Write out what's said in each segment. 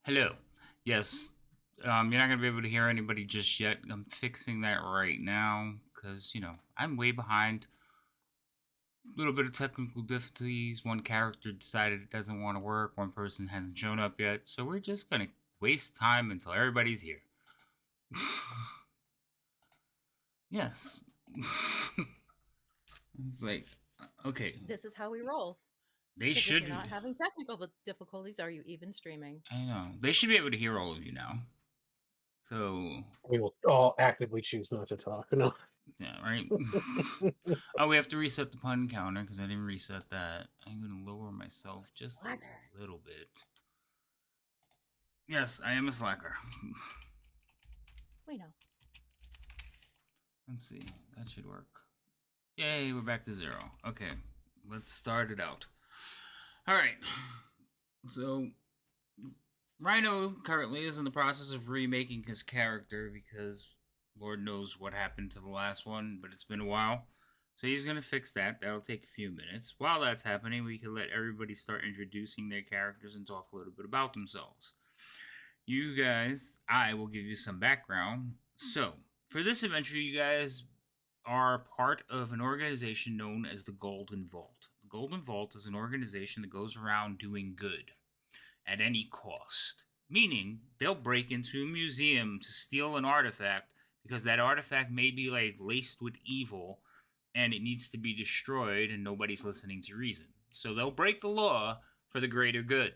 Hello. Yes. You're not gonna be able to hear anybody just yet. I'm fixing that right now because I'm way behind. A little bit of technical difficulties. One character decided it doesn't want to work. One person hasn't shown up yet. So we're just gonna waste time until everybody's here. Yes. It's like okay. This is how we roll. They Because if you're should. not having technical difficulties, are you even streaming? I know they should be able to hear all of you now. So We will all actively choose not to talk. No. yeah, right. Oh, we have to reset the pun counter because I didn't reset that. I'm gonna lower myself just Slacker. a little bit. Yes, I am a slacker. We know. Let's see, that should work. Yay, we're back to 0. Okay, let's start it out. All right. So Rhino currently is in the process of remaking his character because Lord knows what happened to the last one, but it's been a while. So he's going to fix that. That'll take a few minutes. While that's happening, we can let everybody start introducing their characters and talk a little bit about themselves. You guys, I will give you some background. So, for this adventure, you guys are part of an organization known as the Golden Vault. The Golden Vault is an organization that goes around doing good at any cost. Meaning, they'll break into a museum to steal an artifact because that artifact may be like laced with evil and it needs to be destroyed and nobody's listening to reason. So they'll break the law for the greater good.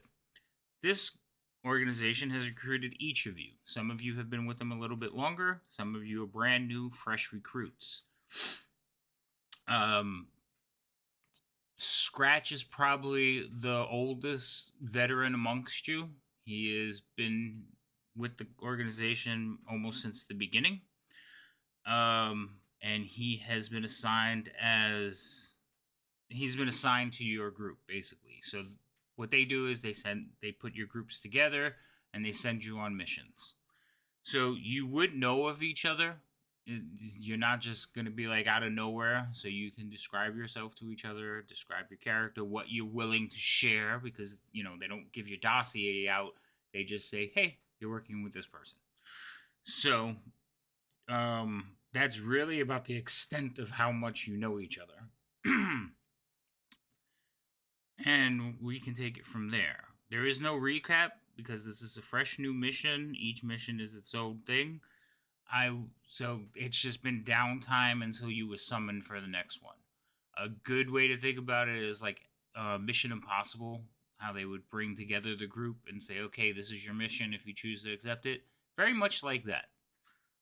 This organization has recruited each of you. Some of you have been with them a little bit longer, some of you are brand new, fresh recruits. Um, Scratch is probably the oldest veteran amongst you. He has been with the organization almost since the beginning. And he's been assigned to your group basically. So what they do is they put your groups together and they send you on missions. So you would know of each other. You're not just going to be like out of nowhere. So you can describe yourself to each other, describe your character, what you're willing to share, because they don't give your dossier out. They just say, hey, you're working with this person. So that's really about the extent of how much you know each other. And we can take it from there. There is no recap because this is a fresh new mission. Each mission is its own thing. So it's just been downtime until you were summoned for the next one. A good way to think about it is like Mission Impossible, how they would bring together the group and say, okay, this is your mission if you choose to accept it. Very much like that.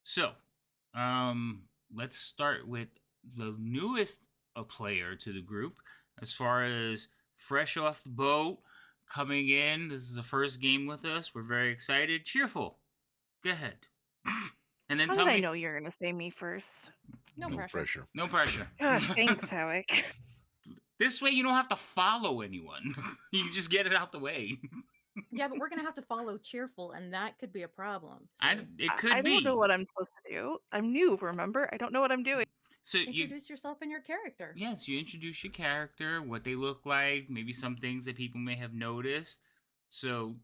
So, let's start with the newest player to the group. As far as fresh off the boat, coming in, this is the first game with us. We're very excited. Cheerful. Go ahead. And then How tell did I me. know you're gonna say me first? No No pressure. pressure. No pressure. Gosh, thanks, Howick. This way you don't have to follow anyone. You can just get it out the way. Yeah, but we're going to have to follow cheerful, and that could be a problem. It I could don't know be. what I'm supposed to do. I'm new, remember? I don't know what I'm doing. So you Introduce yourself and your character. yes, you introduce your character, what they look like, maybe some things that people may have noticed. So,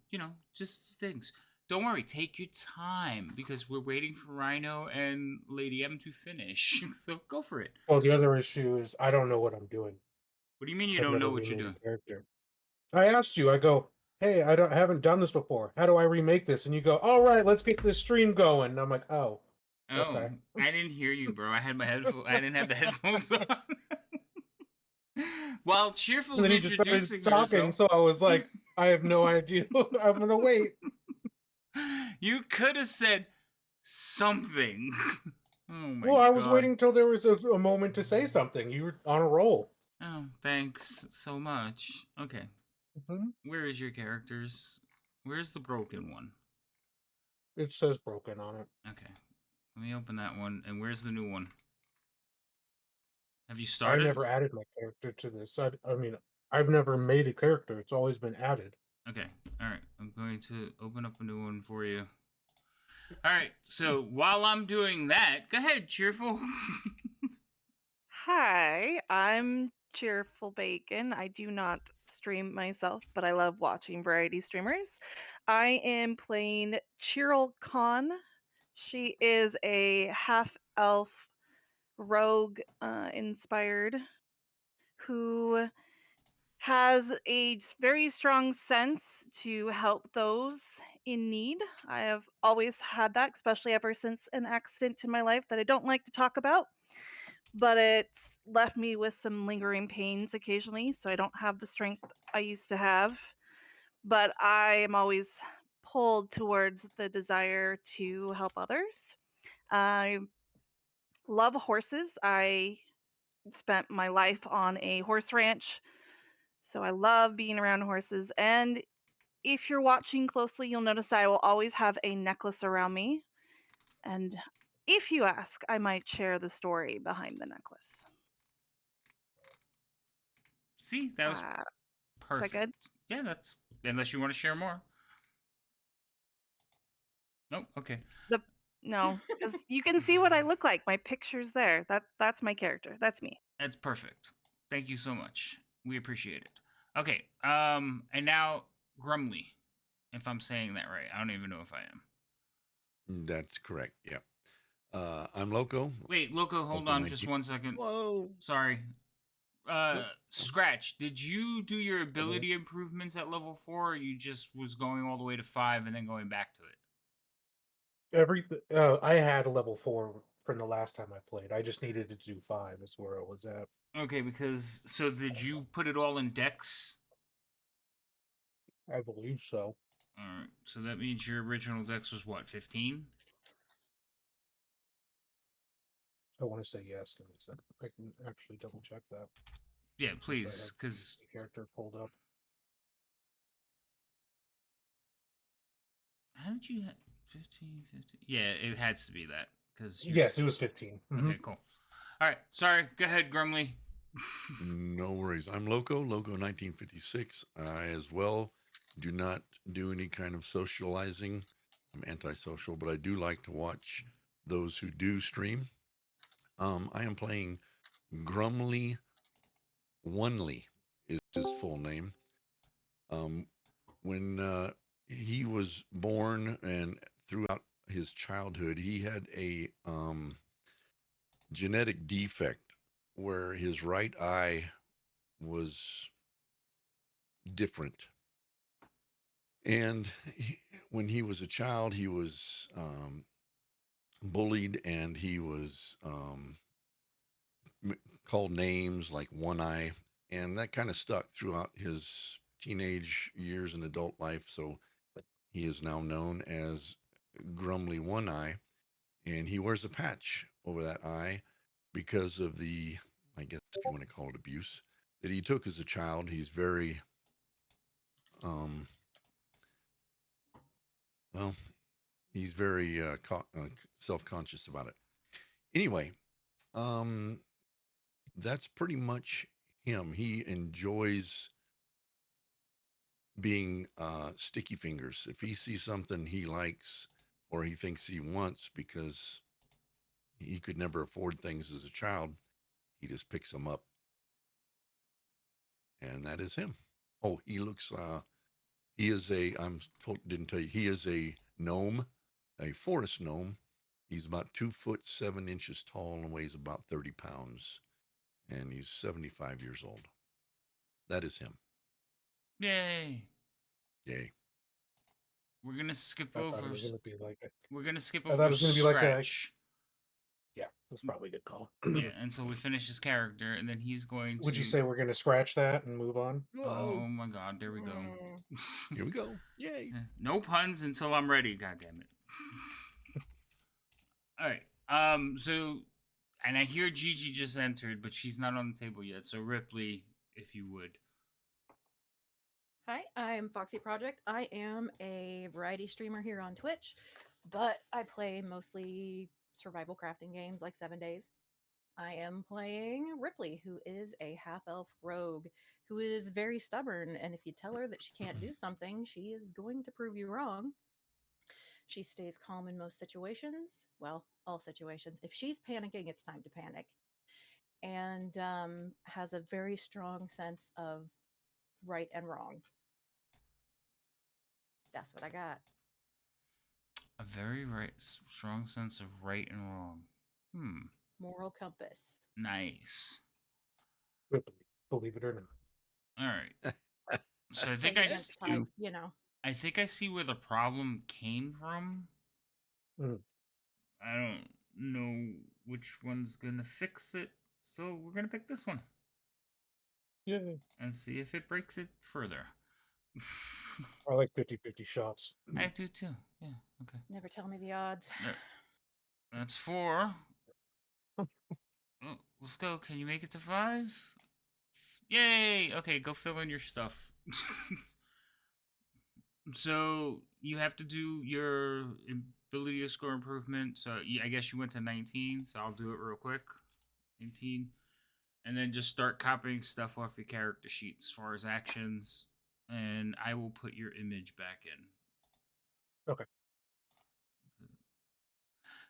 just things. Don't worry, take your time because we're waiting for Rhino and Lady M to finish. So go for it. Well, the other issue is I don't know what I'm doing. What do you mean you I've don't know never what you're remade doing? a character. I asked you. I go, hey, I haven't done this before. How do I remake this? And you go, all right, let's get this stream going. And I'm like, oh, Oh, okay. I didn't hear you, bro. I had my headphones. I didn't have the headphones on. While And Cheerful's then he just introducing started talking, herself, so I was like, I have no idea. I'm gonna wait. you could have said something. Oh my Well, I was god. waiting till there was a moment to say something. You were on a roll. Oh, thanks so much. Okay. Mhm. Where is your characters? Where's the broken one? It says broken on it. Okay. Let me open that one. And where's the new one? Have you I started? never added my character to this. I mean, I've never made a character. It's always been added. Okay. All right. I'm going to open up a new one for you. All right. So while I'm doing that, go ahead, Cheerful. Hi, I'm Cheerful Bacon. I do not stream myself, but I love watching variety streamers. I am playing Chiral Khan. She is a half elf rogue inspired who has a very strong sense to help those in need. I have always had that, especially ever since an accident in my life that I don't like to talk about, but it's left me with some lingering pains occasionally, so I don't have the strength I used to have. But I am always pulled towards the desire to help others. I love horses. I spent my life on a horse ranch, so I love being around horses. And if you're watching closely, you'll notice I will always have a necklace around me. And if you ask, I might share the story behind the necklace. See, that was Is that perfect. good? Yeah, that's unless you want to share more. Nope. Okay. The No, because you can see what I look like. My picture's there. That's my character. That's me. That's perfect. Thank you so much. We appreciate it. Okay. And now Grumly, if I'm saying that right. I don't even know if I am. That's correct. Yeah. I'm Loco. Wait, Loco, hold Loco on just 19. 1 second. Whoa. Sorry. Nope. Scratch, did you do your Mm-hmm. ability improvements at level 4, or you just was going all the way to 5 and then going back to it? Everything. I had a level 4 from the last time I played. I just needed to do 5. Is where I was at. Okay, because so did you put it all in Dex? I believe so. Alright, so that means your original Dex was what, 15? I want to say yes. Give me a second. I can actually double check that. Yeah, since I please, have because the character pulled up. how did you have 15, 15? Yeah, it has to be that, because Yes, it was 15. Mhm. Okay, cool. Alright, sorry, go ahead, Grumly. No worries. I'm Loco 1956. I as well do not do any kind of socializing. I'm antisocial, but I do like to watch those who do stream. I am playing Grumly Onely is his full name. Um, when he was born and throughout his childhood, he had a genetic defect where his right eye was different. And when he was a child, he was bullied and he was called names like One Eye. And that kind of stuck throughout his teenage years and adult life. So he is now known as Grumly One Eye. And he wears a patch over that eye because of the, I guess if you want to call it abuse, that he took as a child. He's very, um, well, he's very self-conscious about it. Anyway, um, that's pretty much him. He enjoys being sticky fingers. If he sees something he likes or he thinks he wants because he could never afford things as a child, he just picks them up, and that is him. Oh, he looks. He is a. Didn't tell you. He is a gnome, a forest gnome. He's about 2 foot 7 inches tall and weighs about 30 pounds, and he's 75 years old. That is him. Yay. Yay. We're gonna skip I thought over. it was going to be like. We're gonna skip I thought over it was going to be like a. Scratch. Yeah, that's probably a good call. Yeah, until we finish his character, and then he's going to. Would you say we're going to scratch that and move on? Oh my God! There we go. Here we go. Yay. No puns until I'm ready. God damn it. All right. So, and I hear Gigi just entered, but she's not on the table yet. So Ripley, if you would. Hi, I'm Foxy Project. I am a variety streamer here on Twitch, but I play mostly survival crafting games like 7 Days. I am playing Ripley, who is a half elf rogue who is very stubborn. And if you tell her that she can't do something, she is going to prove you wrong. She stays calm in most situations. Well, all situations. If she's panicking, it's time to panic. And has a very strong sense of right and wrong. That's what I got. A very strong sense of right and wrong. Moral compass. Nice. Believe it or not. All right. So I think Plays against type, you know. I think I see where the problem came from. Mm. I don't know which one's gonna fix it, so we're gonna pick this one Yeah. and see if it breaks it further. I like 50-50 shots. I do too. Yeah. Okay. Never tell me the odds. That's 4. Oh, let's go. Can you make it to 5? Yay! Okay, go fill in your stuff. So you have to do your ability to score improvement. So I guess you went to 19. So I'll do it real quick. 19, and then just start copying stuff off your character sheet as far as actions, and I will put your image back in. Okay.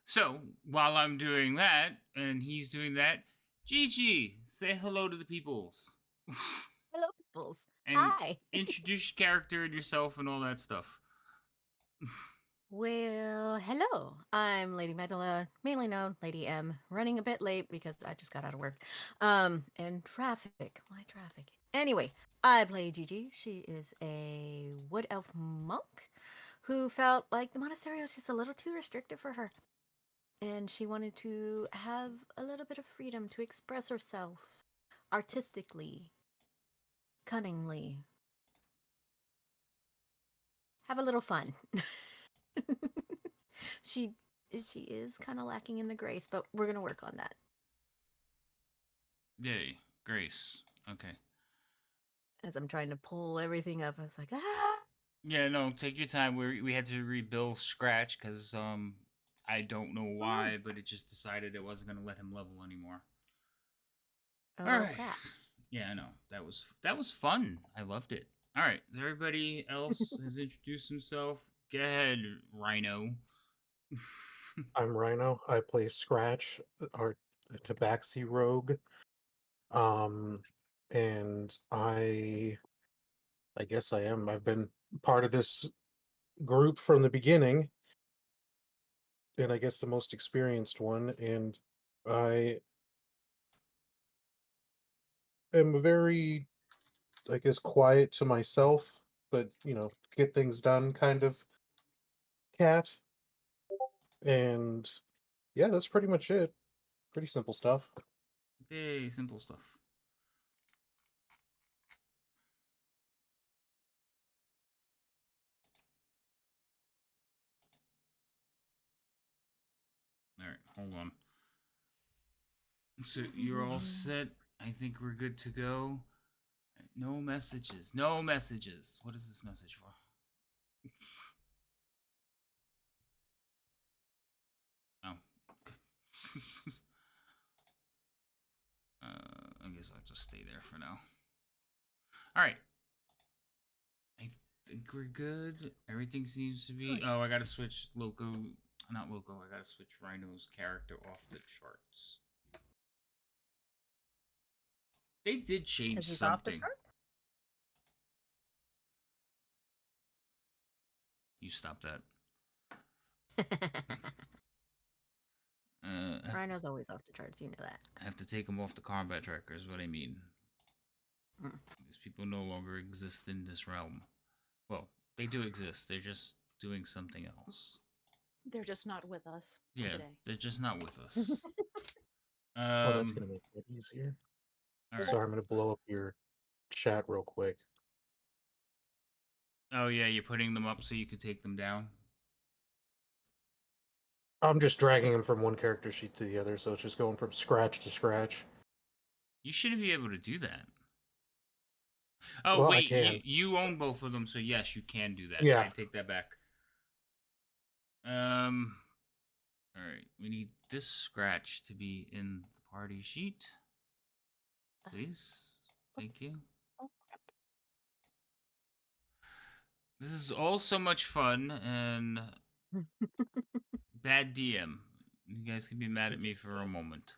So while I'm doing that and he's doing that, Gigi, say hello to the peoples. Hello, peoples. And Hi. introduce your character and yourself and all that stuff. Well, hello. I'm Lady Medela, mainly known Lady M, running a bit late because I just got out of work. And traffic. Why traffic? Anyway, I play Gigi. She is a wood elf monk who felt like the monastery was just a little too restrictive for her. And she wanted to have a little bit of freedom to express herself artistically, cunningly, have a little fun. she she is kind of lacking in the grace, but we're gonna work on that. Yay, Grace. Okay. As I'm trying to pull everything up, I was like, ah. Yeah, no, take your time. We had to rebuild Scratch because I don't know why, but it just decided it wasn't gonna let him level anymore. Oh, All right. crap. Yeah, I know. That was fun. I loved it. All right. Everybody else has introduced himself. Go ahead, Rhino. I'm Rhino. I play Scratch, our Tabaxi rogue. And I guess I am. I've been part of this group from the beginning, and I guess the most experienced one. And I am a very, I guess, quiet to myself, but get things done kind of cat. And yeah, that's pretty much it. Pretty simple stuff. Yay, simple stuff. All right, hold on. So you're all set. I think we're good to go. No messages. No messages. What is this message for? Oh. I guess I'll just stay there for now. All right. I think we're good. Everything seems to be. Oh, I gotta switch Loco. Not Loco. I gotta switch Rhino's character off the charts. They did change Is he off the something. chart? You stop that. Rhino's always off the charts, you know that. I have to take them off the combat tracker, is what I mean. These people no longer exist in this realm. Well, they do exist. They're just doing something else. They're just not with us Yeah, today. they're just not with us. Oh, that's gonna make it easier. All right. So I'm gonna blow up your chat real quick. Oh yeah, you're putting them up so you can take them down. I'm just dragging them from one character sheet to the other, so it's just going from scratch to scratch. You shouldn't be able to do that. Oh Well, I wait, can. you own both of them, so yes, you can do that. Yeah. I take that back. All right, we need this scratch to be in the party sheet, please. Thank you. Oh, This is all so much fun and bad DM. You guys can be mad at me for a moment.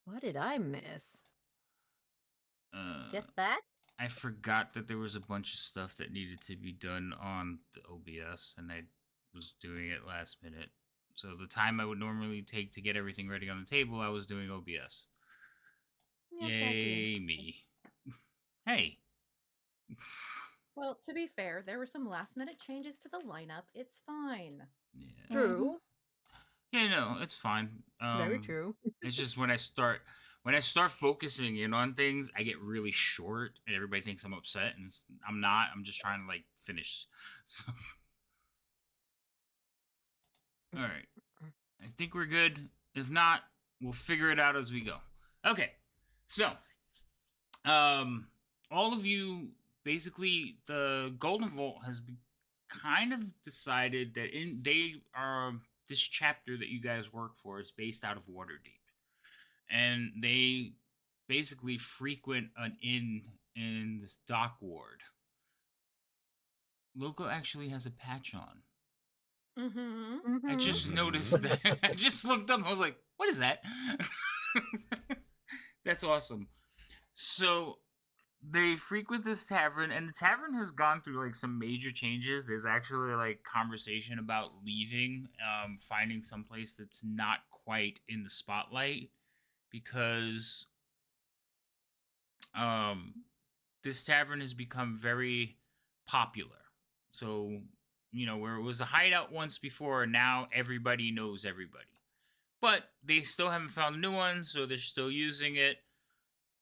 What did I miss? just that? I forgot that there was a bunch of stuff that needed to be done on the OBS, and I was doing it last minute. So the time I would normally take to get everything ready on the table, I was doing OBS. Yeah, back you. Yay me! Hey. Well, to be fair, there were some last minute changes to the lineup. It's fine. Yeah. True. Yeah, no, it's fine. Very true. It's just when I start focusing in on things, I get really short, and everybody thinks I'm upset, and I'm not. I'm just trying to like finish. So, all right, I think we're good. If not, we'll figure it out as we go. Okay, so um, all of you basically the Golden Vault has kind of decided that they are this chapter that you guys work for is based out of Waterdeep, and they basically frequent an inn in this dock ward. Loco actually has a patch on. Mm-hmm. I Mhm. just Mhm. noticed that. I just looked up. I was like, "What is that?" That's awesome. So they frequent this tavern, and the tavern has gone through like some major changes. There's actually like conversation about leaving, finding someplace that's not quite in the spotlight because um this tavern has become very popular. So, where it was a hideout once before, now everybody knows everybody. But they still haven't found a new one, so they're still using it.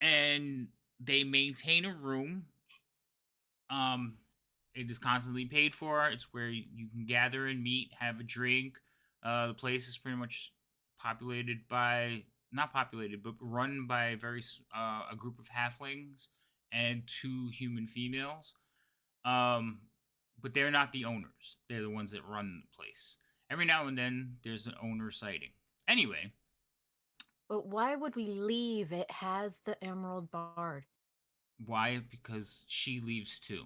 And they maintain a room. Um, it is constantly paid for. It's where you can gather and meet, have a drink. The place is pretty much populated by, not populated, but run by a group of halflings and two human females. Um, but they're not the owners. They're the ones that run the place. Every now and then, there's an owner sighting. Anyway, But why would we leave? It has the Emerald Bard. why? Because she leaves too.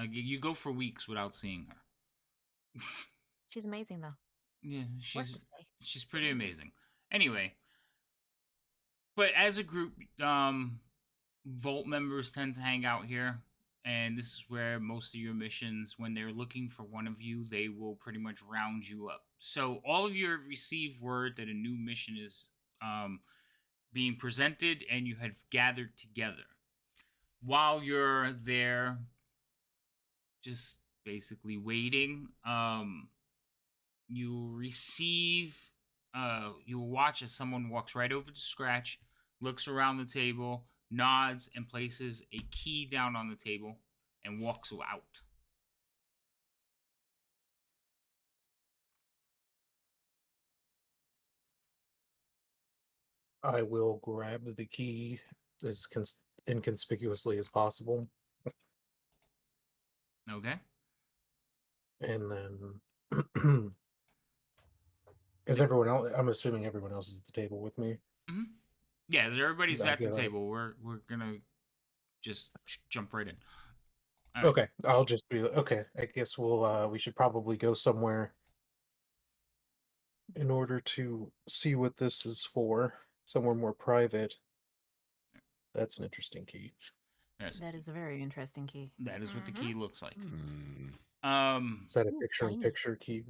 You go for weeks without seeing her. She's amazing, though. Yeah, What to say? she's pretty amazing. Anyway, but as a group, Vault members tend to hang out here, and this is where most of your missions, when they're looking for one of you, they will pretty much round you up. So all of you have received word that a new mission is being presented, and you have gathered together. While you're there, just basically waiting, you receive you'll watch as someone walks right over to Scratch, looks around the table, nods, and places a key down on the table and walks out. I will grab the key as inconspicuously as possible, Okay. and then is everyone else? I'm assuming everyone else is at the table with me. Mm-hmm. Yeah, everybody's I at the get table. We're gonna just jump right in. All right. Okay, I'll just be okay. I guess we should probably go somewhere in order to see what this is for. Somewhere more private. That's an interesting key. Yes, That is a very interesting key. that is what the key looks like. Mm. Is that a Ooh, picture in shiny. picture key?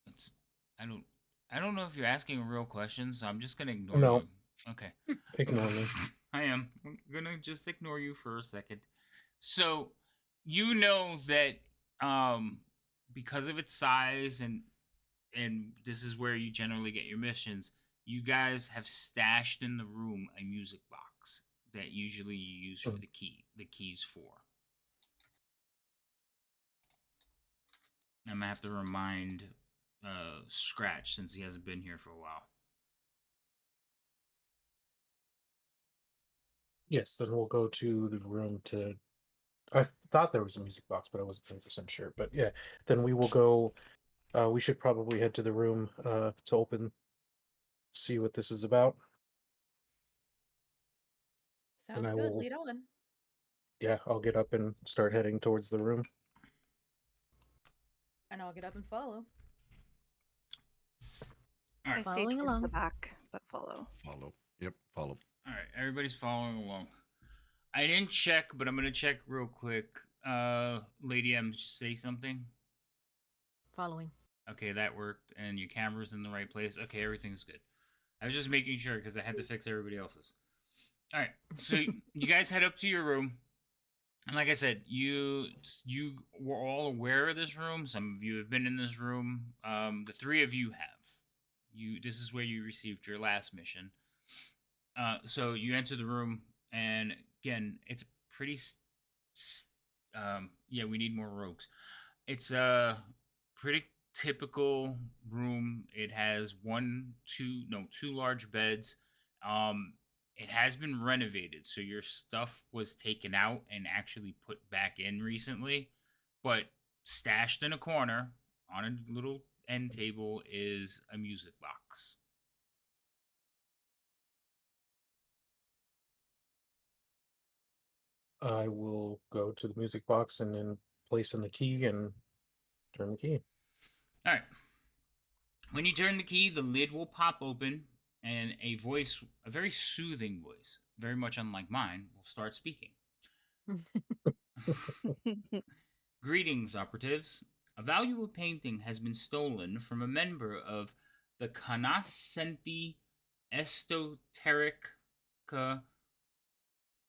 It's I don't I don't know if you're asking a real question, so I'm just gonna ignore No, you. Okay. ignore me. I am. I'm gonna just ignore you for a second. So you know that um because of its size and this is where you generally get your missions, you guys have stashed in the room a music box that usually you use for Mm. the keys for. I'm gonna have to remind Scratch since he hasn't been here for a while. Yes, then we'll go to the room to. I thought there was a music box, but I wasn't 100% sure. But yeah, then we will go. We should probably head to the room to open, see what this is about, and Sounds I good. will. Lead on. Yeah, I'll get up and start heading towards the room. And I'll get up and follow. All I right. stay Following towards the along. back, but follow. Follow. Yep, follow. All right. Everybody's following along. I didn't check, but I'm gonna check real quick. Lady M, just say something. Following. Okay, that worked, and your camera's in the right place. Okay, everything's good. I was just making sure because I had to fix everybody else's. All right, so you guys head up to your room, and like I said, you were all aware of this room. Some of you have been in this room. The three of you have. This is where you received your last mission. So you enter the room, and again, it's pretty. Yeah, we need more rogues. It's a pretty typical room. It has two large beds. It has been renovated, so your stuff was taken out and actually put back in recently, but stashed in a corner on a little end table is a music box. I will go to the music box and then place in the key and turn the key. All right. When you turn the key, the lid will pop open, and a voice, a very soothing voice, very much unlike mine, will start speaking. Greetings, operatives. A valuable painting has been stolen from a member of the Canascenti Esoterica,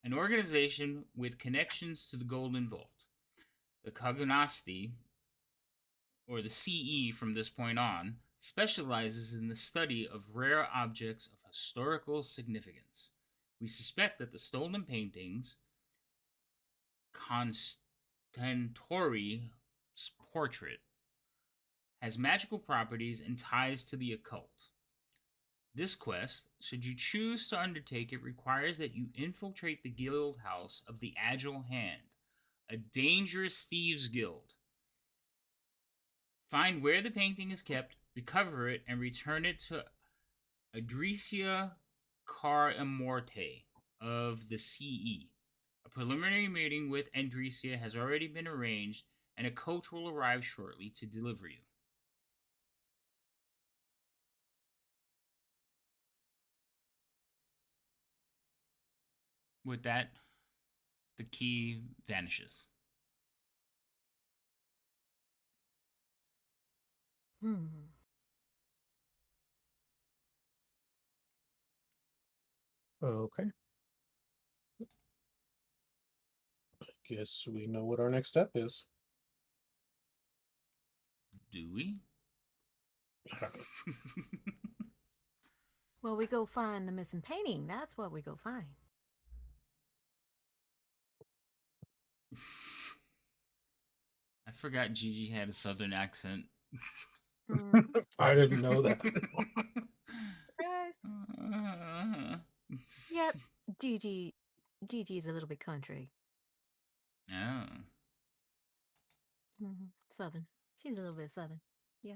an organization with connections to the Golden Vault. The Cognasti, or the CE from this point on, specializes in the study of rare objects of historical significance. We suspect that the stolen paintings, Constantori's portrait, has magical properties and ties to the occult. This quest, should you choose to undertake it, requires that you infiltrate the guild house of the Agile Hand, a dangerous thieves guild. Find where the painting is kept, recover it, and return it to Adricia Car Immorte of the CE. A preliminary meeting with Andresia has already been arranged, and a coach will arrive shortly to deliver you. With that, the key vanishes. Hmm. Okay. Guess we know what our next step is. Do we? Well, we go find the missing painting. That's what we go find. I forgot Gigi had a southern accent. I didn't know that. Surprise! Yep. Gigi's a little bit country. Oh. Southern. She's a little bit southern. Yeah.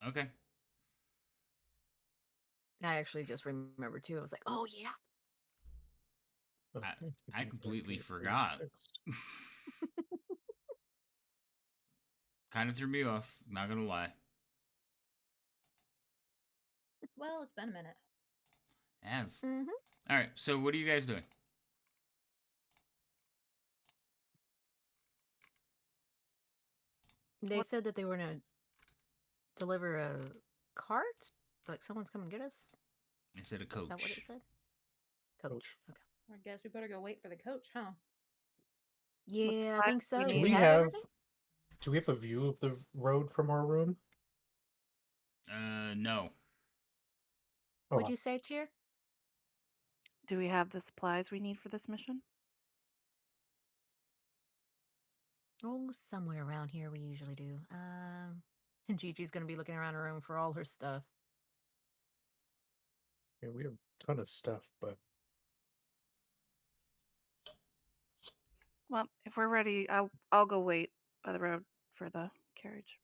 Okay. I actually just remembered too. I was like, oh yeah. Okay, I completely forgot. Kind of threw me off, not gonna lie. Well, it's been a minute. As. Mm-hmm. Alright, so what are you guys doing? They said that they were gonna deliver a cart. Like someone's coming to get us. I said a Is that what it coach. said? Coach. Coach. Okay. I guess we better go wait for the coach, huh? Yeah, I think so. Do Do we we have have everything? do we have a view of the road from our room? No. Oh, What'd you say, Cheer? Do we have the supplies we need for this mission? Oh, somewhere around here we usually do. And Gigi's gonna be looking around her room for all her stuff. yeah, we have a ton of stuff, but Well, if we're ready, I'll go wait by the road for the carriage.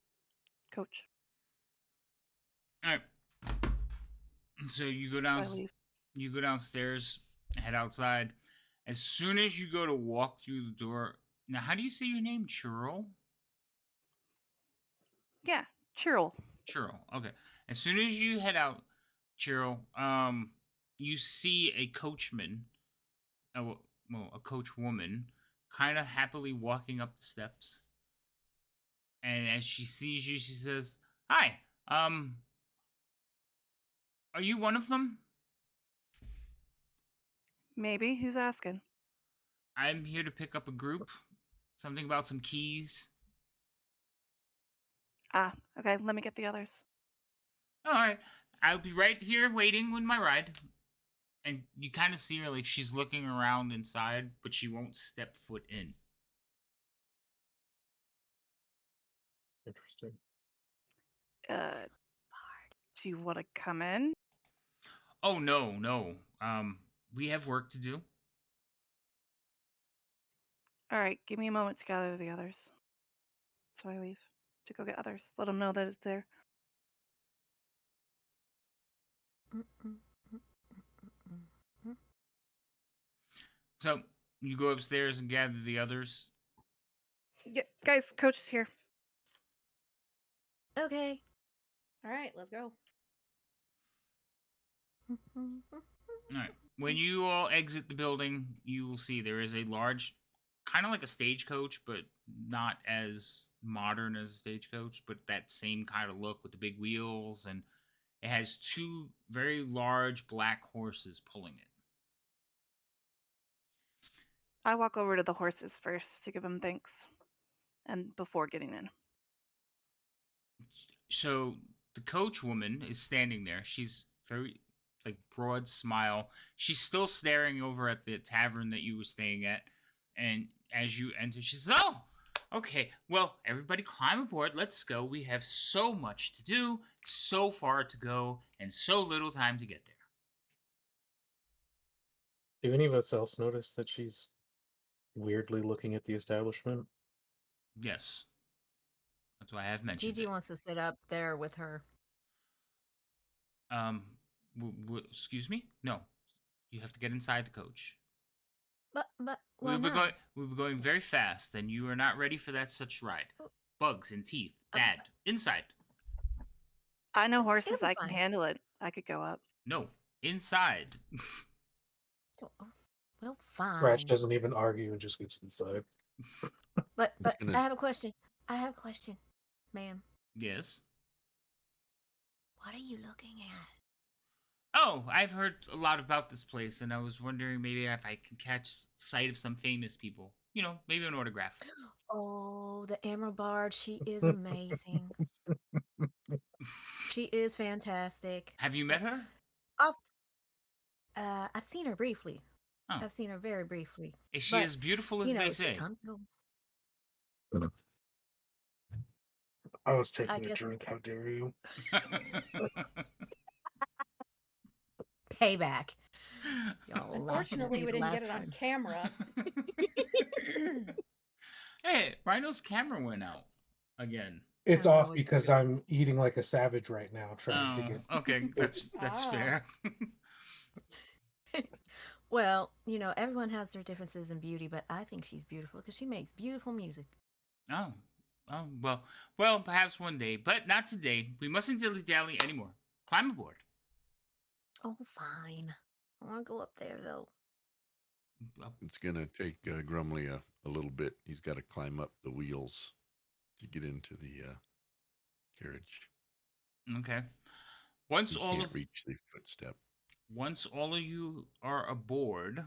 Coach, Alright. So you go before I leave. you go downstairs, head outside. As soon as you go to walk through the door, now how do you say your name? Churl? Yeah, Cheryl. Churl. Okay. As soon as you head out, Chiro, you see a coachman, a coach woman, kind of happily walking up the steps. And as she sees you, she says, "Hi, are you one of them? Maybe. Who's asking? I'm here to pick up a group. Something about some keys." Ah, okay. Let me get the others. All right, I'll be right here waiting with my ride. And you kind of see her like she's looking around inside, but she won't step foot in. Interesting. Do you want to come in? Oh no, no. We have work to do. All right. Give me a moment to gather the others. So I leave to go get others. Let them know that it's there. So you go upstairs and gather the others. Yeah, guys, coach is here. Okay. All right, let's go. All right. When you all exit the building, you will see there is a large, kind of like a stagecoach, but not as modern as a stagecoach, but that same kind of look with the big wheels, and it has two very large black horses pulling it. I walk over to the horses first to give them thanks, and before getting in. So the coach woman is standing there. She's very like broad smile. She's still staring over at the tavern that you were staying at. And as you enter, she says, "Oh, okay. Well, everybody climb aboard. Let's go. We have so much to do, so far to go, and so little time to get there." Do any of us else notice that she's weirdly looking at the establishment? Yes. That's why I have mentioned Gigi it. wants to sit up there with her. Um, excuse me? No. You have to get inside the coach. But why not? We were going very fast, and you are not ready for that such ride. Bugs and teeth, Um, bad. Inside. I know It'll horses. be I can fine. handle it. I could go up. No, inside. Oh, well, Crash fine. doesn't even argue and just gets inside. But It's gonna. I have a question. I have a question, ma'am. Yes. What are you looking at? Oh, I've heard a lot about this place, and I was wondering maybe if I can catch sight of some famous people. You know, maybe an autograph. Oh, the Emerald Bard. She is amazing. She is fantastic. Have you met her? I've I've seen her briefly. Oh. I've seen her very briefly. Is she But as beautiful you as they know, she say? comes and goes. I was I taking a guess drink. How dare you? payback. Y'all laughing at Unfortunately, me we the didn't get last it on time. camera. Hey, Rhino's camera went out again. It's Oh, off it's because good. I'm eating like a savage right now, trying to Oh, get. okay, that's Ah. fair. Well, you know, everyone has their differences in beauty, but I think she's beautiful because she makes beautiful music. Oh, oh well, perhaps one day, but not today. We mustn't dilly dally anymore. Climb aboard. Oh, fine. I want to go up there though. It's gonna take Grumley a little bit. He's got to climb up the wheels to get into the carriage. Okay. Once He all can't of reach the footstep. once all of you are aboard,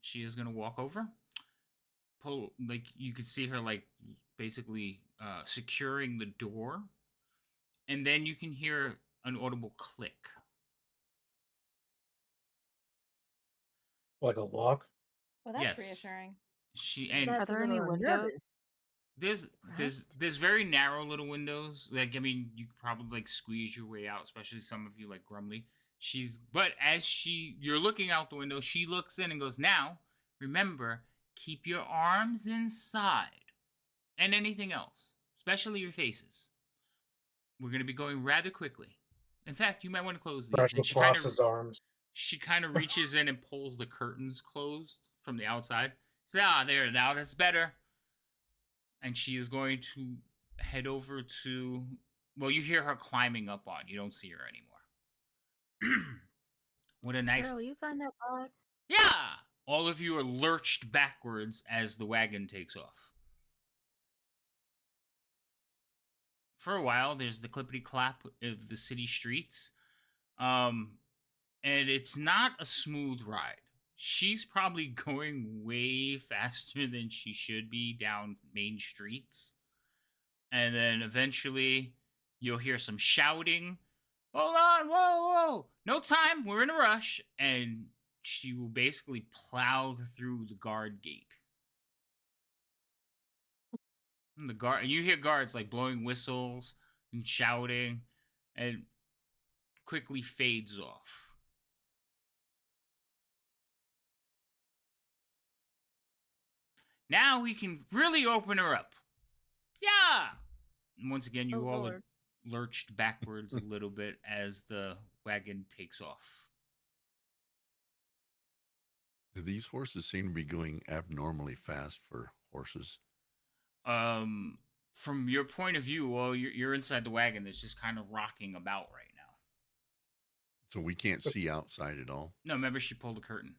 she is gonna walk over. Pull like you could see her like basically securing the door, and then you can hear an audible click. Like a lock? Well, that's Yes. reassuring. She Maybe and Are that's a there any little windows? unnerving. there's Right? there's very narrow little windows. Like I mean, you could probably like squeeze your way out, especially some of you like Grumly. But as you're looking out the window, she looks in and goes, "Now, remember, keep your arms inside and anything else, especially your faces. We're going to be going rather quickly. In fact, you might want to close these." Crash And will cross his arms. she kind of reaches in and pulls the curtains closed from the outside. She says, "Ah, there, now that's better." And she is going to head over to. Well, you hear her climbing up on. You don't see her anymore. What a nice. Girl, you find that odd? Yeah! All of you are lurched backwards as the wagon takes off. For a while, there's the clippity clap of the city streets. And it's not a smooth ride. She's probably going way faster than she should be down main streets. And then eventually you'll hear some shouting. Hold on, whoa, whoa. No time, we're in a rush. And she will basically plow through the guard gate. And you hear guards like blowing whistles and shouting, and quickly fades off. Now we can really open her up. Yeah. And once again, you Oh, all Lord. lurched backwards a little bit as the wagon takes off. These horses seem to be going abnormally fast for horses. From your point of view, well, you're inside the wagon that's just kind of rocking about right now. So we can't see outside at all. No, remember she pulled a curtain.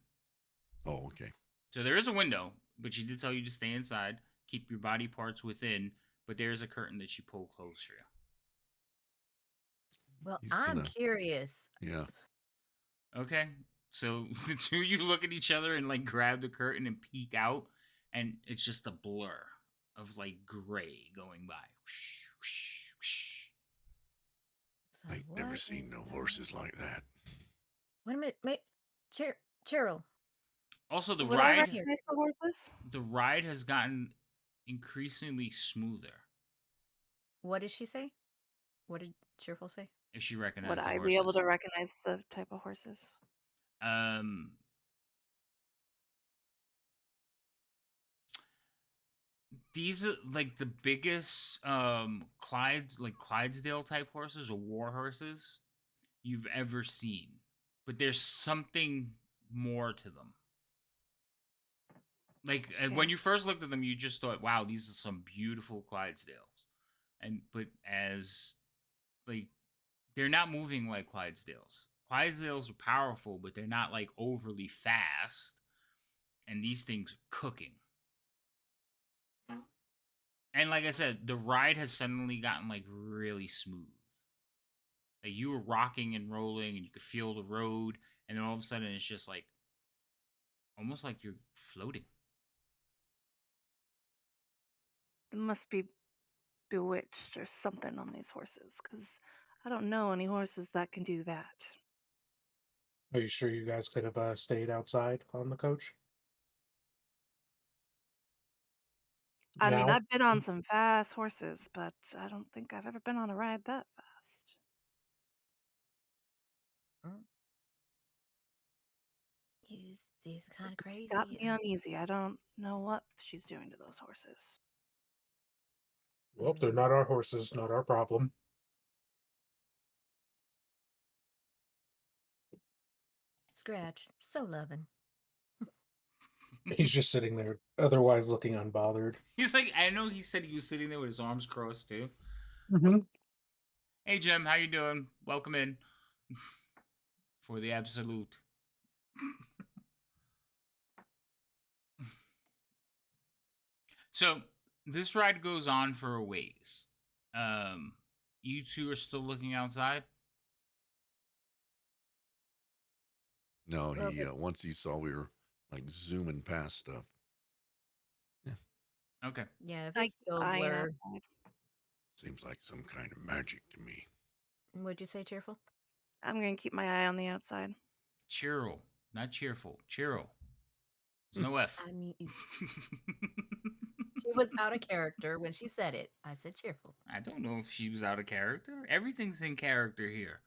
Oh, okay. So there is a window, but she did tell you to stay inside, keep your body parts within, but there is a curtain that she pulled closed for you. Well, He's I'm gonna- curious. Yeah. Okay. So the two of you look at each other and like grab the curtain and peek out, and it's just a blur of like gray going by. Whoosh, whoosh, whoosh. So I've what never seen is no that? horses like that. Wait a minute. Cheryl. Also, Would I recognize the horses? the ride has gotten increasingly smoother. What did she say? What did Cheerful say? If she recognized Would the I horses. be able to recognize the type of horses? These are like the biggest Clydesdale type horses or war horses you've ever seen. But there's something more to them. Like when you first looked at them, you just thought, "Wow, these are some beautiful Clydesdales," but as like they're not moving like Clydesdales. Clydesdales are powerful, but they're not like overly fast. And these things are cooking. And like I said, the ride has suddenly gotten like really smooth. Like you were rocking and rolling, and you could feel the road, and then all of a sudden it's just like almost like you're floating. It must be bewitched or something on these horses, because I don't know any horses that can do that. Are you sure you guys could have stayed outside on the coach? I mean, Now? I've been on some fast horses, but I don't think I've ever been on a ride that fast. These kind of It's got crazy. me uneasy. I don't know what she's doing to those horses. Well, they're not our horses, not our problem. Scratch. So loving. He's just sitting there, otherwise looking unbothered. He's like, I know he said he was sitting there with his arms crossed too. Mm-hmm. Hey Jim, how you doing? Welcome in for the absolute. So this ride goes on for a ways. You two are still looking outside. No, Well, he it's- once he saw we were like zooming past stuff. Okay. Yeah, if I it's keep still eyeing blurred. outside. Seems like some kind of magic to me. Would you say Cheerful? I'm going to keep my eye on the outside. Cheerful, not cheerful. Cheerful. There's no F. I mean, she was out of character when she said it. I said Cheerful. I don't know if she was out of character. Everything's in character here.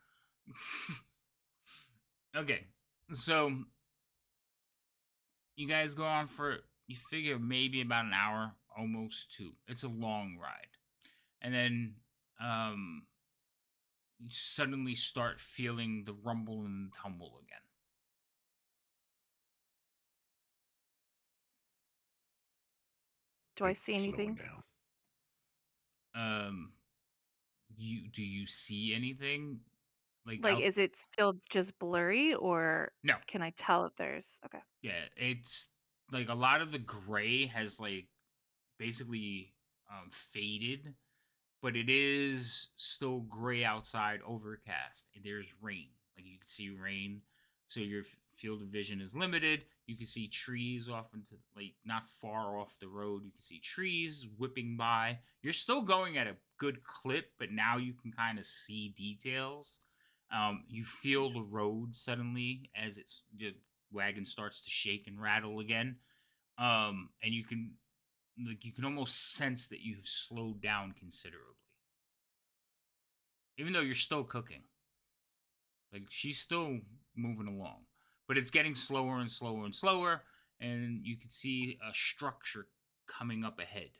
Okay, so you guys go on for, you figure maybe about an hour, almost two. It's a long ride. And then you suddenly start feeling the rumble and tumble again. Do I Ain't see slowing anything? down. Do you see anything? like Like, out. is it still just blurry, or No, can I tell if there's okay? yeah, it's like a lot of the gray has like basically faded, but it is still gray outside, overcast. There's rain. Like you can see rain, so your field of vision is limited. You can see trees off into like not far off the road. You can see trees whipping by. You're still going at a good clip, but now you can kind of see details. You feel the road suddenly as the wagon starts to shake and rattle again. And you can almost sense that you've slowed down considerably, even though you're still cooking. Like she's still moving along, but it's getting slower and slower and slower, and you can see a structure coming up ahead.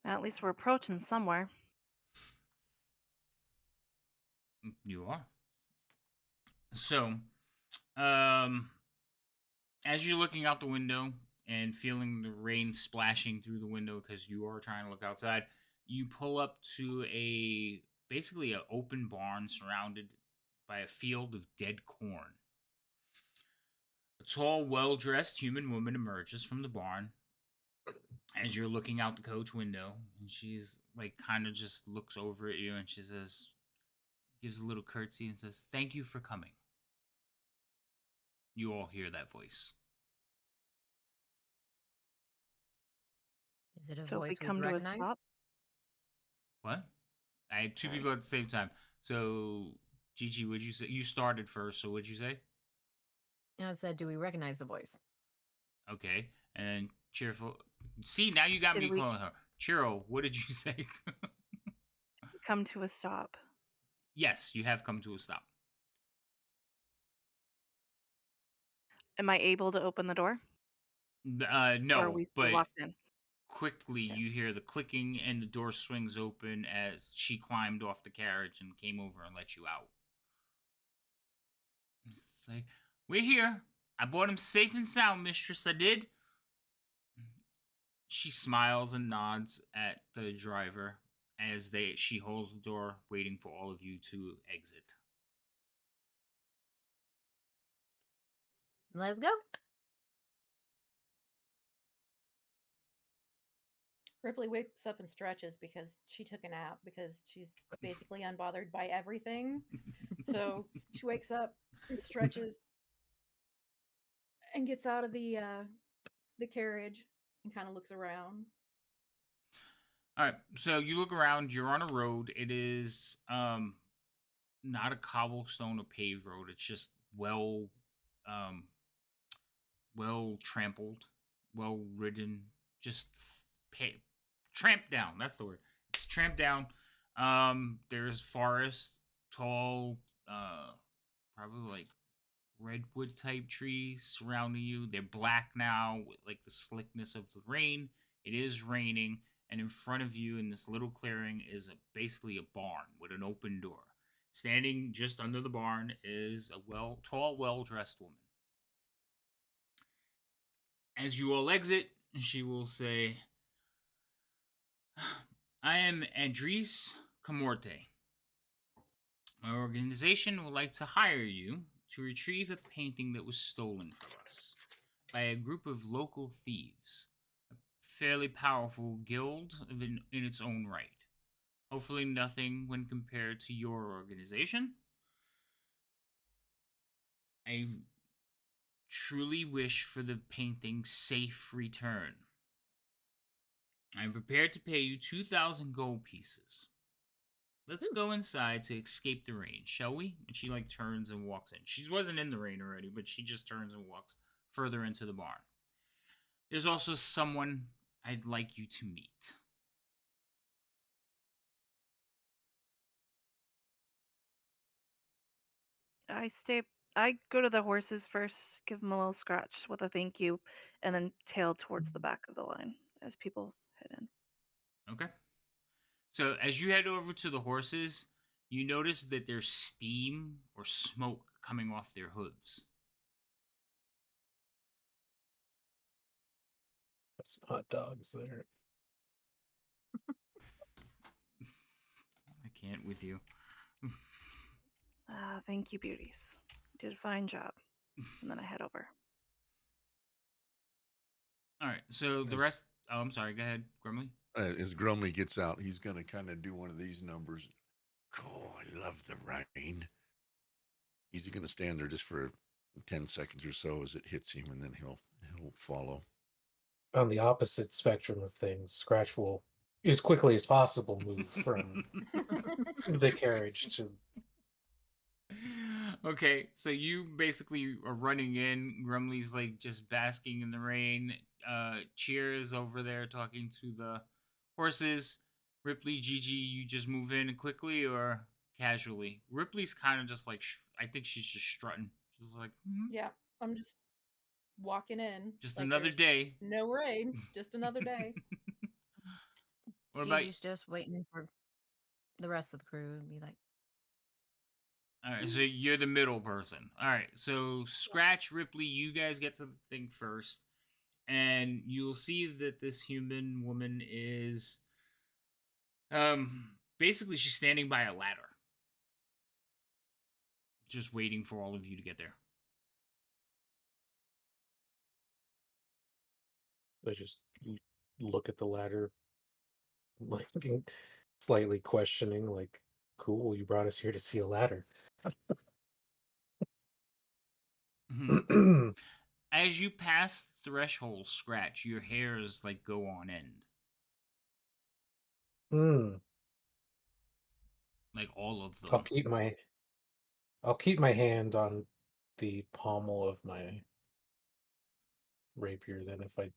At least we're approaching somewhere. You are. So, um, as you're looking out the window and feeling the rain splashing through the window because you are trying to look outside, you pull up to a basically an open barn surrounded by a field of dead corn. A tall, well dressed human woman emerges from the barn as you're looking out the coach window, and she's like kind of just looks over at you and she says, gives a little curtsy and says, "Thank you for coming." You all hear that voice. Is it a So if we voice we'd come to a recognize? stop, What? I had two sorry. people at the same time. So, Gigi, would you say you started first? So, what'd you say? I said, do we recognize the voice? Okay, and cheerful. See, now you got Did me we calling her Chiro. What did you say? come to a stop? Yes, you have come to a stop. Am I able to open the door, or are No, we still but locked in? quickly Okay. you hear the clicking and the door swings open as she climbed off the carriage and came over and let you out. It's like, we're here. I brought him safe and sound, mistress. I did. She smiles and nods at the driver as she holds the door, waiting for all of you to exit. Let's go. Ripley wakes up and stretches because she took a nap because she's basically unbothered by everything. So she wakes up and stretches and gets out of the carriage and kind of looks around. All right, so you look around. You're on a road. It is not a cobblestone or paved road. It's just um well trampled, well ridden, just pa- tramped down. That's the word. It's tramped down. There's forest, tall, probably like redwood type trees surrounding you. They're black now with like the slickness of the rain. It is raining, and in front of you in this little clearing is basically a barn with an open door. Standing just under the barn is a tall, well dressed woman. As you all exit, she will say, "I am Andres Camorte. My organization would like to hire you to retrieve a painting that was stolen from us by a group of local thieves. A fairly powerful guild in its own right. Hopefully, nothing when compared to your organization. I truly wish for the painting's safe return. I am prepared to pay you 2,000 gold pieces. Let's go inside to escape the rain, shall we?" And she like turns and walks in. She wasn't in the rain already, but she just turns and walks further into the barn. "There's also someone I'd like you to meet." I stay. I go to the horses first, give them a little scratch with a thank you, and then tail towards the back of the line as people head in. Okay. So as you head over to the horses, you notice that there's steam or smoke coming off their hooves. Got some hot dogs there. I can't with you. Thank you, beauties. You did a fine job. And then I head over. All right. So the As, rest. Oh, I'm sorry. Go ahead, Grumly. as Grumly gets out, he's going to kind of do one of these numbers. Oh, I love the rain. He's going to stand there just for 10 seconds or so as it hits him, and then he'll follow. On the opposite spectrum of things, Scratch will, as quickly as possible, move from the carriage to. Okay, so you basically are running in. Grumly's like just basking in the rain. Cheers over there talking to the horses. Ripley, Gigi, you just move in quickly or casually? Ripley's kind of just like I think she's just strutting. She's like, Yeah, I'm just walking in. just like another there's day. no rain, just another day. What about? Gigi's just waiting for the rest of the crew and be like, All right, so you're the middle person. All right, so Scratch, Ripley, you guys get to the thing first, and you'll see that this human woman is, basically she's standing by a ladder, just waiting for all of you to get there. I just look at the ladder, like slightly questioning, like, cool, you brought us here to see a ladder. As you pass the threshold, Scratch, your hairs like go on end, Hmm. like all of I'll them. keep my I'll keep my hand on the pommel of my rapier then if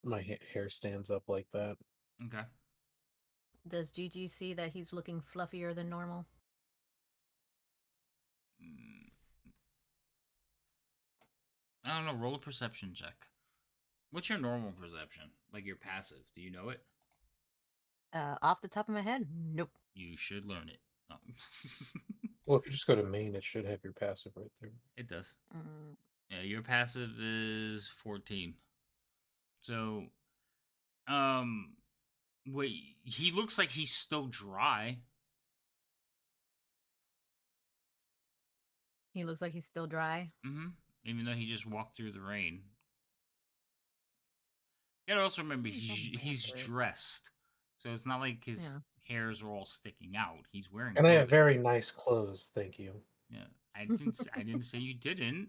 my hair stands up like that. Okay. does Gigi see that he's looking fluffier than normal? Mm, I don't know. Roll a perception check. What's your normal perception? Like your passive? Do you know it? Off the top of my head, nope. You should learn it. Oh. Well, if you just go to main, it should have your passive right there. It does. Mm, Yeah, your passive is 14. So, wait, he looks like he's still dry. he looks like he's still dry. Mm-hmm. Even though he just walked through the rain. You gotta also remember he's Vampire. dressed, so it's not like his Yeah. hairs are all sticking out. He's wearing And I have clothing. very nice clothes, thank you. Yeah, I didn't say you didn't.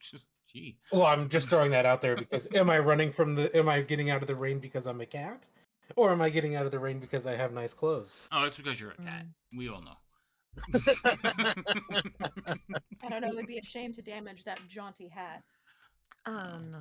Just gee. Well, I'm just throwing that out there because am I getting out of the rain because I'm a cat? Or am I getting out of the rain because I have nice clothes? Oh, it's because you're a cat. Mm. We all know. I don't know. It'd be a shame to damage that jaunty hat. Oh no.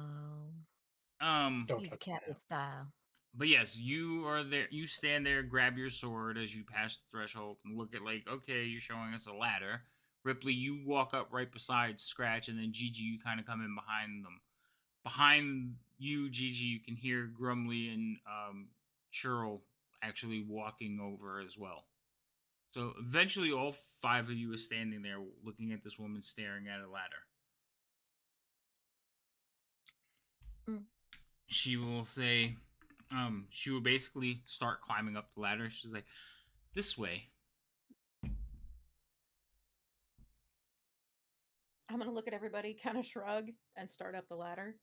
Don't He's a touch cat my with style. But yes, you are there. You stand there, grab your sword as you pass the threshold, and look at like, okay, you're showing us a ladder. Ripley, you walk up right beside Scratch, and then Gigi, you kind of come in behind them. Behind you, Gigi, you can hear Grumly and Churl actually walking over as well. So eventually, all five of you are standing there, looking at this woman staring at a ladder. Mm. She will say, she will basically start climbing up the ladder. She's like, this way. I'm gonna look at everybody, kind of shrug, and start up the ladder.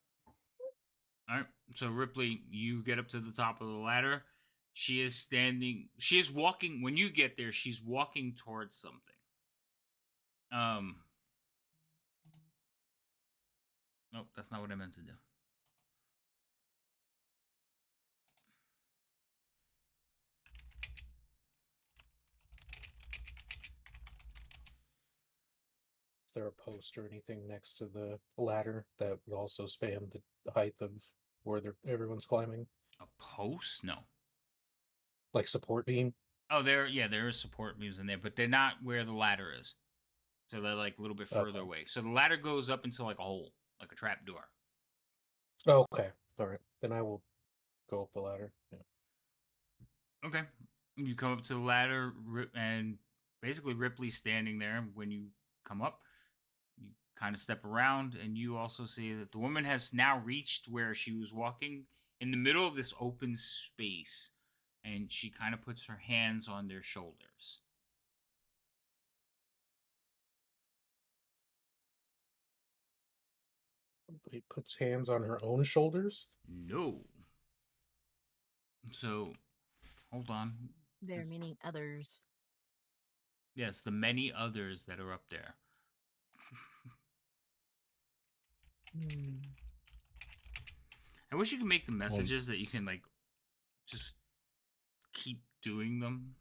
All right. So Ripley, you get up to the top of the ladder. She is standing. She is walking. When you get there, she's walking towards something. Nope, that's not what I meant to do. Is there a post or anything next to the ladder that would also span the height of where everyone's climbing? A post? No. Like support beam? Oh, there. Yeah, there is support beams in there, but they're not where the ladder is. So they're like a little bit further Okay. away. So the ladder goes up into like a hole, like a trap door. Okay. All right. Then I will go up the ladder. Yeah. Okay. You come up to the ladder, and basically Ripley's standing there. When you come up, you kind of step around, and you also see that the woman has now reached where she was walking, in the middle of this open space, and she kind of puts her hands on their shoulders. He puts hands on her own shoulders. No. So, hold on. There are many others. Yes, the many others that are up there. Hmm. I wish you could make the Well, messages that you can like just keep doing them.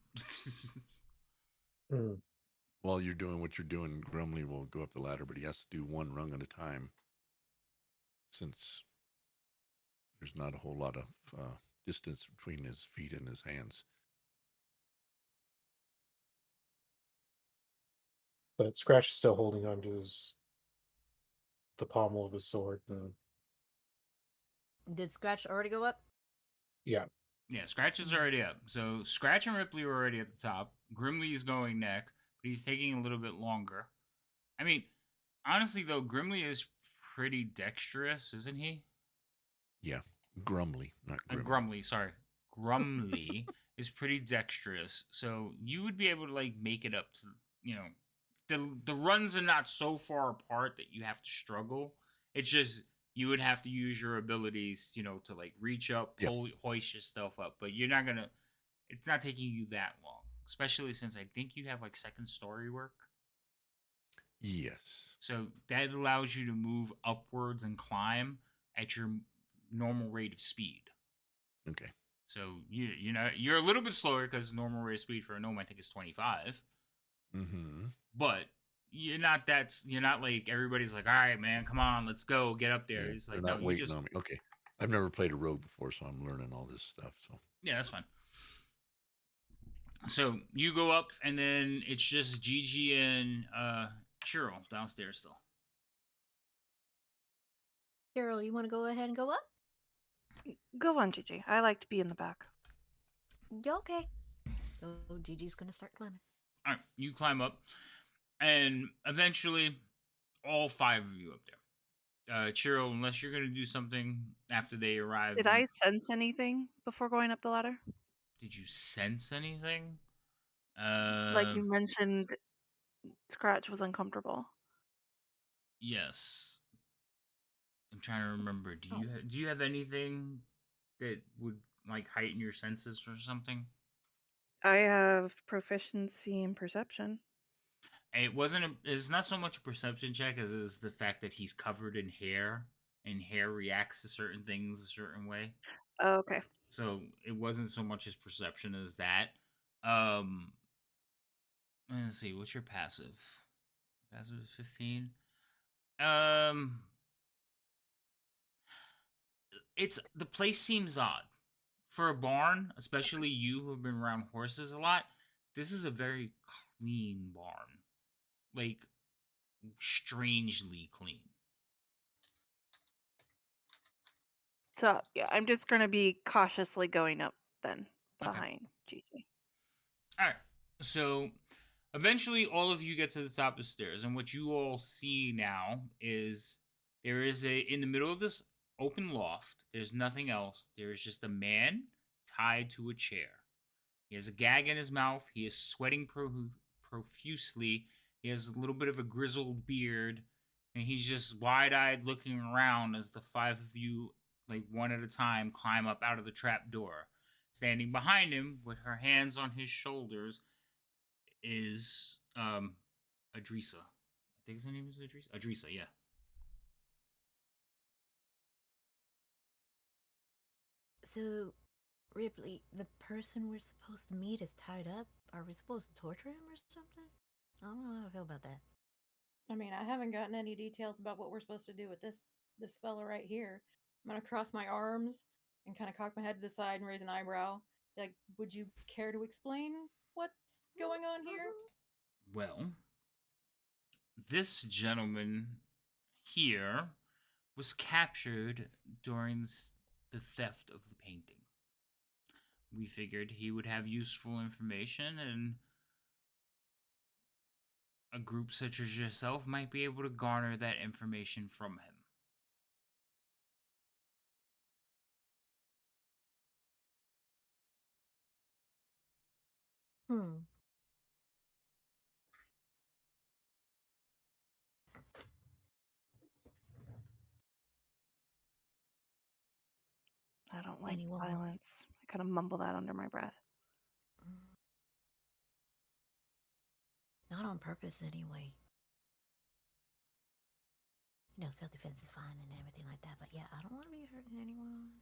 Hmm. while you're doing what you're doing, Grumley will go up the ladder, but he has to do one rung at a time since there's not a whole lot of distance between his feet and his hands. But Scratch is still holding on to the pommel of his sword. And Did Scratch already go up? yeah, Yeah, Scratch is Hmm. already up. So Scratch and Ripley are already at the top. Grimly is going next, but he's taking a little bit longer. I mean, honestly though, Grimly is pretty dexterous, isn't he? Yeah, Grumly, not Grimly. Grumly, sorry. Grumly is pretty dexterous. So you would be able to like make it up to, you know, the runs are not so far apart that you have to struggle. It's just you would have to use your abilities, you know, to like reach up, Yeah. pull, hoist yourself up. But you're not gonna. It's not taking you that long, especially since I think you have like second story work. Yes. So that allows you to move upwards and climb at your normal rate of speed. Okay. So you know you're a little bit slower because normal rate of speed for a gnome I think is 25. Mm-hmm. But you're not like everybody's like, all right, man, come on, let's go, get up there. Yeah, It's they're like, no, not you waiting just on me. Okay. I've never played a rogue before, so I'm learning all this stuff. So yeah, that's fine. So you go up, and then it's just Gigi and Chiro downstairs still. Carol, you want to go ahead and go up? Go on, Gigi. I like to be in the back. Okay. So Gigi's gonna start climbing. All right, you climb up, and eventually, all five of you up there. Chiro, unless you're gonna do something after they arrive, Did I sense anything before going up the ladder? did you sense anything? Like you mentioned, Scratch was uncomfortable. Yes. I'm trying to remember. Do Oh. you have anything that would like heighten your senses or something? I have proficiency in perception. It wasn't. It's not so much a perception check as it is the fact that he's covered in hair, and hair reacts to certain things a certain way. Oh, okay. So it wasn't so much his perception as that. Um, let's see. What's your passive? Passive is 15. Um, it's the place seems odd for a barn, especially you who have been around horses a lot. This is a very clean barn, like strangely clean. So yeah, I'm just gonna be cautiously going up then Okay. behind Gigi. All right. So eventually, all of you get to the top of the stairs, and what you all see now is there is a in the middle of this open loft. There's nothing else. There is just a man tied to a chair. He has a gag in his mouth. He is sweating profusely. He has a little bit of a grizzled beard, and he's just wide-eyed looking around as the five of you, like one at a time, climb up out of the trap door. Standing behind him, with her hands on his shoulders, is Adrisa. I think his name is Adrisa. Adrisa, yeah. So, Ripley, the person we're supposed to meet is tied up. Are we supposed to torture him or something? I don't know how I feel about that. I mean, I haven't gotten any details about what we're supposed to do with this fella right here. I'm gonna cross my arms and kind of cock my head to the side and raise an eyebrow. Like, would you care to explain what's going on here? Well, this gentleman here was captured during the theft of the painting. We figured he would have useful information, and a group such as yourself might be able to garner that information from him. Hmm. I don't like Anyone want- violence. I kind of mumble that under my breath. Not on purpose, anyway. Self-defense is fine and everything like that, but yeah, I don't want to be hurting anyone.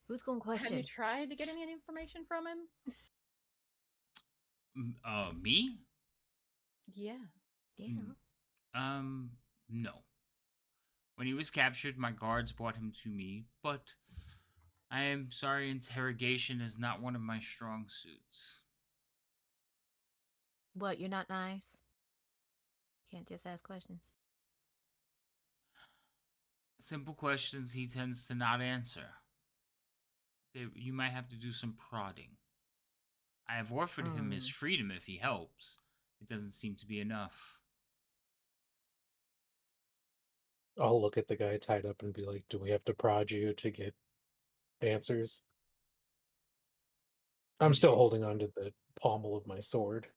Who's going to Have question? you tried to get any information from him? Me? Yeah. Yeah. No. When he was captured, my guards brought him to me, but I am sorry, interrogation is not one of my strong suits. What, you're not nice? Can't just ask questions. Simple questions he tends to not answer. You might have to do some prodding. I have offered him his freedom if he helps. It doesn't seem to be enough. I'll look at the guy tied up and be like, "Do we have to prod you to get answers?" I'm still holding on to the pommel of my sword.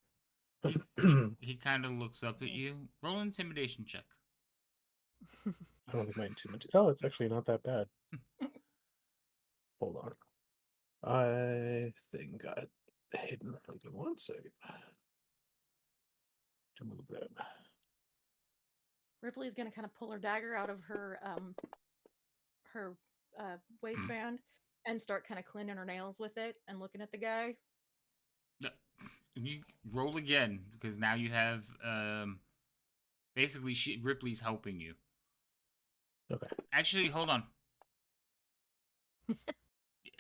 He kind of looks up at you. Roll an intimidation check. I don't think my intimidation. Oh, it's actually not that bad. Hold on. I think I hidden. Give me 1 second to move that. Ripley's gonna kind of pull her dagger out of her waistband and start kind of cleaning her nails with it and looking at the guy. You roll again because now you have basically Ripley's helping you. Okay. Actually, hold on.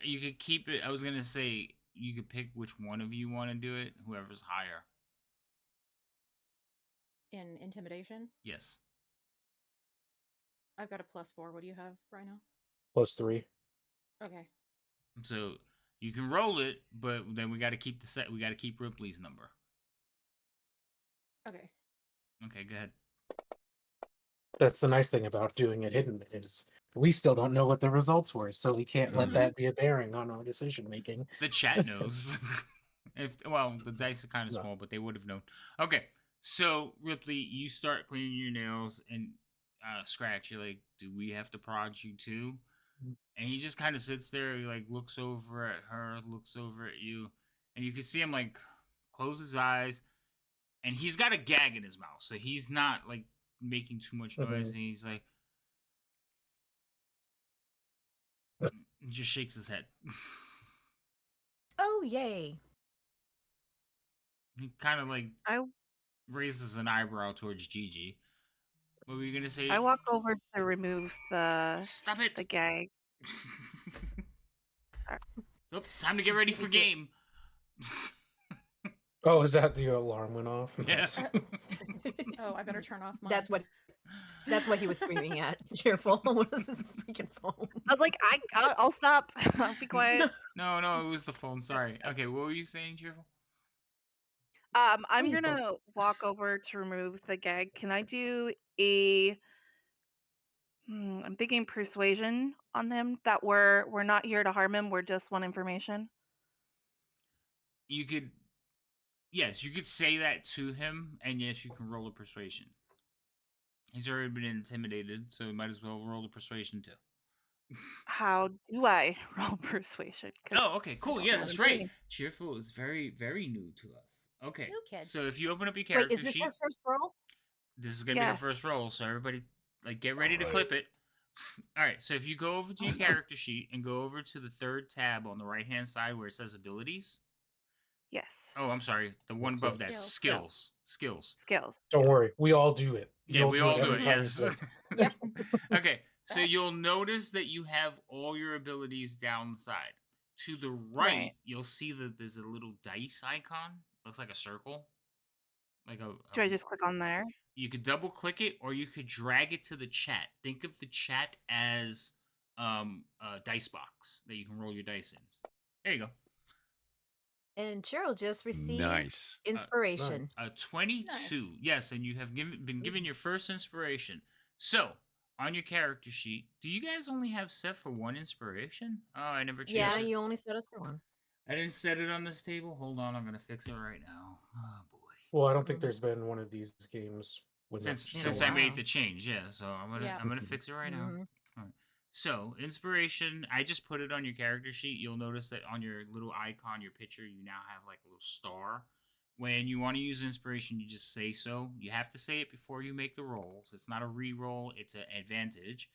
You could keep it. I was gonna say you could pick which one of you want to do it. Whoever's higher. In intimidation, Yes. I've got a +4. What do you have, Rhino? +3. Okay. So you can roll it, but then we got to keep the set. We got to keep Ripley's number. Okay. Okay, go ahead. That's the nice thing about doing it hidden is we still don't know what the results were, so we can't let that be a bearing on our decision making. The chat knows. The dice are kind of No. small, but they would have known. Okay, so Ripley, you start cleaning your nails and Scratch. You're like, do we have to prod you too? And he just kind of sits there. He like looks over at her, looks over at you, and you can see him like close his eyes, and he's got a gag in his mouth, so he's not like making too much noise. And he's like, he just shakes his head. Oh, yay. He kind of like I raises an eyebrow towards Gigi. What were you gonna say? I walk over to remove the Stop it! gag. Oh, time to get ready for game. Oh, is that the alarm went off? Yes. Oh, I better turn off mine. That's what he was screaming at. Cheerful. What is this freaking phone? I was like, I'll stop. I'll be quiet. No, it was the phone. Sorry. Okay, what were you saying, Cheerful? I'm Please don't. gonna walk over to remove the gag. Can I do a? I'm thinking persuasion on them that we're not here to harm him. We're just want information. You could, yes, you could say that to him, and yes, you can roll a persuasion. He's already been intimidated, so you might as well roll a persuasion too. How do I roll persuasion? 'Cause Oh, okay, I cool. don't Yeah, know that's what I'm right. doing. Cheerful is very, very new to us. Okay, New kid. so if you open up your Wait, character is this sheet, her first roll? this is gonna be her Yes. first roll. So everybody, like, get ready to Alright. clip it. All right. So if you go over to your character sheet and go over to the third tab on the right hand side where it says abilities. Yes. Oh, I'm sorry. The one above that, Skills. skills. Skills. Don't worry, we all do it. Yeah, You'll we do all it do every it. time you Yes. click. Yep. Okay, so you'll notice that you have all your abilities down the side. To the right, you'll see that there's a little dice icon. Looks like a circle. Like Do I just click on there? you could double click it, or you could drag it to the chat. Think of the chat as a dice box that you can roll your dice in. There you go. And Cheryl just received Nice. inspiration. A 22. Nice. Yes, and you have been given your first inspiration. So, on your character sheet, do you guys only have set for one inspiration? Oh, I never changed Yeah, it. you only set us for one. I didn't set it on this table. Hold on, I'm gonna fix it right now. Oh boy. Well, I don't think Mm. there's been one of these games when Since that's In a since still I on. made while. the change, yeah. So Yeah. I'm gonna fix it right now. Mhm. All right. So inspiration, I just put it on your character sheet. You'll notice that on your little icon, your picture, you now have like a little star. When you want to use inspiration, you just say so. You have to say it before you make the rolls. It's not a re-roll; it's an advantage,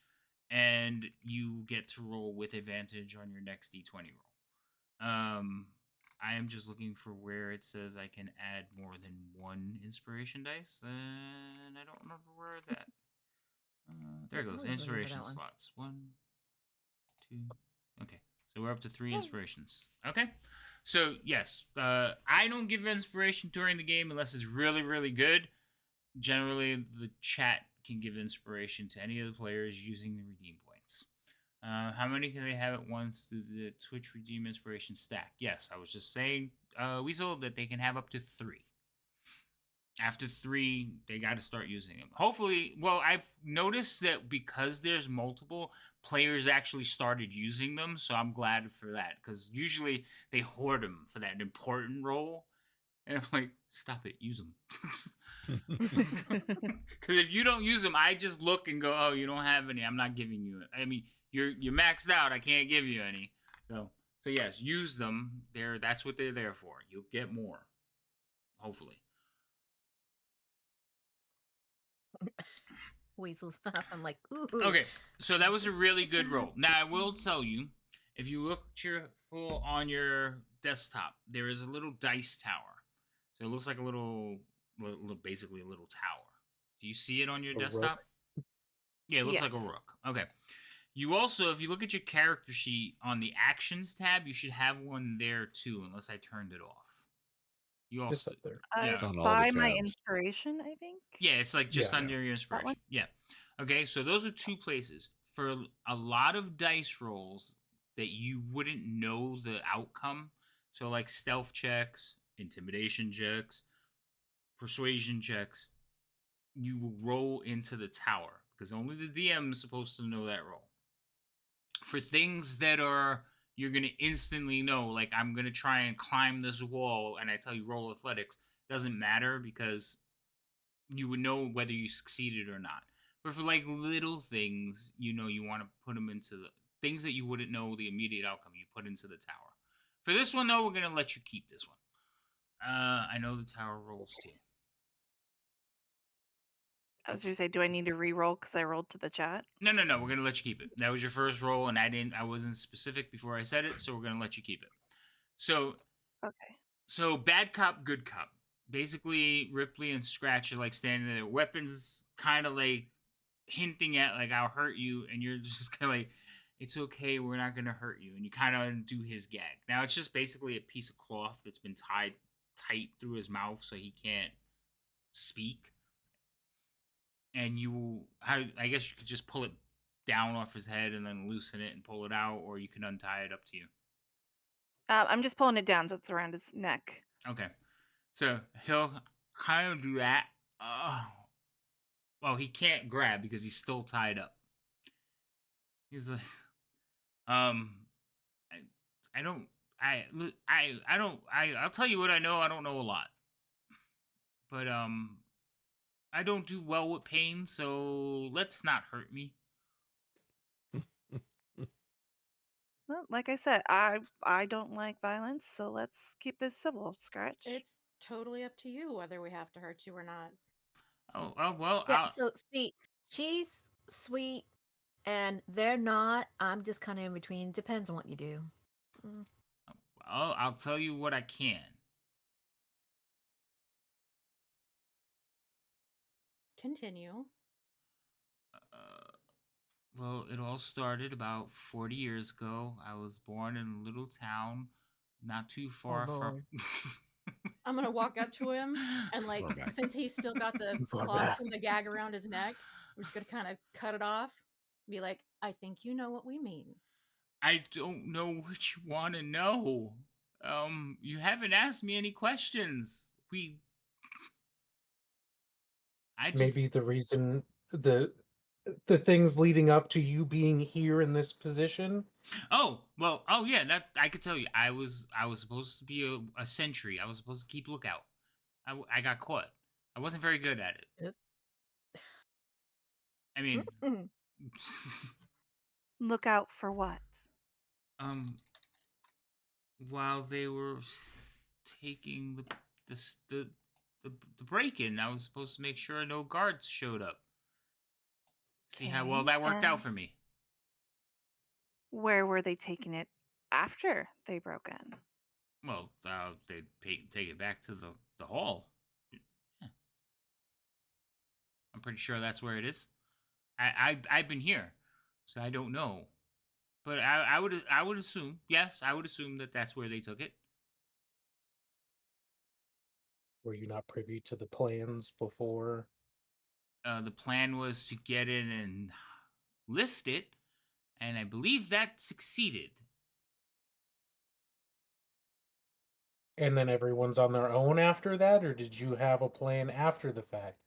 and you get to roll with advantage on your next d20 roll. I am just looking for where it says I can add more than one inspiration dice, and I don't remember where that. There I it goes. always remember Inspiration that one. slots. 1, 2. Okay, so we're up to 3 Yay. inspirations. Okay, so yes, I don't give inspiration during the game unless it's really, really good. Generally, the chat can give inspiration to any of the players using the redeem points. How many can they have at once through the Twitch redeem inspiration stack? Yes, I was just saying, Weasel, that they can have up to 3. After 3, they got to start using them. Hopefully, well, I've noticed that because there's multiple, players actually started using them, so I'm glad for that, because usually they hoard them for that important role. And I'm like, stop it, use them. Because if you don't use them, I just look and go, oh, you don't have any. I'm not giving you it. I mean, you're maxed out. I can't give you any. So yes, use them. That's what they're there for. You'll get more, hopefully. Weasels laugh. I'm like, ooh. Okay, so that was a really good roll. Now I will tell you, if you look cheerful on your desktop, there is a little dice tower. So it looks like a basically a little tower. Do you see it on your A rook? desktop? Yeah, it looks like a Yes. rook. Okay. You also, if you look at your character sheet on the actions tab, you should have one there too, unless I turned it off. You It's also, up there. yeah, It's on all the By my tabs. inspiration, I think. yeah, it's like just Yeah. under your That one? inspiration. Yeah. Okay, so those are 2 places for a lot of dice rolls that you wouldn't know the outcome. So like stealth checks, intimidation checks, persuasion checks, you will roll into the tower because only the DM is supposed to know that roll. For things that are you're gonna instantly know, like I'm gonna try and climb this wall, and I tell you roll athletics, doesn't matter because you would know whether you succeeded or not. But for like little things, you want to put them into the things that you wouldn't know the immediate outcome. You put into the tower. For this one though, we're gonna let you keep this one. I know the tower rolls too. I was going to say, do I need to re-roll because I rolled to the chat? No, we're gonna let you keep it. That was your first roll, and I wasn't specific before I said it, so we're gonna let you keep it. So Okay. bad cop, good cop. Basically, Ripley and Scratch are like standing there, weapons kind of like hinting at like I'll hurt you, and you're just kind of like, it's okay, we're not gonna hurt you, and you kind of do his gag. Now it's just basically a piece of cloth that's been tied tight through his mouth so he can't speak, and I guess you could just pull it down off his head and then loosen it and pull it out, or you can untie it. Up to you. I'm just pulling it down so it's around his neck. Okay, so he'll kind of do that. Well, he can't grab because he's still tied up. He's like, um, I don't, I don't, I'll tell you what I know. I don't know a lot, but I don't do well with pain, so let's not hurt me. Well, like I said, I don't like violence, so let's keep this civil, Scratch. It's totally up to you whether we have to hurt you or not. Oh well, Yeah, so see, she's sweet and they're not. I'm just kind of in between. Depends on what you do. Mm. I'll tell you what I can. Continue. Well, it all started about 40 years ago. I was born in a little town not too far from. I'm gonna walk up to him and like, Far back. since he's still got the Far cloth back. and the gag around his neck, we're just gonna kind of cut it off. Be like, I think you know what we mean. I don't know what you want to know. You haven't asked me any questions. I just Maybe the reason the the things leading up to you being here in this position? Oh well. Oh yeah. That I could tell you. I was supposed to be a sentry. I was supposed to keep lookout. I got caught. I wasn't very good at it. Yep. I mean, Mm. Look out for what? um, while they were taking the s- the break in, I was supposed to make sure no guards showed up. See how well Okay. that worked out And for me. where were they taking it after they broke in? Well, they'd take it back to the hall. Yeah, I'm pretty sure that's where it is. I've been here, so I don't know. But I would assume, yes, I would assume that that's where they took it. Were you not privy to the plans before? The plan was to get in and lift it, and I believe that succeeded. And then everyone's on their own after that, or did you have a plan after the fact?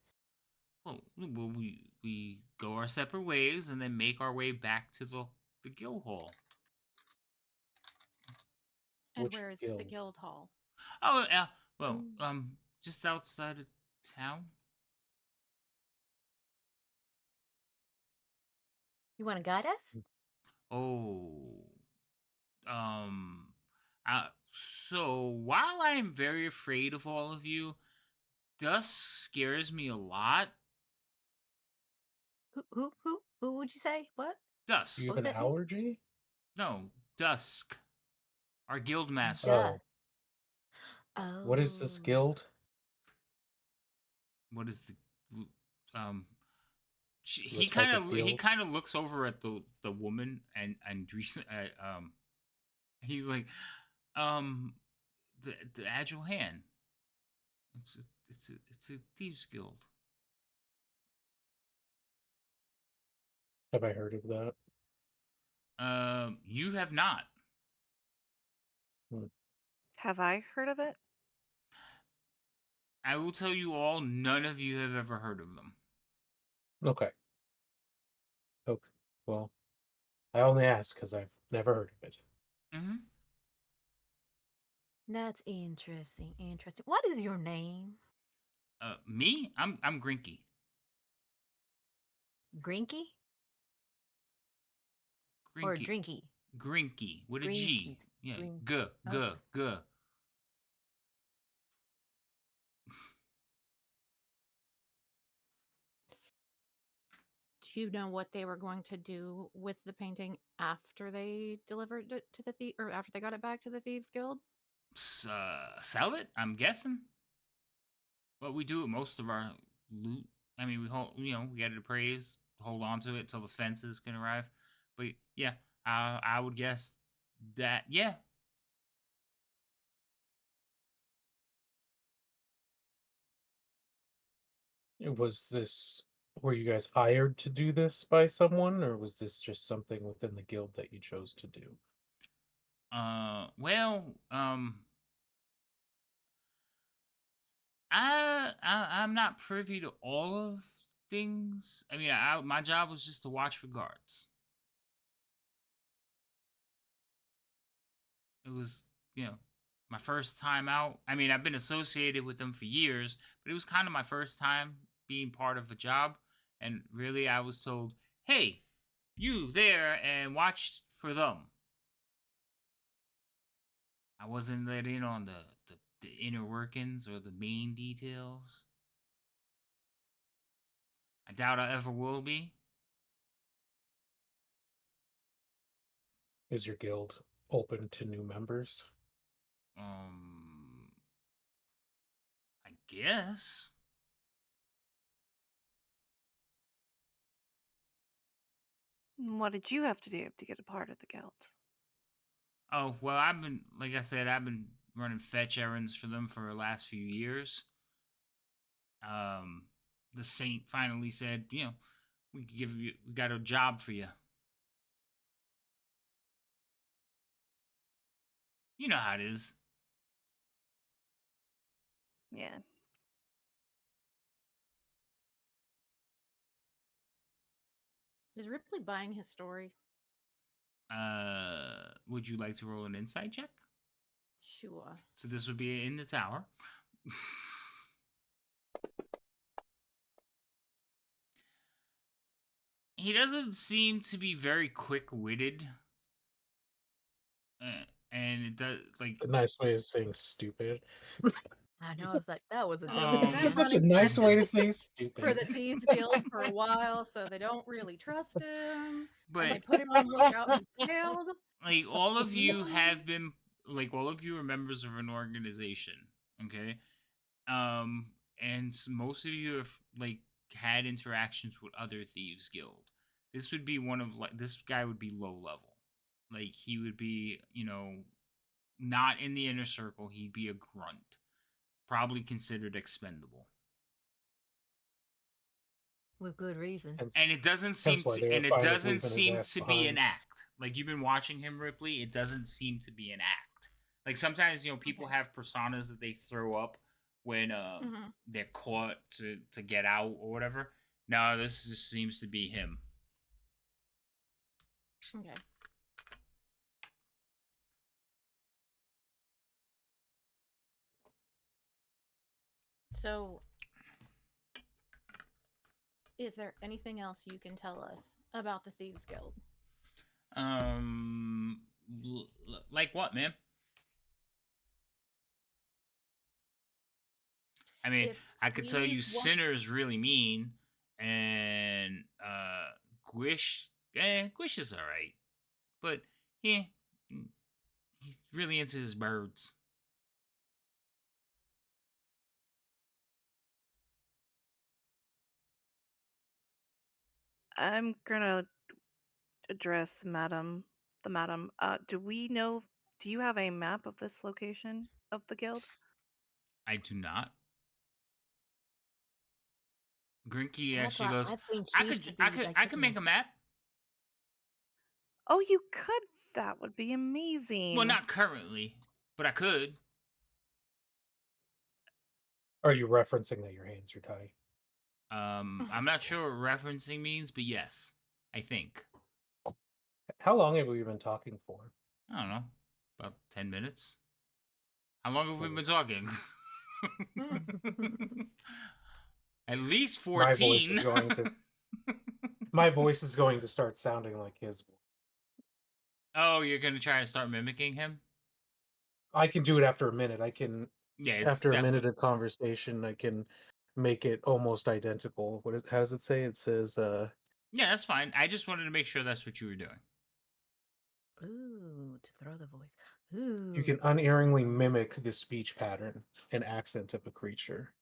Well, we go our separate ways and then make our way back to the guild hall. And Which where is the guild? guild hall? Oh, yeah. Well, Mm. just outside of town. You want to guide us? Oh, um, so while I am very afraid of all of you, Dusk scares me a lot. Who would you say? What? Do Dusk. you What have was an that name? allergy? No, Dusk. Our guild master. Oh, Dust. what is this Oh. guild? What is the um he Looks like kind a of he field. kind of looks over at the woman and recent he's like um the agile hand. It's a thieves guild. Have I heard of that? You have not. Hmm. Have I heard of it? I will tell you all, none of you have ever heard of them. Okay. Okay. Well, I only ask because I've never heard of it. Mm-hmm. That's interesting. Interesting. What is your name? Me? I'm Grinky. Grinky or Grinky. Drinky? Grinky with a Grinky. G. Yeah. Green. G. Oh, G. G. Do you know what they were going to do with the painting after they delivered it to the thief, or after they got it back to the thieves guild? Sell it? I'm guessing. What we do with most of our loot. I mean, we hold, we get it appraised, hold on to it till the fences can arrive. But yeah, I would guess that yeah. Was this, were you guys hired to do this by someone, or was this just something within the guild that you chose to do? Well, I'm not privy to all of things. I mean, my job was just to watch for guards. It was, my first time out. I mean, I've been associated with them for years, but it was kind of my first time being part of a job. And really, I was told, hey, you there, and watch for them. I wasn't let in on the inner workings or the main details. I doubt I ever will be. Is your guild open to new members? Um, I guess. What did you have to do to get a part of the guild? Oh, well, like I said, I've been running fetch errands for them for the last few years. Um, the Saint finally said, we got a job for you. You know how it is. Yeah. Is Ripley buying his story? Would you like to roll an insight check? Sure. So this would be in the tower. He doesn't seem to be very quick-witted. And it does like A nice way of saying stupid. I know. I was like, that was a dumb He's been That's man. such a running nice way to for say the stupid. Thieves Guild for a while, so they don't really trust him. And they but put him on lookout and he failed. like all of you have been like all of you are members of an organization, okay? Um and most of you have like had interactions with other thieves guild. This would be one of like this guy would be low level. Like he would be, not in the inner circle. He'd be a grunt. Probably considered expendable. With good reason. And it doesn't seem Hence why to they were and it fine with doesn't leaving his seem ass to be an behind. act. Like you've been watching him, Ripley, it doesn't seem to be an act. Like sometimes, people Okay. have personas that they throw up when Mhm. they're caught to get out or whatever. No, this just seems to be him. Okay. So, is there anything else you can tell us about the Thieves Guild? Like what, man? I mean, If I could tell we you want, Sinner's really mean, and Guish is alright. But yeah, he's really into his birds. I'm gonna address the madam. Do we know? Do you have a map of this location of the guild? I do not. Grinky That's actually why goes, I think I he could should I be could like I could taking make a us. map. Oh, you could. That would be Well, amazing. not currently, but I could. Are you referencing that your hands are tied? I'm not sure what referencing means, but yes, I think. How long have we been talking for? I don't know, about 10 minutes. How long have we Cool. been talking? At least My voice 14. is going to my voice is going to start sounding like his voice. Oh, you're gonna try to start mimicking him? I can do it after a minute. I can Yeah, it's after a minute definitely. of conversation, I can make it almost identical. How does it say? It says Yeah, that's fine. I just wanted to make sure that's what you were doing. Ooh, to throw the voice. you can Ooh. unerringly mimic the speech pattern and accent of a creature.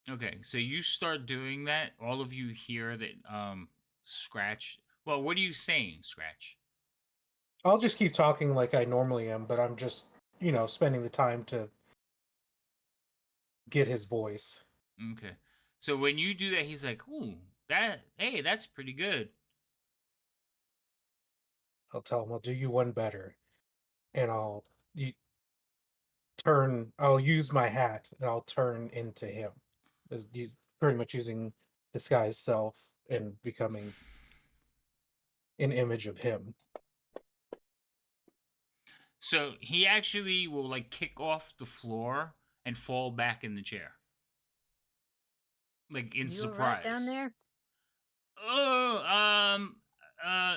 Okay, so you start doing that. All of you hear that Scratch. Well, what are you saying, Scratch? I'll just keep talking like I normally am, but I'm just, spending the time to get his voice. Okay. So when you do that, he's like, "Ooh, hey, that's pretty good." I'll tell him I'll do you one better, and you, I'll use my hat and I'll turn into him. He's pretty much using disguise self and becoming an image of him. So he actually will like kick off the floor and fall back in the chair, like in You all right down surprise. there? Oh,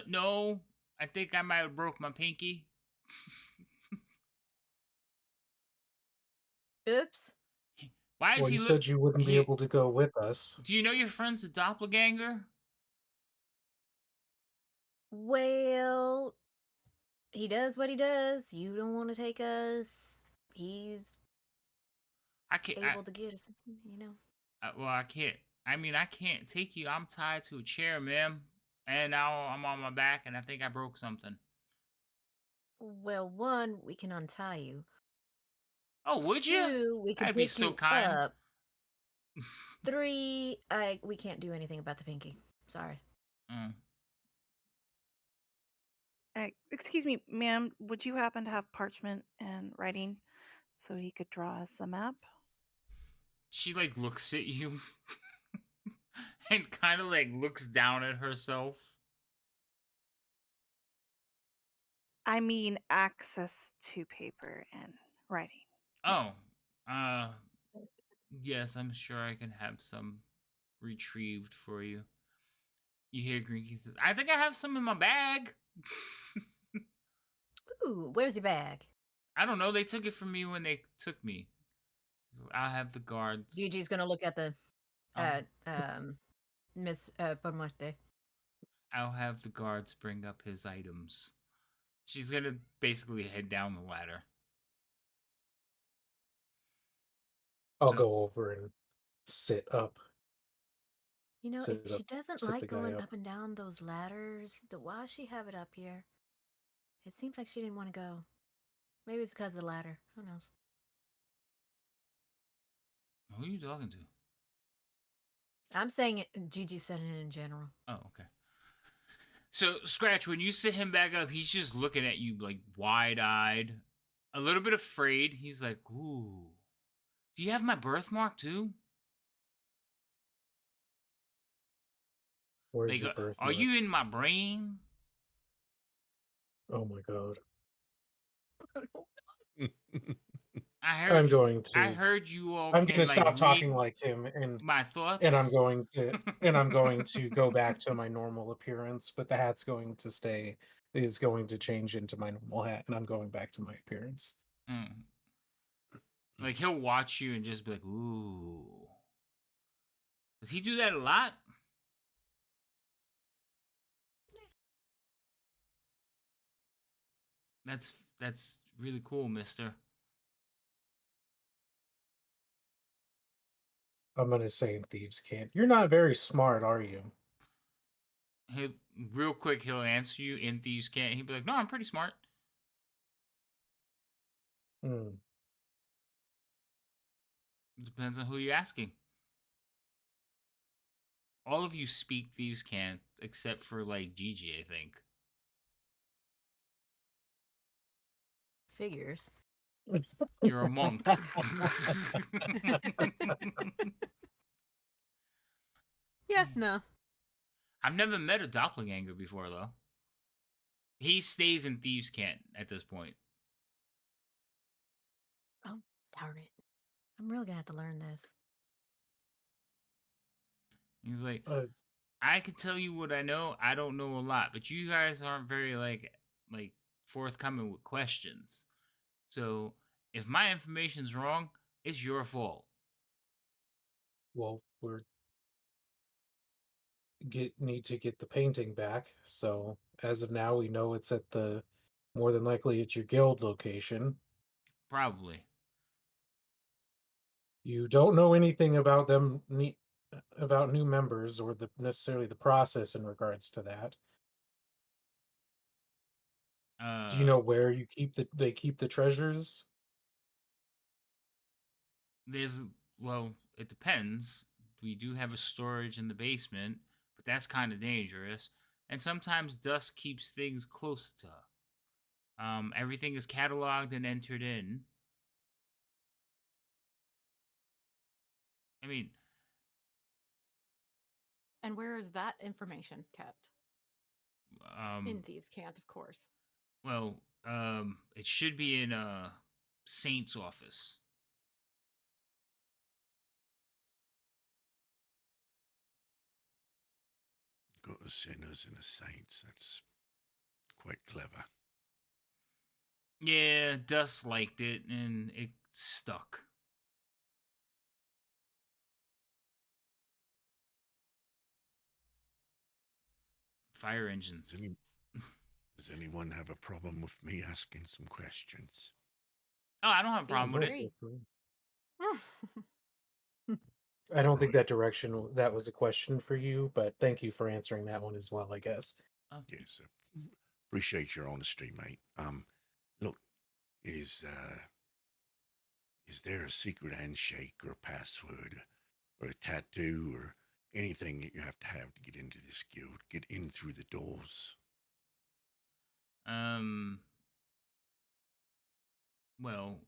no. I think I might have broke my pinky. Oops. Why does Well, he you look? said you wouldn't be He. able to go with us. Do you know your friend's a doppelganger? Well, he does what he does. You don't want to take us. He's I can't. able to get us, you know. Well, I can't. I mean, I can't take you. I'm tied to a chair, ma'am, and now I'm on my back, and I think I broke something. Well, one, we can untie you. Oh, would you? Two, we can That'd be pick so you kind. up. Three, we can't do anything about the pinky. Sorry. Mm. Excuse me, ma'am. Would you happen to have parchment and writing so he could draw us a map? She like looks at you and kind of like looks down at herself. I mean access to paper and writing. Oh, uh, yes, I'm sure I can have some retrieved for you. You hear Grinky says, I think I have some in my bag. Ooh, where's your bag? I don't know. They took it from me when they took me. I'll have the guards. Gigi's gonna look at the I'll, Miss Por Muerte. I'll have the guards bring up his items. She's gonna basically head down the ladder. I'll So, go over and sit up. You know, if Sit she up. doesn't Sit the like guy going up. up and down those ladders, why does she have it up here? It seems like she didn't want to go. Maybe it's because of the ladder. Who knows? who are you talking to? I'm saying it. Gigi said it in general. Oh, okay. So, Scratch, when you sit him back up, he's just looking at you like wide eyed, a little bit afraid. He's like, ooh. Do you have my birthmark too? Where's Like, your are birthmark? you in my brain? Oh my god. I I'm heard. going I to. heard you all I'm can gonna like stop talking read like him, my and I'm thoughts. going to and I'm going to go back to my normal appearance, but the hat's going to stay. Is going to change into my normal hat, and I'm going back to my appearance. Mm. Like he'll watch you and just be like, ooh. Does he do that a lot? That's really cool, Mister. I'm gonna say in thieves' can't. You're not very smart, are you? He'll real quick. He'll answer you in thieves can't. He'll be like, no, I'm pretty smart. Hmm. Depends on who you're asking. All of you speak thieves can't, except for like Gigi, I think. Figures. You're a monk. Yeah, no. I've never met a doppelganger before though. He stays in thieves can't at this point. Oh, darn it. I'm really gonna have to learn this. He's like, Uh, I can tell you what I know. I don't know a lot, but you guys aren't very like forthcoming with questions. So if my information's wrong, it's your fault. well, we're need to get the painting back. So as of now, we know it's at the more than likely at your guild location. Probably. You don't know anything about about new members or the necessarily the process in regards to that. Do you Uh know where you keep they keep the treasures? there's well, it depends. We do have a storage in the basement, but that's kind of dangerous. And sometimes dust keeps things close to. Everything is cataloged and entered in. I mean, And where is that information kept? um, In Thieves' Cant, of course. well, it should be in a saint's office. Got the sinners and the saints. That's quite clever. Yeah, dust liked it and it stuck. Fire Does, engines. any, does anyone have a problem with me asking some questions? Oh, I don't have a Feel problem with it. free. I don't think Right. that that was a question for you, but thank you for answering that one as well, I guess. Oh, Yes. Appreciate your honesty, mate. Look, is uh, is there a secret handshake or a password or a tattoo or anything that you have to get into this guild, get in through the doors? um, well,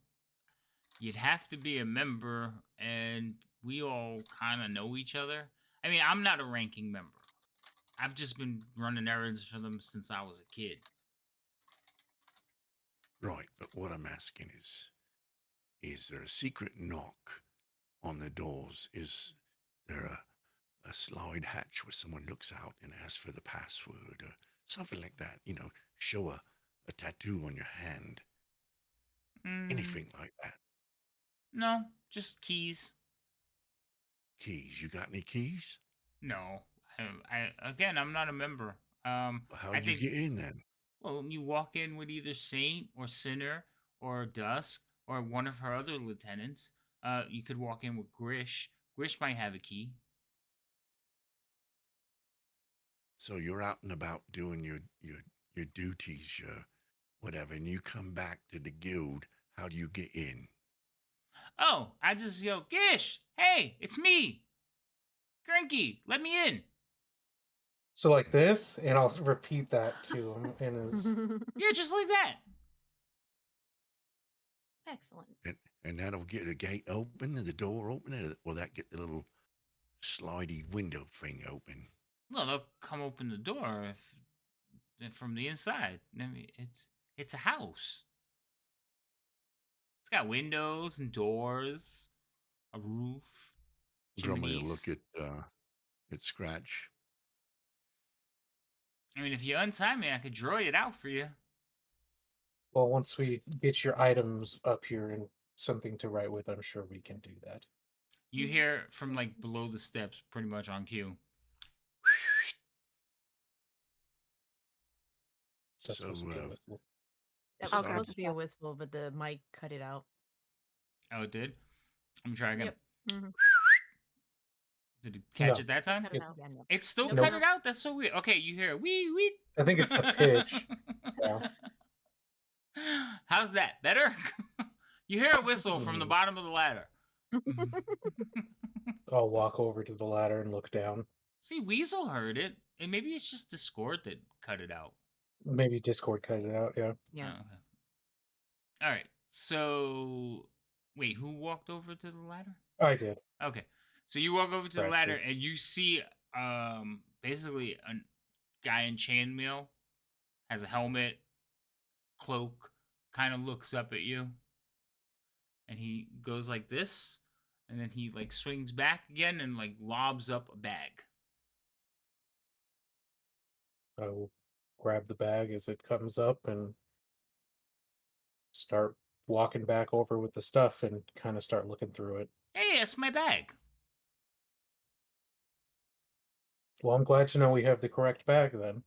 you'd have to be a member, and we all kind of know each other. I mean, I'm not a ranking member. I've just been running errands for them since I was a kid. Right, but what I'm asking is there a secret knock on the doors? Is there a slide hatch where someone looks out and asks for the password or something like that? Show a tattoo on your hand, Mm, anything like that. no, just keys. Keys, you got any keys? No, again, I'm not a member. Well, I how'd you think get in then? well, you walk in with either Saint or Sinner or Dusk or one of her other lieutenants. You could walk in with Grish. Grish might have a key. So you're out and about doing your duties, your whatever, and you come back to the guild. How do you get in? Oh, I just yell, Gish, hey, it's me, Grinky, let me in. So like this, and I'll repeat that to him in his. Yeah, just like that. Excellent. And that'll get the gate open and the door open, or will that get the little slidey window thing open? Well, they'll come open the door if from the inside. I mean, it's a house. It's got windows and doors, a roof, Do you want me to look chimneys. at Scratch? I mean, if you untie me, I could draw it out for you. Well, once we get your items up here and something to write with, I'm sure we can do that. You hear from like below the steps, pretty much on cue. Is that So supposed to be a whistle? That was I'll grab supposed the to be a stuff. whistle, but the mic cut it out. Oh, it did. Let me try again. Yep. Mm-hmm. Did it catch No. it that time? Cut it It- out. Yeah, no. It still Nope, cut Nope. it nope. out. That's so weird. Okay, you hear wee wee. I think it's the pitch. Yeah. How's that better? You hear a whistle from the bottom of the ladder. I'll walk over to the ladder and look down. See, Weasel heard it, and maybe it's just Discord that cut it out. Maybe Discord cut it out. Yeah, Yeah. Oh, okay. All right. So, wait, who walked over to the ladder? I did. Okay. So you walk over to the Scratch ladder it. and you see basically a guy in chainmail, has a helmet, cloak, kind of looks up at you, and he goes like this, and then he like swings back again and like lobs up a bag. I will grab the bag as it comes up and start walking back over with the stuff and kind of start looking through it. Hey, that's my bag. Well, I'm glad to know we have the correct bag then.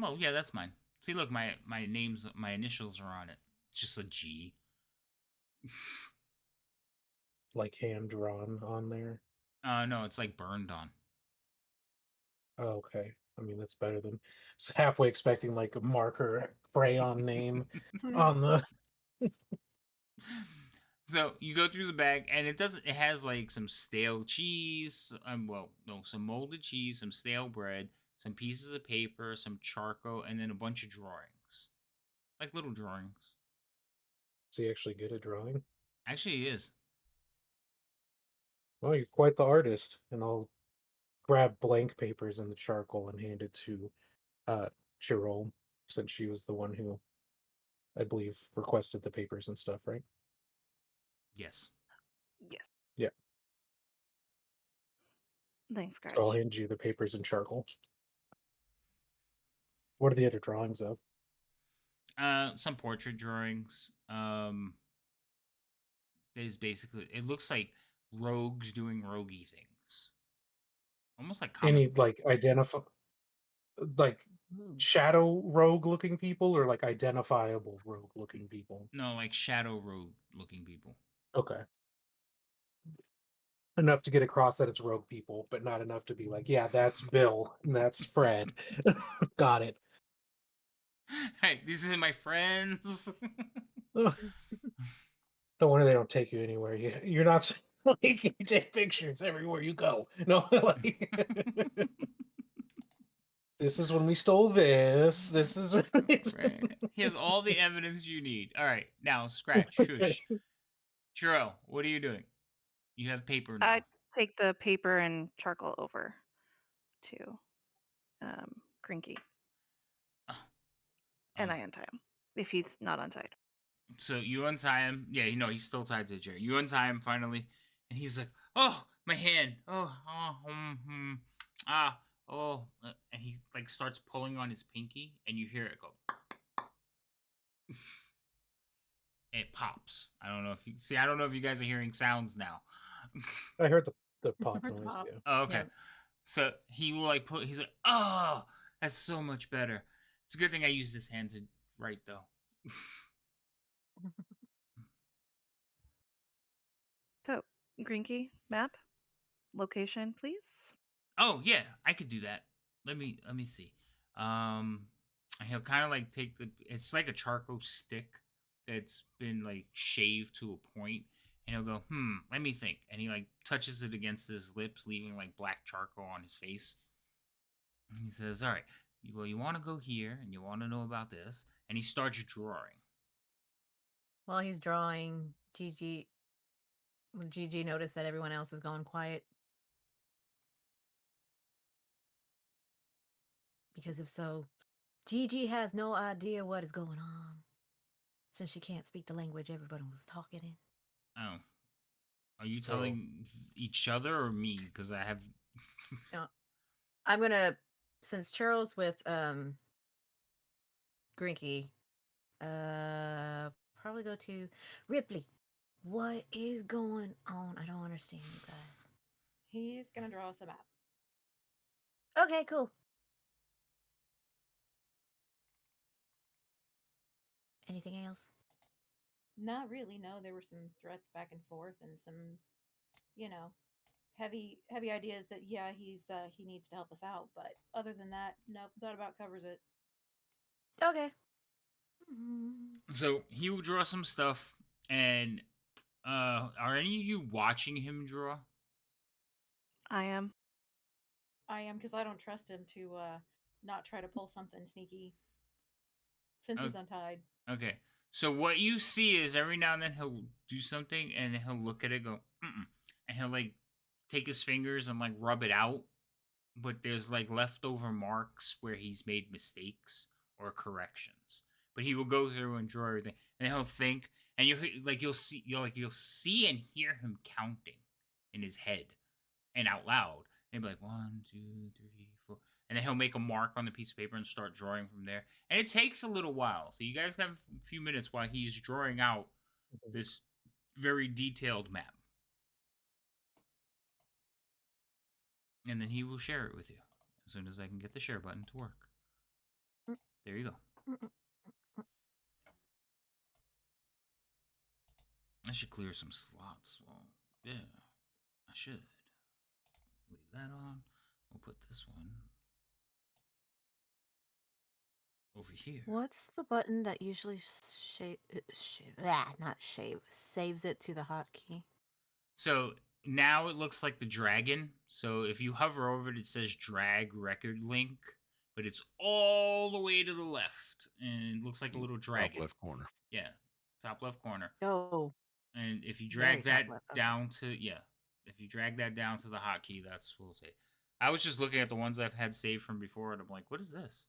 Oh yeah, that's mine. See, look, my initials are on it. It's just a G. Like hand drawn on there. No, it's like burned on. Oh, okay. I mean, that's better than halfway expecting like a marker crayon name on the. So you go through the bag, and it doesn't. It has like some stale cheese. Well, no, some molded cheese, some stale bread, some pieces of paper, some charcoal, and then a bunch of drawings, like little drawings. Is he actually good at drawing? Actually, he is. Well, you're quite the artist. And I'll grab blank papers and the charcoal and hand it to Jerome, since she was the one who, I believe, requested the papers and stuff, right? Yes. Yes. Yeah. Thanks, Scratch. So I'll hand you the papers and charcoal. What are the other drawings of? Some portrait drawings. There's basically it looks like rogues doing roguey things, almost like comic. Any like identify like shadow rogue looking people or like identifiable rogue looking people? No, like shadow rogue looking people. Okay. Enough to get across that it's rogue people, but not enough to be like, yeah, that's Bill and that's Fred. Got it. Hey, these are my friends. Ugh. No wonder they don't take you anywhere. You're not like you take pictures everywhere you go. No, like this is when we stole this. This is when Right. He has all the evidence you need. All right, now Scratch, shush. Churro, what are you doing? You have paper now. I take the paper and charcoal over to Grinky, Uh, and uh, I untie him if he's not untied. So you untie him. Yeah, you know he's still tied to the chair. You untie him finally, and he's like, "Oh, my hand. Ah, oh," and he like starts pulling on his pinky, and you hear it go. It pops. I don't know if you see. I don't know if you guys are hearing sounds now. I heard the pop The noise. pop. Yeah. Oh, okay. Yeah. So he will like put. He's like, "Oh, that's so much better." It's a good thing I used this hand to write though. So, Grinky, map, location, please. Oh yeah, I could do that. Let me see. Um, he'll kind of like take the. It's like a charcoal stick that's been like shaved to a point, and he'll go, Let me think. And he like touches it against his lips, leaving like black charcoal on his face. And he says, "All right, well, you want to go here, and you want to know about this." And he starts drawing. While he's drawing, will Gigi notice that everyone else has gone quiet? Because if so, Gigi has no idea what is going on. Since she can't speak the language everybody was talking in. Oh, are you Oh. telling each other or me? Because I have. No. I'm gonna, since Charles with Grinky, probably go to Ripley. What is going on? I don't understand you guys. He's gonna draw us a map. Okay, cool. Anything else? Not really. No, there were some threats back and forth and some, heavy ideas that he needs to help us out. But other than that, nope, that about covers it. Okay. Mm. So he will draw some stuff, and are any of you watching him draw? I am. I am because I don't trust him to not try to pull something sneaky since Oh, he's untied. okay. So what you see is every now and then he'll do something, and he'll look at it, go, Mm-mm. And he'll like take his fingers and like rub it out, but there's like leftover marks where he's made mistakes or corrections. But he will go through and draw everything, and then he'll think, and you'll see and hear him counting in his head and out loud. And he'll be like 1, 2, 3, 4, and then he'll make a mark on the piece of paper and start drawing from there. And it takes a little while, so you guys have a few minutes while he's drawing out this very detailed map, and then he will share it with you as soon as I can get the share button to work. There you go. I should clear some slots. Well, yeah, I should. Leave that on. We'll put this one over here. What's the button that usually not shave, saves it to the hotkey? So now it looks like the dragon. So if you hover over it, it says drag record link, but it's all the way to the left, and it looks like a little Top dragon. left corner. Yeah, top left corner. Oh, And if you very drag top that left. Okay. down to if you drag that down to the hotkey, that's what we'll say. I was just looking at the ones I've had saved from before, and I'm like, what is this?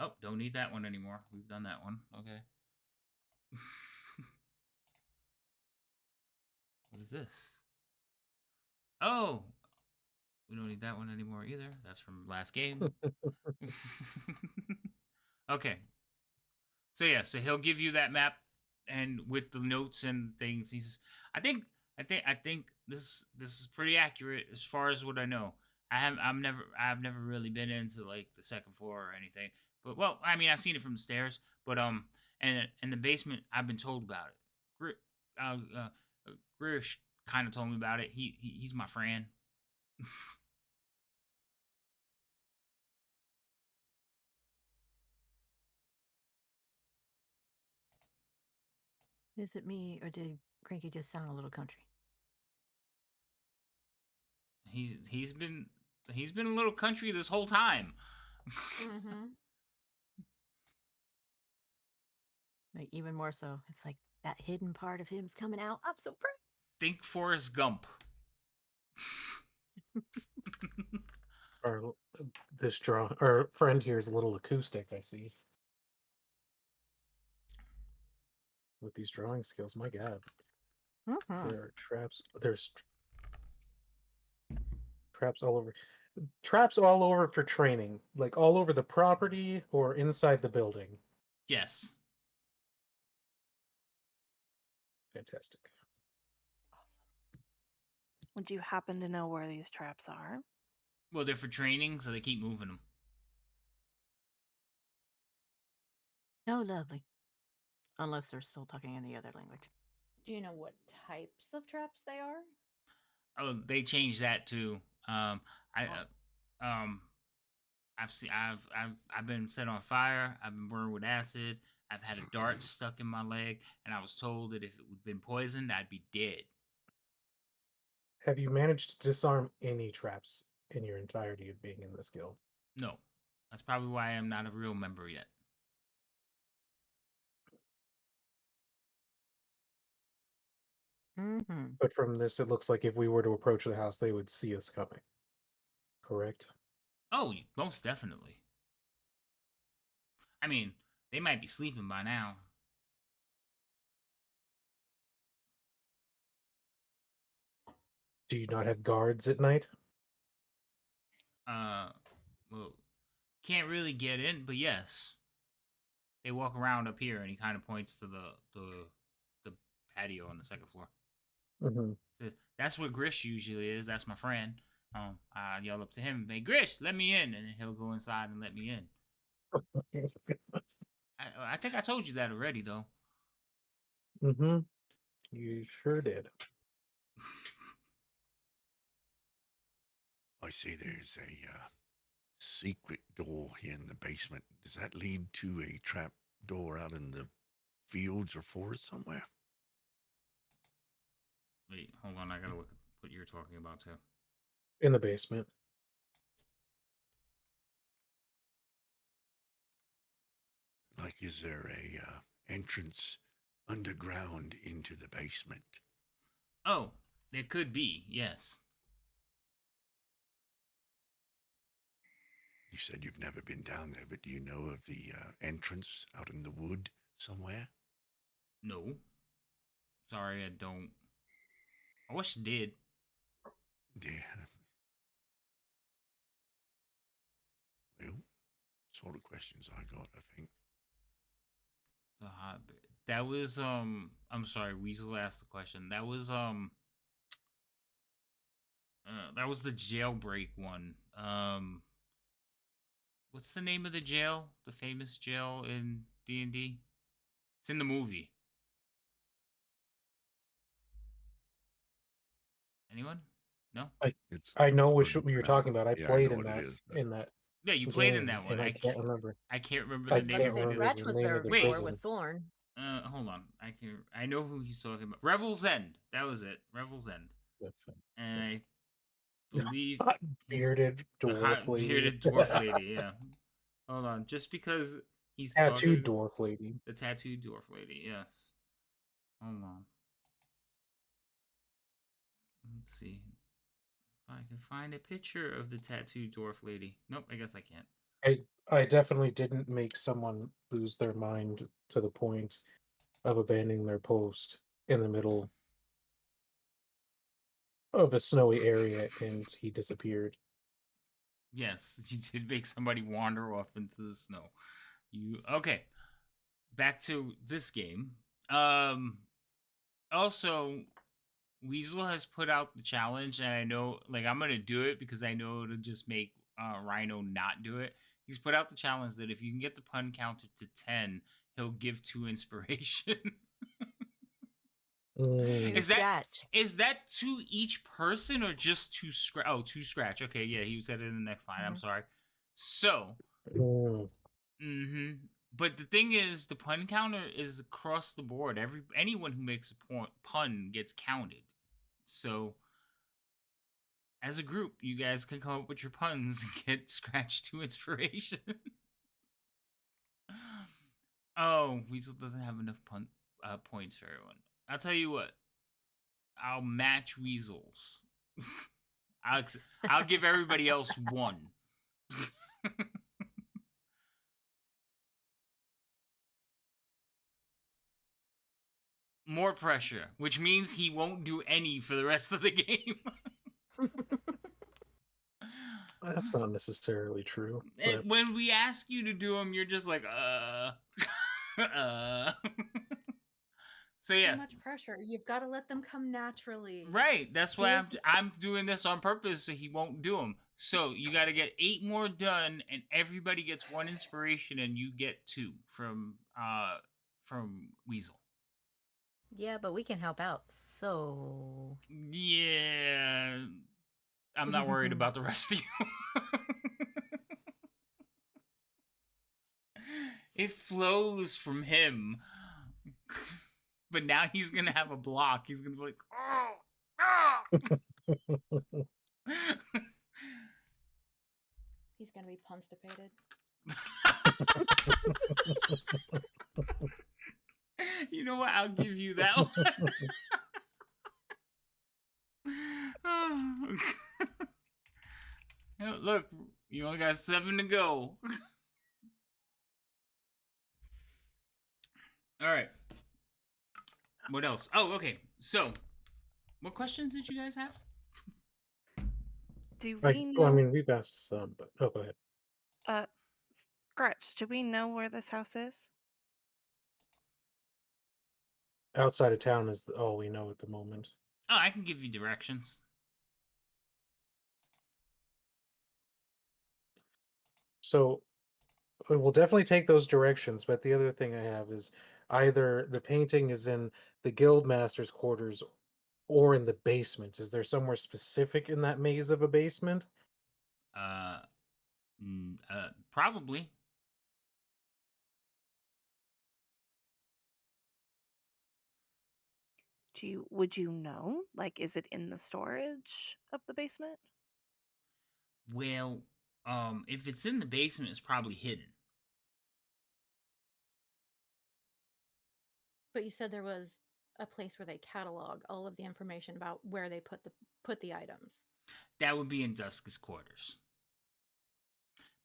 Oh, don't need that one anymore. We've done that one. Okay. What is this? Oh, we don't need that one anymore either. That's from last game. Okay. So yeah, so he'll give you that map, and with the notes and things, he says, "I think this is pretty accurate as far as what I know. I've never really been into like the second floor or anything, but well, I mean, I've seen it from the stairs, but and in the basement, I've been told about it. Grish kind of told me about it. He's my friend." Is it me or did Cranky just sound a little country? He's been a little country this whole time. Mm-hmm. Like even more so. It's like that hidden part of him's coming out. I'm so proud. Think Forrest Gump. Our our friend here is a little acoustic. I see. with these drawing skills. My God, Mhm. there are traps. There's traps all over. Traps all over for training, like all over the property or inside the building. Yes. Fantastic. Awesome. Would you happen to know where these traps are? Well, they're for training, so they keep moving them. Oh, lovely. Unless they're still talking any other language. Do you know what types of traps they are? Oh, they changed that too. I, I've been set on fire. I've been burned with acid. I've had a dart stuck in my leg, and I was told that if it had been poisoned, I'd be dead. Have you managed to disarm any traps in your entirety of being in this guild? No, that's probably why I'm not a real member yet. Mm-hmm. But from this, it looks like if we were to approach the house, they would see us coming. Correct? Oh, most definitely. I mean, they might be sleeping by now. Do you not have guards at night? Well, can't really get in, but yes, they walk around up here, and he kind of points to the patio on the second floor. Mm-hmm. That's where Grish usually is. That's my friend. I yell up to him, "Hey, Grish, let me in," and he'll go inside and let me in. I think I told you that already, though. Mm-hmm. You sure did. I see there's a secret door here in the basement. Does that lead to a trap door out in the fields or forest somewhere? Wait, hold on. I gotta look at what you're talking about too. In the basement. Like, is there a entrance underground into the basement? Oh, there could be. Yes. You said you've never been down there, but do you know of the entrance out in the wood somewhere? No. Sorry, I don't. I wish I did. Yeah. Well, sort of questions I got, I think. The Hobbit. That was I'm sorry, Weasel asked the question. That was the jailbreak one. What's the name of the jail? The famous jail in D&D? It's in the movie. Anyone? No? It's I know which fun. you're talking about. I Yeah, I played know what it is. But in that Yeah, you played in game, that one. and I can't remember. I can't remember I the I was name about to can't of say the remember Scratch the was name of there the Wait. before prison. with Thorn. Hold on. I know who he's talking about. Revel's End. That was it. Revel's End. That's And I believe hot he's bearded the dwarf hot lady. bearded dwarf lady. Yeah. Hold on. Just because he's Tattooed talking dwarf lady. the tattooed dwarf lady. Yes. Hold on. Let's see if I can find a picture of the tattooed dwarf lady. Nope. I guess I can't. I definitely didn't make someone lose their mind to the point of abandoning their post in the middle of a snowy area and he disappeared. Yes, you did make somebody wander off into the snow. You okay? Back to this game. Also, Weasel has put out the challenge, and I know, like, I'm gonna do it because I know it'll just make Rhino not do it. He's put out the challenge that if you can get the pun counter to 10, he'll give 2 inspiration. Mm, To is that Scratch. is that to each person or just to scratch? Oh, to scratch. Okay, yeah, he said it in the next line. I'm Mhm. sorry. So, mm. mm-hmm. But the thing is, the pun counter is across the board. Anyone who makes a pun gets counted. So, as a group, you guys can come up with your puns and get scratch to inspiration. Oh, Weasel doesn't have enough points for everyone. I'll tell you what. I'll match Weasel's. I'll I'll give everybody else 1. more pressure, which means he won't do any for the rest of the game. That's not necessarily true. And But when we ask you to do them, you're just like, uh. So Too yes, much pressure. You've got to let them come naturally. right. That's why He is- I'm doing this on purpose so he won't do them. So you got to get 8 more done, and everybody gets 1 inspiration, and you get 2 from Weasel. Yeah, but we can help out. So Yeah, I'm not worried about the rest of you. It flows from him. But now he's gonna have a block. He's gonna be like, oh. He's going to be constipated. You know what? I'll give you that one. Look, you only got 7 to go. All right. What else? Oh, okay. So, what questions did you guys have? Do I we know? we've asked some, but go ahead. Scratch, do we know where this house is? Outside of town is all we know at the moment. Oh, I can give you directions. So we'll definitely take those directions. But the other thing I have is either the painting is in the guild master's quarters or in the basement. Is there somewhere specific in that maze of a basement? Uh, probably. Would you know? Like, is it in the storage of the basement? Well, if it's in the basement, it's probably hidden. But you said there was a place where they catalog all of the information about where they put the items. That would be in Dusk's quarters.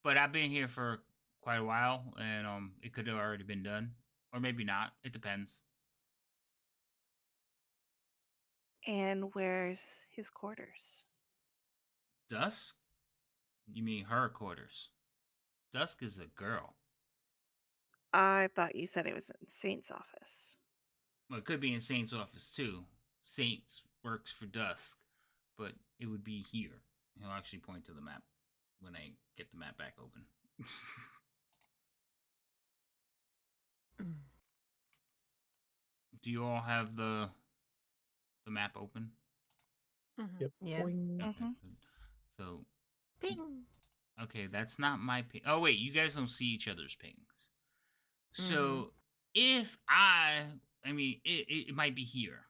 But I've been here for quite a while, and it could have already been done, or maybe not. It depends. And where's his quarters? Dusk? You mean her quarters? Dusk is a girl. I thought you said it was in Saint's office. Well, it could be in Saint's office too. Saints works for Dusk, but it would be here. He'll actually point to the map when I get the map back open. Do you all have the map open? Mm-hmm. Yep. yeah. Boing. Okay. Mhm. So Ping. okay, that's not my ping. Oh wait, you guys don't see each other's pings. So Mhm. if I mean, it might be here.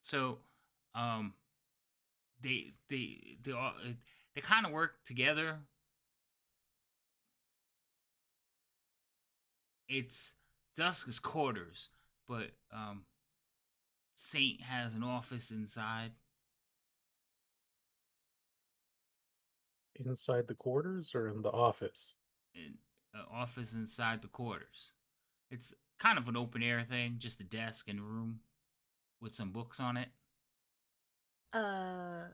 So, um, they all they kind of work together. It's Dusk's quarters, but Saint has an office inside. Inside the quarters or in the office? An office inside the quarters. It's kind of an open air thing, just a desk and a room with some books on it. Uh,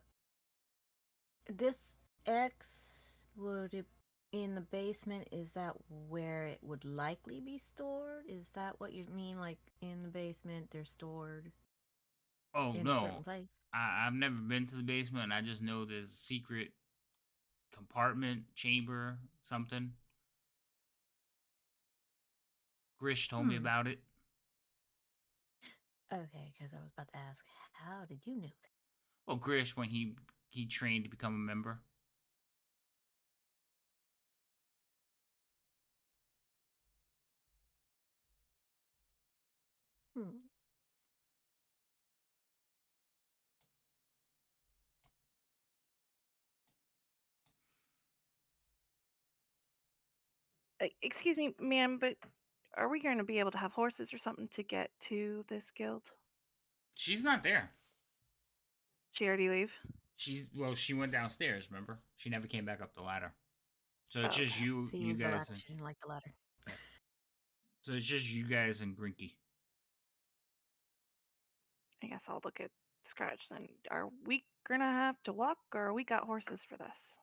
this X would it in the basement? Is that where it would likely be stored? Is that what you mean? Like in the basement, they're stored Oh in a certain no, place? I've never been to the basement, and I just know there's a secret compartment, chamber, something. Grish told me Hmm. about it. Okay, because I was about to ask, how did you know that? Well, Grish when he trained to become a member. Hmm. Excuse me, ma'am, but are we going to be able to have horses or something to get to this guild? She's not there. She already leave? She went downstairs. Remember, she never came back up the ladder. So it's just Okay. you, See, you was the guys, latter. She didn't like the latter. yeah. So it's just you guys and Grinky. I guess I'll look at Scratch then. Are we gonna have to walk, or we got horses for this?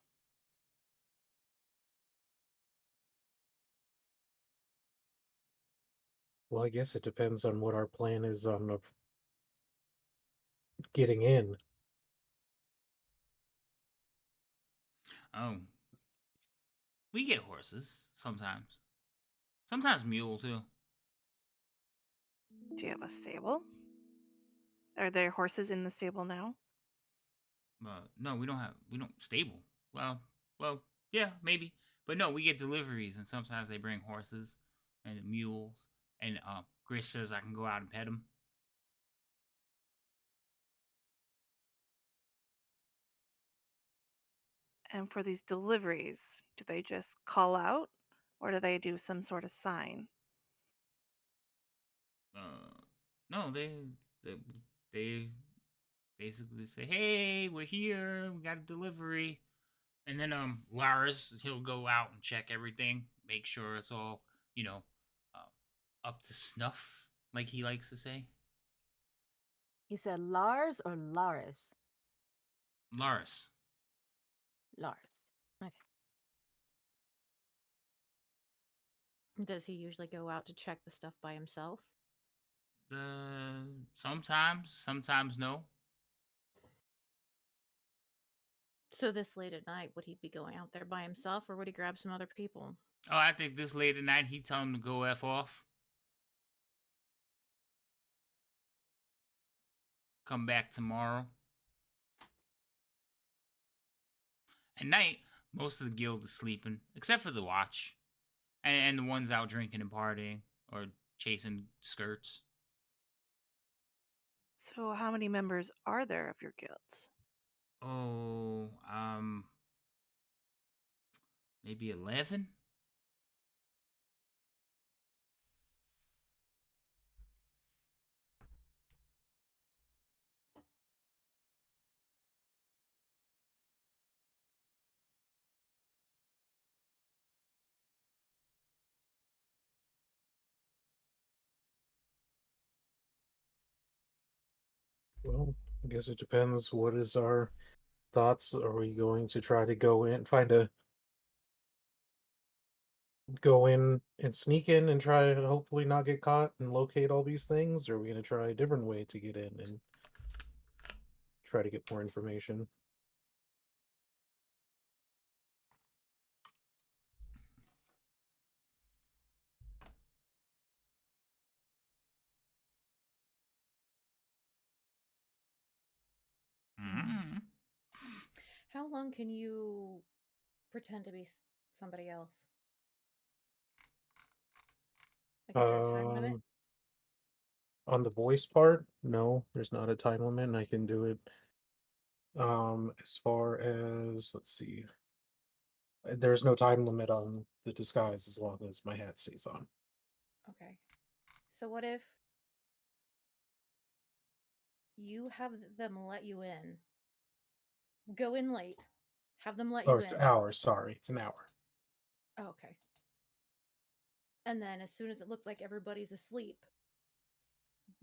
Well, I guess it depends on what our plan is on getting in. Oh, we get horses sometimes. Sometimes mule too. Do you have a stable? Are there horses in the stable now? But no, we don't stable. Well, yeah, maybe. But no, we get deliveries, and sometimes they bring horses and mules. And Chris says I can go out and pet them. And for these deliveries, do they just call out, or do they do some sort of sign? No, they they basically say, "Hey, we're here. We got a delivery." And then Lars, he'll go out and check everything, make sure it's all, you know, uh, up to snuff, like he likes to say. You said Lars or Laris? Lars. Lars. Okay. Does he usually go out to check the stuff by himself? Sometimes no. So this late at night, would he be going out there by himself, or would he grab some other people? Oh, I think this late at night he tell him to go f off. Come back tomorrow. At night, most of the guild is sleeping, except for the watch, and the ones out drinking and partying or chasing skirts. So, how many members are there of your guild? Oh, maybe 11. Well, I guess it depends. What is our thoughts? Are we going to try to go in and sneak in and try to hopefully not get caught and locate all these things? Or are we going to try a different way to get in and try to get more information? Mm-hmm. How long can you pretend to be somebody else? Like, is there a time limit? Um, on the voice part, no, there's not a time limit, and I can do it. As far as let's see, there's no time limit on the disguise as long as my hat stays on. Okay. So what if you have them let you in? Go in late, have them let Or you it's in. hours. Sorry, it's an hour. Oh, okay. And then as soon as it looks like everybody's asleep,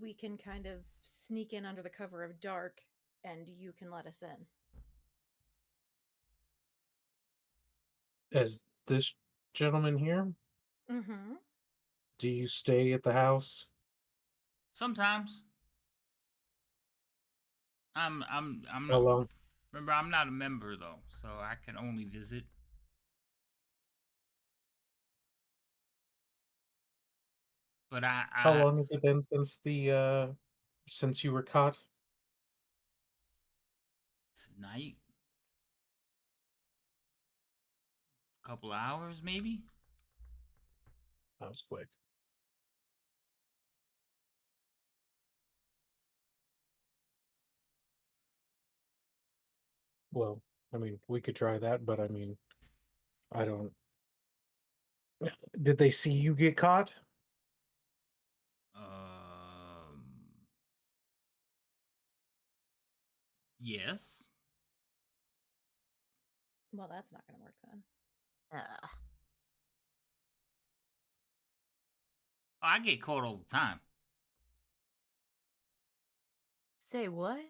we can kind of sneak in under the cover of dark and you can let us in. As this gentleman here, Mm-hmm. do you stay at the house? Sometimes I'm How not. long? Remember, I'm not a member though, so I can only visit. But How long has it been since the since you were caught? tonight, couple hours maybe. That was quick. Well, I mean, we could try that, but I mean, I don't. Did they see you get caught? Yes. Well, that's not going to work then. Ugh. Oh, I get caught all the time. Say what?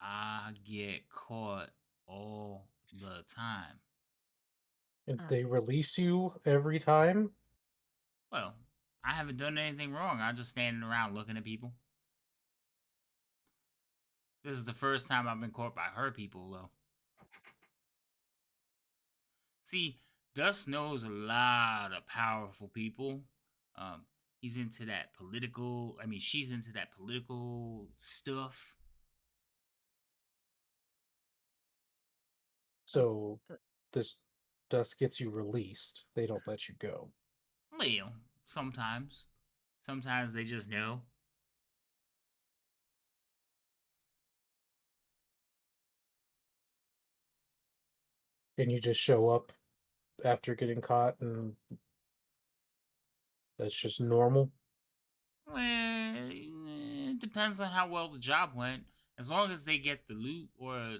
I get caught all the time. And Oh. they release you every time? Well, I haven't done anything wrong. I'm just standing around looking at people. This is the first time I've been caught by her people, though. See, Dust knows a lot of powerful people. He's into that political. I mean, she's into that political stuff. So Uh, this dust gets you released. They don't let you go. Well, sometimes. Sometimes they just know. And you just show up after getting caught and that's just normal. Well, it depends on how well the job went. As long as they get the loot or,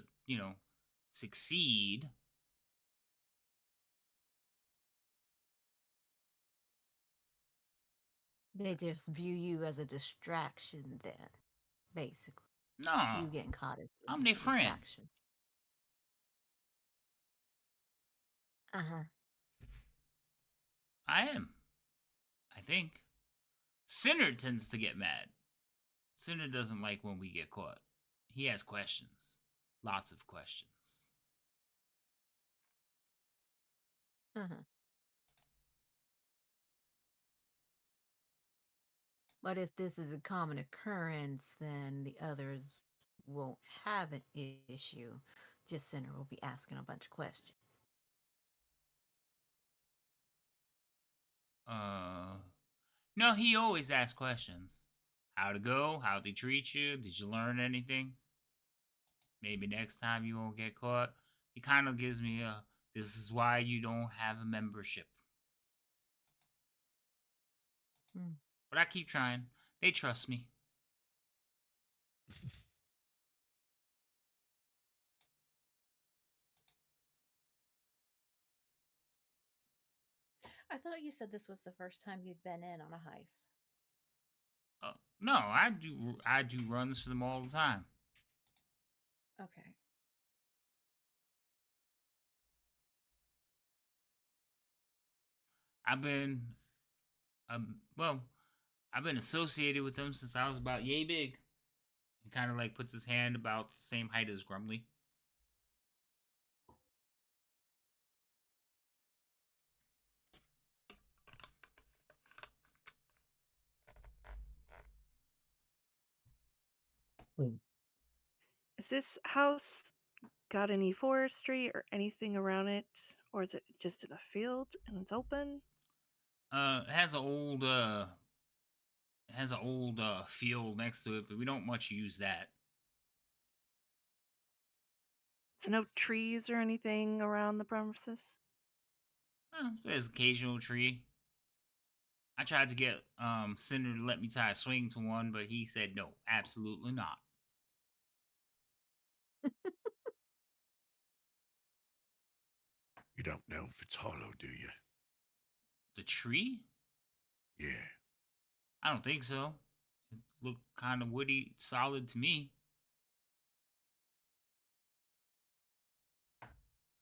succeed. They just view you as a distraction, then, basically. No, You getting caught is I'm just their a friend. distraction. Uh huh. I am. I think. Sinner tends to get mad. Sinner doesn't like when we get caught. He has questions. Lots of questions. Uh huh. But if this is a common occurrence, then the others won't have an issue. Just Sinner will be asking a bunch of questions. Uh, no, he always asks questions. How to go? How they treat you? Did you learn anything? Maybe next time you won't get caught. He kind of gives me a, this is why you don't have a membership. Hmm. But I keep trying. They trust me. I thought you said this was the first time you'd been in on a heist. No, I do runs for them all the time. Okay. I've been well, I've been associated with them since I was about yay big. He kind of like puts his hand about the same height as Grumly. Hmm. Is this house got any forestry or anything around it? Or is it just in a field and it's open? It has an old field next to it, but we don't much use that. So no trees or anything around the premises? There's occasional tree. I tried to get Cinder to let me tie a swing to one, but he said no, absolutely not. You don't know if it's hollow, do you? The tree? Yeah. I don't think so. It looked kind of woody, solid to me.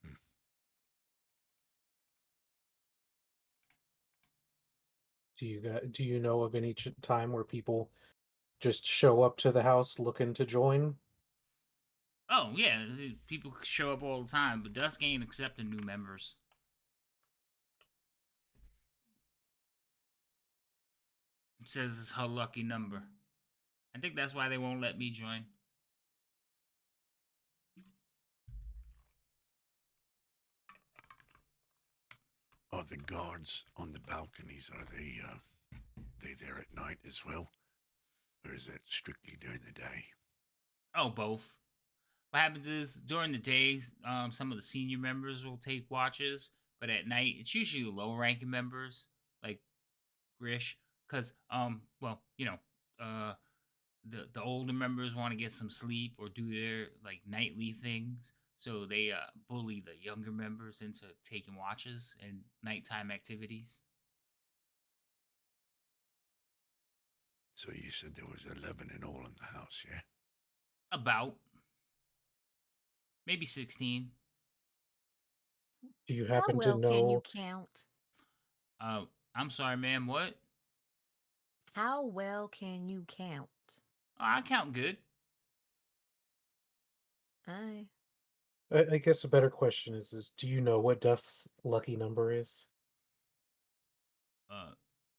Hmm. Do you know of any time where people just show up to the house looking to join? Oh yeah, people show up all the time, but Dusk ain't accepting new members. It says it's her lucky number. I think that's why they won't let me join. Are the guards on the balconies, are they there at night as well? Or is that strictly during the day? Oh, both. What happens is during the days, some of the senior members will take watches, but at night it's usually the low ranking members like Grish, because the older members want to get some sleep or do their like nightly things. So they bully the younger members into taking watches and nighttime activities. So you said there was 11 in all in the house, yeah? About maybe 16. Do you How happen to well can you know? count? I'm sorry, ma'am. What? How well can you count? Oh, I count good. I I guess a better question is do you know what Dust's lucky number is? Uh,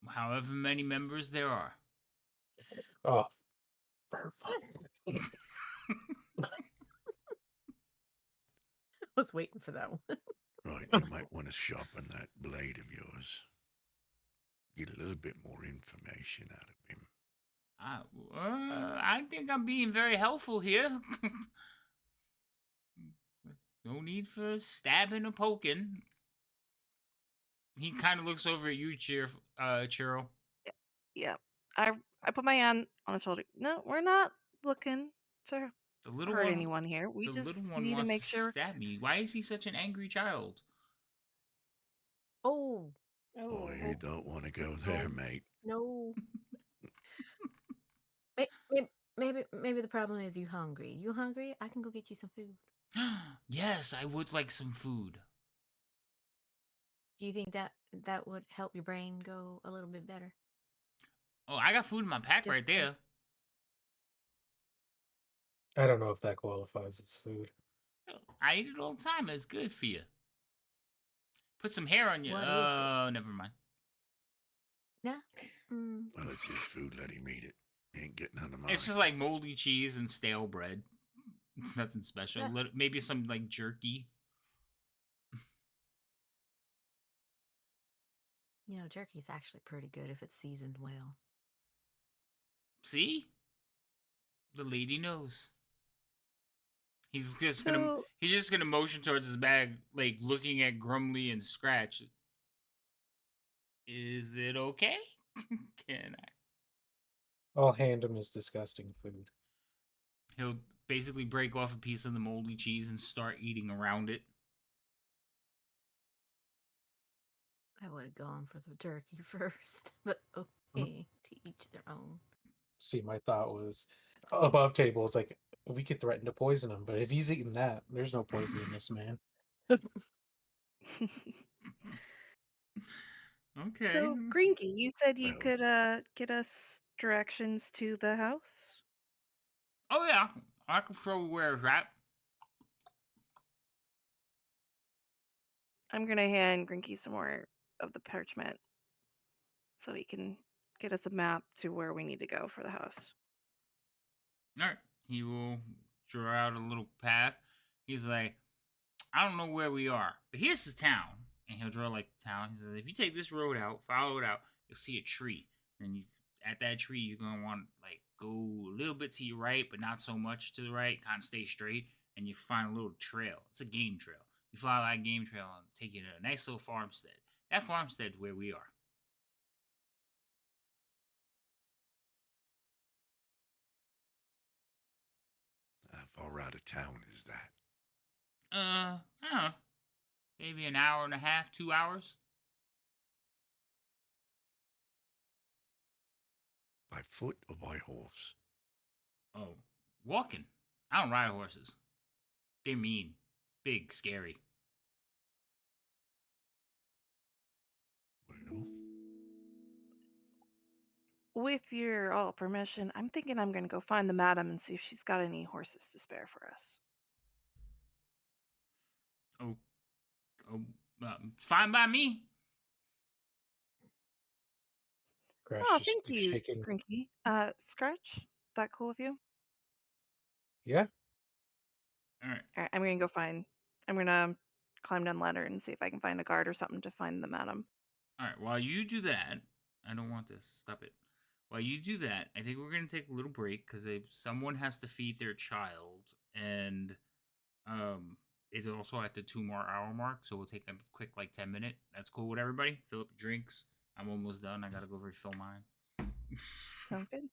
However many members there are. Oh, for fuck's sake. was waiting for that one. Right, you might want to sharpen that blade of yours. Get a little bit more information out of him. I think I'm being very helpful here. No need for stabbing or poking. He kind of looks over at you, Chiro. Yeah. I put my hand on his shoulder. No, we're not looking to The little hurt one, anyone here. We the just little one need to wants make to sure. stab me. Why is he such an angry child? Oh Oh, Oh, you don't want to go there, mate. no. Maybe the problem is you hungry. You hungry? I can go get you some food. Yes, I would like some food. Do you think that would help your brain go a little bit better? Oh, I got food in my pack Just right there. I don't know if that qualifies as food. I eat it all the time. It's good for you. Put some hair on you. What is it? Oh, never mind. Nah. Mm. Well, it's his food. Let him eat it. He ain't getting none of mine. It's just like moldy cheese and stale bread. It's nothing special. Yeah. Maybe some like jerky. You know, jerky is actually pretty good if it's seasoned well. See? The lady knows. He's just gonna So, he's just gonna motion towards his bag, like looking at Grumly and Scratch. Is it okay? Can I? I'll hand him his disgusting food. He'll basically break off a piece of the moldy cheese and start eating around it. I would have gone for the turkey first, but okay, to each their own. See, my thought was above table is like we could threaten to poison him, but if he's eating that, there's no poison in this man. Okay. so Grinky, you said you Well, could get us directions to the house. Oh yeah, I can show you where it's at. I'm gonna hand Grinky some more of the parchment so he can get us a map to where we need to go for the house. All right. He will draw out a little path. He's like, I don't know where we are, but here's the town. And he'll draw like the town. He says, if you take this road out, follow it out, you'll see a tree. And you at that tree, you're gonna want to like go a little bit to your right, but not so much to the right. Kind of stay straight, and you find a little trail. It's a game trail. You follow that game trail and take you to a nice little farmstead. That farmstead's where we are. how far out of town is that? I don't know, maybe an hour and a half, 2 hours. By foot or by horse? Oh, walking. I don't ride horses. They're mean, big, scary. Well, With your all permission, I'm thinking I'm gonna go find the madam and see if she's got any horses to spare for us. Oh, oh, fine by me. Crash Oh, just thank keeps you, shaking. Grinky. Scratch, that cool with you? Yeah, All right, All right, I'm gonna go find. I'm gonna climb down the ladder and see if I can find a guard or something to find the madam. all right. While you do that, I don't want this. Stop it. While you do that, I think we're gonna take a little break because someone has to feed their child, and it's also at the 2 more hour mark. So we'll take a quick like 10 minute. That's cool with everybody. Fill up your drinks. I'm almost done. I gotta go refill mine. Sounds good.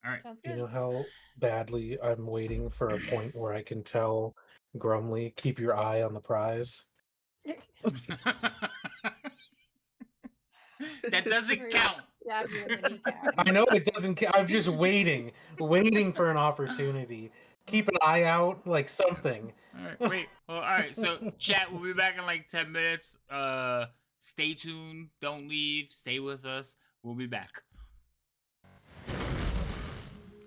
All right. sounds you good. know how badly I'm waiting for a point where I can tell Grumly, keep your eye on the prize. That doesn't Or count. stab you in the kneecap. I know it doesn't. I'm just waiting for an opportunity. Keep an eye out, like something. All right, wait. Well, all right. So, chat. We'll be back in like 10 minutes. Stay tuned. Don't leave. Stay with us. We'll be back.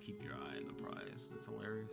Keep your eye on the prize. That's hilarious.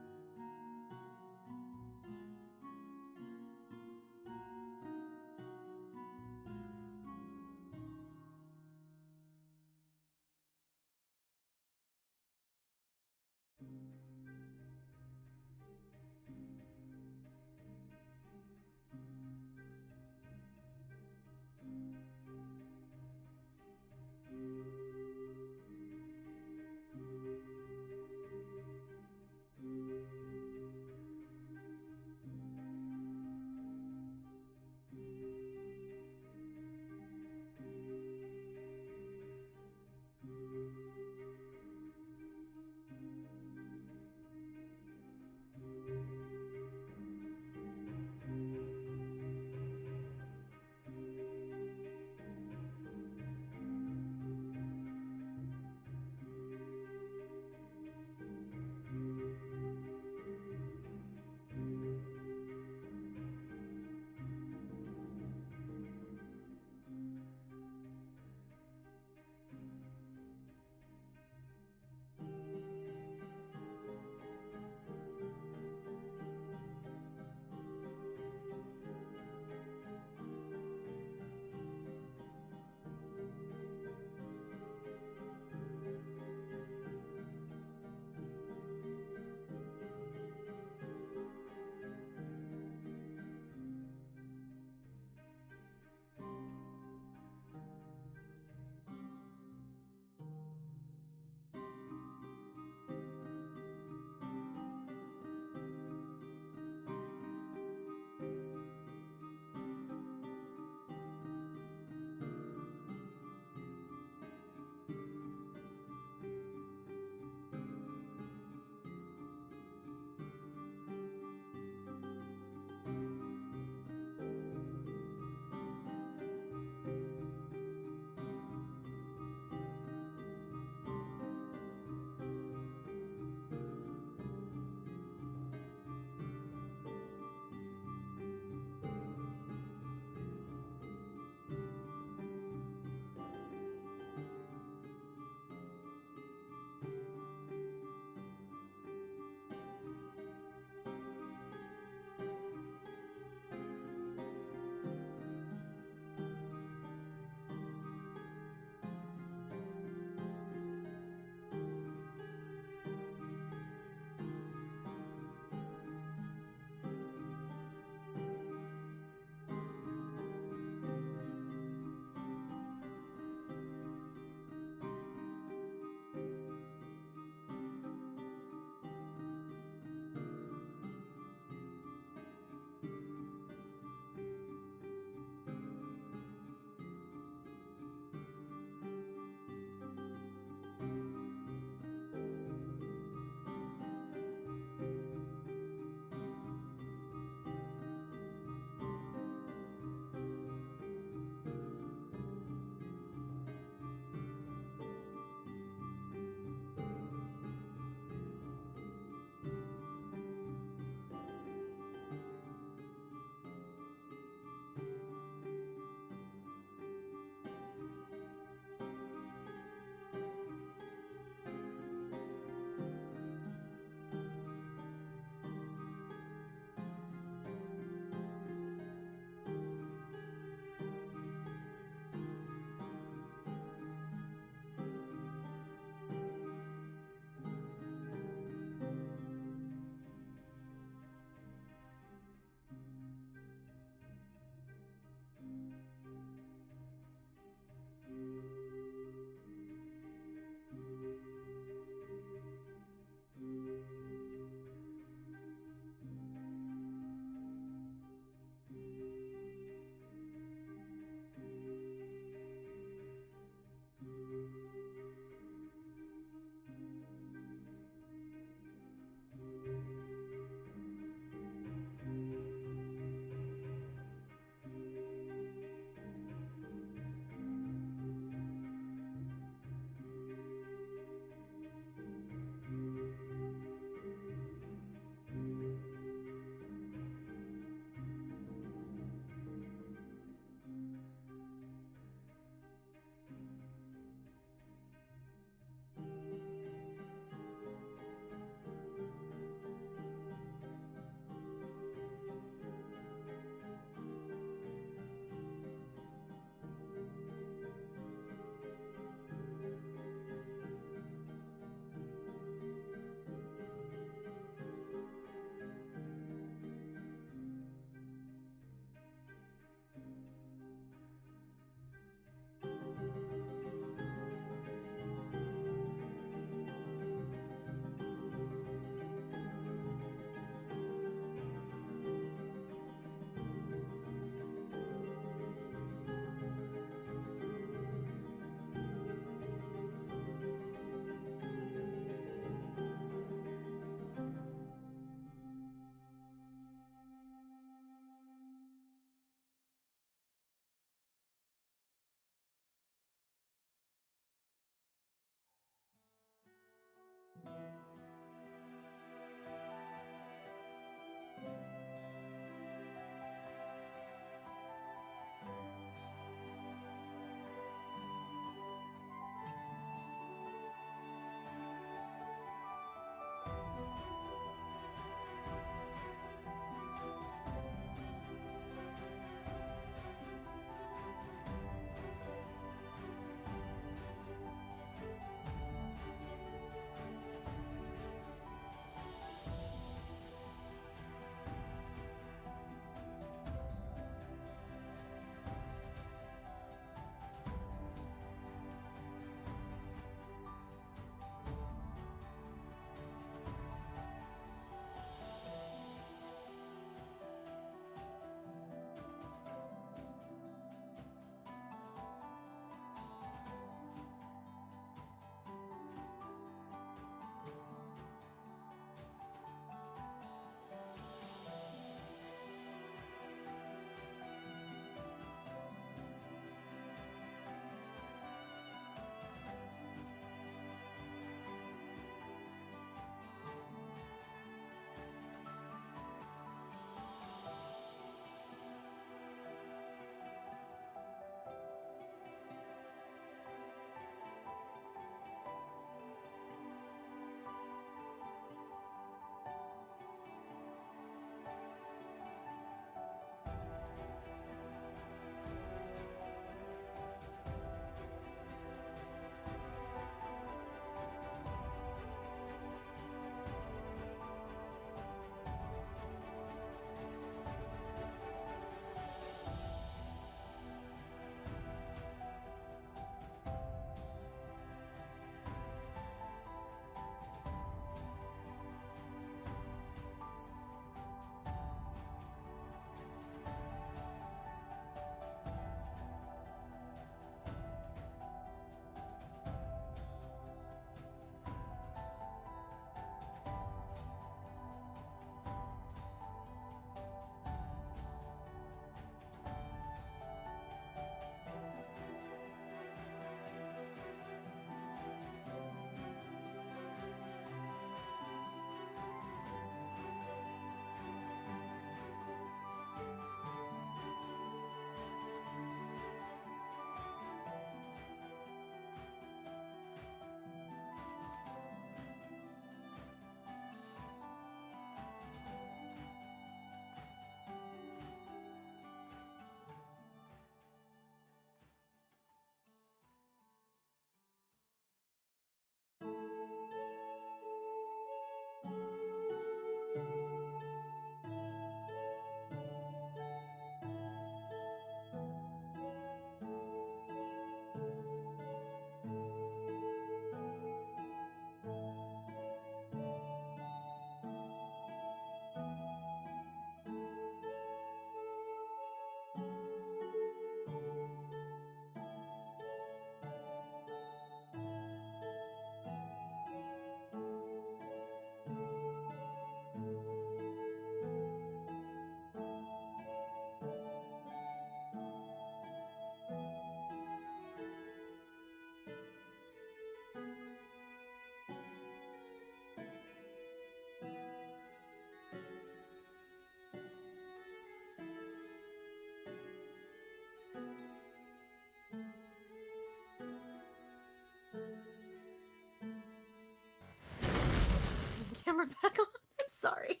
camera back on. I'm sorry.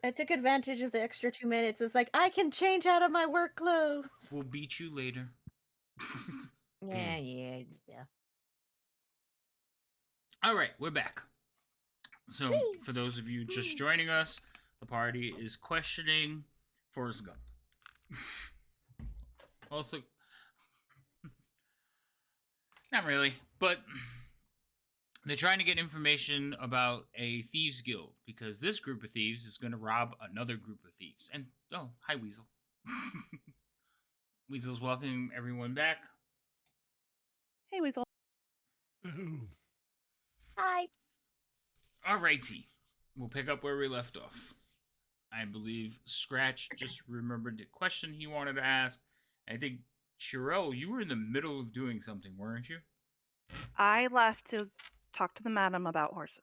I took advantage of the extra 2 minutes. It's like I can change out of my work clothes. We'll beat you later. Yeah. All right, we're back. So, Whee! for those of you just joining us, the party is questioning Forrest Gump. Also, not really, but they're trying to get information about a thieves guild because this group of thieves is going to rob another group of thieves. And oh, hi Weasel. Weasel's welcoming everyone back. Hey, Weasel. Ooh. Hi. Alrighty, we'll pick up where we left off. I believe Scratch just remembered the question he wanted to ask. I think Chirel, you were in the middle of doing something, weren't you? I left to talk to the madam about horses.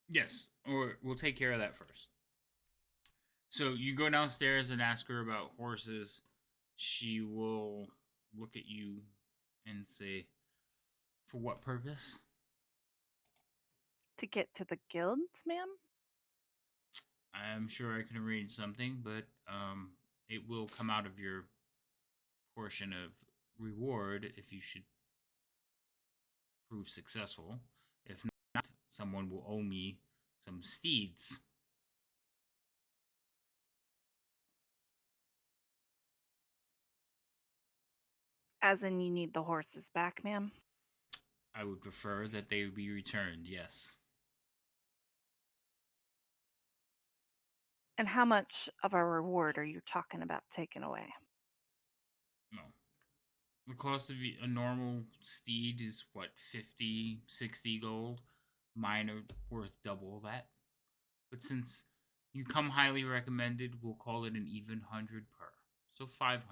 Yes, or we'll take care of that first. So you go downstairs and ask her about horses. She will look at you and say, "For what purpose?" To get to the guilds, ma'am? I'm sure I can arrange something, but it will come out of your portion of reward if you should prove successful. If not, someone will owe me some steeds. As in, you need the horses back, ma'am? I would prefer that they be returned, yes. And how much of our reward are you talking about taking away? No. The cost of a normal steed is what, 50, 60 gold? Mine are worth double that. But since you come highly recommended, we'll call it an even 100 per. So 500.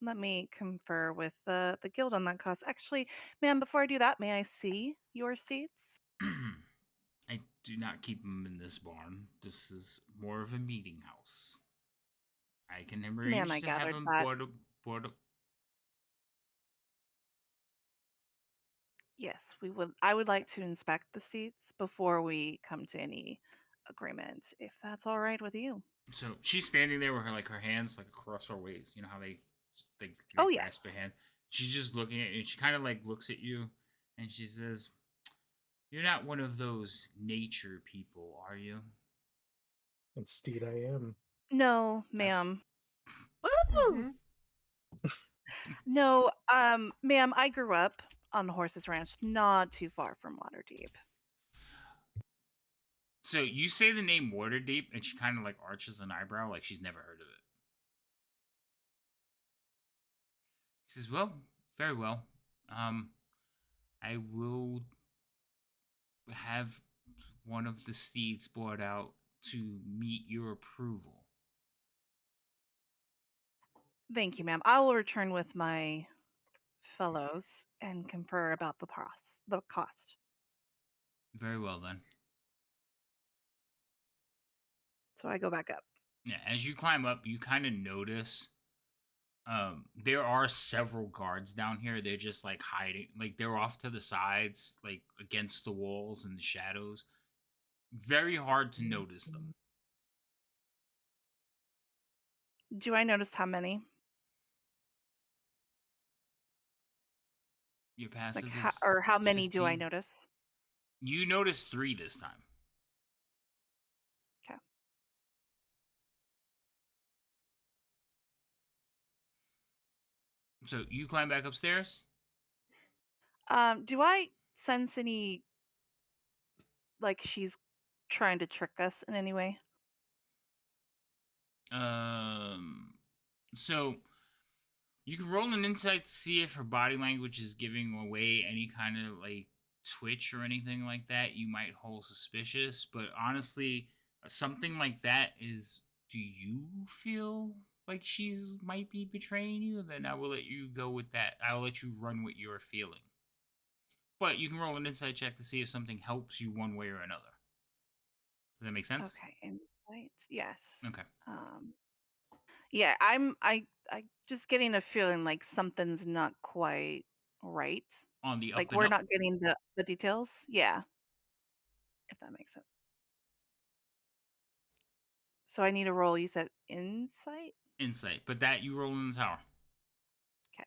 Let me confer with the guild on that cost. Actually, ma'am, before I do that, may I see your steeds? I do not keep them in this barn. This is more of a meeting house. I can Ma'am, arrange I to have gathered them that. board. Yes, we would. I would like to inspect the steeds before we come to any agreement, if that's all right with you. So she's standing there with her hands like across her waist. You know how they Oh, grasp yes. a hand. She's just looking at you. She kind of like looks at you, and she says, "You're not one of those nature people, are you?" Instead, I am. No, That's ma'am. Woo! No, ma'am, I grew up on the Horses Ranch, not too far from Waterdeep. so you say the name Waterdeep, and she kind of like arches an eyebrow, like she's never heard of it. She says, "Well, very well. Um, I will have one of the steeds brought out to meet your approval." Thank you, ma'am. I will return with my fellows and confer about the cost. Very well then. So I go back up. Yeah, as you climb up, you kind of notice there are several guards down here. They're just like hiding, like they're off to the sides, like against the walls and the shadows. Very hard to notice them. Do I notice how many? Your Like, passive or is how many do I 15. notice? You notice 3 this time. Okay. So you climb back upstairs. Do I sense any, like, she's trying to trick us in any way? Um, so you can roll an insight to see if her body language is giving away any kind of like twitch or anything like that. You might hold suspicious, but honestly, something like that is. Do you feel like she's might be betraying you? Then I will let you go with that. I will let you run what you're feeling. But you can roll an insight check to see if something helps you one way or another. Does that make sense? Okay, insight. Yes. Okay. Um, yeah, I just getting a feeling like something's not quite right? on the up Like and we're up. not getting the details. Yeah, if that makes sense. So I need a roll. You said insight. Insight, but that you roll in the tower. Okay.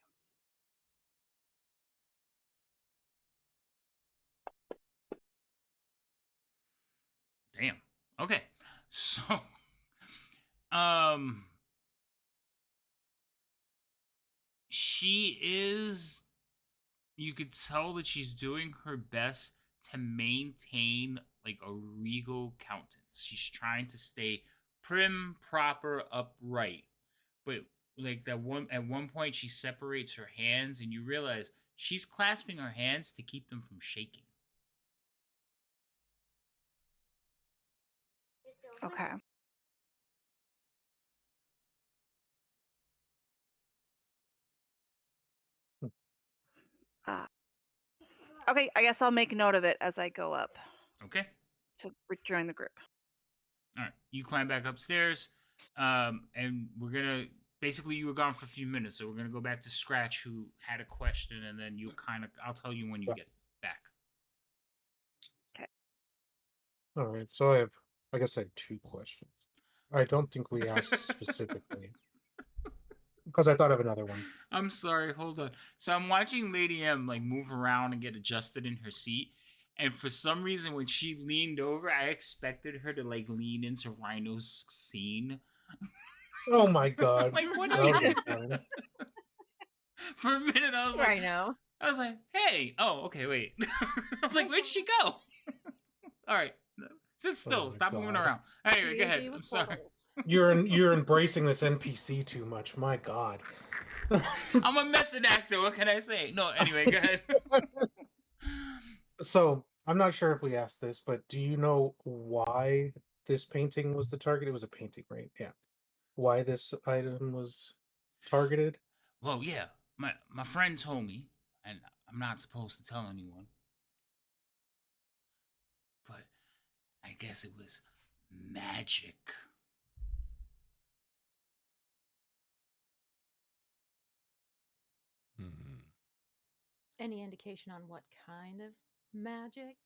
Damn. Okay. So, um, she is. You could tell that she's doing her best to maintain like a regal countenance. She's trying to stay prim, proper, upright. But like that one at one point she separates her hands and you realize she's clasping her hands to keep them from shaking. Okay. Uh, okay. I guess I'll make note of it as I go up Okay? to rejoin the group. All right. You climb back upstairs. And we're gonna basically you were gone for a few minutes, so we're gonna go back to Scratch who had a question and then you I'll tell you when you get back. All right. So I guess I have 2 questions. I don't think we asked specifically because I thought of another one. I'm sorry, hold on. So I'm watching Lady M like move around and get adjusted in her seat. And for some reason, when she leaned over, I expected her to like lean into Rhino's scene. Oh my god. Like, what That are you would be doing? funny. For a minute, I was Here like, I know. hey, oh, okay, wait. I was like, where'd she go? All right, sit still. my Stop moving God. around. Anyway, go ahead. D&D I'm with sorry. portals. You're embracing this NPC too much. My god. I'm a method actor. What can I say? No, anyway, go ahead. So, I'm not sure if we asked this, but do you know why this painting was the target? It was a painting, right? Yeah. Why this item was targeted? Well, yeah, my friend told me, and I'm not supposed to tell anyone, but I guess it was magic. Hmm. Any indication on what kind of magic?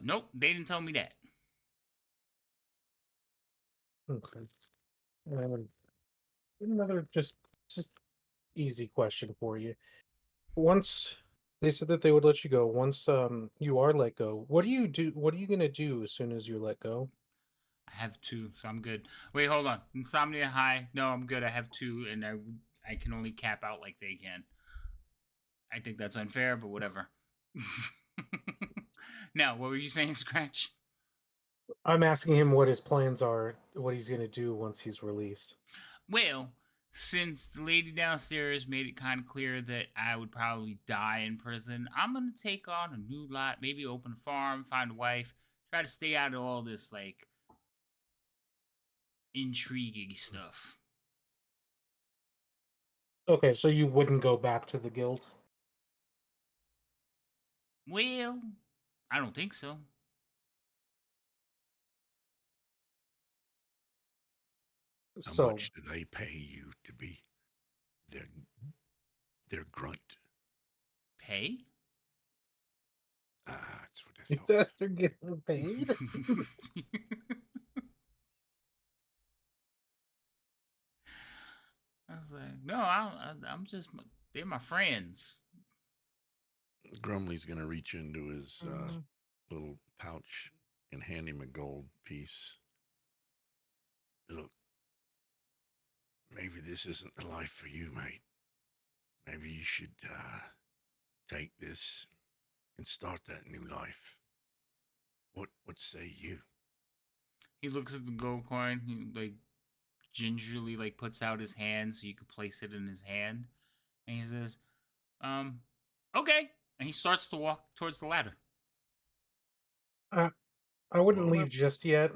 Nope, they didn't tell me that. Okay. Um, another just easy question for you. Once they said that they would let you go, once you are let go, what do you do? What are you gonna do as soon as you're let go? I have two, so I'm good. Wait, hold on. Insomnia high. No, I'm good. I have two, and I can only cap out like they can. I think that's unfair, but whatever. Now, what were you saying, Scratch? I'm asking him what his plans are, what he's gonna do once he's released. Well, since the lady downstairs made it kind of clear that I would probably die in prison, I'm gonna take on a new lot, maybe open a farm, find a wife, try to stay out of all this like intriguing stuff. Okay, so you wouldn't go back to the guild? Well, I don't think so. How So much do they pay you to be their their grunt? Pay? Ah, that's what I you thought. guys are getting paid? I was like, no, I'm just, they're my friends. Grumley's gonna reach into his Mhm. little pouch and hand him a gold piece. Look, maybe this isn't the life for you, mate. Maybe you should take this and start that new life. What say you? He looks at the gold coin. He like gingerly like puts out his hand so you could place it in his hand, and he says, "Um, okay." And he starts to walk towards the ladder. I wouldn't Well, leave just yet.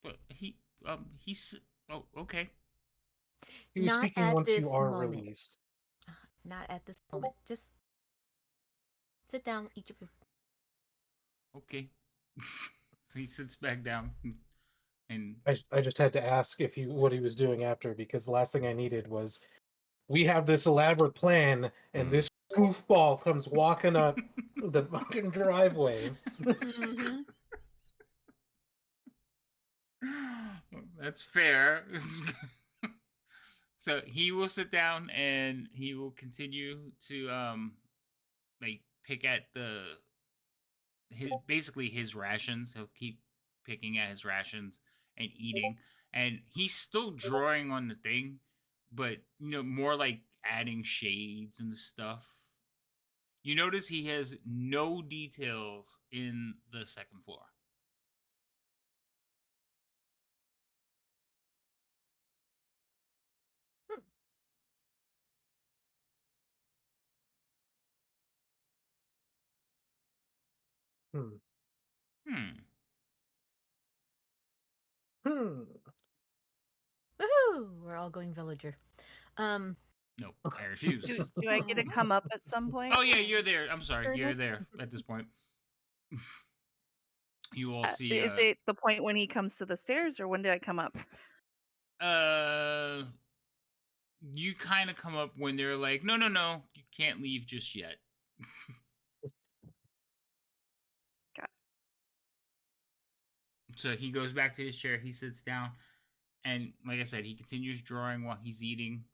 But he's oh okay. He was Not speaking at once you this are moment. released. Not at this moment. Just sit down, eat your food. Okay. So he sits back down and I just had to ask if he what he was doing after because the last thing I needed was we have this elaborate plan and this goofball comes walking up the fucking driveway. Mm-hmm. That's fair. So he will sit down and he will continue to like pick at his rations. He'll keep picking at his rations and eating, and he's still drawing on the thing, but more like adding shades and stuff. You notice he has no details in the second floor. Hmm. Hmm. Hmm. Woohoo! We're all going villager. Um, Nope. I Do refuse. do I get to come up at some point? Oh yeah, you're there. I'm sorry, Very you're good. there at this point. You all see Is it the point when he comes to the stairs, or when did I come up? uh you kind of come up when they're like, no, no, no, you can't leave just yet. Got So he goes back to his chair, he sits down, and like I said, he continues drawing while he's eating.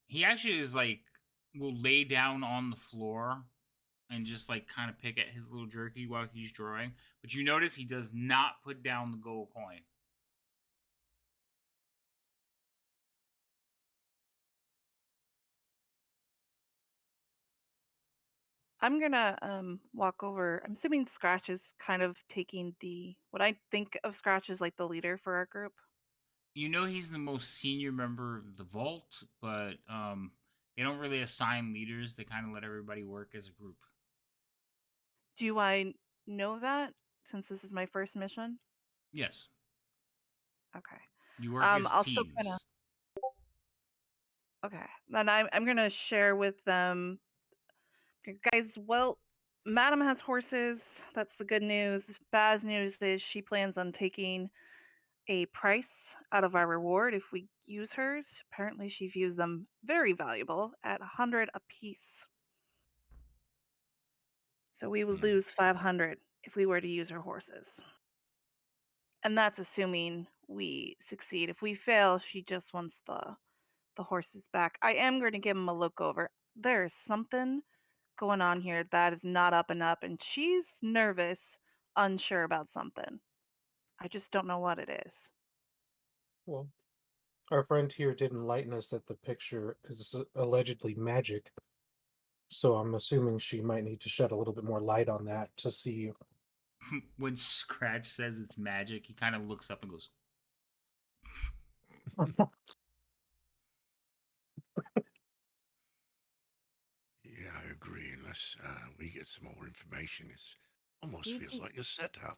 He actually is like will lay down on the floor and just like kind of pick at his little jerky while he's drawing. But you notice he does not put down the gold coin. I'm gonna walk over. I'm assuming Scratch is kind of taking what I think of Scratch as like the leader for our group. You know he's the most senior member of the vault, but they don't really assign leaders. They kind of let everybody work as a group. Do I know that since this is my first mission? Yes, Okay. you work as Also gonna teams. okay. Then I'm gonna share with them. Okay, guys, well, Madam has horses. That's the good news. Bad news is she plans on taking a price out of our reward if we use hers. Apparently, she views them very valuable at 100 apiece. So we would Hmm. lose 500 if we were to use her horses. And that's assuming we succeed. If we fail, she just wants the horses back. I am going to give him a look over. There is something going on here that is not up and up, and she's nervous, unsure about something. I just don't know what it is. Well, our friend here did enlighten us that the picture is allegedly magic. So I'm assuming she might need to shed a little bit more light on that to see. When Scratch says it's magic, he kind of looks up and goes, Yeah, I agree. Unless we get some more information, it's almost feels Gigi, like a setup.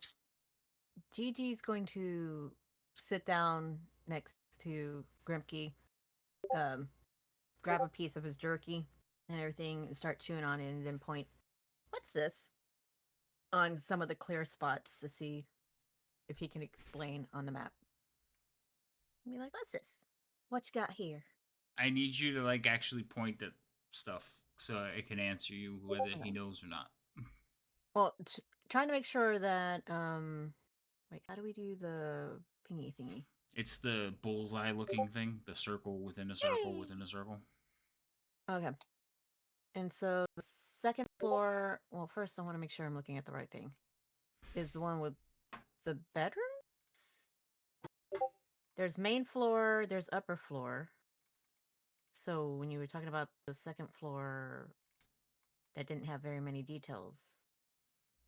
Gigi's going to sit down next to Grimke, um, grab a piece of his jerky and everything, and start chewing on it, and then point, "What's this?" on some of the clear spots to see if he can explain on the map. And be like, "What's this? What you got here?" I need you to like actually point at stuff so it can answer you whether he knows or not. Well, trying to make sure that wait, how do we do the pingy thingy? It's the bullseye looking thing, the circle within a circle Yay! within a circle. Okay. And so the second floor, well, first I want to make sure I'm looking at the right thing. Is the one with the bedrooms? There's main floor, there's upper floor. So when you were talking about the second floor that didn't have very many details,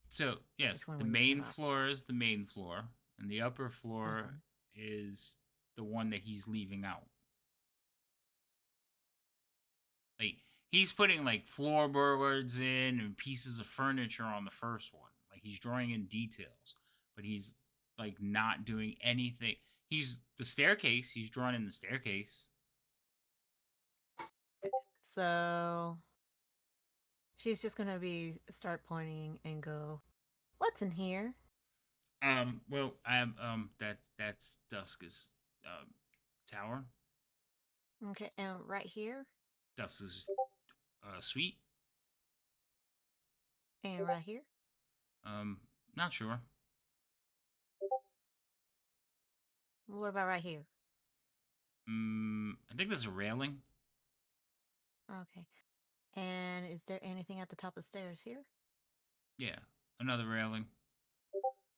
So, yes, which one the were you talking main about? floor is the main floor, and the upper floor Okay. is the one that he's leaving out. Like, he's putting like floorboards in and pieces of furniture on the first one. Like, he's drawing in details, but he's like not doing anything. He's the staircase, he's drawn in the staircase. So she's just gonna be start pointing and go, "What's in here?" Well, that's Dusk's tower. Okay, and right here. Dusk's Sweet. And right here. Um, not sure. What about right here? I think there's a railing. Okay. And is there anything at the top of the stairs here? Yeah, another railing.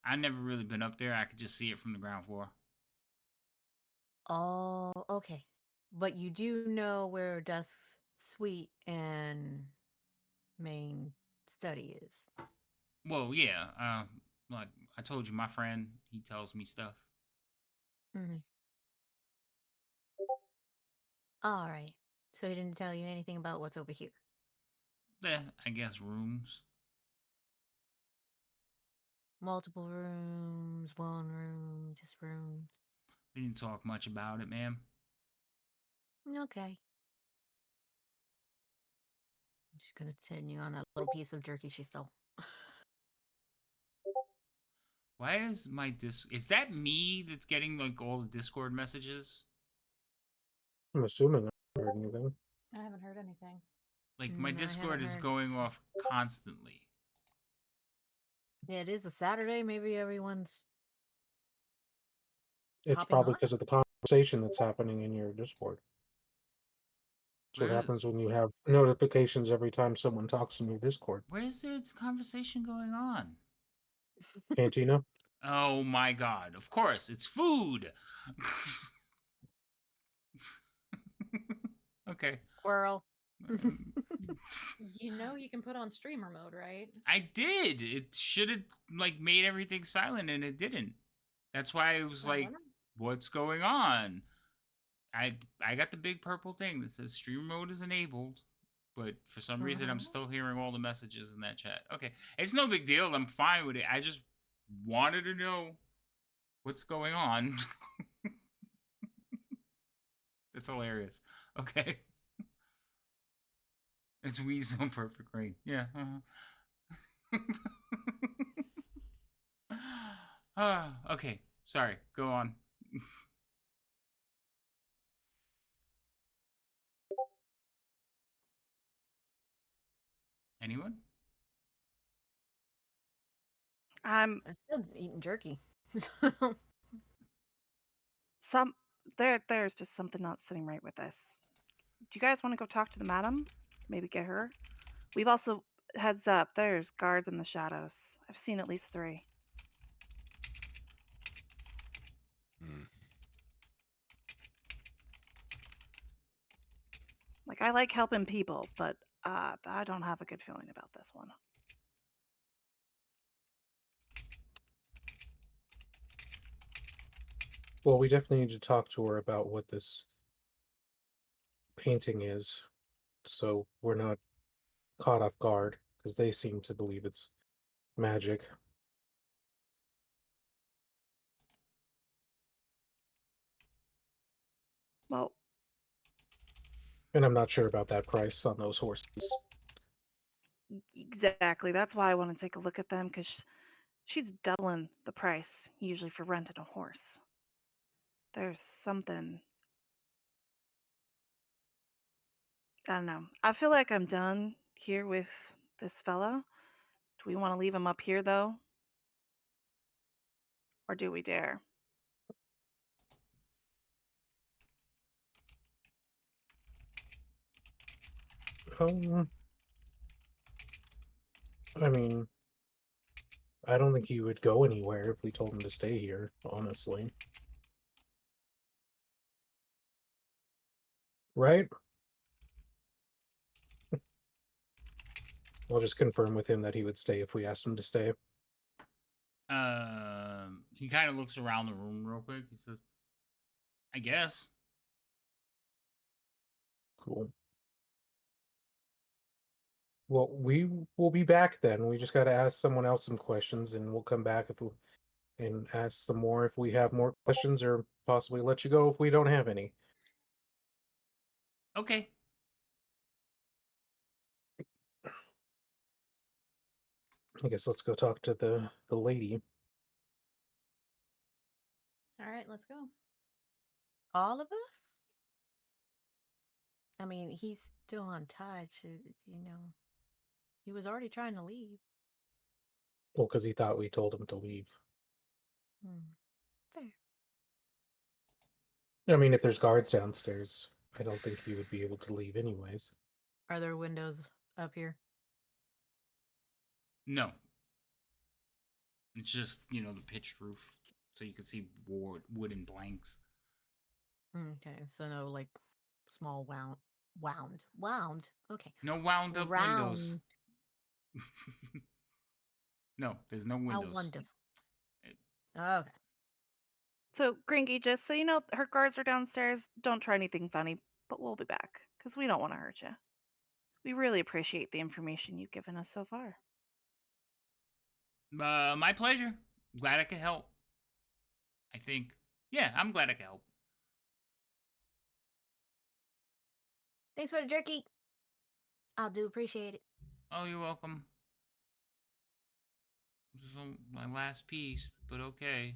I never really been up there. I could just see it from the ground floor. Oh, okay. But you do know where Dusk's suite and main study is. Well, yeah. Like I told you, my friend, he tells me stuff. Mm-hmm. All right. So he didn't tell you anything about what's over here. I guess rooms. Multiple rooms, one room, just rooms. We didn't talk much about it, ma'am. Okay. I'm just gonna turn you on that little piece of jerky she stole. Why is my Is that me that's getting like all the Discord messages? I'm assuming I haven't heard anything. I haven't heard anything. Like my I Discord haven't is heard. going off constantly. Yeah, it is a Saturday. Maybe everyone's It's hopping probably on. because of the conversation that's happening in your Discord. That's what Where happens when you have notifications every time someone talks in your Discord. where's this conversation going on? Cantina? Oh my god! Of course, it's food. Okay. Squirrel. You know you can put on streamer mode, right? I did. It should have like made everything silent, and it didn't. That's why it was I like, don't know. "What's going on?" I got the big purple thing that says stream mode is enabled, but for some reason I'm Mhm. still hearing all the messages in that chat. Okay, it's no big deal. I'm fine with it. I just wanted to know what's going on. That's hilarious. Okay, it's Weasel Perfect Rain. Yeah. Okay. Sorry. Go on. Anyone? I'm I'm still eating jerky. some there's just something not sitting right with this. Do you guys want to go talk to the madam? Maybe get her? We've also heads up, there's guards in the shadows. I've seen at least 3. Hmm. Like I like helping people, but I don't have a good feeling about this one. Well, we definitely need to talk to her about what this painting is, so we're not caught off guard, because they seem to believe it's magic. Well, And I'm not sure about that price on those horses. exactly. That's why I want to take a look at them because she's doubling the price usually for renting a horse. There's something. I don't know. I feel like I'm done here with this fellow. Do we want to leave him up here though? Or do we dare? Um, I mean, I don't think he would go anywhere if we told him to stay here, honestly. Right? I'll just confirm with him that he would stay if we asked him to stay. He kind of looks around the room real quick. He says, "I guess." Cool. Well, we will be back then. We just got to ask someone else some questions, and we'll come back if we and ask some more if we have more questions, or possibly let you go if we don't have any. Okay. I guess let's go talk to the lady. All right, let's go. All of us? I mean, he's still on touch. He was already trying to leave. Well, because he thought we told him to leave. Hmm. Fair. I mean, if there's guards downstairs, I don't think he would be able to leave anyways. Are there windows up here? No, it's just the pitched roof, so you can see wooden blanks. Okay, so no like small wound. Okay, No wound up windows. round. No, there's no How windows. wonderful. Okay. So, Grinky, just so you know, her guards are downstairs. Don't try anything funny, but we'll be back because we don't want to hurt you. We really appreciate the information you've given us so far. My pleasure. Glad I could help. I think. Yeah, I'm glad I could help. Thanks for the jerky. I do appreciate it. Oh, you're welcome. This is my last piece, but okay.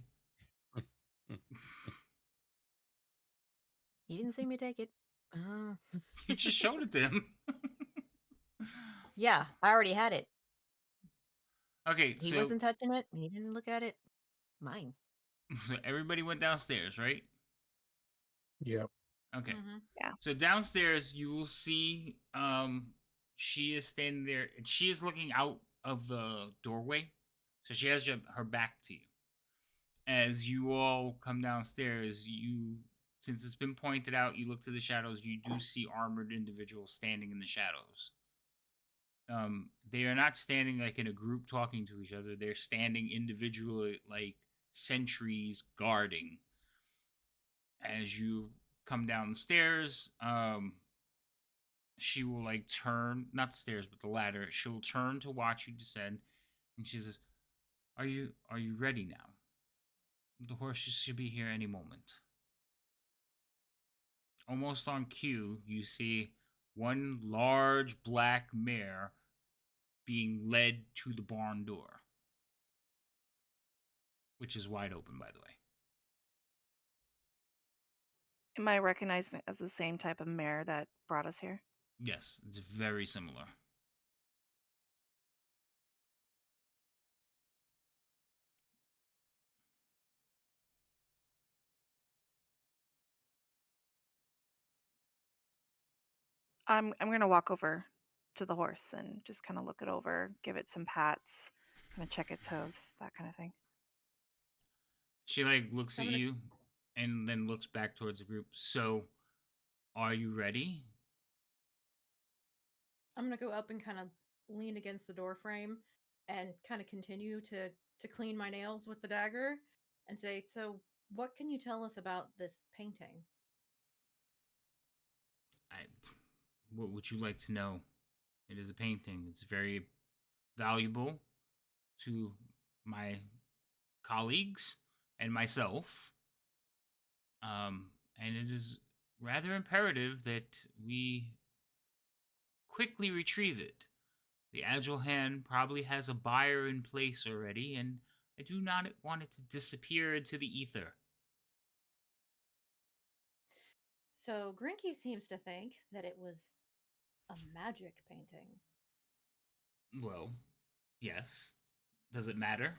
He didn't see me take it. You just showed it to him. Yeah, I already had it. Okay, He so wasn't touching it. He didn't look at it. Mine. so everybody went downstairs, right? Yep. Okay. Mm-hmm. Yeah. So downstairs, you will see she is standing there, and she is looking out of the doorway. So she has her back to you. As you all come downstairs, since it's been pointed out, you look to the shadows. You do see armored individuals standing in the shadows. They are not standing like in a group talking to each other. They're standing individually, like sentries guarding. As you come down the stairs, she will like turn, not the stairs, but the ladder. She'll turn to watch you descend, and she says, "Are you ready now? The horses should be here any moment." Almost on cue, you see one large black mare being led to the barn door, which is wide open, by the way. Am I recognizing it as the same type of mare that brought us here? Yes, it's very similar. I'm gonna walk over to the horse and just kind of look it over, give it some pats, kind of check its hooves, that kind of thing. She like looks So at I'm gonna you and then looks back towards the group. So, are you ready? go up and kind of lean against the door frame and kind of continue to clean my nails with the dagger and say, "So, what can you tell us about this painting?" I, what would you like to know? It is a painting. It's very valuable to my colleagues and myself. And it is rather imperative that we quickly retrieve it. The Agile Hand probably has a buyer in place already, and I do not want it to disappear into the ether. So, Grinky seems to think that it was a magic painting. Well, yes. Does it matter?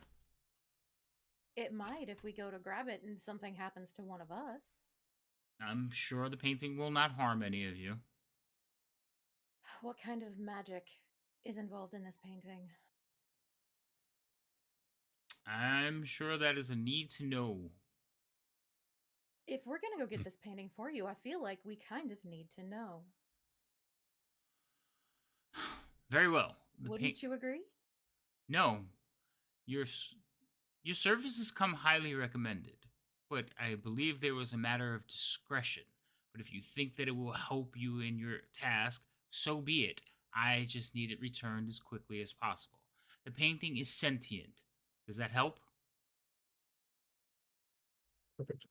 It might if we go to grab it and something happens to one of us. I'm sure the painting will not harm any of you. What kind of magic is involved in this painting? I'm sure that is a need to know. If we're going to go get this painting for you, I feel like we kind of need to know. Very well. Wouldn't you agree? No, your your services come highly recommended, but I believe there was a matter of discretion. But if you think that it will help you in your task, so be it. I just need it returned as quickly as possible. The painting is sentient. Does that help? Perfect.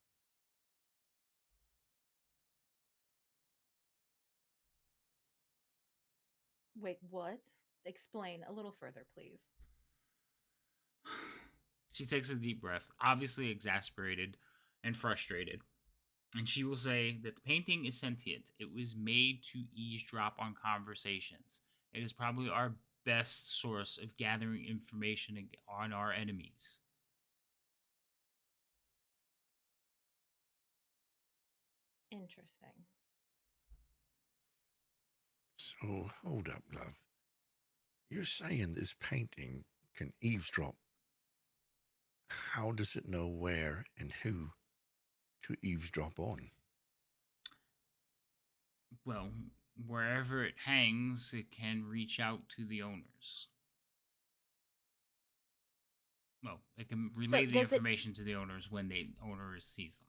Wait, what? Explain a little further, please. She takes a deep breath, obviously exasperated and frustrated. And she will say that the painting is sentient. It was made to eavesdrop on conversations. It is probably our best source of gathering information on our enemies. Interesting. So hold up, love. You're saying this painting can eavesdrop. How does it know where and who to eavesdrop on? Well, wherever it hangs, it can reach out to the owners. Well, it can So relay the does it? information to the owners when the owner sees them.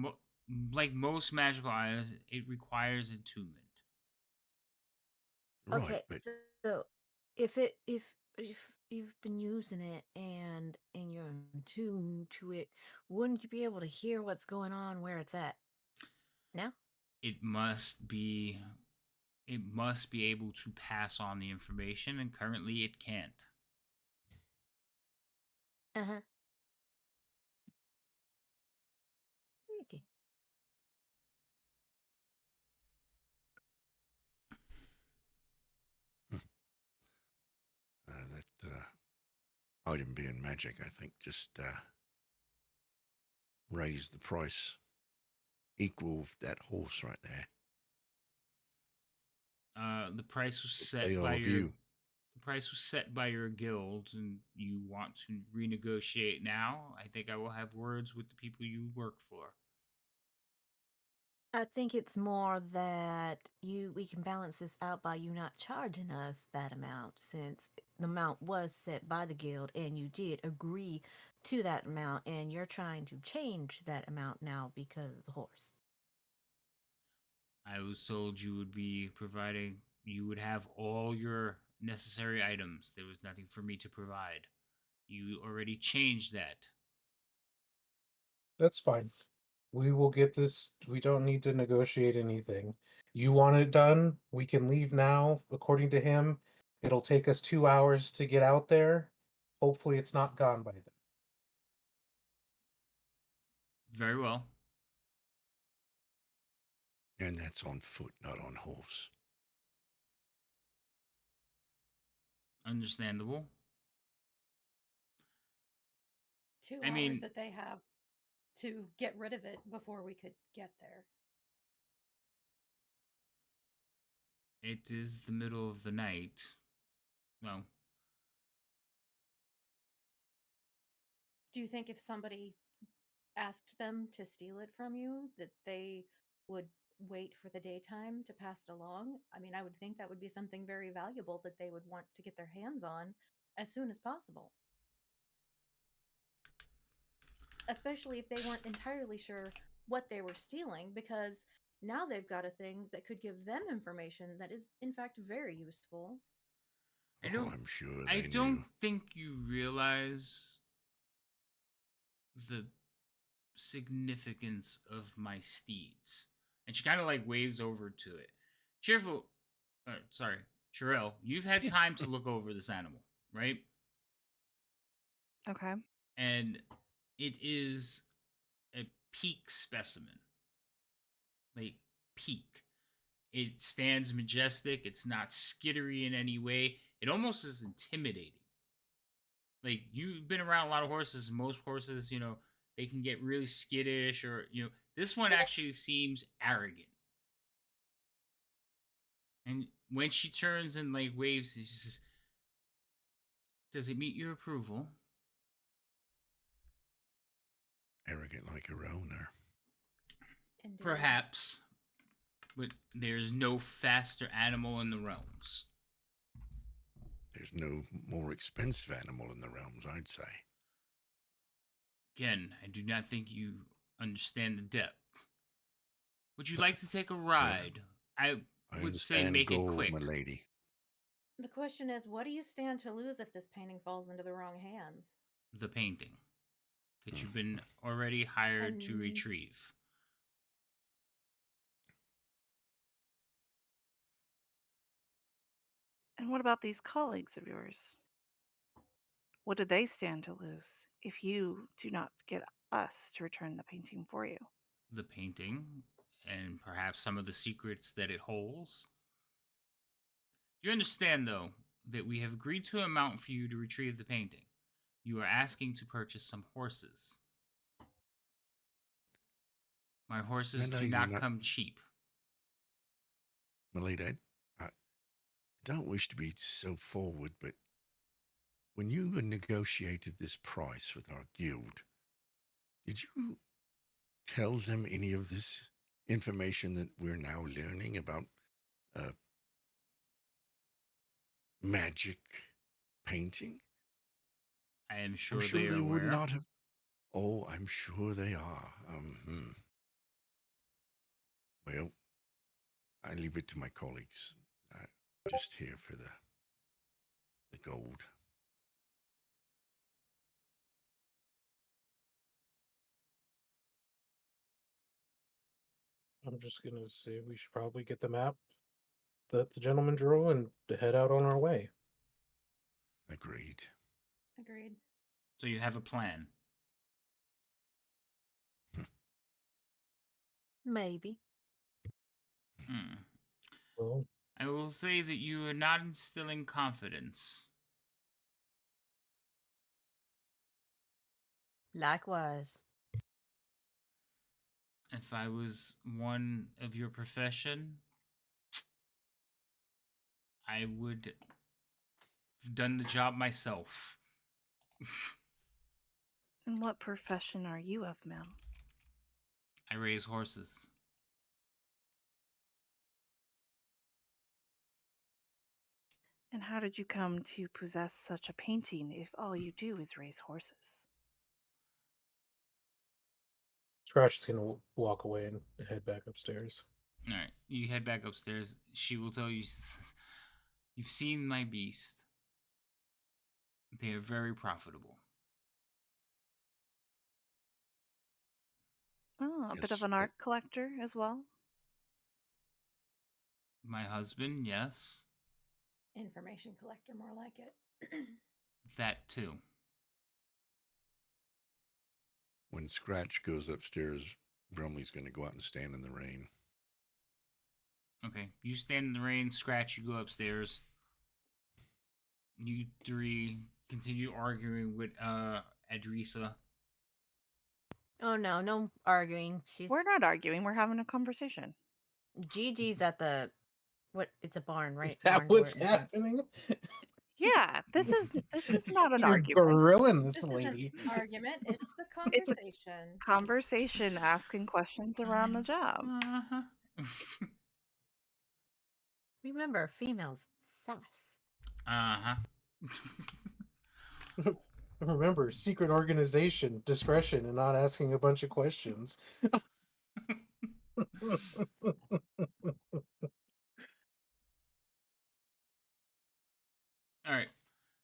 Mo- like most magical items, it requires attunement. Right, Okay, but so if you've been using it and you're in tune to it, wouldn't you be able to hear what's going on where it's at? No? It must be it must be able to pass on the information, and currently it can't. Uh-huh. Okay. hmm, that item being magic, I think, just raise the price equal of that horse right there. The price was They set by all of your you. the price was set by your guild, and you want to renegotiate now. I think I will have words with the people you work for. I think it's more that we can balance this out by you not charging us that amount since the amount was set by the guild and you did agree to that amount and you're trying to change that amount now because of the horse. I was told you would have all your necessary items. There was nothing for me to provide. You already changed that. That's fine. We will get this. We don't need to negotiate anything. You want it done? We can leave now. According to him, it'll take us 2 hours to get out there. Hopefully, it's not gone by then. Very well. And that's on foot, not on horse. Understandable. Two I hours mean, that they have to get rid of it before we could get there. it is the middle of the night. Well, Do you think if somebody asked them to steal it from you, that they would wait for the daytime to pass it along? I mean, I would think that would be something very valuable that they would want to get their hands on as soon as possible, especially if they weren't entirely sure what they were stealing, because now they've got a thing that could give them information that is, in fact, very useful. I Oh, don't I'm sure I they don't knew. think you realize the significance of my steeds. And she kind of like waves over to it. Cheerful, sorry, Sherelle, you've had time to look over this animal, right? Okay. And it is a peak specimen. Like, peak. It stands majestic. It's not skittery in any way. It almost is intimidating. Like, you've been around a lot of horses. Most horses, they can get really skittish, or this one actually seems arrogant. And when she turns and like waves, she says, "Does it meet your approval?" Arrogant like her owner. Indeed. Perhaps, but there's no faster animal in the realms. There's no more expensive animal in the realms, I'd say. Again, I do not think you understand the depth. Would you like to take a Well, ride? I I would say understand make it gold, my quick. lady. The question is, what do you stand to lose if this painting falls into the wrong hands? The painting that you've Mhm. been already hired to And retrieve. And what about these colleagues of yours? What do they stand to lose if you do not get us to return the painting for you? the painting and perhaps some of the secrets that it holds. You understand, though, that we have agreed to an amount for you to retrieve the painting. You are asking to purchase some horses. My horses Miranda, do you're not not, come cheap. my lady. I don't wish to be so forward, but when you negotiated this price with our guild, did you tell them any of this information that we're now learning about uh, magic painting? I am I'm sure sure they are they would aware. not have. Oh, I'm sure they are. Well, I leave it to my colleagues. I'm just here for the gold. I'm just gonna say we should probably get the map that the gentleman drew and head out on our way. Agreed. Agreed. So you have a plan. Maybe. Hmm. Well, I will say that you are not instilling confidence. Likewise. If I was one of your profession, I would have done the job myself. And what profession are you of, ma'am? I raise horses. And how did you come to possess such a painting if all you do is raise horses? Scratch is gonna walk away and head back upstairs. All right, you head back upstairs. She will tell you, you've seen my beast. They are very profitable. Oh, a bit of Yes. an art collector as well? My husband, yes, Information collector, more like it. that too. When Scratch goes upstairs, Brumley's going to go out and stand in the rain. Okay, you stand in the rain, Scratch, you go upstairs. You three continue arguing with Adrisa. Oh no, no arguing. She's We're not arguing, we're having a conversation. Gigi's at the what? It's a barn, Is right? that Barn door what's entrance. happening? Yeah, this is not an You're argument. grilling this This isn't lady. argument, it's a It's a conversation. conversation asking questions around the job. Uh-huh. Remember, females sass. Uh-huh. Remember, secret organization, discretion, and not asking a bunch of questions. All right.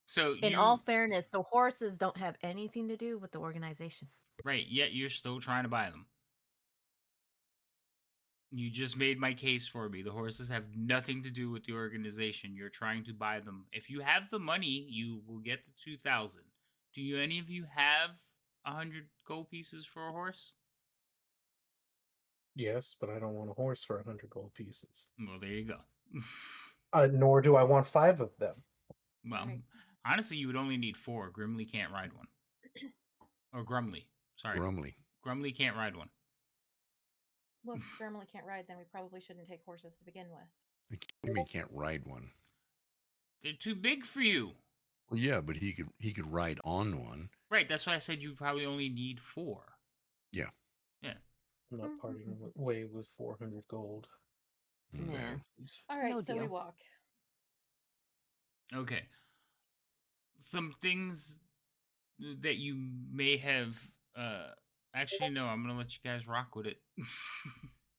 So In you all fairness, the horses don't have anything to do with the organization. right, yet you're still trying to buy them. You just made my case for me. The horses have nothing to do with the organization. You're trying to buy them. If you have the money, you will get the 2,000. Do you any of you have 100 gold pieces for a horse? Yes, but I don't want a horse for 100 gold pieces. Well, there you go. Nor do I want 5 of them. Well, Right. honestly, you would only need 4. Grimly can't ride one. Or Grumly. Sorry. Brumley. Grumly can't ride one. Well, if Grimly can't ride, then we probably shouldn't take horses to begin with. You mean can't ride one? They're too big for you. Well, yeah, but he could ride on one. Right, that's why I said you probably only need 4. Yeah. Yeah. I'm not parting way with 400 gold. Yeah. All right, No so we deal. walk. Okay. Some things that you may have actually no, I'm gonna let you guys rock with it.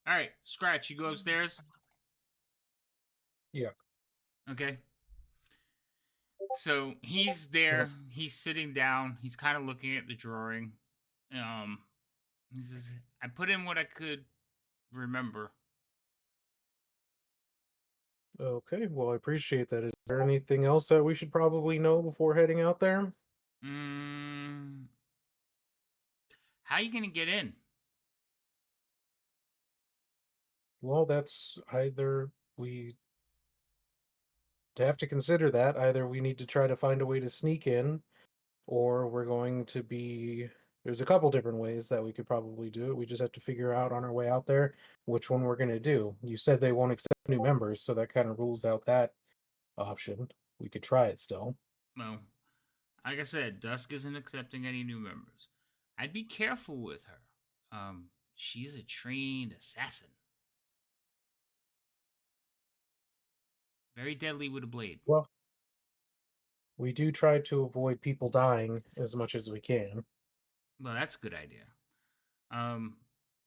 All right, Scratch, you go upstairs. Yeah. Okay. So he's there. He's sitting down. He's kind of looking at the drawing. He says, "I put in what I could remember." Okay, well, I appreciate that. Is there anything else that we should probably know before heading out there? Mm, how you gonna get in? Well, that's either we have to consider that. Either we need to try to find a way to sneak in, or we're going to be. There's a couple different ways that we could probably do it. We just have to figure out on our way out there which one we're going to do. You said they won't accept new members, so that kind of rules out that option. We could try it still. Well, like I said, Dusk isn't accepting any new members. I'd be careful with her. She's a trained assassin. Very deadly with a blade. Well, we do try to avoid people dying as much as we can. Well, that's a good idea. Um,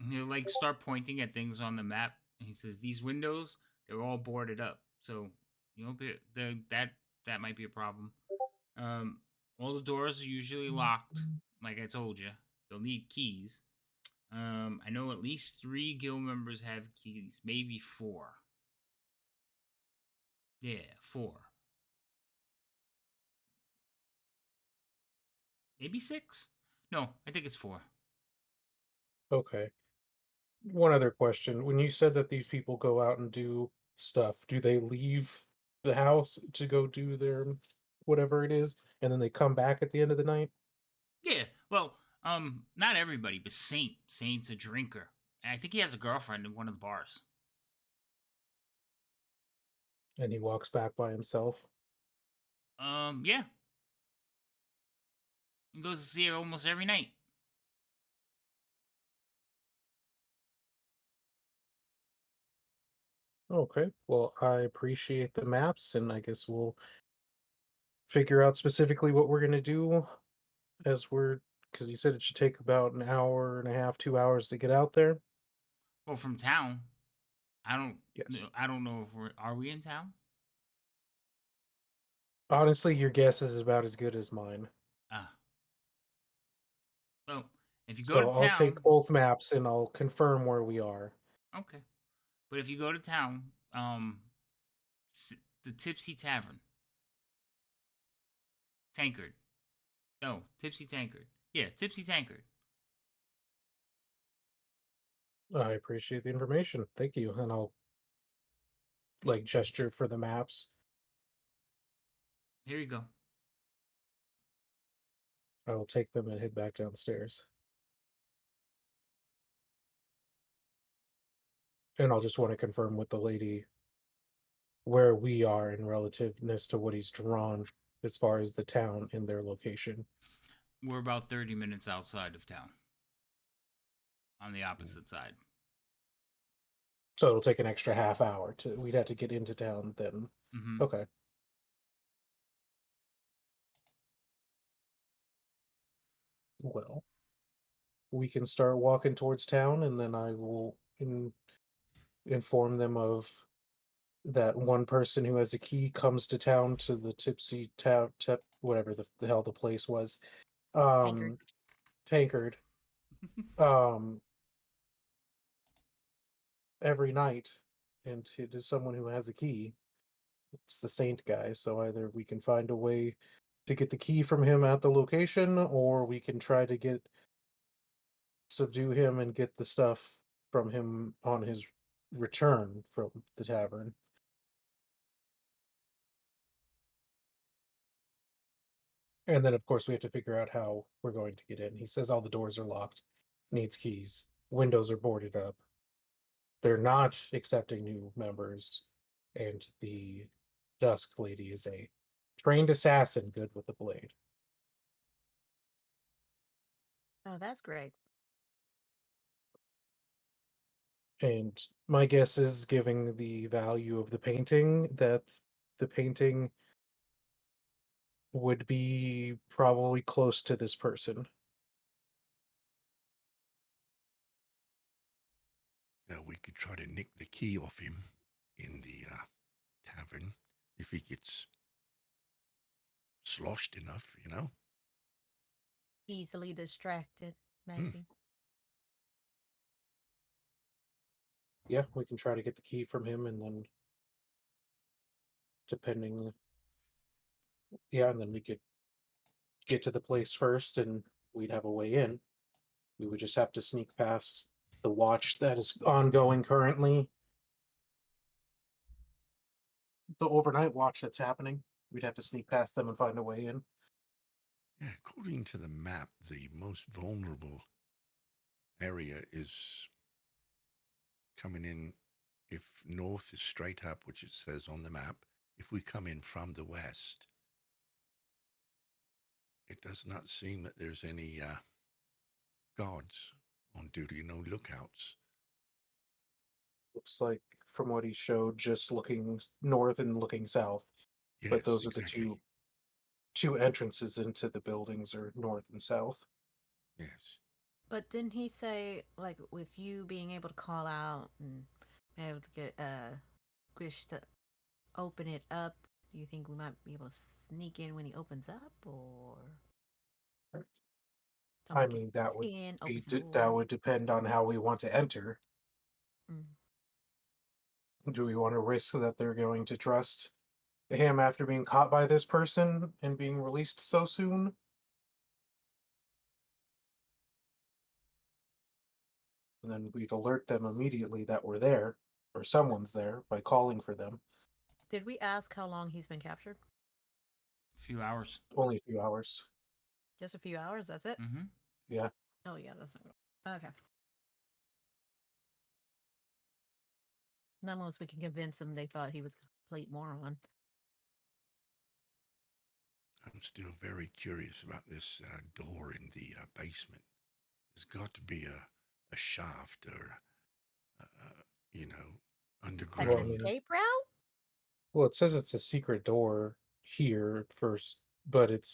he'll like start pointing at things on the map. He says these windows, they're all boarded up, so that might be a problem. Um, all the doors are usually locked. Like I told you, they'll need keys. I know at least 3 guild members have keys, maybe 4. Yeah, 4, maybe 6. No, I think it's 4. Okay. One other question. When you said that these people go out and do stuff, do they leave the house to go do their whatever it is, and then they come back at the end of the night? Yeah, well, not everybody, but Saint's a drinker, and I think he has a girlfriend in one of the bars. And he walks back by himself? Yeah, he goes to see her almost every night. Okay. Well, I appreciate the maps, and I guess we'll figure out specifically what we're going to do as we're. Because you said it should take about an hour and a half, 2 hours to get out there. Well, from town, I don't, Yes. I don't know if are we in town? Honestly, your guess is about as good as mine. Ah, well, if you go to So I'll town, take both maps and I'll confirm where we are. okay, but if you go to town, the Tipsy Tavern, Tankard. No, Tipsy Tankard. Yeah, Tipsy Tankard. I appreciate the information. Thank you. And I'll like gesture for the maps. Here you go. I will take them and head back downstairs. And I'll just want to confirm with the lady where we are in relativeness to what he's drawn as far as the town and their location. We're about 30 minutes outside of town, on the opposite side. So it'll take an extra half hour to we'd have to get into town then. Mm-hmm. Okay. Well, we can start walking towards town and then I will inform them of that one person who has a key comes to town to the tipsy whatever the hell the place was. Tankard. Um Tankard. Um every night, and it is someone who has a key. It's the Saint guy, so either we can find a way to get the key from him at the location, or we can try to get subdue him and get the stuff from him on his return from the tavern. And then, of course, we have to figure out how we're going to get in. He says all the doors are locked, needs keys, windows are boarded up. They're not accepting new members, and the Dusk Lady is a trained assassin, good with the blade. Oh, that's great. And my guess is, giving the value of the painting, that the painting would be probably close to this person. We could try to nick the key off him in the tavern if he gets sloshed enough. Easily distracted, Hmm. maybe. Yeah, we can try to get the key from him, and then depending, yeah, and then we could get to the place first, and we'd have a way in. We would just have to sneak past the watch that is ongoing currently, the overnight watch that's happening. We'd have to sneak past them and find a way in. Yeah, according to the map, the most vulnerable area is coming in if north is straight up, which it says on the map. If we come in from the west, it does not seem that there's any guards on duty, no lookouts. Looks like from what he showed, just looking north and looking south. But Yes, those are the exactly. two entrances into the buildings are north and south. Yes. But didn't he say, like, with you being able to call out and be able to get Grish to open it up, do you think we might be able to sneak in when he opens up, or I someone mean, gets in, be opens the that door? would depend on how we want to enter. Mm. Do we want to risk that they're going to trust him after being caught by this person and being released so soon? And then we'd alert them immediately that we're there, or someone's there, by calling for them. Did we ask how long he's been captured? A few hours. Only a few hours. Just a few hours. That's it. Mm-hmm. Yeah. Oh yeah, that's not good. Okay. Not unless we can convince them they thought he was a complete moron. I'm still very curious about this door in the basement. There's got to be a shaft or, you know, Like an Well, I underground. mean, escape route? well, it says it's a secret door here at first, but it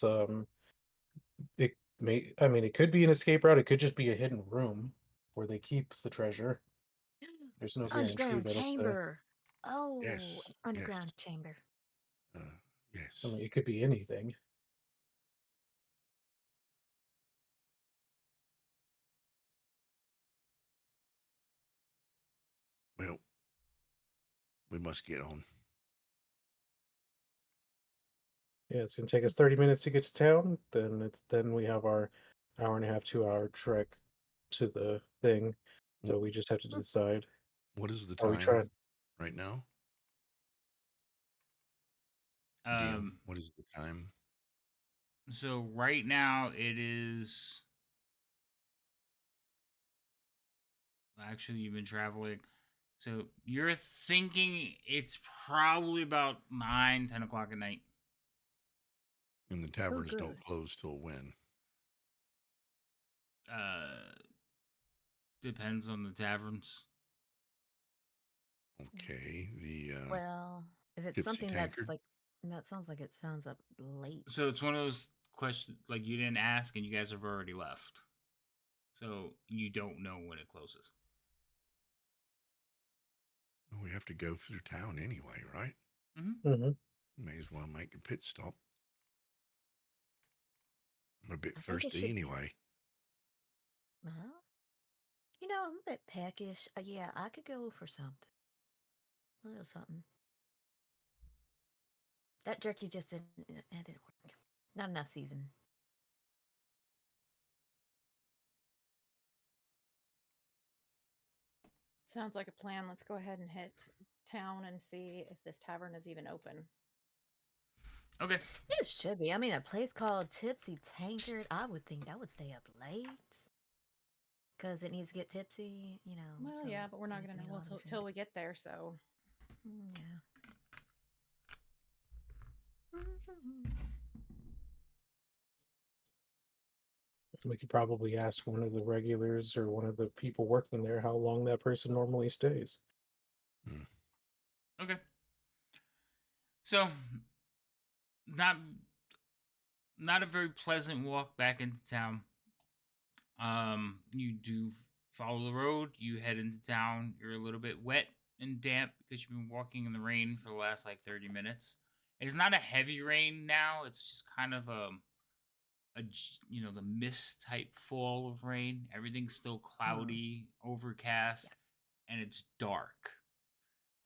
may. I mean, it could be an escape route. It could just be a hidden room where they keep the treasure. There's no Is this? guarantee Underground that it's a. chamber. Oh, Yes, an yes, underground chamber. uh, I yes. mean, it could be anything. Well, we must get on. Yeah, it's gonna take us 30 minutes to get to town. Then we have our hour and a half, 2 hour trek to the thing. So we just have to decide. What is the Are we time trying? right now? DM, Um, what is the time? so right now it is. Actually, you've been traveling. So you're thinking it's probably about 9, 10 o'clock at night. And the Oh, taverns don't good. close till when? Uh, Depends on the taverns. Okay, the Well, if it's Tipsy something that's Tankard. like that sounds like it sounds up late. So it's one of those questions like you didn't ask and you guys have already left. So you don't know when it closes. We have to go through town anyway, right? Mm-hmm. Hmm. May as well make a pit stop. I'm a bit I think it thirsty should. anyway. Well, I'm a bit peckish. Yeah, I could go for something. A little something. That jerky just didn't work. Not enough season. Sounds like a plan. Let's go ahead and hit town and see if this tavern is even open. Okay. It should be. I mean, a place called Tipsy Tankard. I would think that would stay up late because it needs to get tipsy. Well, So yeah, but we're not needs going to to be a know lot of till drink. we get there. So Yeah. We could probably ask one of the regulars or one of the people working there how long that person normally stays. Hmm. Okay. So not not a very pleasant walk back into town. You do follow the road. You head into town. You're a little bit wet and damp because you've been walking in the rain for the last like 30 minutes. It's not a heavy rain now. It's just kind of the mist type fall of rain. Everything's still cloudy, Yeah. overcast, and it's dark.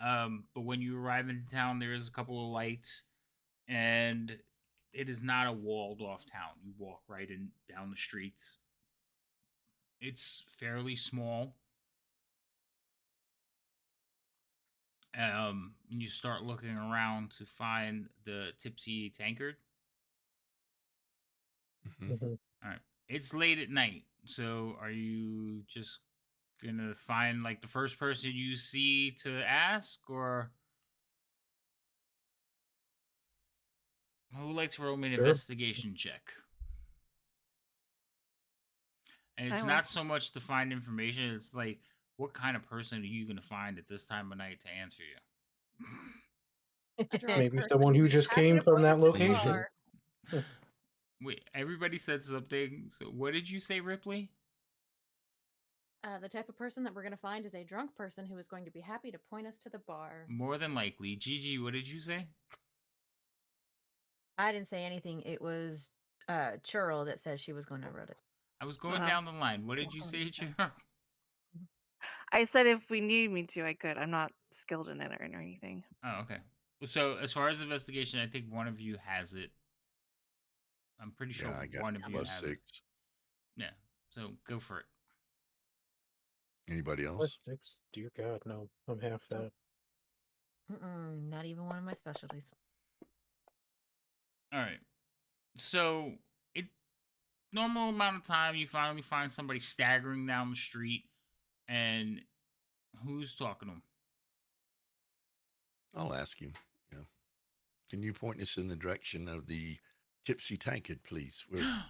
But when you arrive in town, there is a couple of lights, and it is not a walled off town. You walk right in down the streets. It's fairly small, And you start looking around to find the tipsy tankard. Mhm. Mhm. All right. It's late at night, so are you just gonna find like the first person you see to ask, or who would like to roll me an Sure. investigation check? And I it's will. not so much to find information; it's like what kind of person are you gonna find at this time of night to answer you? A drunk Maybe person someone who just happy came to from point us that to the location. bar. Wait, everybody said something. So what did you say, Ripley? The type of person that we're going to find is a drunk person who is going to be happy to point us to the bar. More than likely. Gigi, what did you say? I didn't say anything. It was Churl that said she was going to wrote it. I was going Oh. down the line. What did you Oh, say, okay. Churl? I said if we need me to, I could. I'm not skilled in it or anything. Oh, okay. So as far as investigation, I think one of you has it. I'm pretty sure Yeah, I got one of you has it. +6. Yeah. So go for it. Anybody What else? 6? Dear God, no. I'm half that. Not even one of my specialties. All right. So it normal amount of time you finally find somebody staggering down the street, and who's talking to him? I'll ask him. You know, can you point us in the direction of the tipsy tankard, please? We're a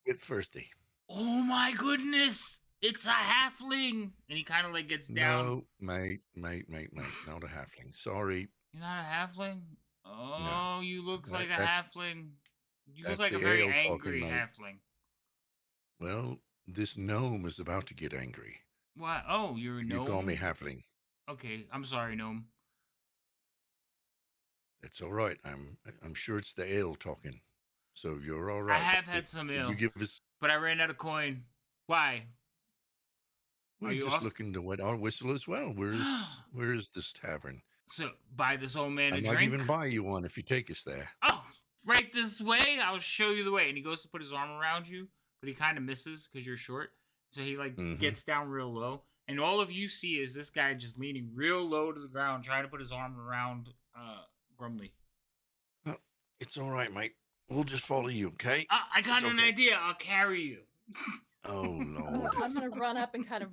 bit thirsty. Oh my goodness! It's a halfling, and he kind of like gets down. No, mate, not a halfling. Sorry, You're not a halfling. no. Oh, you looks like That, a that's halfling. You look that's like a the very ale talking, angry mate. halfling. Well, this gnome is about to get angry. What? Oh, you're a If you call me gnome. halfling, Okay, I'm sorry, gnome. that's all right. I'm sure it's the ale talking. So you're all I right. have But had some could you ale, give us? but I ran out of coin. Why? Are We're you just off? looking to wet our whistle as well. Where's this tavern? So buy this old man I a might drink. even buy you one if you take us there. Oh, right this way. I'll show you the way. And he goes to put his arm around you, but he kind of misses because you're short. So he like Mm-hmm. gets down real low, and all of you see is this guy just leaning real low to the ground, trying to put his arm around Grumley. Well, it's all right, mate. We'll just follow you, okay? I got It's an okay. idea. I'll carry you. Oh Lord. I'm gonna run up and kind of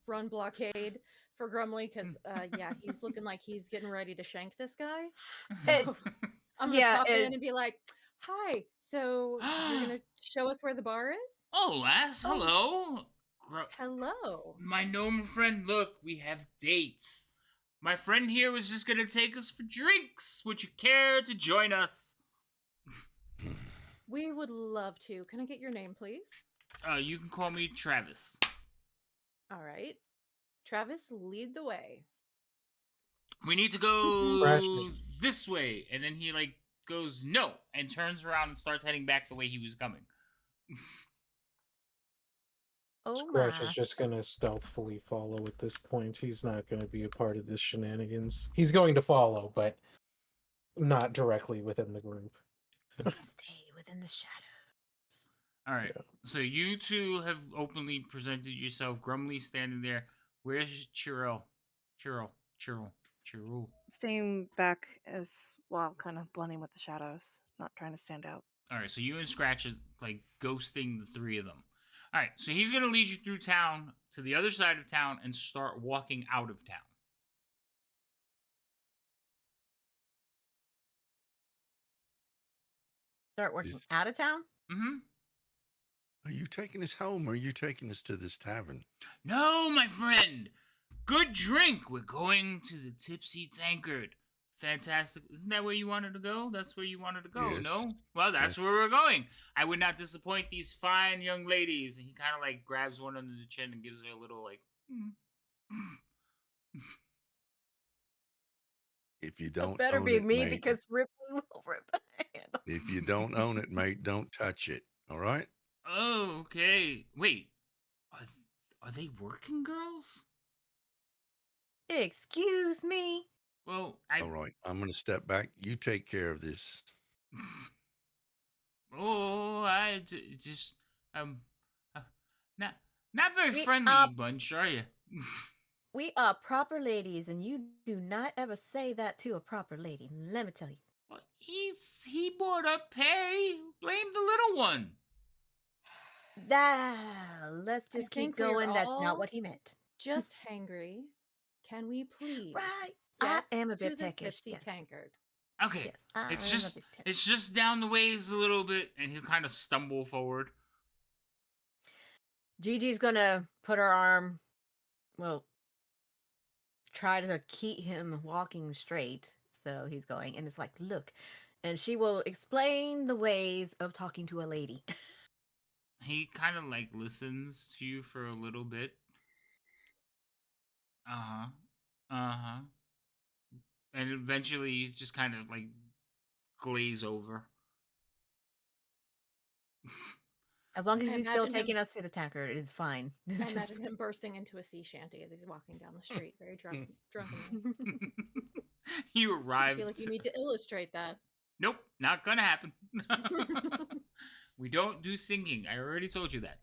run blockade for Grumley because, yeah, he's looking like he's getting ready to shank this guy. So I'm gonna yeah, pop in and be like, "Hi, so you're gonna show us where the bar is?" Oh, lass, Oh, hello. hello. My gnome friend, look, we have dates. My friend here was just gonna take us for drinks. Would you care to join us? We would love to. Can I get your name, please? You can call me Travis. All right, Travis, lead the way. We need to Scratch go me. this way. And then he like goes no and turns around and starts heading back the way he was coming. oh Scratch is my. just gonna stealthily follow at this point. He's not gonna be a part of this shenanigans. He's going to follow, but not directly within the group. Stay within the shadow. All right. Yeah. So you two have openly presented yourself. Grumley standing there. Where's Chirrell? Chirrell. Staying back as well, kind of blending with the shadows, not trying to stand out. All right. So you and Scratch is like ghosting the three of them. All right. So he's gonna lead you through town to the other side of town and start walking out of town. Start working Is- out of town? Mm-hmm. Are you taking us home or are you taking us to this tavern? No, my friend. Good drink. We're going to the Tipsy Tankard. Fantastic. Isn't that where you wanted to go? That's where you wanted to go, Yes. no? Well, that's Yes. where we're going. I would not disappoint these fine young ladies. And he kind of like grabs one under the chin and gives her a little like. If you It don't better own be it, me mate. because Ripley will rip a hand. If you don't own it, mate, don't touch it. All right? Oh, okay. Wait. Are they working girls? Excuse me. Well, All right. I'm going to step back. You take care of this. Oh, just uh, not very We- friendly bunch, are you? We are proper ladies, and you do not ever say that to a proper lady. Let me tell you. Well, he brought up pay. Blame the little one. Let's I just keep think we are going. That's not all what he meant. just hangry. Can we please Right. I get am a to bit the peckish. tipsy Yes. tankard? Okay. Yes. I It's am a just bit peckish. it's just down the ways a little bit, and he'll kind of stumble forward. Gigi's gonna put her arm, well, try to keep him walking straight. So he's going, and it's like, look. And she will explain the ways of talking to a lady. He kind of like listens to you for a little bit. Uh-huh. Uh-huh. And eventually you just kind of like glaze over. As long as I he's still imagine him. taking us to the tanker, it's fine. I It's imagine him bursting into a sea shanty as he's walking down the street, very drunkenly. You I arrived. feel like you need to illustrate that. Nope, not gonna happen. We don't do singing. I already told you that.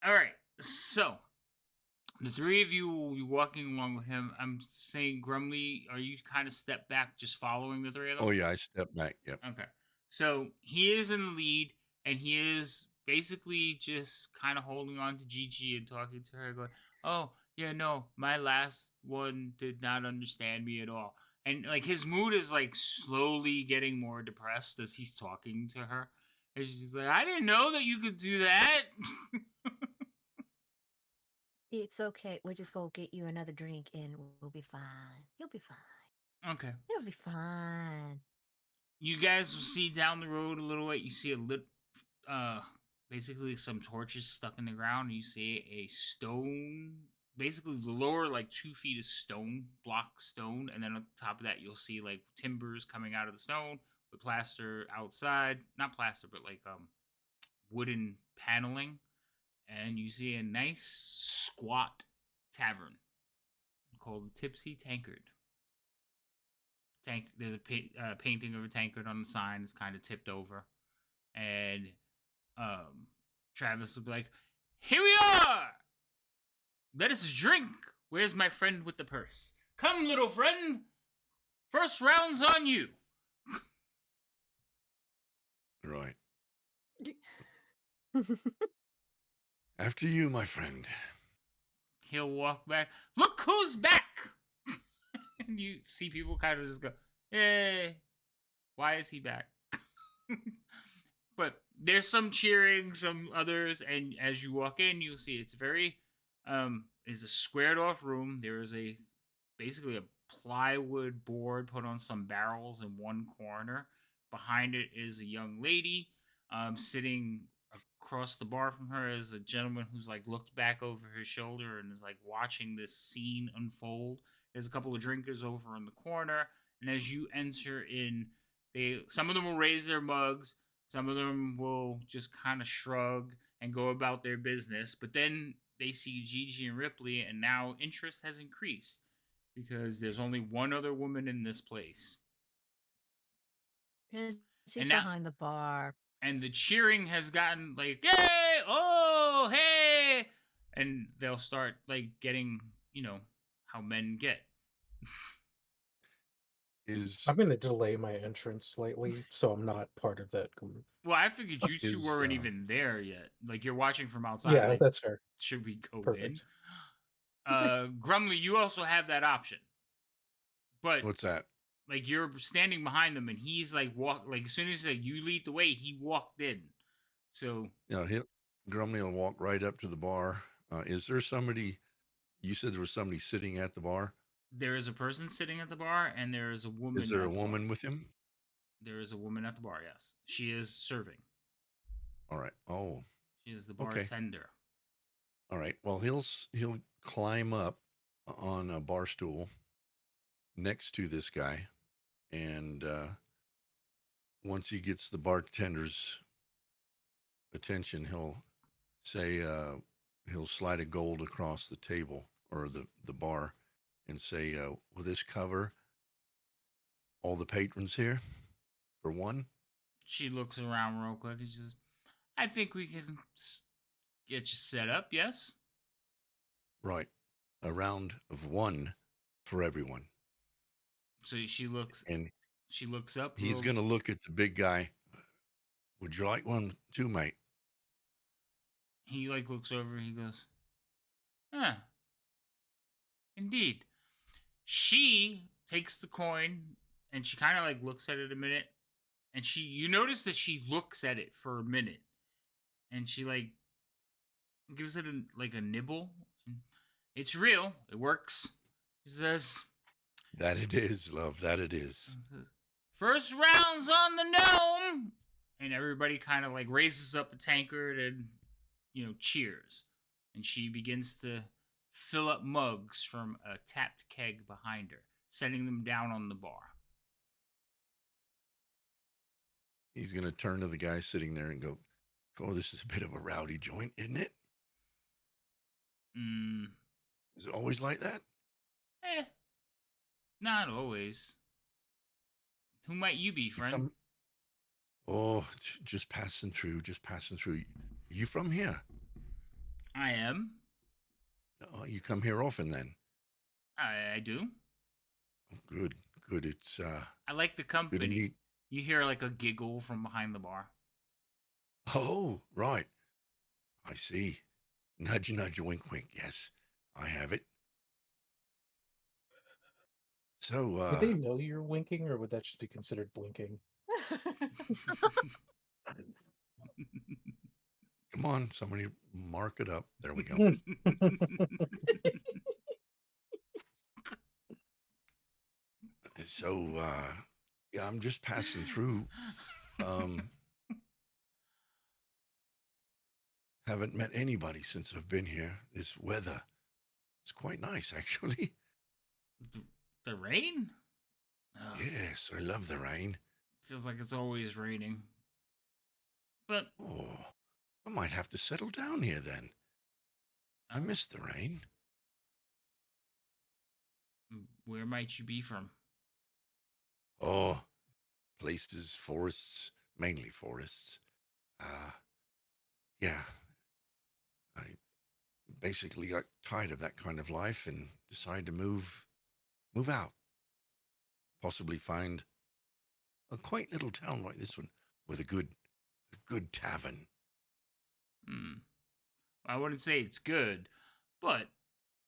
All right, so the three of you will be walking along with him. I'm saying, Grumly, are you kind of step back, just following the three of them? Oh yeah, I step back. Yep. Okay. So he is in the lead, and he is basically just kind of holding on to Gigi and talking to her, going, "Oh, yeah, no, my last one did not understand me at all." And like his mood is like slowly getting more depressed as he's talking to her. And she's like, "I didn't know that you could do that." It's okay. We'll just go get you another drink and we'll be fine. You'll be fine. Okay. It'll be fine. You guys will see down the road a little way. You see a lit, uh, basically some torches stuck in the ground. You see a stone, basically the lower like 2 feet is stone, block stone, and then on top of that you'll see like timbers coming out of the stone with plaster outside, not plaster, but like wooden paneling, and you see a nice squat tavern called Tipsy Tankard. There's a painting of a tankard on the sign. It's kind of tipped over, and Travis will be like, "Here we are. Let us drink. Where's my friend with the purse? Come, little friend. First round's on you." Right. After you, my friend. He'll walk back. "Look who's back!" And you see people kind of just go, "Hey, why is he back?" But there's some cheering, some others, and as you walk in, you'll see it's very is a squared off room. There is a basically a plywood board put on some barrels in one corner. Behind it is a young lady sitting across the bar from her is a gentleman who's like looked back over his shoulder and is like watching this scene unfold. There's a couple of drinkers over in the corner, and as you enter in, some of them will raise their mugs, some of them will just kind of shrug and go about their business, but then they see Gigi and Ripley, and now interest has increased because there's only one other woman in this place. And she's And now, behind the bar. and the cheering has gotten like, "Yay! Oh, hey!" And they'll start like getting, how men get. I'm going to delay my entrance slightly, so I'm not part of that group. Well, I figured you two Is, weren't even there yet. Like you're watching from outside. Yeah, Like, that's fair. should we go Perfect. in? Grumly, you also have that option. But What's that? like you're standing behind them, and he's like as soon as like, you lead the way, he walked in. So Grumley will walk right up to the bar. Is there somebody? You said there was somebody sitting at the bar. there is a person sitting at the bar, and there is a woman. Is there a at the woman bar. with him? There is a woman at the bar. Yes, she is serving. All right. Oh, She is the okay. bartender. All right. Well, he'll climb up on a bar stool next to this guy, and once he gets the bartender's attention, he'll say he'll slide a gold across the table or the bar, and say, "Will this cover all the patrons here for one?" She looks around real quick and she says, "I think we can get you set up." Yes. Right. a round of one for everyone. So she looks And up. he's going to look at the big guy. Would you like one too, mate? He like looks over. He goes, "Huh, indeed." She takes the coin and she kind of like looks at it a minute, and you notice that she looks at it for a minute, and she like gives it like a nibble. It's real. It works. She says, That it is, love. That it is. "First round's on the gnome," and everybody kind of like raises up a tankard and cheers. And she begins to fill up mugs from a tapped keg behind her, setting them down on the bar. He's going to turn to the guy sitting there and go, "Oh, this is a bit of a rowdy joint, isn't it? Is it always like that?" Not always. Who might you be, friend? Oh, just passing through, just passing through. You from here? I am. Oh, you come here often then? I do. Oh, good, good. It's I like the good to company. meet. You hear like a giggle from behind the bar. Oh, right. I see. Nudge, nudge, wink, wink. Yes, I have it. So, Would they know you're winking, or would that just be considered blinking? come on, somebody mark it up. There we go. So, yeah, I'm just passing through. Haven't met anybody since I've been here. This weather, it's quite nice, actually. The rain? Oh, Yes, I love the rain. feels like it's always raining. But Oh, I might have to settle down here then. I miss the rain. Where might you be from? Oh, places, forests, mainly forests. Yeah, I basically got tired of that kind of life and decided to move out. Possibly find a quaint little town like this one with a good tavern. I wouldn't say it's good, but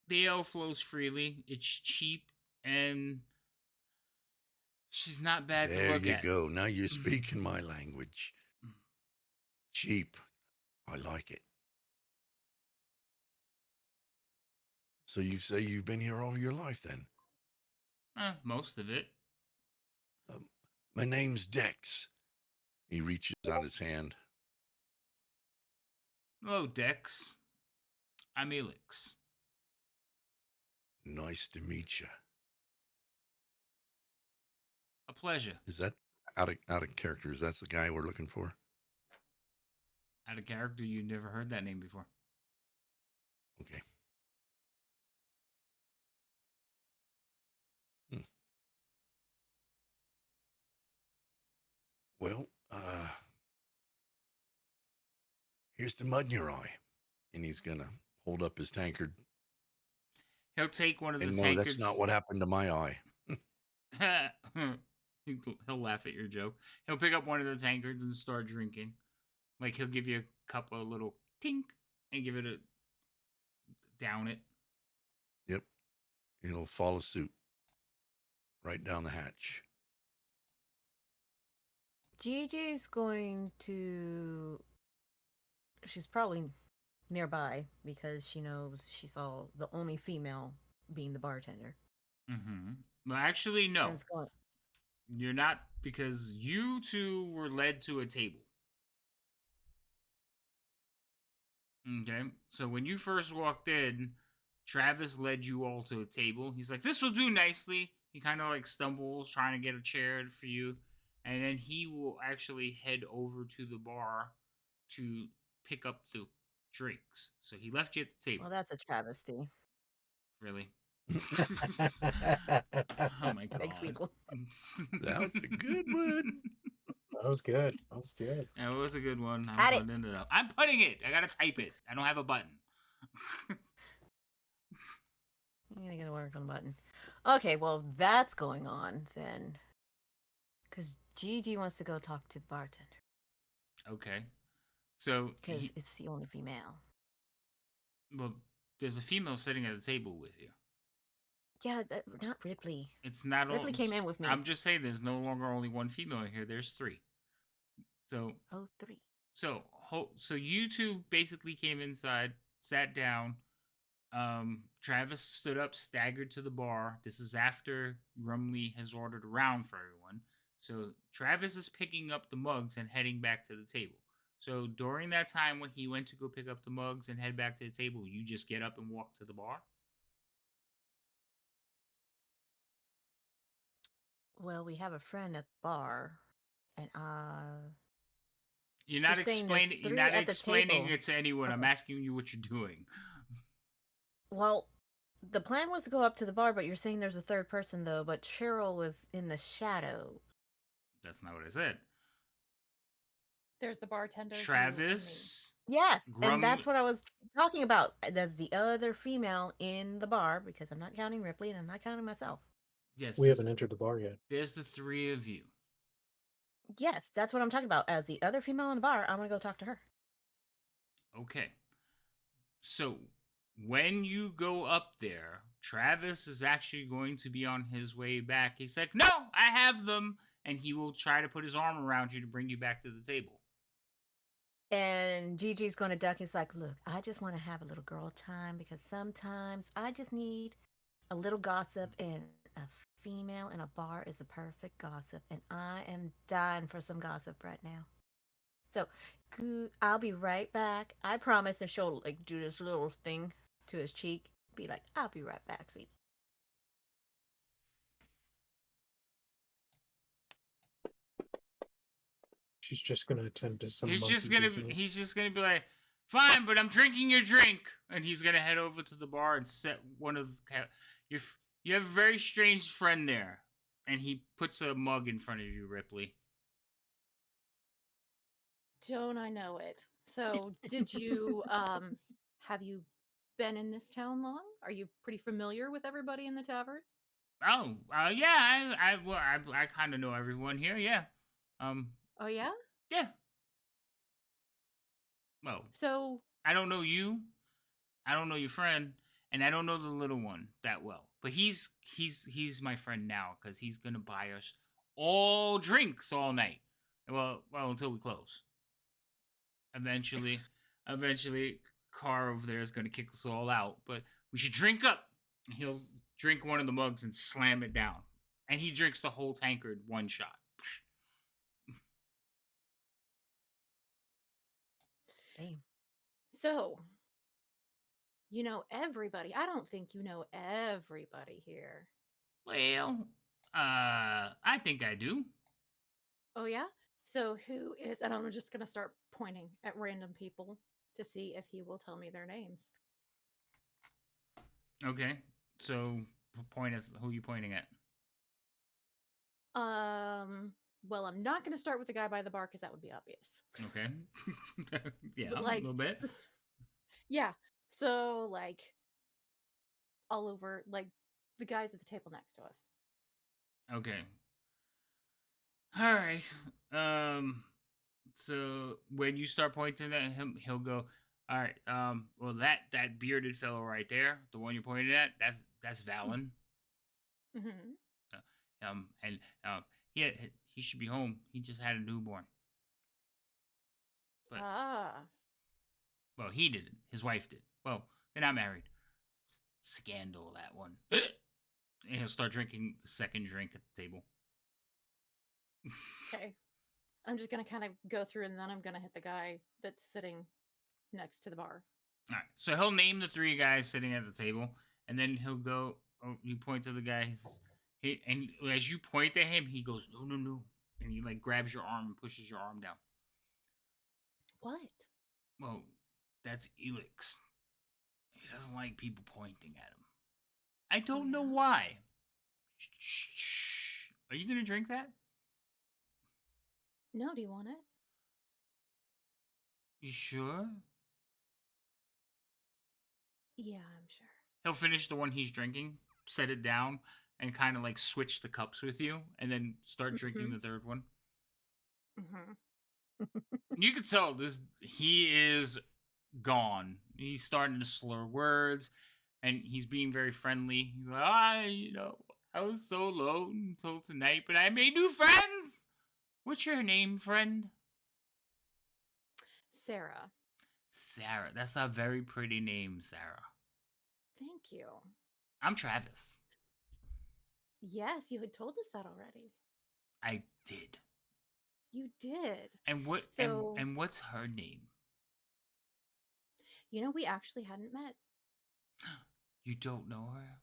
the ale flows freely. It's cheap, and she's not bad to There look you at. go. Now you're speaking my language. Cheap. I like it. So you say you've been here all your life then? Most of it. My name's Dex. He reaches out his hand. Hello, Dex. I'm Elix. Nice to meet you. A pleasure. Is that out of character? Is that the guy we're looking for? Out of character, you never heard that name before. Okay. Well, here's the mud in your eye. And he's going to hold up his tankard. He'll take one of the And no, tankards. that's not what happened to my eye. He'll laugh at your joke. He'll pick up one of the tankards and start drinking. Like he'll give you a cup of little tink and give it a down it. Yep. He'll follow suit. Right down the hatch. Gigi's going to. She's probably nearby because she knows she saw the only female being the bartender. Well, actually, no. And it's going. You're not, because you two were led to a table. Okay, so when you first walked in, Travis led you all to a table. He's like, "This will do nicely." He kind of like stumbles trying to get a chair for you, and then he will actually head over to the bar to pick up the drinks. So he left you at the table. Well, that's a travesty. Really? Oh my god. Thanks, Weasel. That was a good one. That was good. That was good. That was a good one. Add I'm putting it up. I'm putting it. I gotta type it. I don't have a button. I'm gonna go work on the button. Okay, well that's going on then, because Gigi wants to go talk to the bartender Okay. So because it's the only female. well, there's a female sitting at a table with you. Yeah, not Ripley. It's not all. Ripley came in with me. I'm just saying, there's no longer only one female here. There's three. So Oh, three. so you two basically came inside, sat down. Travis stood up, staggered to the bar. This is after Rumley has ordered a round for everyone. So Travis is picking up the mugs and heading back to the table. So during that time when he went to go pick up the mugs and head back to the table, you just get up and walk to the bar? Well, we have a friend at the bar, and You're not you're saying there's explaining. You're three not at the explaining table. it to anyone. I'm Okay. asking you what you're doing. Well, the plan was to go up to the bar, but you're saying there's a third person though. But Cheryl was in the shadow. That's not what I said. There's the bartender. you, and me. Travis, Yes, and that's Grum. what I was talking about. There's the other female in the bar because I'm not counting Ripley and I'm not counting myself. Yes, We haven't entered the bar yet. there's the three of you. Yes, that's what I'm talking about. As the other female in the bar, I'm gonna go talk to her. Okay. So when you go up there, Travis is actually going to be on his way back. He's like, "No, I have them," and he will try to put his arm around you to bring you back to the table. And Gigi's gonna duck. It's like, look, I just want to have a little girl time because sometimes I just need a little gossip, and a female in a bar is a perfect gossip, and I am dying for some gossip right now. So, I'll be right back. I promise. And she'll like do this little thing to his cheek. Be like, I'll be right back, sweetie. She's just gonna attend to some He's monkey just gonna business. he's just gonna be like, "Fine, but I'm drinking your drink," and he's gonna head over to the bar and set one of your. You have a very strange friend there, and he puts a mug in front of you, Ripley. Don't I know it? So, did you have you been in this town long? Are you pretty familiar with everybody in the tavern? Oh, yeah, I kind of know everyone here. Yeah, um, Oh yeah. yeah. Well, So, I don't know you. I don't know your friend, and I don't know the little one that well. But he's my friend now because he's gonna buy us all drinks all night. Well, until we close. Eventually, Carr over there is gonna kick us all out. But we should drink up. He'll drink one of the mugs and slam it down, and he drinks the whole tankard one shot. Damn. so you know everybody. I don't think you know everybody here. Well, I think I do. Oh yeah. So who is? And I'm just gonna start pointing at random people to see if he will tell me their names. Okay, so point us. Who are you pointing at? Well, I'm not gonna start with the guy by the bar because that would be obvious. Okay. Yeah, But, a like, little bit. yeah. So like all over, like the guys at the table next to us. Okay. All right. So when you start pointing at him, he'll go, "All right. Well, that bearded fellow right there, the one you're pointing at, that's Valen. Mm-hmm. And he should be home. He just had a newborn. But Ah. well, he didn't. His wife did. Well, they're not married. Scandal, that one. And he'll start drinking the second drink at the table. Okay. I'm just gonna kind of go through, and then I'm gonna hit the guy that's sitting next to the bar. All right. So he'll name the three guys sitting at the table, and then he'll go. Oh, you point to the guy. And as you point at him, he goes, "No, no, no," and he like grabs your arm and pushes your arm down. What? Well, that's Elix. He doesn't like people pointing at him. I don't know why. Shh. Are you gonna drink that? No, do you want it? You sure? Yeah, I'm sure. he'll finish the one he's drinking, set it down, and kind of like switch the cups with you, and then start drinking Mhm. the third one. Mhm. You can tell he is gone. He's starting to slur words, and he's being very friendly. He's like, I was so alone until tonight, but I made new friends. What's your name, friend? Sarah. Sarah. That's a very pretty name, Sarah. Thank you. I'm Travis. Yes, you had told us that already. I did. You did. And what So, and what's her name? we actually hadn't met. You don't know her?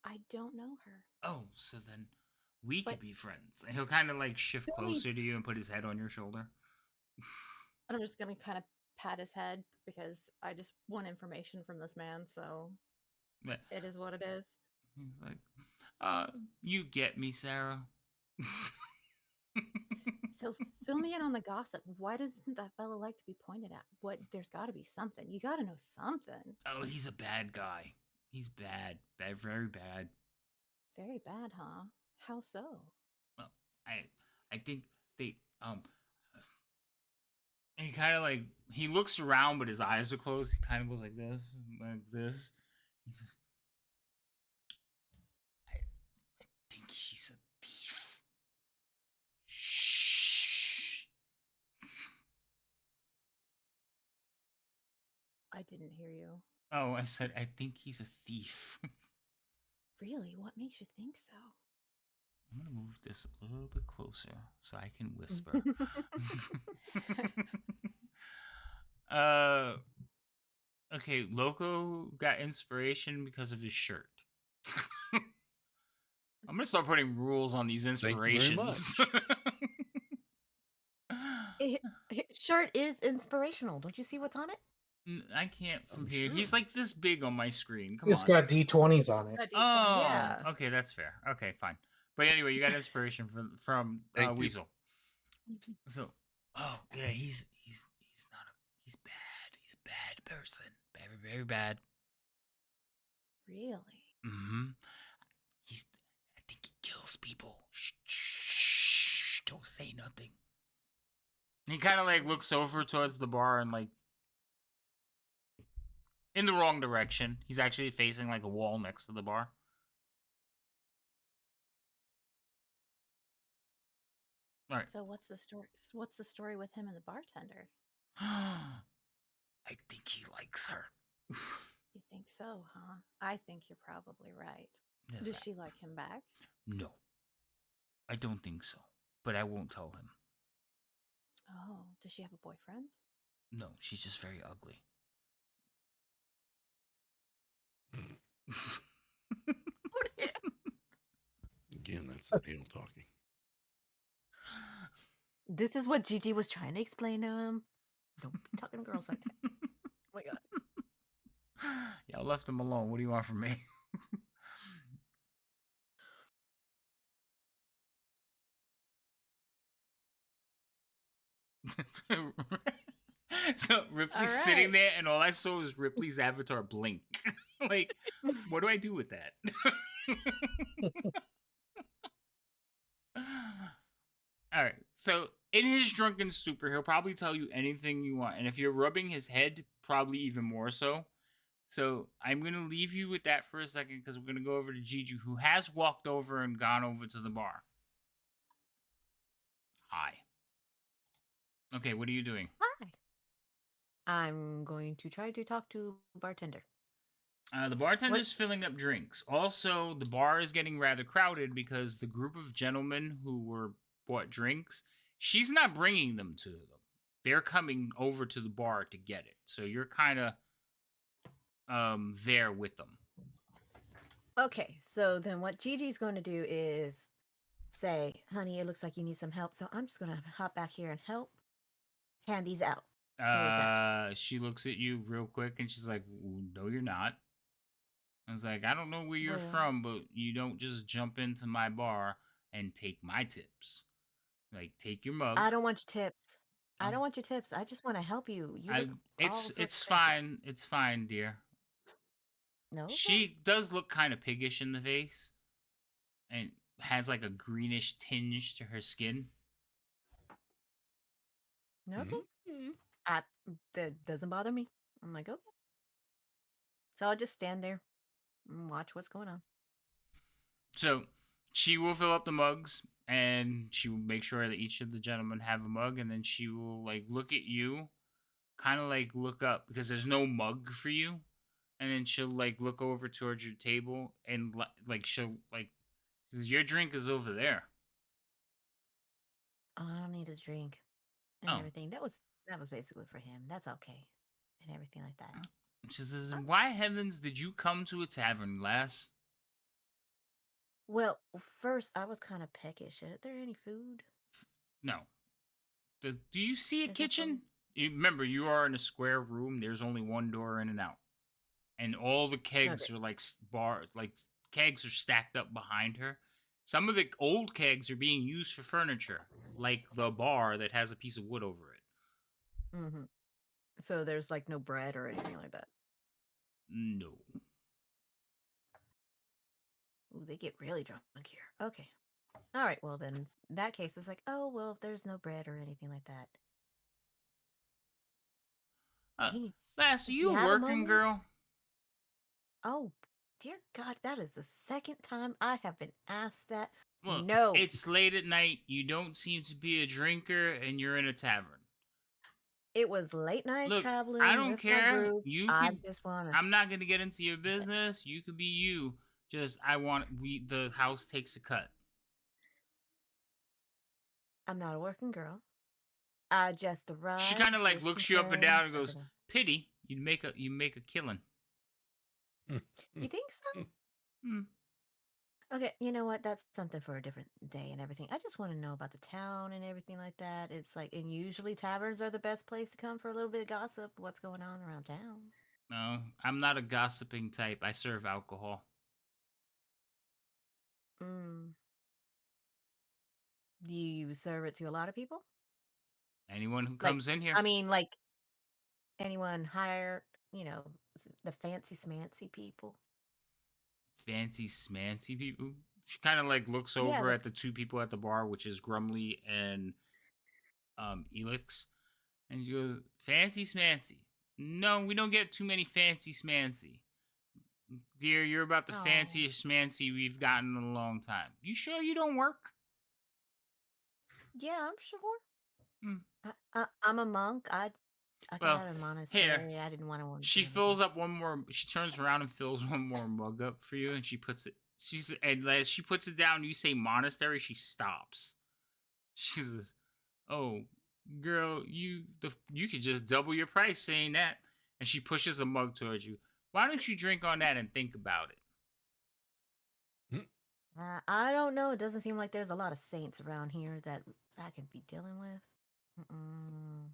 I don't know her. Oh, so then we But could be friends. And he'll kind of like shift fill me closer to you and put his head on your shoulder. and I'm just gonna kind of pat his head because I just want information from this man, so But it is what it is. he's like, you get me, Sarah. So fill me in on the gossip. Why doesn't that fella like to be pointed at? What there's gotta be something. You gotta know something. Oh, he's a bad guy. He's bad. Bad, very bad. Very bad, huh? How so? Well, I think they he kind of like he looks around, but his eyes are closed. He kind of goes like this, like this. He says, I think he's a thief. Shh. I didn't hear you. Oh, I said I think he's a thief. Really? What makes you think so? I'm gonna move this a little bit closer so I can whisper. uh, okay. Loco got inspiration because of his shirt. I'm gonna start putting rules on these Thank you very inspirations. Shirt is inspirational. Don't you see what's on it? I can't from I'm here. sure. He's like this big on my screen. Come It's on. got D20s on it. That D20. Oh, Yeah. okay, that's fair. Okay, fine. But anyway, you got inspiration from Thank you. Weasel. So, oh yeah, he's not a he's bad. He's a bad person. Very very bad. Really? Mm-hmm. He's I think he kills people. Shh, don't say nothing. He kind of like looks over towards the bar and like in the wrong direction. He's actually facing like a wall next to the bar. All right. So what's the story? What's the story with him and the bartender? I think he likes her. You think so, huh? I think you're probably right. Yes, Does she like him back? No, I don't think so. But I won't tell him. Oh, does she have a boyfriend? No, she's just very ugly. Again, that's ale talking. This is what Gigi was trying to explain to him. Don't be talking to girls like that. Oh my god. Y'all left him alone. What do you want from me? So Ripley's sitting right. there, and all I saw was Ripley's avatar blink. Like, what do I do with that? All right. So in his drunken stupor, he'll probably tell you anything you want, and if you're rubbing his head, probably even more so. So I'm gonna leave you with that for a second because we're gonna go over to Gigi, who has walked over and gone over to the bar. Hi. Okay, what are you doing? Hi. I'm going to try to talk to bartender. The bartender's filling up drinks. Also, the bar is getting rather crowded because the group of gentlemen who were bought drinks, she's not bringing them to them. They're coming over to the bar to get it. So you're kind of there with them. Okay, so then what Gigi's going to do is say, honey, it looks like you need some help. So I'm just going to hop back here and help hand these out. Really fast. She looks at you real quick and she's like, "No, you're not." I was like, "I don't know where you're Well- from, but you don't just jump into my bar and take my tips. Like, take your mug." I don't want your tips. I Oh. don't want your tips. I just want to help you. You I, look all sorts it's crazy. fine. It's fine, dear. No. She does look kind of piggish in the face and has like a greenish tinge to her skin. Okay. Mhm. That doesn't bother me. I'm like, okay. So I'll just stand there and watch what's going on. So she will fill up the mugs and she will make sure that each of the gentlemen have a mug, and then she will like look at you, kind of like look up because there's no mug for you, and then she'll like look over towards your table and like she'll like says, your drink is over there. Oh, I don't need a drink and Oh, everything. That was basically for him. That's okay, and everything like that. she says, Huh? why heavens did you come to a tavern, lass? Well, first I was kind of peckish. Is there any food? No. Do you see a Is there food? kitchen? You remember, you are in a square room. There's only one door in and out, and all the Okay. kegs are like kegs are stacked up behind her. Some of the old kegs are being used for furniture, like the bar that has a piece of wood over it. Mm-hmm. So there's like no bread or anything like that. No. Ooh, they get really drunk here. Okay. All right. Well, then in that case, it's like, oh well, if there's no bread or anything like that, Uh, can you, lass, are if you you a have a working moment? girl? Oh, dear God, that is the second time I have been asked that. Well, No, it's late at night. You don't seem to be a drinker, and you're in a tavern. it was late night Look, I traveling don't with my care. group. You I could. just wanna. I'm not gonna get into your business. You could be you. Just I want we the house takes a cut. I'm not a working girl. I just She arrived kind of like with some looks you up and friends. down and Da, goes, da, da. "Pity, you make a killing." You think so? Hmm. Okay, you know what? That's something for a different day and everything. I just want to know about the town and everything like that. It's like, and usually taverns are the best place to come for a little bit of gossip. What's going on around town? No, I'm not a gossiping type. I serve alcohol. Mm. Do you serve it to a lot of people? Anyone who Like, comes in here, I mean, like anyone hire, you know, the fancy smancy people? fancy smancy people. She kind of like looks Yeah, over at the two people at the bar, which is Grumly and Elix, and she goes, "Fancy smancy." No, we don't get too many fancy smancy. Dear, you're about the oh, fanciest schmancy we've gotten in a long time. You sure you don't work? yeah, I'm sure. Hmm. I'm a monk. I got Well, out of a here. monastery. I didn't want to She do anything. fills up one more. She turns around and fills one more mug up for you, and she puts it. And as she puts it down, you say monastery. She stops. She says, "Oh, girl, you could just double your price saying that." And she pushes a mug towards you. Why don't you drink on that and think about it? I don't know. It doesn't seem like there's a lot of saints around here that I could be dealing with. Mm-mm.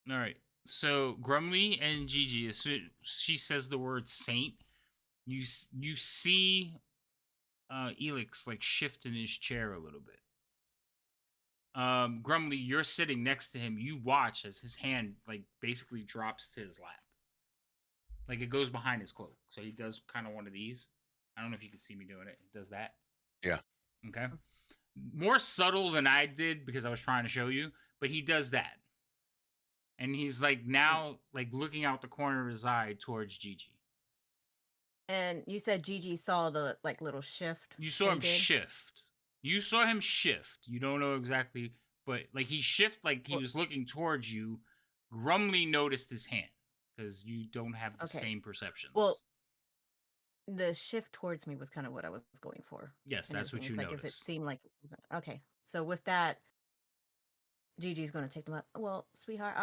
All right. So Grumly and Gigi, as soon she says the word saint, you see Elix like shift in his chair a little bit. Grumly, you're sitting next to him. You watch as his hand like basically drops to his lap, like it goes behind his cloak. So he does kind of one of these. I don't know if you can see me doing it. It does that. Yeah. Okay. More subtle than I did because I was trying to show you, but he does that, and he's like Mm. now like looking out the corner of his eye towards Gigi. And you said Gigi saw the like little shift You saw that him he did. shift. You saw him shift. You don't know exactly, but like he shift like he Well, was looking towards you. Grumly noticed his hand because you don't have the okay. same Well, perceptions. the shift towards me was kind of what I was going for, Yes, and that's everything. what you It's like if it noticed. seemed like it wasn't okay. So with that, Gigi's going to take them up. Well, sweetheart,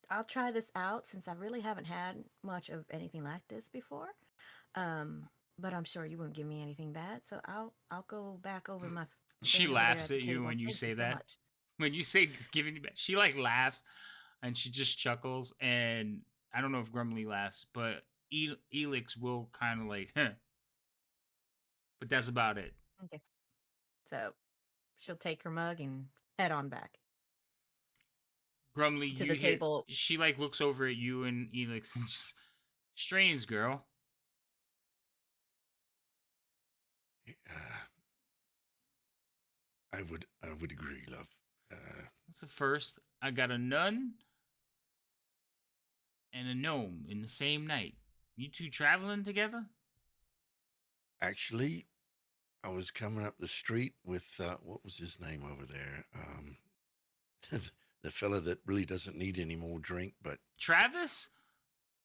I'll try this out since I really haven't had much of anything like this before. Um, but I'm sure you wouldn't give me anything bad, so I'll go back over my She thing over there laughs at the at you table. when you Thank you say so that. much. When you say giving you back, she like laughs and she just chuckles. And I don't know if Grumly laughs, but Elix will kind of like, huh. But that's about it. Okay. So she'll take her mug and head on back Grumly, to you the hear table. she like looks over at you and Elix and just, strange girl. Uh, I would agree, love. That's the first. I got a nun and a gnome in the same night. You two traveling together? Actually, I was coming up the street with what was his name over there? The fella that really doesn't need any more drink, but Travis?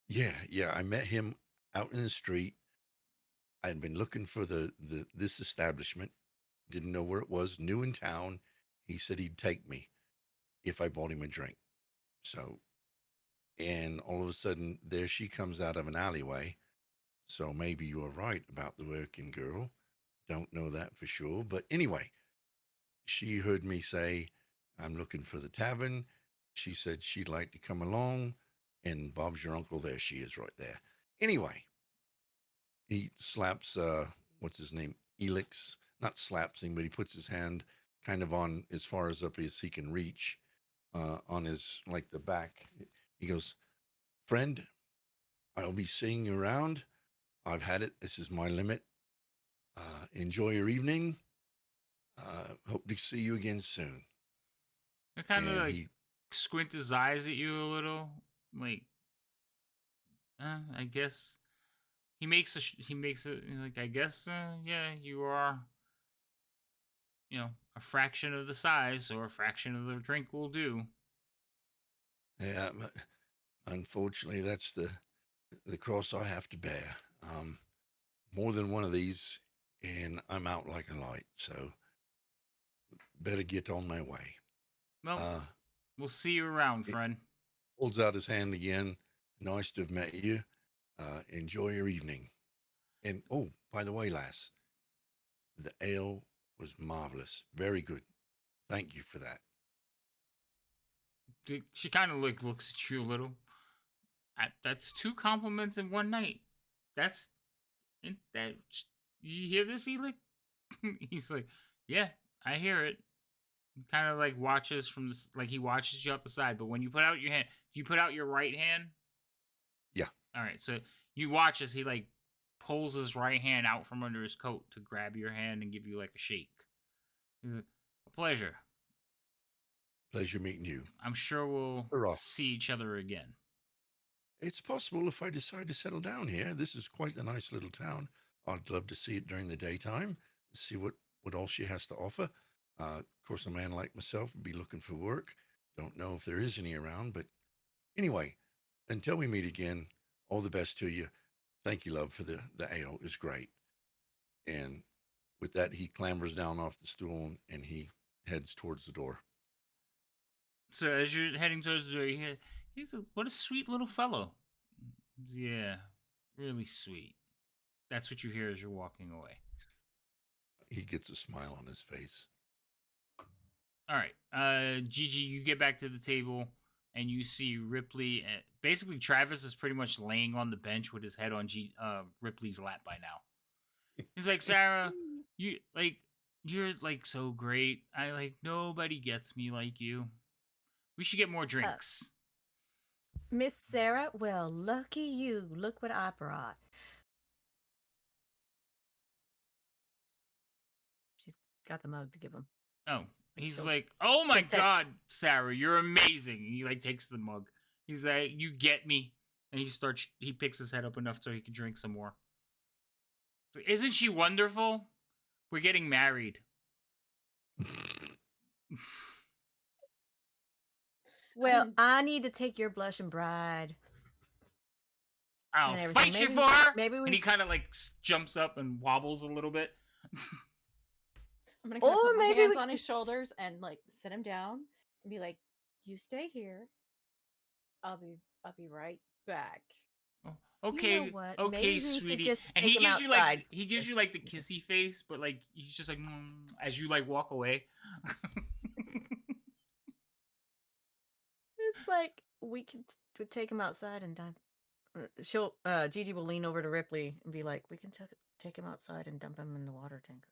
yeah, I met him out in the street. I had been looking for the this establishment, didn't know where it was, new in town. He said he'd take me if I bought him a drink. So, and all of a sudden, there she comes out of an alleyway. So maybe you are right about the working girl. Don't know that for sure. But anyway, she heard me say, I'm looking for the tavern. She said she'd like to come along. And Bob's your uncle. There she is right there. Anyway, he slaps, what's his name? Elix. Not slaps him, but he puts his hand kind of on as far as up as he can reach on his, like the back. He goes, friend, I'll be seeing you around. I've had it. This is my limit. Enjoy your evening. Hope to see you again soon. I kind of And like he, squint his eyes at you a little, like, I guess he makes it like, I guess, yeah, you are, a fraction of the size or a fraction of the drink will do. yeah, unfortunately, that's the cross I have to bear. More than one of these, and I'm out like a light. So better get on my way. Well, Uh, we'll see you around, he friend. holds out his hand again. Nice to have met you. Enjoy your evening. And oh, by the way, lass, the ale was marvelous. Very good. Thank you for that. She kind of like looks at you a little. That's two compliments in one night. That's that. You hear this, Elick? He's like, yeah, I hear it. Kind of like watches from this, like he watches you out the side. But when you put out your hand, do you put out your right hand? Yeah. All right. So you watch as he like pulls his right hand out from under his coat to grab your hand and give you like a shake. He's like, a pleasure. Pleasure meeting you. I'm sure we'll Hurrah. see each other again. It's possible if I decide to settle down here. This is quite a nice little town. I'd love to see it during the daytime, see what all she has to offer. Of course, a man like myself would be looking for work. Don't know if there is any around, but anyway, until we meet again, all the best to you. Thank you, love, for the ale. It was great. And with that, he clambers down off the stool and he heads towards the door. So as you're heading towards the door, what a sweet little fellow. Yeah, really sweet. That's what you hear as you're walking away. He gets a smile on his face. All right, Gigi, you get back to the table and you see Ripley. Basically, Travis is pretty much laying on the bench with his head on Ripley's lap by now. He's like, Sarah, you're like so great. I like nobody gets me like you. We should get more drinks. Miss Sarah, well, lucky you. Look what I brought. She's got the mug to give him. Oh, he's So- like, oh my but that- god, Sarah, you're amazing. And he like takes the mug. He's like, you get me. And he picks his head up enough so he can drink some more. Isn't she wonderful? We're getting married. Well, I need to take your blushing bride. I'll and everything. fight you Maybe- for her. maybe we- And he kind of like jumps up and wobbles a little bit. I'm gonna kind of Or put my maybe hands we on his could- shoulders and like sit him down and be like, "You stay here. I'll be right back." Oh, okay, You know what? okay, Maybe we could sweetie. just And take he him gives you like outside. he gives you like the kissy face, but like he's just like as you like walk away. It's like we could take him outside and dump. Gigi will lean over to Ripley and be like, "We can take him outside and dump him in the water tank."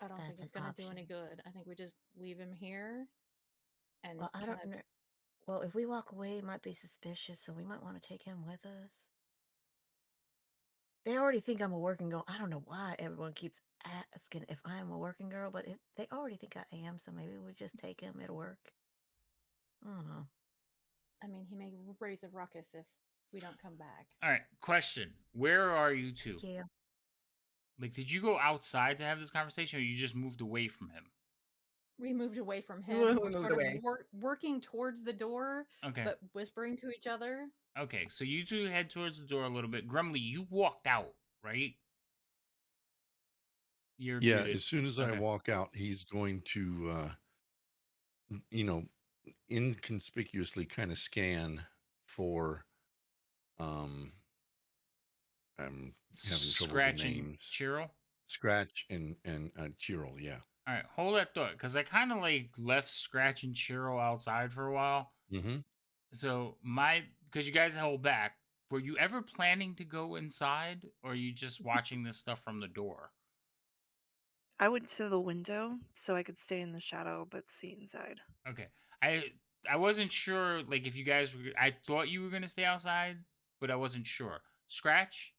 I don't think That's it's an going to do any option. good. I think we just leave him here and Well, I kind don't of. know. Well, if we walk away, it might be suspicious, so we might want to take him with us. They already think I'm a working girl. I don't know why everyone keeps asking if I am a working girl, but they already think I am, so maybe we just take him. It'll work. I don't know. I mean, he may raise a ruckus if we don't come back. All right, question. Where are you two? Yeah. Like, did you go outside to have this conversation, or you just moved away from him? We moved away from We him. We're moved sort of away. working towards the door, Okay. but whispering to each other. Okay, so you two head towards the door a little bit. Grumly, you walked out, right? You're Yeah, muted. as soon as I Okay. walk out, he's going to, you know, inconspicuously kind of scan for, I'm having trouble with the Scratch and names. Chirl. Scratch and Chirl, yeah. All right, hold that thought, because I kind of like left Scratch and Chirl outside for a while. Mm-hmm. So because you guys held back, were you ever planning to go inside, or are you just watching this stuff from the door? I went to the window so I could stay in the shadow but see inside. Okay, I wasn't sure, like, if you guys were. I thought you were gonna stay outside, but I wasn't sure. Scratch.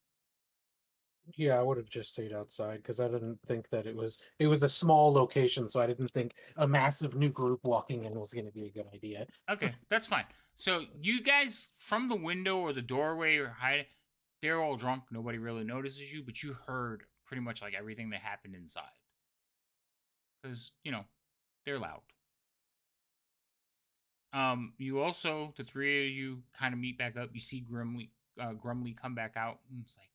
Yeah, I would have just stayed outside because I didn't think that it was a small location, so I didn't think a massive new group walking in was going to be a good idea. Okay, that's fine. So you guys from the window or the doorway or hiding, they're all drunk. Nobody really notices you, but you heard pretty much like everything that happened inside because they're loud. You also, the three of you kind of meet back up. You see Grumly come back out, and it's like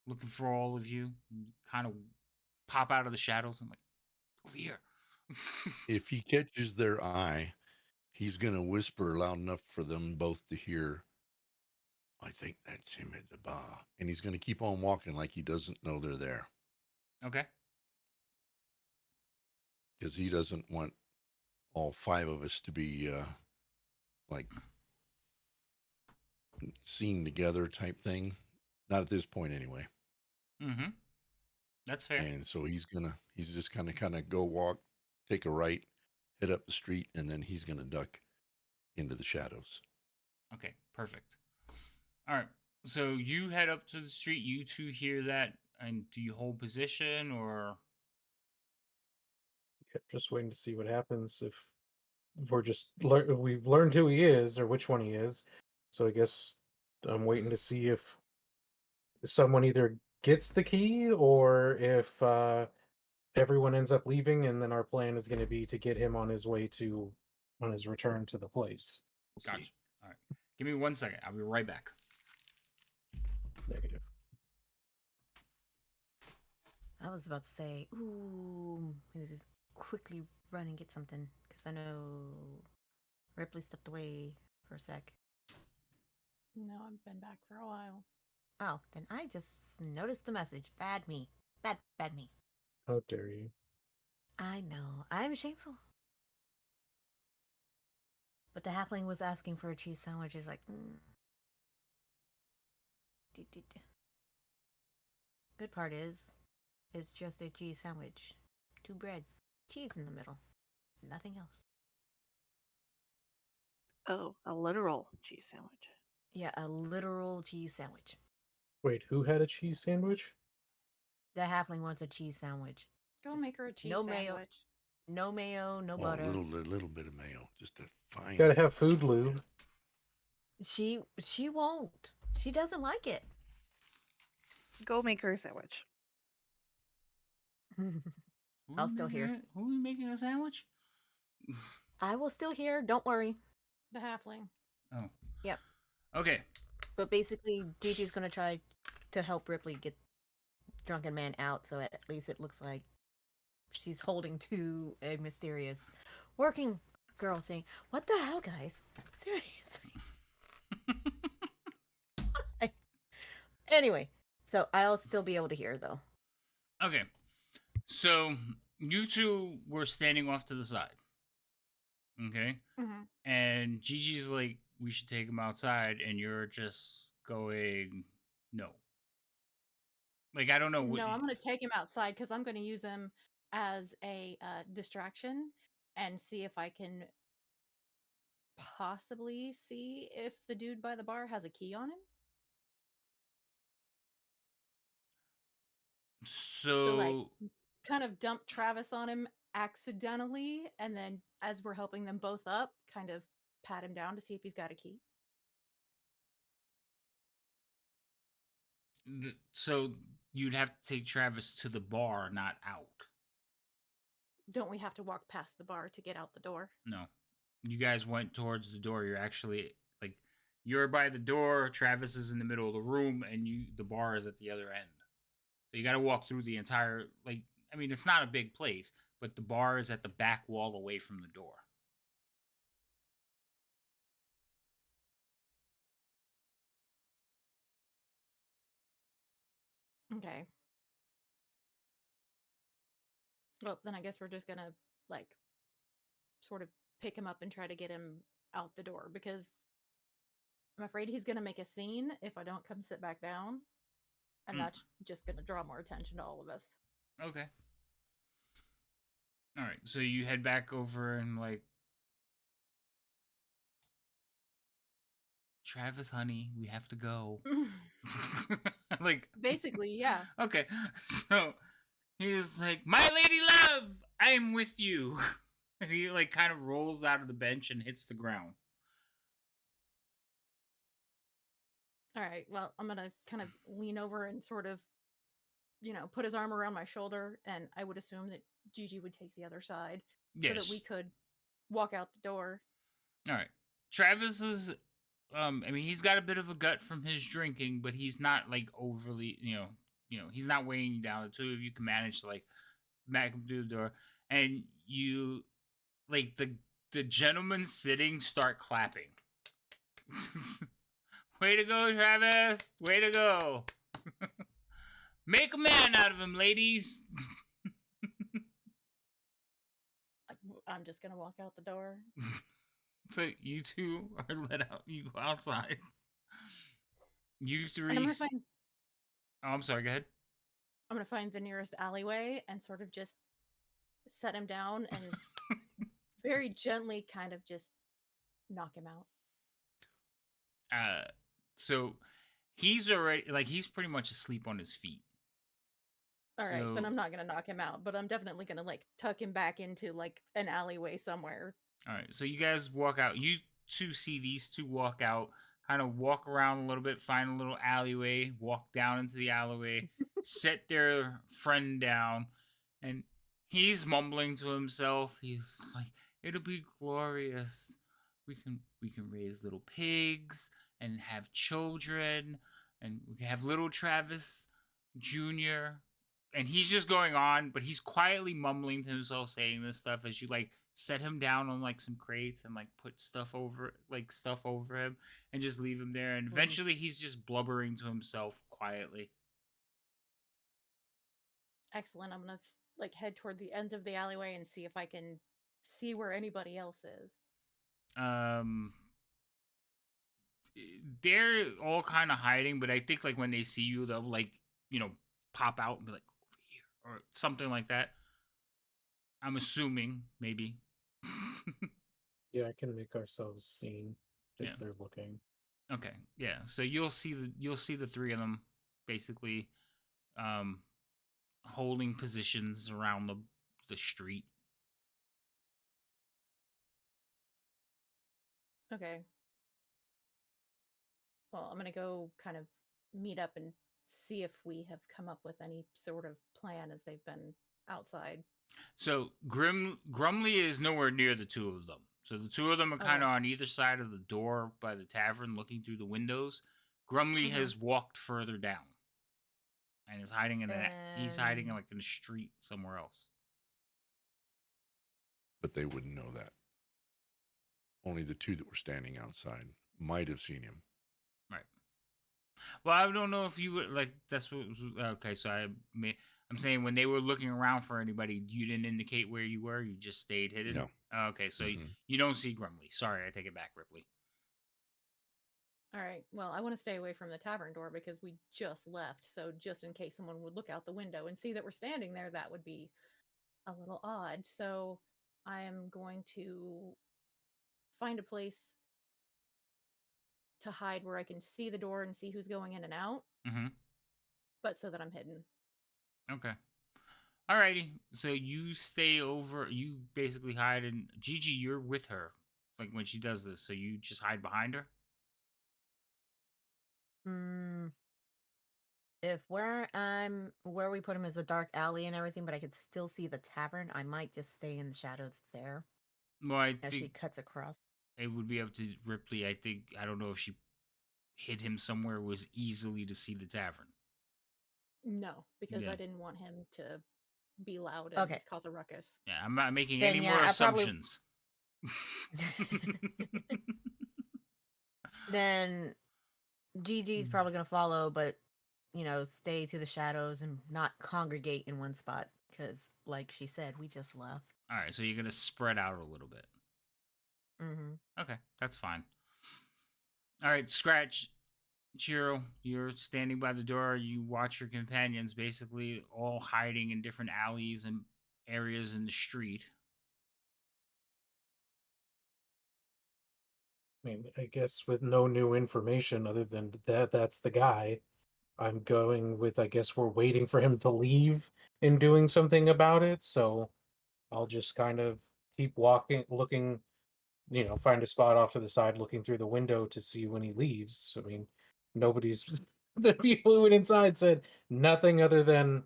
looking for all of you. And you kind of pop out of the shadows and like over here. If he catches their eye, he's going to whisper loud enough for them both to hear, I think that's him at the bar. And he's going to keep on walking like he doesn't know they're there Okay. because he doesn't want all five of us to be like seen together type thing. Not at this point anyway. Mm-hmm. That's fair. And so he's just kind of go walk, take a right, head up the street, and then he's going to duck into the shadows. Okay, perfect. All right. So you head up to the street. You two hear that, and do you hold position or? Yeah, just waiting to see what happens if we're if we've learned who he is or which one he is. So I guess I'm waiting to see if someone either gets the key or if everyone ends up leaving, and then our plan is going to be to get him on his on his return to the place. We'll see. Gotcha. All right. Give me 1 second. I'll be right back. Negative. I was about to say, ooh, we need to quickly run and get something because I know Ripley stepped away for a sec. No, I've been back for a while. Oh, then I just noticed the message. Bad me. Bad me. How dare you? I know. I'm shameful. But the halfling was asking for a cheese sandwich. Is like, Good part is, it's just a cheese sandwich. 2 bread. Cheese in the middle. Nothing else. Oh, a literal cheese sandwich. Yeah, a literal cheese sandwich. Wait, who had a cheese sandwich? The halfling wants a cheese sandwich. Go Just make her a cheese no sandwich. mayo, no Oh, butter. a little bit of mayo, just a fine. Gotta have food lube. She won't. She doesn't like it. Go make her a sandwich. I'll still hear. Who are we making a sandwich? I will still hear. Don't worry. The halfling. Oh. Yep. Okay. But basically, Gigi's gonna try to help Ripley get Drunken Man out, so at least it looks like she's holding to a mysterious working girl thing. What the hell, guys? Seriously. Anyway, so I'll still be able to hear though. Okay. So you two were standing off to the side. Okay. Mm-hmm. And Gigi's like, we should take him outside, and you're just going, no. Like, I don't know. No, I'm going to take him outside because I'm going to use him as a distraction and see if I can possibly see if the dude by the bar has a key on him. So like So kind of dump Travis on him accidentally, and then as we're helping them both up, kind of pat him down to see if he's got a key. so you'd have to take Travis to the bar, not out. Don't we have to walk past the bar to get out the door? No, you guys went towards the door. You're actually like you're by the door. Travis is in the middle of the room, and the bar is at the other end. So you got to walk through the entire like. I mean, it's not a big place, but the bar is at the back wall, away from the door. Okay. Well, then I guess we're just gonna like sort of pick him up and try to get him out the door because I'm afraid he's gonna make a scene if I don't come sit back down, and Mm. that's just gonna draw more attention to all of us. Okay. All right. So you head back over and like, Travis, honey, we have to go. Like, Basically, yeah. okay. So he's like, my lady love, I'm with you. And he like kind of rolls out of the bench and hits the ground. All right. Well, I'm gonna kind of lean over and sort of, put his arm around my shoulder, and I would assume that Gigi would take the other side so that we Yes. could walk out the door. All right. Travis is I mean, he's got a bit of a gut from his drinking, but he's not like overly, he's not weighing you down. The two of you can manage to like back him through the door, and you like the gentlemen sitting start clapping. Way to go, Travis! Way to go! Make a man out of him, ladies. I'm just gonna walk out the door. So you two are let out. You go outside. You And three. Oh, I'm sorry. Go ahead. I'm gonna find the nearest alleyway and sort of just set him down and very gently kind of just knock him out. So he's already like he's pretty much asleep on his feet. All right, So- then I'm not gonna knock him out, but I'm definitely gonna like tuck him back into like an alleyway somewhere. All right, so you guys walk out. You two see these two walk out, kind of walk around a little bit, find a little alleyway, walk down into the alleyway, set their friend down, and he's mumbling to himself. He's like, "It'll be glorious. We can raise little pigs and have children, and we can have little Travis Jr." And he's just going on, but he's quietly mumbling to himself, saying this stuff as you like set him down on like some crates and like put stuff over him and just leave him there. And eventually he's just blubbering to himself quietly. Excellent. I'm gonna like head toward the end of the alleyway and see if I can see where anybody else is. Um, they're all kind of hiding, but I think like when they see you, they'll like pop out and be like over here or something like that. I'm assuming maybe. Yeah, I can make ourselves seen if Yeah. they're looking. Okay, yeah. So you'll see the three of them basically holding positions around the street. Okay. Well, I'm gonna go kind of meet up and see if we have come up with any sort of plan as they've been outside. So Grumley is nowhere near the two of them. So the two of them are kind of Okay. on either side of the door by the tavern, looking through the windows. Grumley Mhm. has walked further down and is hiding he's hiding And- like in a street somewhere else. But they wouldn't know that. Only the two that were standing outside might have seen him. Right. Well, I don't know if you would like. That's what. Okay, so I'm saying when they were looking around for anybody, you didn't indicate where you were. You just stayed hidden. No. Okay, so Mhm. you don't see Grumley. Sorry, I take it back, Ripley. All right. Well, I want to stay away from the tavern door because we just left. So just in case someone would look out the window and see that we're standing there, that would be a little odd. So I am going to find a place to hide where I can see the door and see who's going in and out, Mm-hmm. but so that I'm hidden. Okay. Alrighty. So you stay over. You basically hide, and Gigi, you're with her, like when she does this. So you just hide behind her. Mm, if where we put him is a dark alley and everything, but I could still see the tavern, I might just stay in the shadows there Well, I as she think cuts across. it would be up to Ripley. I don't know if she hid him somewhere it was easily to see the tavern. No, because Yeah. I didn't want him to be loud and Okay. cause a ruckus. Yeah, I'm not making Then any yeah, more I probably assumptions. then Gigi's probably gonna follow, but stay to the shadows and not congregate in one spot because, like she said, we just left. All right, so you're gonna spread out a little bit. Mm-hmm. Okay, that's fine. All right, Scratch, Chiro, you're standing by the door. You watch your companions basically all hiding in different alleys and areas in the street. I mean, I guess with no new information other than that's the guy, I'm going with, I guess we're waiting for him to leave and doing something about it. So I'll just kind of keep walking, looking, find a spot off to the side, looking through the window to see when he leaves. I mean, nobody's, the people who went inside said nothing other than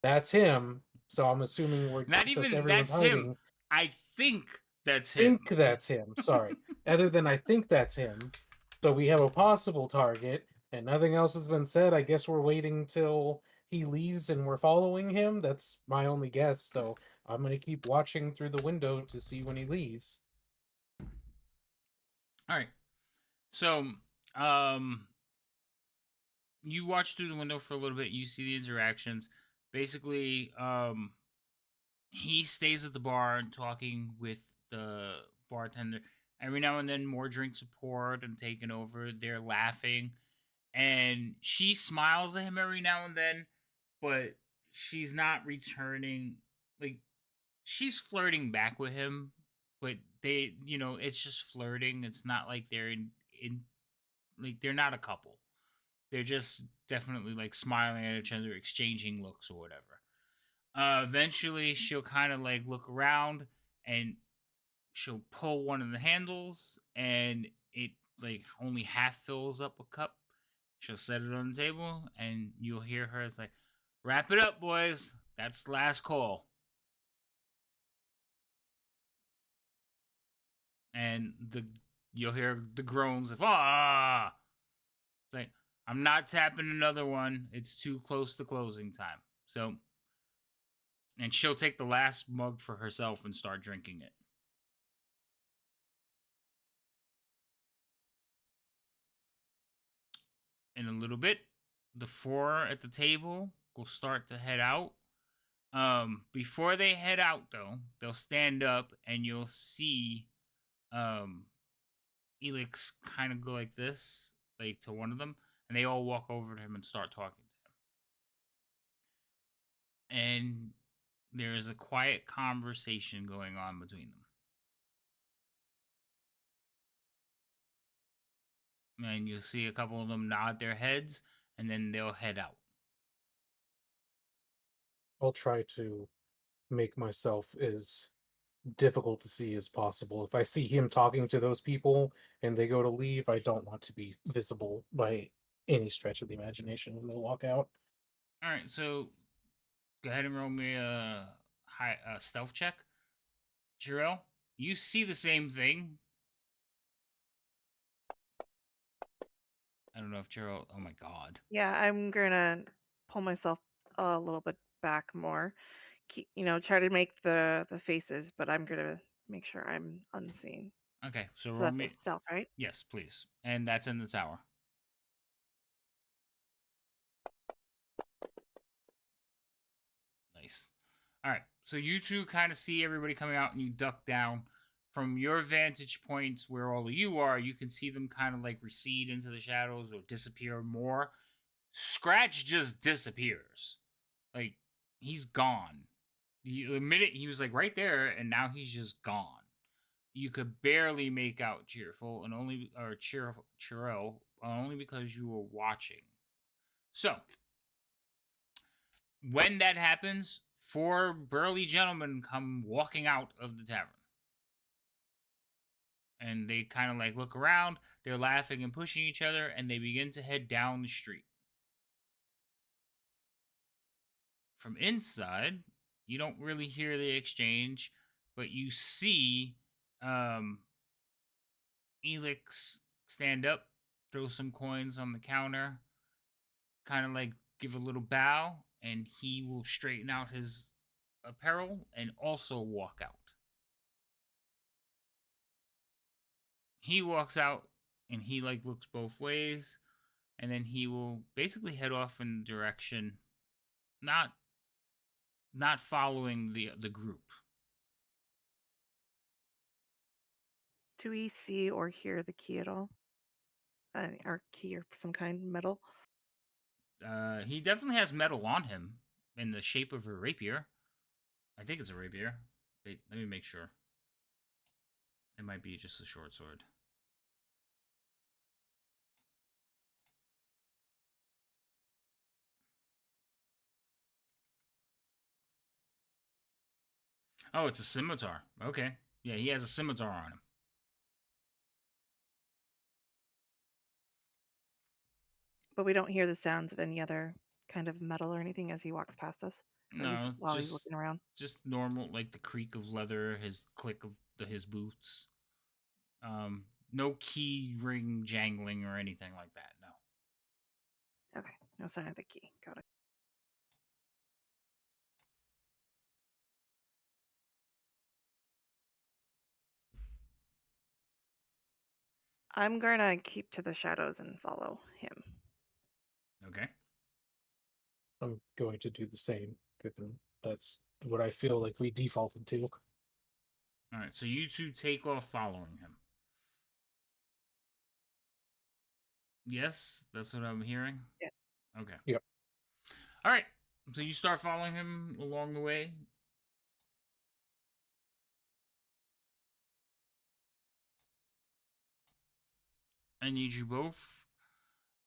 that's him. So I'm assuming Not since even everyone's that's him. hiding, I think that's him. think that's him. Sorry. Other than I think that's him. So we have a possible target and nothing else has been said. I guess we're waiting till he leaves and we're following him. That's my only guess. So I'm going to keep watching through the window to see when he leaves. All right. So, um, you watch through the window for a little bit. You see the interactions. Basically, he stays at the bar and talking with the bartender. Every now and then, more drinks are poured and taken over. They're laughing, and she smiles at him every now and then, but she's not returning. Like she's flirting back with him, but it's just flirting. It's not like they're in like they're not a couple. They're just definitely like smiling at each other, exchanging looks or whatever. Eventually, she'll kind of like look around and she'll pull one of the handles, and it like only half fills up a cup. She'll set it on the table, and you'll hear her. It's like, "Wrap it up, boys. That's the last call." And you'll hear the groans of "Ah!" It's like, "I'm not tapping another one. It's too close to closing time." So, and she'll take the last mug for herself and start drinking it. In a little bit, the four at the table will start to head out. Before they head out, though, they'll stand up and you'll see um, Elix kind of go like this, like to one of them, and they all walk over to him and start talking to him. And there is a quiet conversation going on between them. And you'll see a couple of them nod their heads, and then they'll head out. I'll try to make myself as difficult to see as possible. If I see him talking to those people and they go to leave, I don't want to be visible by any stretch of the imagination when they walk out. All right, so go ahead and roll me a stealth check. Jarrell, you see the same thing. I don't know if Jarrell. Oh my god. Yeah, I'm gonna pull myself a little bit back more. Try to make the faces, but I'm gonna make sure I'm unseen. Okay, so So roll that's a me. stealth, right? Yes, please. And that's in the tower. Nice. All right, so you two kind of see everybody coming out, and you duck down. From your vantage points, where all of you are, you can see them kind of like recede into the shadows or disappear more. Scratch just disappears. Like he's gone. You admit it, he was like right there, and now he's just gone. You could barely make out cheerful and only or cheerful Cheryl only because you were watching. So when that happens, four burly gentlemen come walking out of the tavern. And they kind of like look around, they're laughing and pushing each other, and they begin to head down the street. From inside, you don't really hear the exchange, but you see Elix stand up, throw some coins on the counter, kind of like give a little bow, and he will straighten out his apparel and also walk out. He walks out and he like looks both ways, and then he will basically head off in direction, not not following the group. Do we see or hear the key at all? Our key or some kind of metal? He definitely has metal on him in the shape of a rapier. I think it's a rapier. Wait, let me make sure. It might be just a short sword. Oh, it's a scimitar. Okay. Yeah, he has a scimitar on him. But we don't hear the sounds of any other kind of metal or anything as he walks past us, or at least No, while he's looking around. just normal, like the creak of leather, his click of his boots. No key ring jangling or anything like that. No. Okay, no sign of the key. Got it. I'm gonna keep to the shadows and follow him. Okay. I'm going to do the same, given that's what I feel like we defaulted to. All right. So you two take off following him. Yes, that's what I'm hearing. Yes. Okay. Yep. All right. So you start following him along the way. I need you both.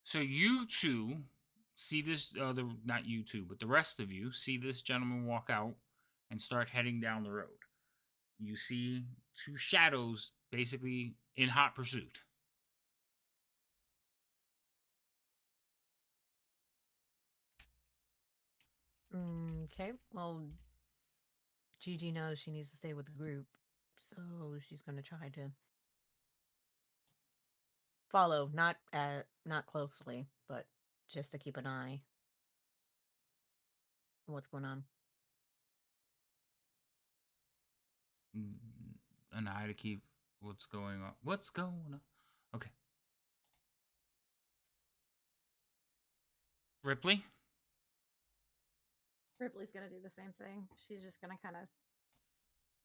So you two see this. The not you two, but the rest of you see this gentleman walk out and start heading down the road. You see two shadows basically in hot pursuit. Okay. Well, Gigi knows she needs to stay with the group, so she's gonna try to follow, not closely, but just to keep an eye on what's going on. An eye to keep what's going on. What's going on? Okay. Ripley? Ripley's gonna do the same thing. She's just gonna kind of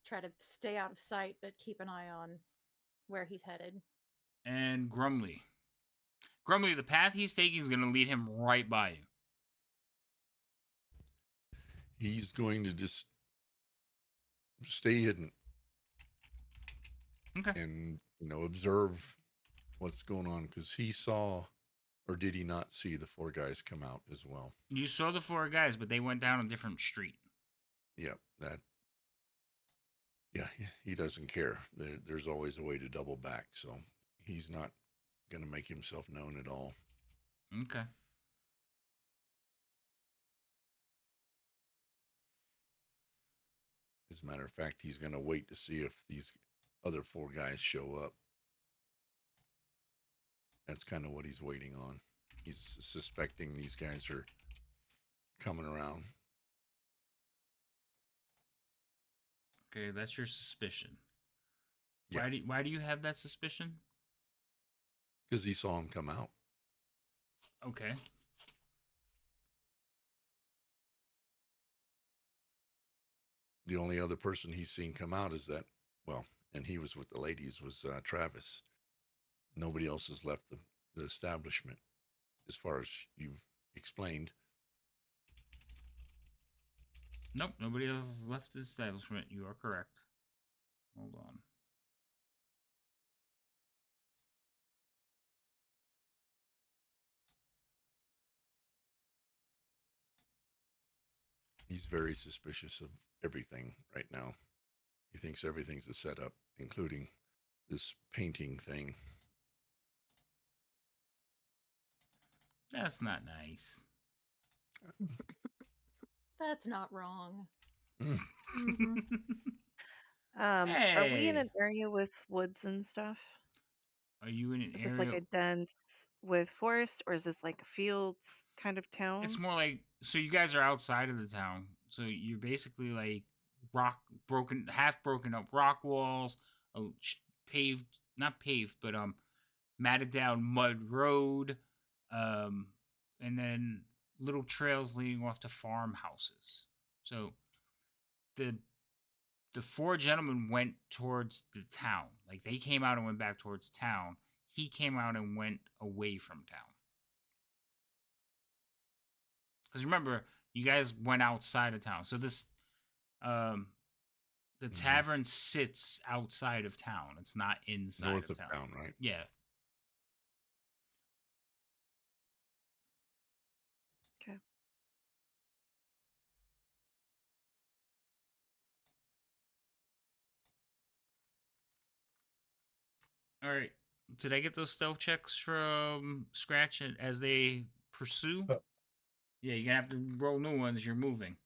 try to stay out of sight, but keep an eye on where he's headed. And Grumley. Grumley, the path he's taking is going to lead him right by you. He's going to just stay hidden Okay. and, observe what's going on, because he saw, or did he not see the four guys come out as well? You saw the four guys, but they went down a different street. Yep, he doesn't care. There's always a way to double back, so he's not going to make himself known at all. Okay. As a matter of fact, he's going to wait to see if these other four guys show up. That's kind of what he's waiting on. He's suspecting these guys are coming around. Okay, that's your suspicion. Yeah. Why do you have that suspicion? Because he saw him come out. Okay. The only other person he's seen come out is that, well, and he was with the ladies, was Travis. Nobody else has left the establishment, as far as you've explained. Nope, nobody else has left the establishment. You are correct. Hold on. He's very suspicious of everything right now. He thinks everything's a setup, including this painting thing. That's not nice. That's not wrong. Mhm. Are we in Hey, an area with woods and stuff? are you in an Is this like area? a dense with forest, or is this like a fields kind of It's town? more like, so you guys are outside of the town, so you're basically like rock broken, half broken up rock walls, a paved, not paved, but matted down mud road, um, and then little trails leading off to farmhouses. So the the four gentlemen went towards the town. Like they came out and went back towards town. He came out and went away from town. Because remember, you guys went outside of town. So this, um, the Mhm. tavern sits outside of town. It's not inside North of of town. town, right? Yeah. Okay. All right. Did I get those stealth checks from Scratch as they pursue? Uh, Yeah, you're gonna have to roll new ones. You're moving.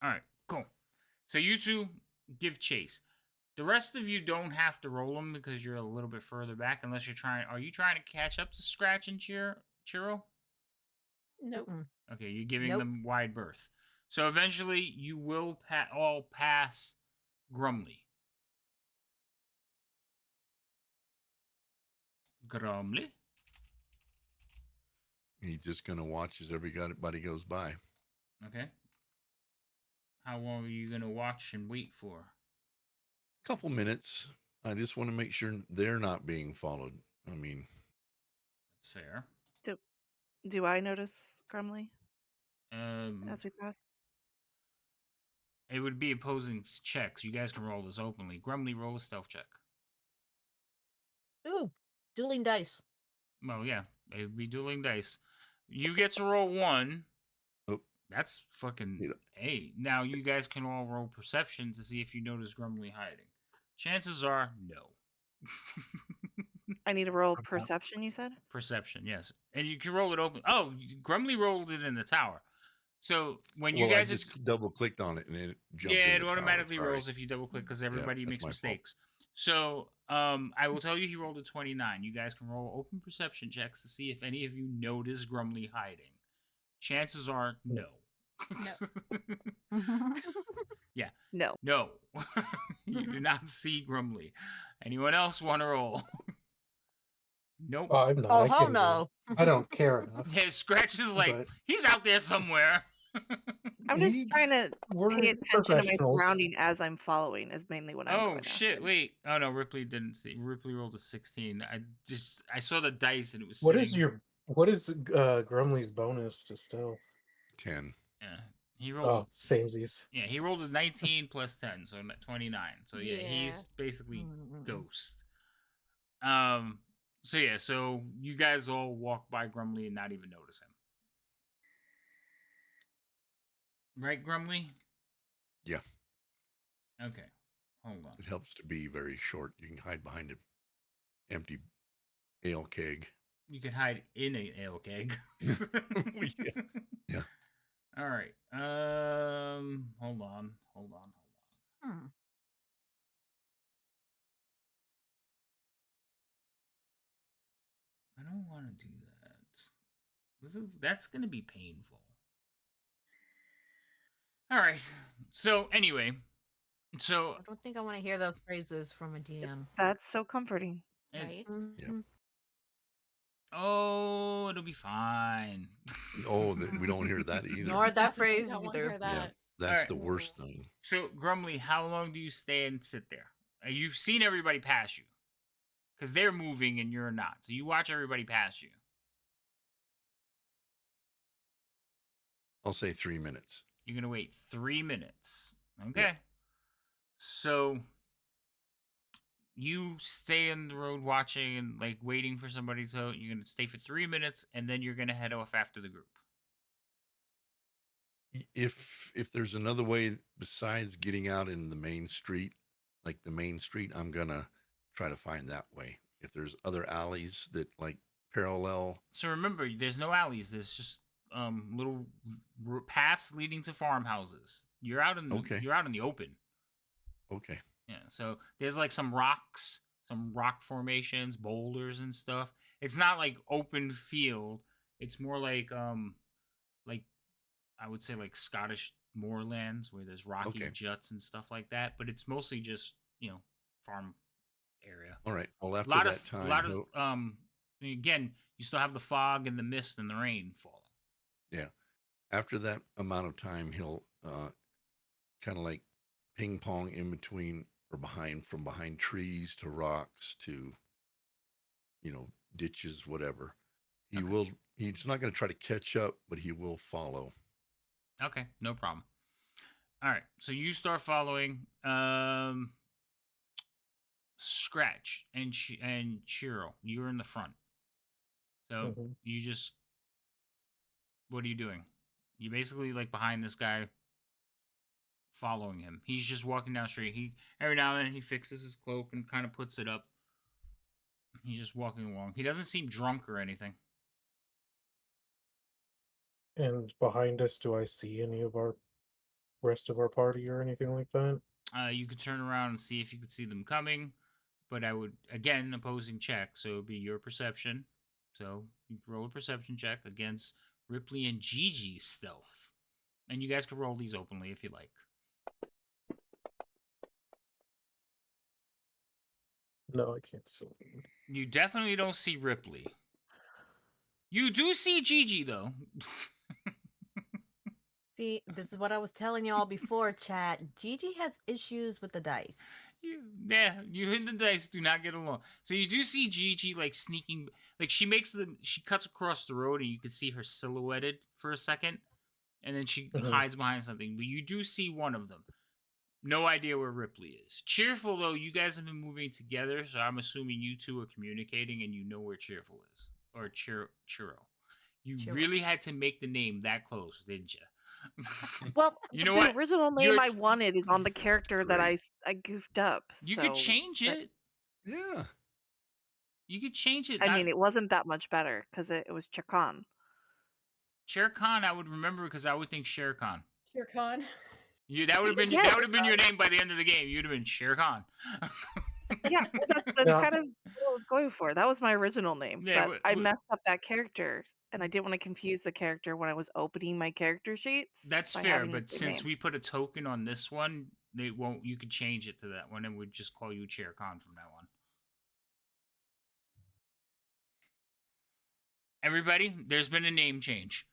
All right, cool. So you two give chase. The rest of you don't have to roll them because you're a little bit further back. Unless you're trying. Are you trying to catch up to Scratch and Chiro? Nope. Mm-mm. Okay, you're giving Nope. them wide berth. So eventually, you will all pass Grumly. Grumly. He's just going to watch as everybody goes by. Okay. How long are you gonna watch and wait for? Couple minutes. I just want to make sure they're not being followed. I mean, That's fair. Do I notice Grumly Um, as we pass? it would be opposing checks. You guys can roll this openly. Grumly, roll a stealth check. Ooh, dueling dice. Well, yeah, it would be dueling dice. You get to roll one. oh, That's fucking you know, A. Now you guys can all roll perception to see if you notice Grumly hiding. Chances are no. I need to roll Okay. perception, you said? Perception, yes, and you can roll it open. Oh, Grumly rolled it in the tower. So when you well, I guys just double clicked on it and it jumps yeah, in it the tower. automatically Sorry. rolls if you double click because Yeah, everybody that's makes my fault. mistakes. So I will tell you he rolled a 29. You guys can roll open perception checks to see if any of you notice Grumly hiding. Chances are no. Yeah. No. No. You do not see Grumly. Anyone else want to roll? Nope. I'm not. Oh, I hell can't even. no. I don't care enough. Yeah, Scratch is like, But he's out there somewhere. I'm just he, trying to we're pay attention to my professionals. surrounding as I'm following is mainly what I'm Oh going shit! after. Wait. Oh no, Ripley didn't see. Ripley rolled a 16. I saw the dice and it was What sitting. is your what is Grumly's bonus to stealth? 10. Yeah, he rolled. Oh, samesies. Yeah, he rolled a 19 plus 10, so 29. So yeah, Yeah. he's basically Mm-mm. ghost. So yeah, so you guys all walk by Grumly and not even notice him. Right, Grumly? Yeah, Okay. Hold on. it helps to be very short. You can hide behind an empty ale keg. You could hide in an ale keg. Yeah. Yeah. All right. Hold on. Hmm. I don't want to do that. That's gonna be painful. All right. So anyway, so I don't think I want to hear those phrases from a DM. That's so comforting. and, Right? Yep. Mhm. oh, it'll be fine. Oh, we don't hear that either. Nor that phrase Don't want to hear either. that. Yeah, that's Alright. the worst thing. So Grumly, how long do you stay and sit there? You've seen everybody pass you. because they're moving and you're not. So you watch everybody pass you. I'll say 3 minutes. You're gonna wait 3 minutes. Okay. So you stay on the road watching and like waiting for somebody. So you're gonna stay for 3 minutes, and then you're gonna head off after the group. If there's another way besides getting out in the main street, like the main street, I'm gonna try to find that way. If there's other alleys that like parallel, So remember, there's no alleys. There's just little paths leading to farmhouses. You're out in Okay. you're out in the open. okay, Yeah. So there's like some rocks, some rock formations, boulders and stuff. It's not like open field. It's more like I would say like Scottish moorlands where there's rocky Okay. juts and stuff like that. But it's mostly just farm area. all right. Well, A after lot that of time, a lot of again, you still have the fog and the mist and the rain falling. yeah, after that amount of time, he'll kind of like ping pong in between or behind, from behind trees to rocks to ditches, whatever. He Okay. will. He's not going to try to catch up, but he will follow. Okay, no problem. All right, so you start following Scratch and Chiro. You're in the front. So Mhm. you just, what are you doing? You basically like behind this guy, following him. He's just walking down the street. He every now and then he fixes his cloak and kind of puts it up. He's just walking along. He doesn't seem drunk or anything. And behind us, do I see any of our rest of our party or anything like that? You could turn around and see if you could see them coming, but I would again opposing check, so it would be your perception. So you can roll a perception check against Ripley and Gigi's stealth, and you guys can roll these openly if you like. No, I can't see. You definitely don't see Ripley. You do see Gigi though. See, this is what I was telling y'all before, chat. Gigi has issues with the dice. You and the dice do not get along. So you do see Gigi like sneaking, like she cuts across the road and you can see her silhouetted for a second, and then she Mhm. hides behind something. But you do see one of them. No idea where Ripley is. Cheerful though, you guys have been moving together, so I'm assuming you two are communicating and you know where Cheerful is or Churro. You Churro. really had to make the name that close, didn't you? Well, You know the what? original name You're- I wanted is on the character that Great. I goofed up. You so could change that- it. Yeah. You could change it. I mean, it wasn't that much better because it was Chakan. Shere Khan, I would remember because I would think Shere Khan. Shere Khan. That would have been Yeah. that would have been your name by the end of the game. You'd have been Shere Khan. Yeah, well, that's Now- kind of what I was going for. That was my original name, Yeah, but I messed up that character, and I didn't want to confuse the character when I was opening my character sheets. That's by fair, having the but same since name. we put a token on this one, they won't. You could change it to that one, and we'd just call you Shere Khan from now on. Everybody, there's been a name change.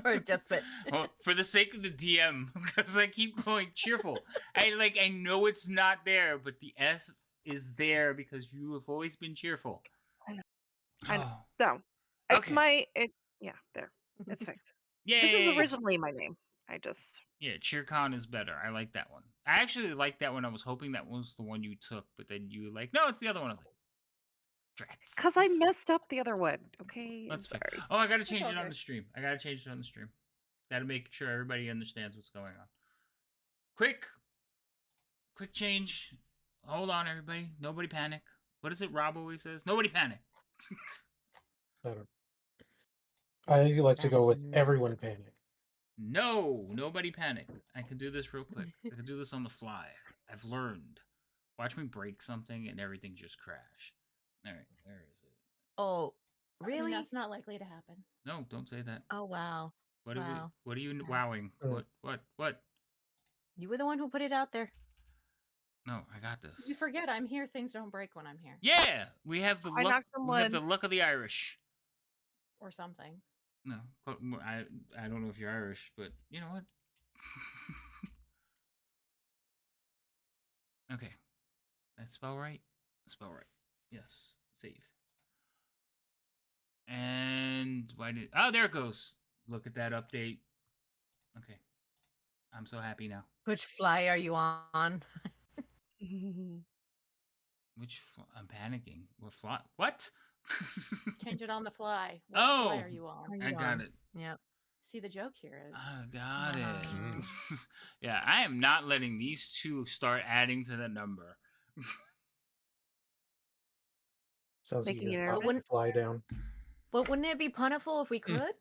Or adjustment. Well, for the sake of the DM, because I keep going cheerful. I know it's not there, but the S is there because you have always been cheerful. I know. Oh, So it's okay. yeah, there. It's fixed. Yay! This is originally my name. I just Yeah, CheerCon is better. I like that one. I actually like that one. I was hoping that was the one you took, but then you were like, no, it's the other one. I was like, drats. because I messed up the other one. Okay, I'm That's fair. sorry. Oh, I gotta change all it on good. the stream. Gotta make sure everybody understands what's going on. Quick change. Hold on, everybody. Nobody panic. What is it Rob always says? Nobody panic. I don't. I like to go with everyone panic. No, nobody panic. I can do this real quick. I can do this on the fly. I've learned. Watch me break something and everything just crash. All right, where is it? Oh, I mean, really? that's not likely to happen. No, don't say that. Oh, wow. What Wow. What are you Yeah. wowing? Mm. What? You were the one who put it out there. No, I got this. You forget I'm here. Things don't break when I'm here, Yeah, we have the I luck. knocked on We have the wood. luck of the Irish. or something. No, I don't know if you're Irish, but you know what? Okay. That spell right? Spell right. Yes. Save. And why did? Oh, there it goes. Look at that update. Okay. I'm so happy now. Which fly are you on? I'm panicking. What fly? What? Change it on the fly. What fly Oh, are you on? Are I you got on? it. Yep. See, the joke here is I got it. Ah. Yeah, I am not letting these two start adding to the number. Sounds like Making you're you gonna pop nervous? the fly down. But wouldn't it be plentiful if we could?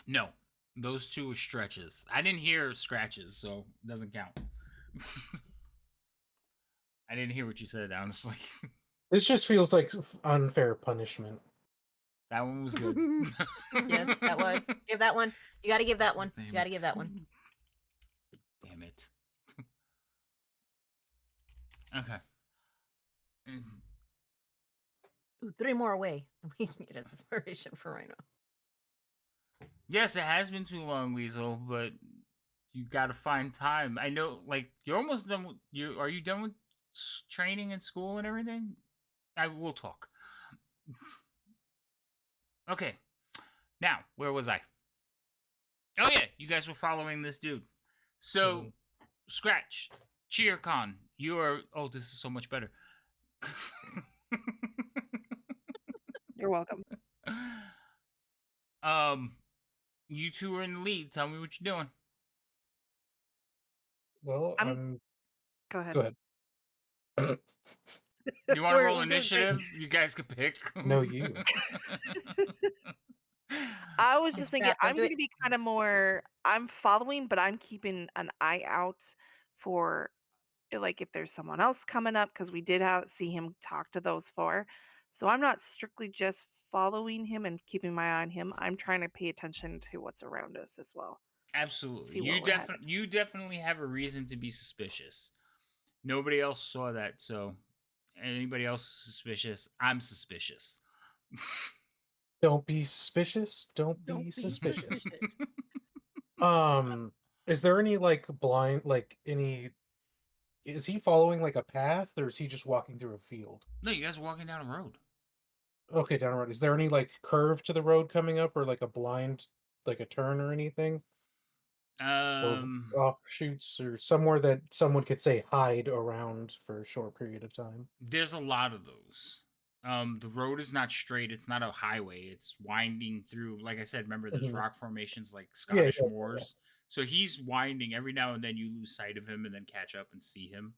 No, those two are stretches. I didn't hear scratches, so it doesn't count. I didn't hear what you said, honestly. This just feels like unfair punishment. That one was good. Yes, that was. Give that one. You got to give that one. Damn You got to it. give that one. Damn it. Okay. Ooh, 3 more away. We can get inspiration for Rhino. Yes, it has been too long, Weasel, but you got to find time. I know, like, you're almost done with you. Are you done with training and school and everything? I will talk. Okay. Now, where was I? Oh yeah, you guys were following this dude. So, Scratch, CheerCon, you are. Oh, this is so much better. You're welcome. You two are in the lead. Tell me what you're doing. Well, Go ahead. go ahead. You want to roll We're doing great. initiative? You guys can pick. No, you. I was It's just thinking bad. Don't I'm do going it. to be kind of more. I'm following, but I'm keeping an eye out for like if there's someone else coming up because we did see him talk to those four. So I'm not strictly just following him and keeping my eye on him. I'm trying to pay attention to what's around us as well. Absolutely. See where we're headed. You definitely have a reason to be suspicious. Nobody else saw that, so anybody else suspicious, I'm suspicious. Don't be suspicious. Don't be suspicious. Is there any like blind, like any? Is he following like a path, or is he just walking through a field? No, you guys are walking down a road. Okay, down the road. Is there any like curve to the road coming up, or like a blind, like a turn or anything, or offshoots, or somewhere that someone could say hide around for a short period of time? There's a lot of those. The road is not straight. It's not a highway. It's winding through. Like I said, remember there's Mhm. rock formations like Yeah, Scottish yeah. moors. So he's winding. Every now and then you lose sight of him and then catch up and see him.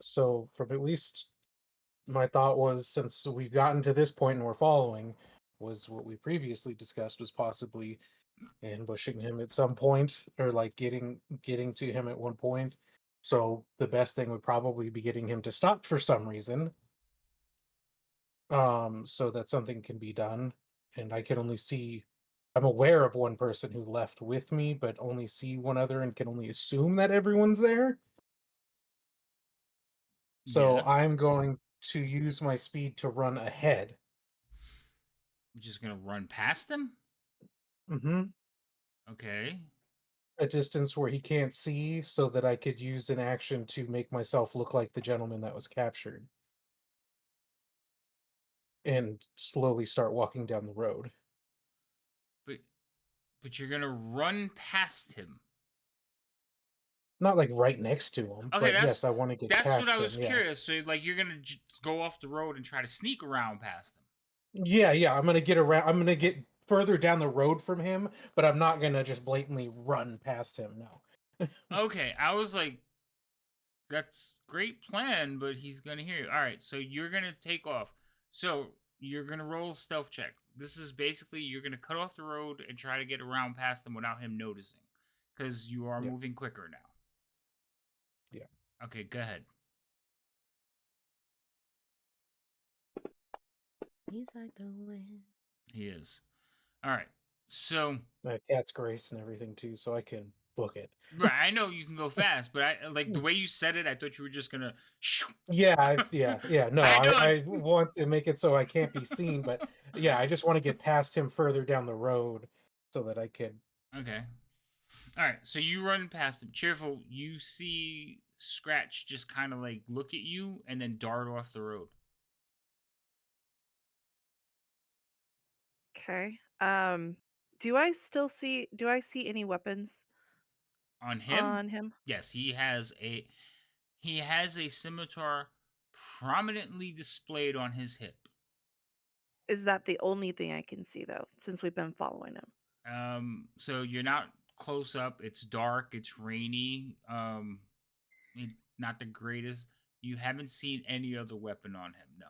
So, from at least my thought was, since we've gotten to this point and we're following, was what we previously discussed was possibly ambushing him at some point, or like getting to him at one point. So the best thing would probably be getting him to stop for some reason, so that something can be done. And I can only see, I'm aware of one person who left with me, but only see one other and can only assume that everyone's there. So Yeah. I'm going to use my speed to run ahead. I'm just gonna run past him. Mm-hmm. Okay. A distance where he can't see, so that I could use an action to make myself look like the gentleman that was captured. And slowly start walking down the road. But you're gonna run past him. Not like right next to him, Okay, but yes, I want to get that's what past I was him. Yeah, curious. So like you're gonna go off the road and try to sneak around past him. yeah. I'm gonna get around. I'm gonna get further down the road from him, but I'm not gonna just blatantly run past him. No. Okay, I was like, that's great plan, but he's gonna hear you. All right, so you're gonna take off. So you're gonna roll a stealth check. This is basically you're gonna cut off the road and try to get around past him without him noticing, because you are Yeah. moving quicker now. Yeah. Okay, go ahead. He's like the wind. He is. All right. So My cat's grace and everything too, so I can book it. right, I know you can go fast, but I like the way you said it. I thought you were just gonna. Yeah, yeah. No, How you doing? I want to make it so I can't be seen, but yeah, I just want to get past him further down the road so that I can. Okay. All right, so you run past him. Cheerful, you see Scratch just kind of like look at you and then dart off the road. Okay. Do I see any weapons On him, on him? yes, he has a scimitar prominently displayed on his hip. Is that the only thing I can see though, since we've been following him? So you're not close up. It's dark. It's rainy. Not the greatest. You haven't seen any other weapon on him, no.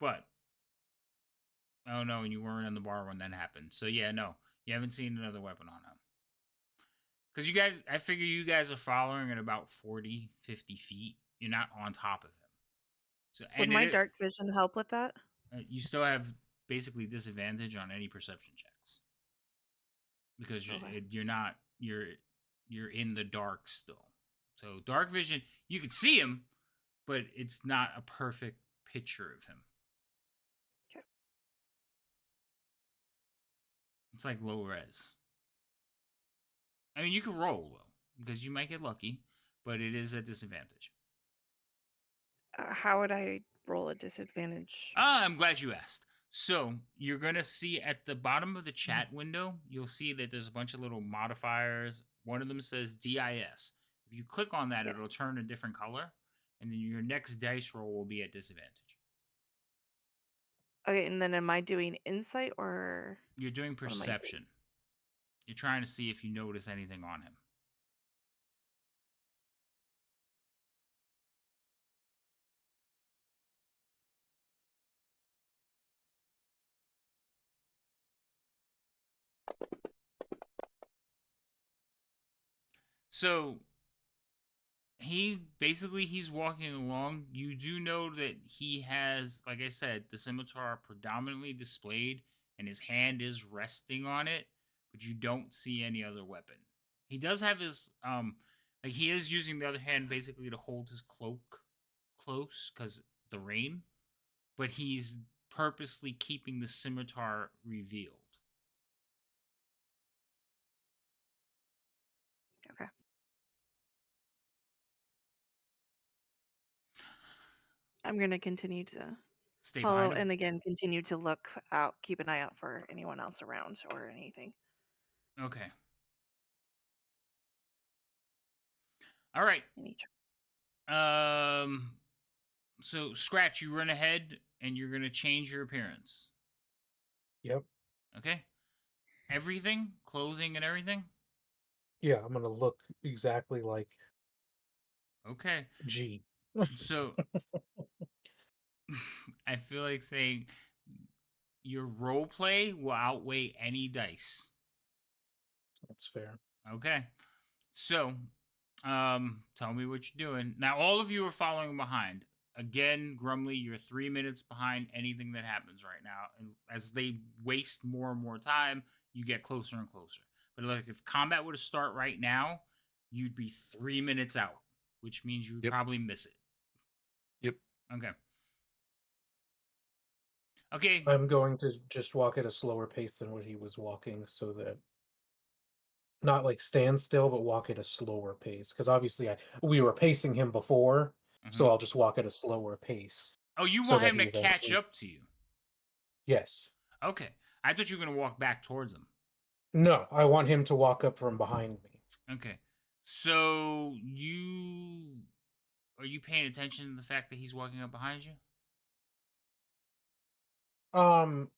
But oh no, and you weren't in the bar when that happened. So yeah, no, you haven't seen another weapon on him. Because you guys, I figure you guys are following at about 40, 50 feet. You're not on top of him. So Would and it my is. dark vision help with that? You still have basically disadvantage on any perception checks because Okay. you're in the dark still. So dark vision, you can see him, but it's not a perfect picture of him. Okay. It's like low res. I mean, you can roll though because you might get lucky, but it is a disadvantage. How would I roll a disadvantage? I'm glad you asked. So you're gonna see at the bottom of the chat window, you'll see that there's a bunch of little modifiers. One of them says DIS. If you click on that, Yes. it'll turn a different color, and then your next dice roll will be at disadvantage. Okay, and then am I doing insight or You're doing what am I doing? perception. You're trying to see if you notice anything on him. So he's walking along. You do know that he has, like I said, the scimitar predominantly displayed, and his hand is resting on it, but you don't see any other weapon. He does have his like he is using the other hand basically to hold his cloak close because the rain, but he's purposely keeping the scimitar revealed. Okay. I'm gonna continue to Stay follow behind him. and again continue to look out, keep an eye out for anyone else around or anything. Okay. All right. Any Um. So Scratch, you run ahead, and you're gonna change your appearance. Yep. Okay. Everything, clothing, and everything. Yeah, I'm gonna look exactly like Okay. G. So I feel like saying your role play will outweigh any dice. That's fair. Okay. So, tell me what you're doing. Now, all of you are following behind. Again, Grumly, you're 3 minutes behind anything that happens right now. And as they waste more and more time, you get closer and closer. But like, if combat were to start right now, you'd be 3 minutes out, which means you would Yep. probably miss it. Yep. Okay. Okay. I'm going to just walk at a slower pace than what he was walking, so that not like stand still, but walk at a slower pace. Because obviously, we were pacing him before, so Mhm. I'll just walk at a slower pace, Oh, you so want that him he to catch eventually. up to you? Yes. Okay. I thought you were going to walk back towards him. No, I want him to walk up from behind me. Okay. So you are you paying attention to the fact that he's walking up behind you? Um,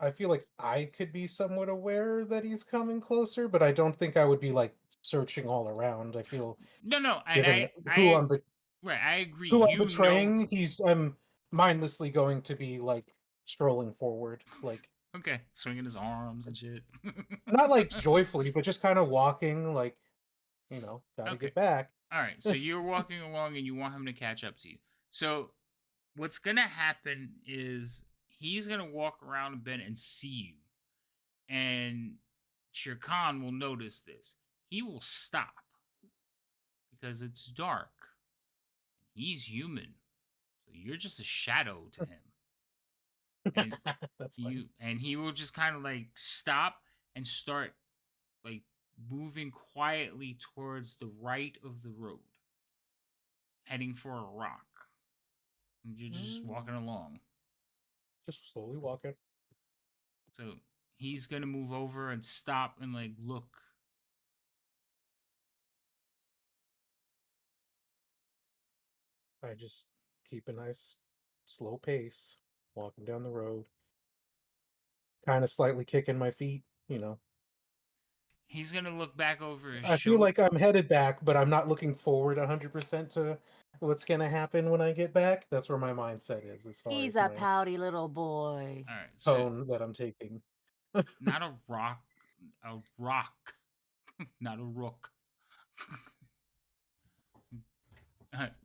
I feel like I could be somewhat aware that he's coming closer, but I don't think I would be like searching all around. I feel No, and given I right, I agree. who I'm You know. betraying, I'm mindlessly going to be like strolling forward, like Okay, swinging his arms and shit. not like joyfully, but just kind of walking, like gotta Okay. get back. All right. So you're walking along and you want him to catch up to you. So what's gonna happen is he's gonna walk around a bit and see you, and Shere Khan will notice this. He will stop because it's dark. He's human, so you're just a shadow to him. And That's fine. he will just kind of like stop and start like moving quietly towards the right of the road, heading for a rock. And you're just walking along. Just slowly walking. So he's gonna move over and stop and like look. I just keep a nice slow pace, walking down the road, kind of slightly kicking my feet, you know. He's gonna look back over his I feel shoulder. like I'm headed back, but I'm not looking forward 100% to what's going to happen when I get back. That's where my mindset is as far He's as a my pouty little boy. All right, so tone that I'm taking. not a rock, not a rook.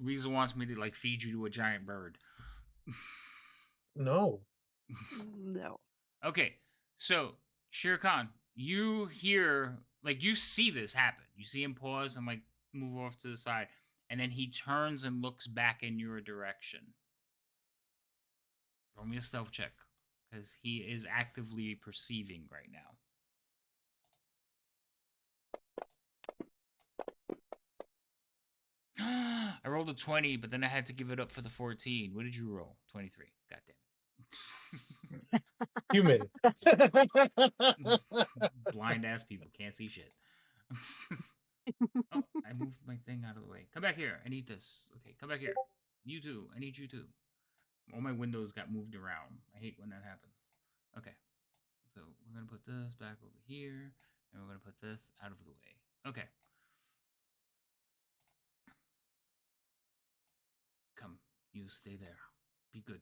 Weasel wants me to like feed you to a giant bird. No. No. Okay, so Shere Khan, you hear like you see this happen. You see him pause and like move off to the side, and then he turns and looks back in your direction. Roll me a stealth check because he is actively perceiving right now. I rolled a 20, but then I had to give it up for the 14. What did you roll? 23. God damn it. Human. Blind ass people can't see shit. Oh, I moved my thing out of the way. Come back here. I need this. Okay, come back here. You too. I need you too. All my windows got moved around. I hate when that happens. Okay. So we're going to put this back over here. And we're going to put this out of the way. Okay. Come. You stay there. Be good.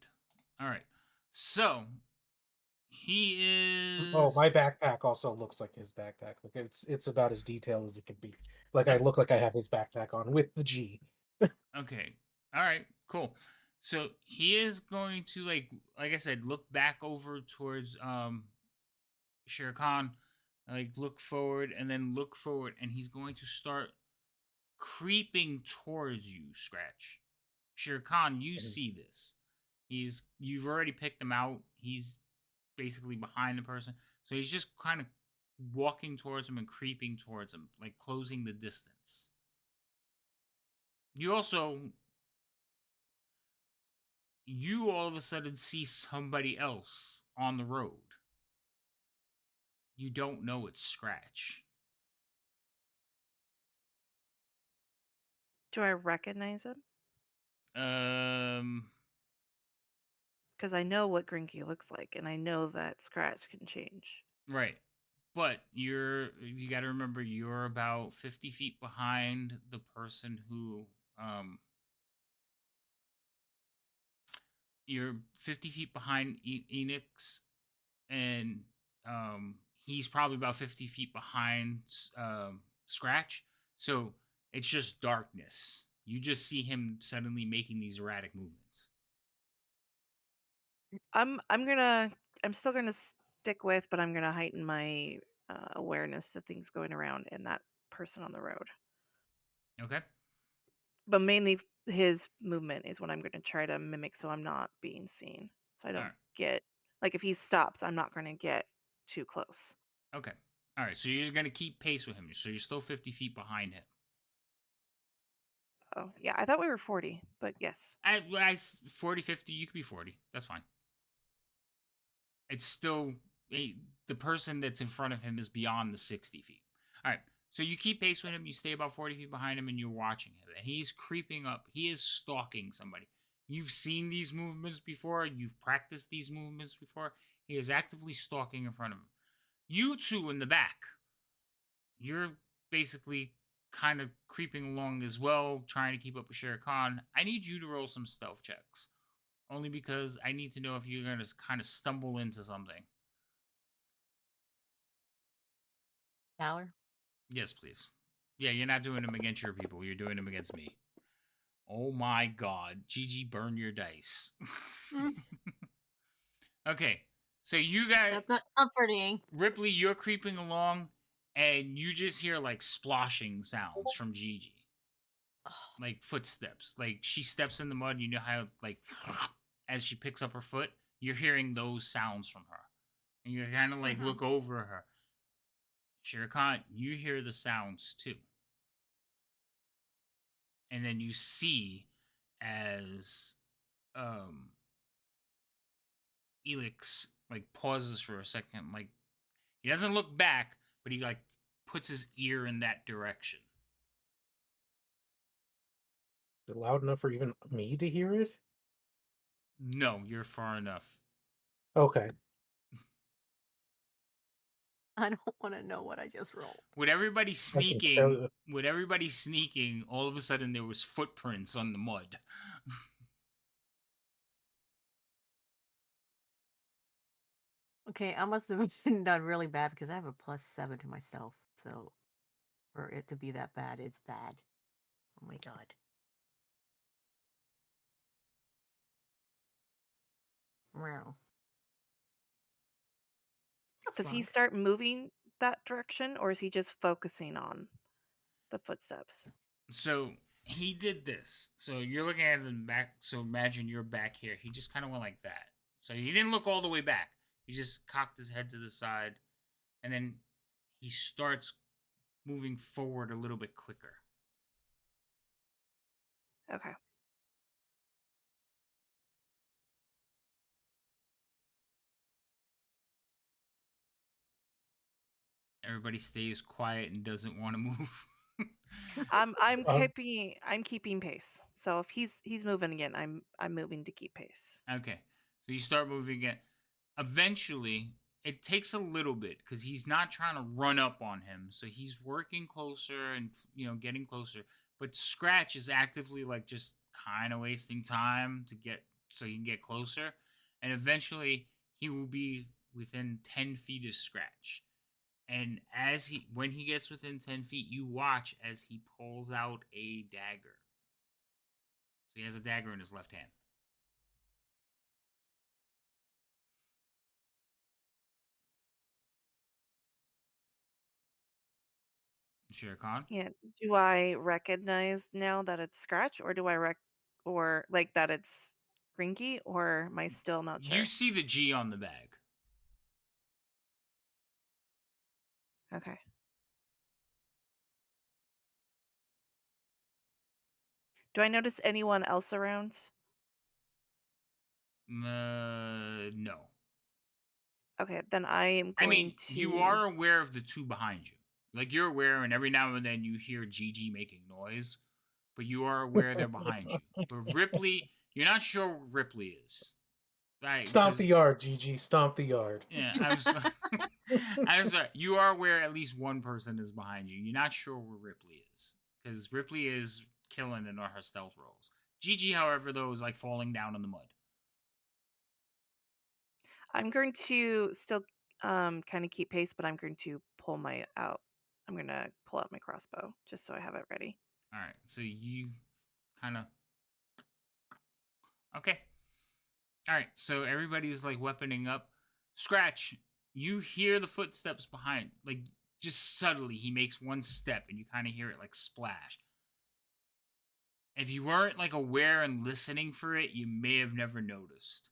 All right. So he is. Oh, my backpack also looks like his backpack. Like it's about as detailed as it could be. Like I look like I have his backpack on with the G. Okay. All right. Cool. So he is going to like I said, look back over towards Shere Khan, like look forward and then look forward, and he's going to start creeping towards you, Scratch. Shere Khan, you see this. You've already picked him out. He's basically behind the person. So he's just kind of walking towards him and creeping towards him, like closing the distance. You also you all of a sudden see somebody else on the road. You don't know it's Scratch. Do I recognize him? Um, Because I know what Grinky looks like, and I know that Scratch can change. right. But you got to remember you're about 50 feet behind the person who you're 50 feet behind Enix, and he's probably about 50 feet behind Scratch. So it's just darkness. You just see him suddenly making these erratic movements. I'm still gonna stick with, but I'm gonna heighten my awareness of things going around and that person on the road. Okay. But mainly his movement is what I'm gonna try to mimic, so I'm not being seen. So I All don't right. get like if he stops, I'm not gonna get too close. Okay. All right. So you're just gonna keep pace with him. So you're still 50 feet behind him. Oh yeah, I thought we were 40, but yes. 40, 50. You could be 40. That's fine. It's still the person that's in front of him is beyond the 60 feet. All right. So you keep pace with him. You stay about 40 feet behind him, and you're watching him. And he's creeping up. He is stalking somebody. You've seen these movements before. You've practiced these movements before. He is actively stalking in front of him. You two in the back, you're basically kind of creeping along as well, trying to keep up with Shere Khan. I need you to roll some stealth checks. Only because I need to know if you're going to kind of stumble into something. Power. Yes, please. Yeah, you're not doing them against your people. You're doing them against me. Oh my god. Gigi, burn your dice. Okay. So you guys, That's not comforting. Ripley, you're creeping along and you just hear like sploshing sounds from Gigi. Like footsteps. Like she steps in the mud. You know how, like, as she picks up her foot, you're hearing those sounds from her. And you kind of like look over her. Shere Khan, you hear the sounds too. And then you see as Elix like pauses for a second, like he doesn't look back, but he like puts his ear in that direction. Is it loud enough for even me to hear it? No, you're far enough. Okay. I don't want to know what I just rolled. With everybody I can tell. sneaking, all of a sudden there was footprints on the mud. Okay, I must have been done really bad because I have a +7 to my stealth. So for it to be that bad, it's bad. Oh my god. Wow. Does he Flunk. start moving that direction, or is he just focusing on the footsteps? So he did this. So you're looking at him back. So imagine you're back here. He just kind of went like that. So he didn't look all the way back. He just cocked his head to the side, and then he starts moving forward a little bit quicker. Okay. Everybody stays quiet and doesn't want to move. I'm Um, keeping pace. So if he's moving again, I'm moving to keep pace. Okay. So you start moving again. Eventually, it takes a little bit because he's not trying to run up on him. So he's working closer and getting closer. But Scratch is actively like just kind of wasting time to get so he can get closer. And eventually he will be within 10 feet of Scratch. And when he gets within 10 feet, you watch as he pulls out a dagger. So he has a dagger in his left hand. Shere Khan? Yeah. Do I recognize now that it's Scratch, or do I or like that it's Grinky, or am I still not You sure? see the G on the bag. Okay. Do I notice anyone else around? No. Okay, then I am I going mean, you to. are aware of the two behind you. Like you're aware, and every now and then you hear Gigi making noise, but you are aware they're behind you. But Ripley, you're not sure where Ripley is, right? Stomp the Because yard, Gigi. Stomp the yard. yeah, I'm sorry. I'm sorry. You are aware at least one person is behind you. You're not sure where Ripley is because Ripley is killing in her stealth rolls. Gigi, however, though, is like falling down in the mud. I'm going to still kind of keep pace, but I'm going to pull my out. I'm going to pull out my crossbow just so I have it ready. All right, so you kind of okay. All right, so everybody's like weaponing up. Scratch, you hear the footsteps behind, like just subtly. He makes one step, and you kind of hear it like splash. If you weren't like aware and listening for it, you may have never noticed.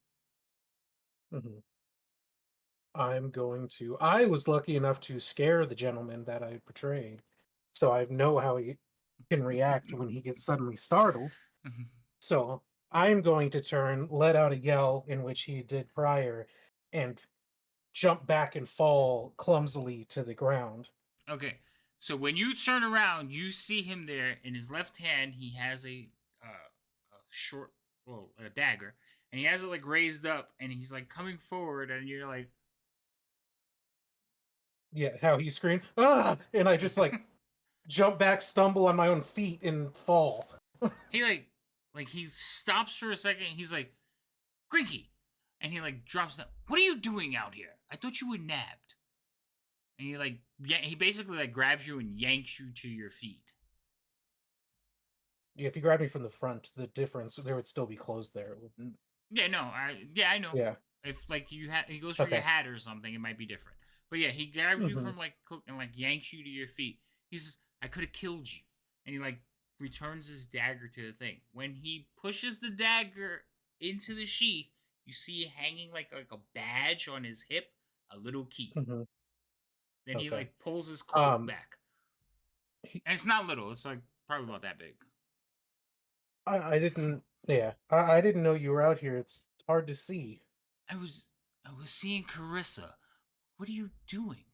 Mhm. I'm going to. I was lucky enough to scare the gentleman that I portrayed, so I know how he can react when he gets suddenly startled. So I'm going to turn, let out a yell in which he did prior, and jump back and fall clumsily to the ground. Okay, so when you turn around, you see him there. In his left hand, he has a short, well, a dagger, and he has it like raised up, and he's like coming forward, and you're like, Yeah, how he screamed, ah! And I just like jump back, stumble on my own feet, and fall. he like he stops for a second. He's like, Grinky, and he like drops down. What are you doing out here? I thought you were nabbed. And he like he basically like grabs you and yanks you to your feet. Yeah, if you grabbed me from the front, the difference there would still be clothes there. It wouldn't. Yeah, no, I know. Yeah. If like he goes for your Okay. hat or something, it might be different. But yeah, he grabs you Hmm. from like and like yanks you to your feet. He says, "I could have killed you," and he like returns his dagger to the thing. When he pushes the dagger into the sheath, you see hanging like a badge on his hip, a little key. Hmm. Then he Okay. like pulls his cloak Um, back, he, and it's not little. It's like probably about that big. I didn't. Yeah, I didn't know you were out here. It's hard to see. I was I was seeing Carissa. What are you doing?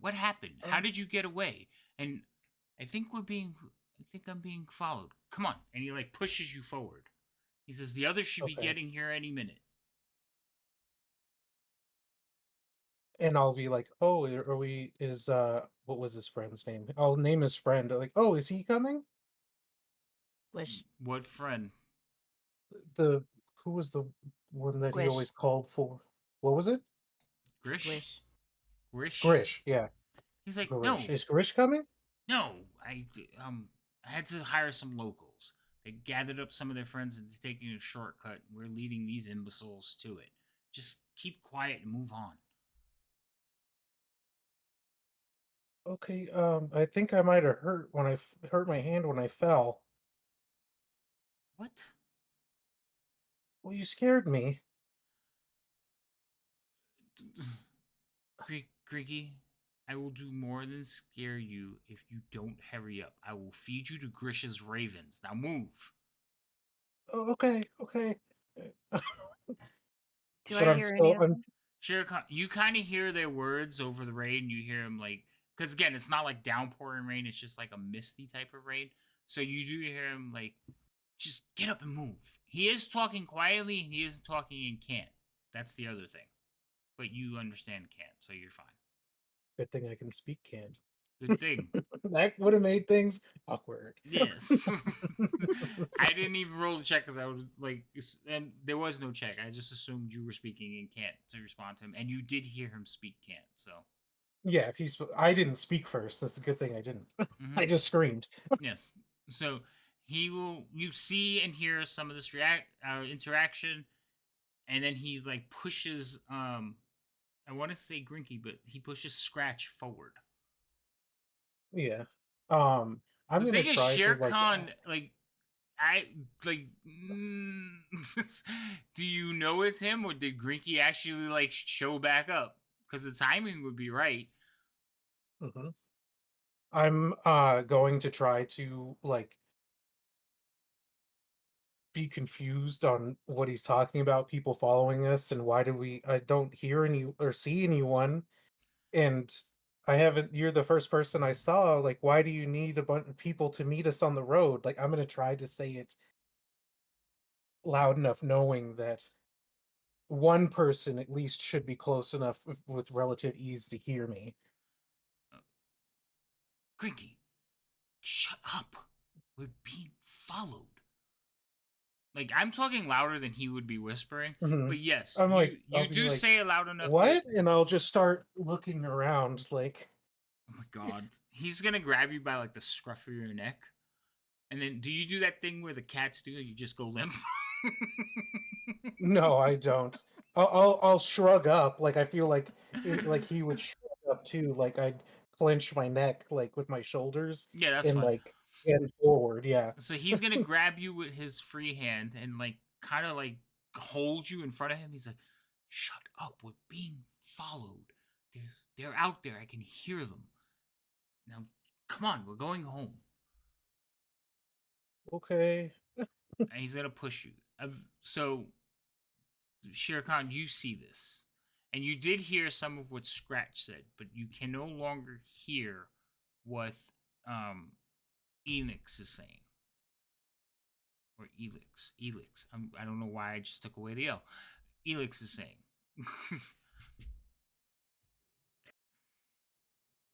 What happened? How Um, did you get away? And I think I'm being followed. Come on. And he like pushes you forward. He says the others should be okay. getting here any minute. And I'll be like, oh, are we? Is what was his friend's name? I'll name his friend. Like, oh, is he coming? Squish, What friend? The who was the one that he squish, always called for? What was it? Grish? squish. Grish? Grish. Yeah, He's like, Grish. no, Is Grish coming? no. I had to hire some locals. They gathered up some of their friends into taking a shortcut. We're leading these imbeciles to it. Just keep quiet and move on. Okay. I think I might have hurt my hand when I fell. What? Well, you scared me. Grinky, I will do more than scare you if you don't hurry up. I will feed you to Grish's ravens. Now move. Oh, okay. Okay. Do But I I'm hear any still. of I'm. them? Shere Khan, you kind of hear their words over the rain. You hear them like, because again, it's not like downpouring rain. It's just like a misty type of rain. So you do hear him like, just get up and move. He is talking quietly and he is talking in cant. That's the other thing. But you understand cant, so you're fine. Good thing I can speak canned. Good thing. That would have made things awkward. Yes. I didn't even roll the check because I would like, and there was no check. I just assumed you were speaking in cant to respond to him, and you did hear him speak cant. So, Yeah, if I didn't speak first. That's a good thing I didn't. hmm I just screamed. yes. So he will. You see and hear some of this interaction, and then he like pushes. I want to say Grinky, but he pushes Scratch forward. Yeah. Um, I'm The gonna thing is, try to Shere Khan, like I like. Do you know it's him, or did Grinky actually like show back up? Because the timing would be right. mhm. I'm going to try to like be confused on what he's talking about, people following us, and why do we I don't hear any or see anyone, and I haven't you're the first person I saw, like why do you need a bunch of people to meet us on the road? Like I'm gonna try to say it loud enough knowing that one person at least should be close enough with relative ease to hear me. Grinky, shut up. We're being followed. Like I'm talking louder than he would be whispering, Mhm. but yes, I'm like, you I'll be do like, say it loud enough that. what? And I'll just start looking around like, Oh my god, he's gonna grab you by like the scruff of your neck, and then do you do that thing where the cats do? You just go limp. no, I don't. I'll shrug up. Like I feel like like he would shrug up too. Like I'd clench my neck like with my shoulders Yeah, that's and fine. like and forward. Yeah. So he's gonna grab you with his free hand and like kind of like hold you in front of him. He's like, "Shut up! We're being followed. They're out there. I can hear them. Now, come on. We're going home." Okay. And he's gonna push you. So Shere Khan, you see this, and you did hear some of what Scratch said, but you can no longer hear what um Enix is saying. Or Elix. I don't know why I just took away the L. Elix is saying.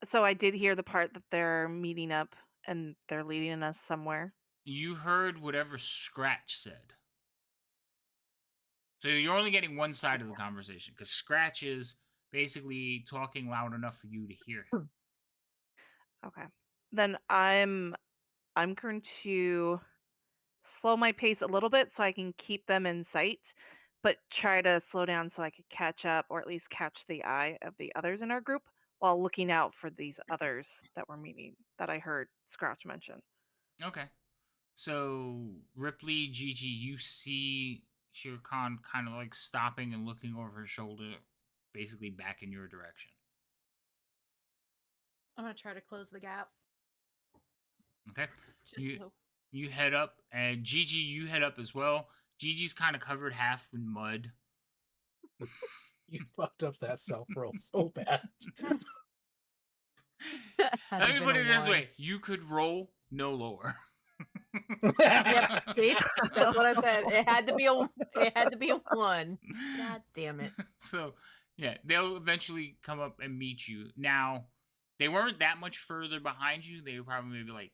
So I did hear the part that they're meeting up and they're leading us somewhere. You heard whatever Scratch said. So you're only getting one side of the conversation because Scratch is basically talking loud enough for you to hear him. Okay. Then I'm going to slow my pace a little bit so I can keep them in sight, but try to slow down so I could catch up or at least catch the eye of the others in our group while looking out for these others that we're meeting that I heard Scratch mention. Okay. So Ripley, Gigi, you see Shere Khan kind of like stopping and looking over her shoulder, basically back in your direction. I'm gonna try to close the gap. Okay. Just You so. you head up, and Gigi, you head up as well. Gigi's kind of covered half in mud. You fucked up that self roll so bad. Had Let to me been put a it this one. way: you could roll no lower. Yep. See, that's what I said. It had to be a. It had to be a one. God damn it. So, yeah, they'll eventually come up and meet you. Now, they weren't that much further behind you. They were probably maybe like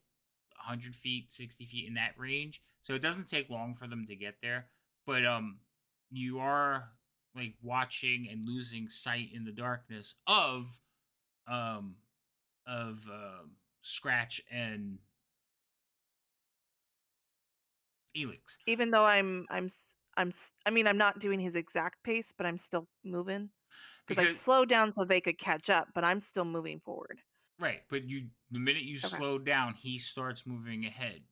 100 feet, 60 feet in that range. So it doesn't take long for them to get there. But you are like watching and losing sight in the darkness um Scratch and Elix. Even though I mean, I'm not doing his exact pace, but I'm still moving because I Because slowed down so they could catch up, but I'm still moving forward. right, but the minute you Okay. slow down, he starts moving ahead.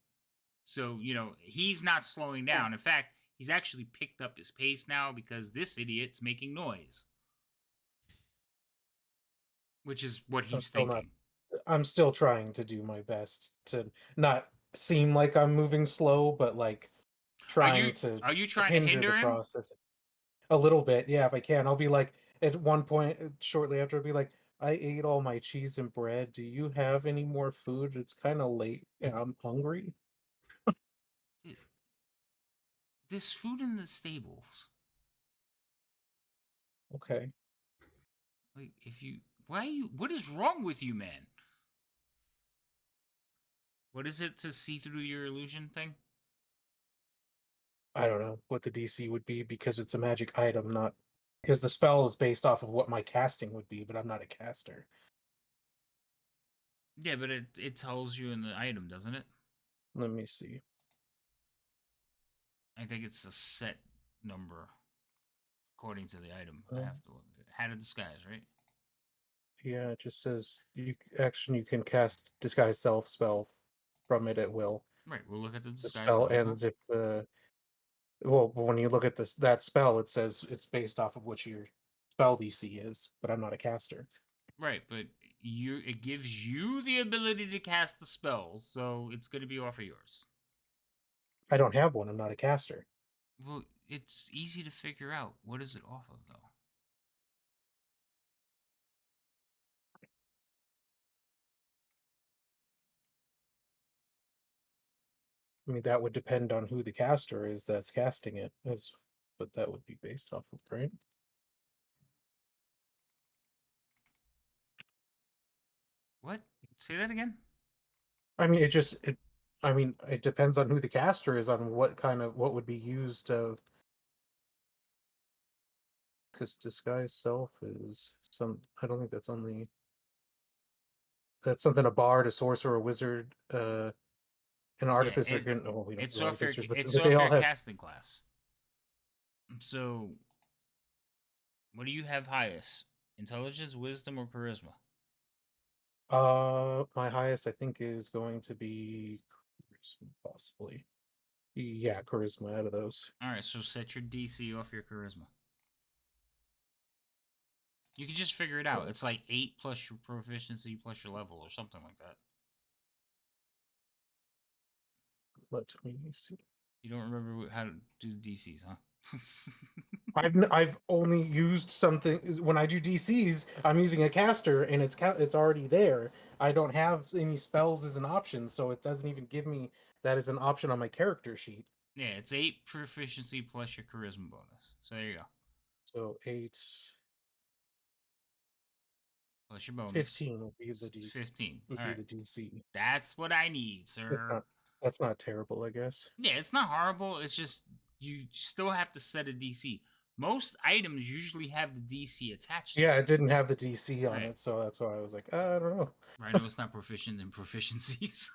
So, he's not slowing Yeah. down. In fact, he's actually picked up his pace now because this idiot's making noise, which is what I'm he's still not. thinking. I'm still trying to do my best to not seem like I'm moving slow, but like Are you trying to are you trying to hinder the hinder him? process a little bit. Yeah, if I can, I'll be like at one point shortly after, I'll be like, I ate all my cheese and bread. Do you have any more food? It's kind of late and I'm hungry. Dude, there's food in the stables. Okay. Like, what is wrong with you, man? What is it to see through your illusion thing? I don't know what the DC would be because it's a magic item, not because the spell is based off of what my casting would be, but I'm not a caster. Yeah, but it tells you in the item, doesn't it? Let me see. I think it's a set number according to the item. I Um, have to look at it. Hat of disguise, right? yeah, it just says you can cast disguise self spell from it at will. Right. We'll look at the The disguise spell self spell. ends if the well, when you look at that spell, it says it's based off of what your spell DC is, but I'm not a caster. Right, but it gives you the ability to cast the spells, so it's going to be off of yours. I don't have one. I'm not a caster. Well, it's easy to figure out. What is it off of, though? I mean, that would depend on who the caster is that's casting it, is what that would be based off of, right? What? Say that again? I mean, I mean, it depends on who the caster is on what would be used of. Because disguise self is I don't think that's something a bard, a sorcerer, a wizard, an Yeah, artificer can. Oh, we don't it's do off your artificers, but it's but they off all your have. casting class. So, what do you have highest? Intelligence, wisdom, or charisma? My highest I think is going to be charisma, possibly. Yeah, charisma out of those. All right, so set your DC off your charisma. You can just figure it out. It's like 8 plus your proficiency plus your level or something like that. Let me see. You don't remember how to do DCs, huh? I've only used something when I do DCs. I'm using a caster, and it's already there. I don't have any spells as an option, so it doesn't even give me that as an option on my character sheet. Yeah, it's 8 proficiency plus your charisma bonus. So there you go. So 8, Plus your bonus. 15 would be the 15. would All be right. the DC. That's what I need, That's sir. not that's not terrible, I guess. Yeah, it's not horrible. It's just you still have to set a DC. Most items usually have the DC attached to Yeah, it it. didn't have the DC on Right. it, so that's why I was like, I don't know. I know it's not proficient in proficiencies.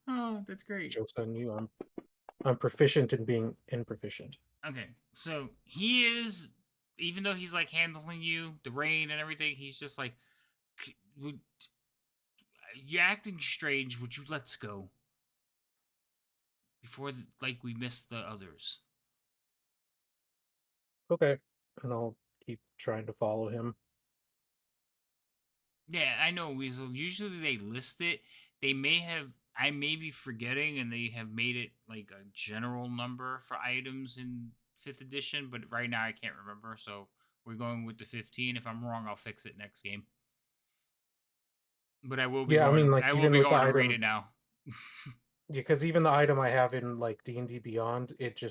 Oh, that's great. Joke's on you. I'm proficient in being improficient. Okay, so he is, even though he's like handling you, the rain and everything, he's just like, you're acting strange. Would you let's go before like we miss the others? Okay, and I'll keep trying to follow him. Yeah, I know, Weasel. Usually they list it. They may have. I may be forgetting, and they have made it like a general number for items in fifth edition. But right now, I can't remember. So we're going with the 15. If I'm wrong, I'll fix it next game. But I will be Yeah, I going mean, to. like I will even be with the going to read item, it now. because even the item I have in like D&D Beyond, it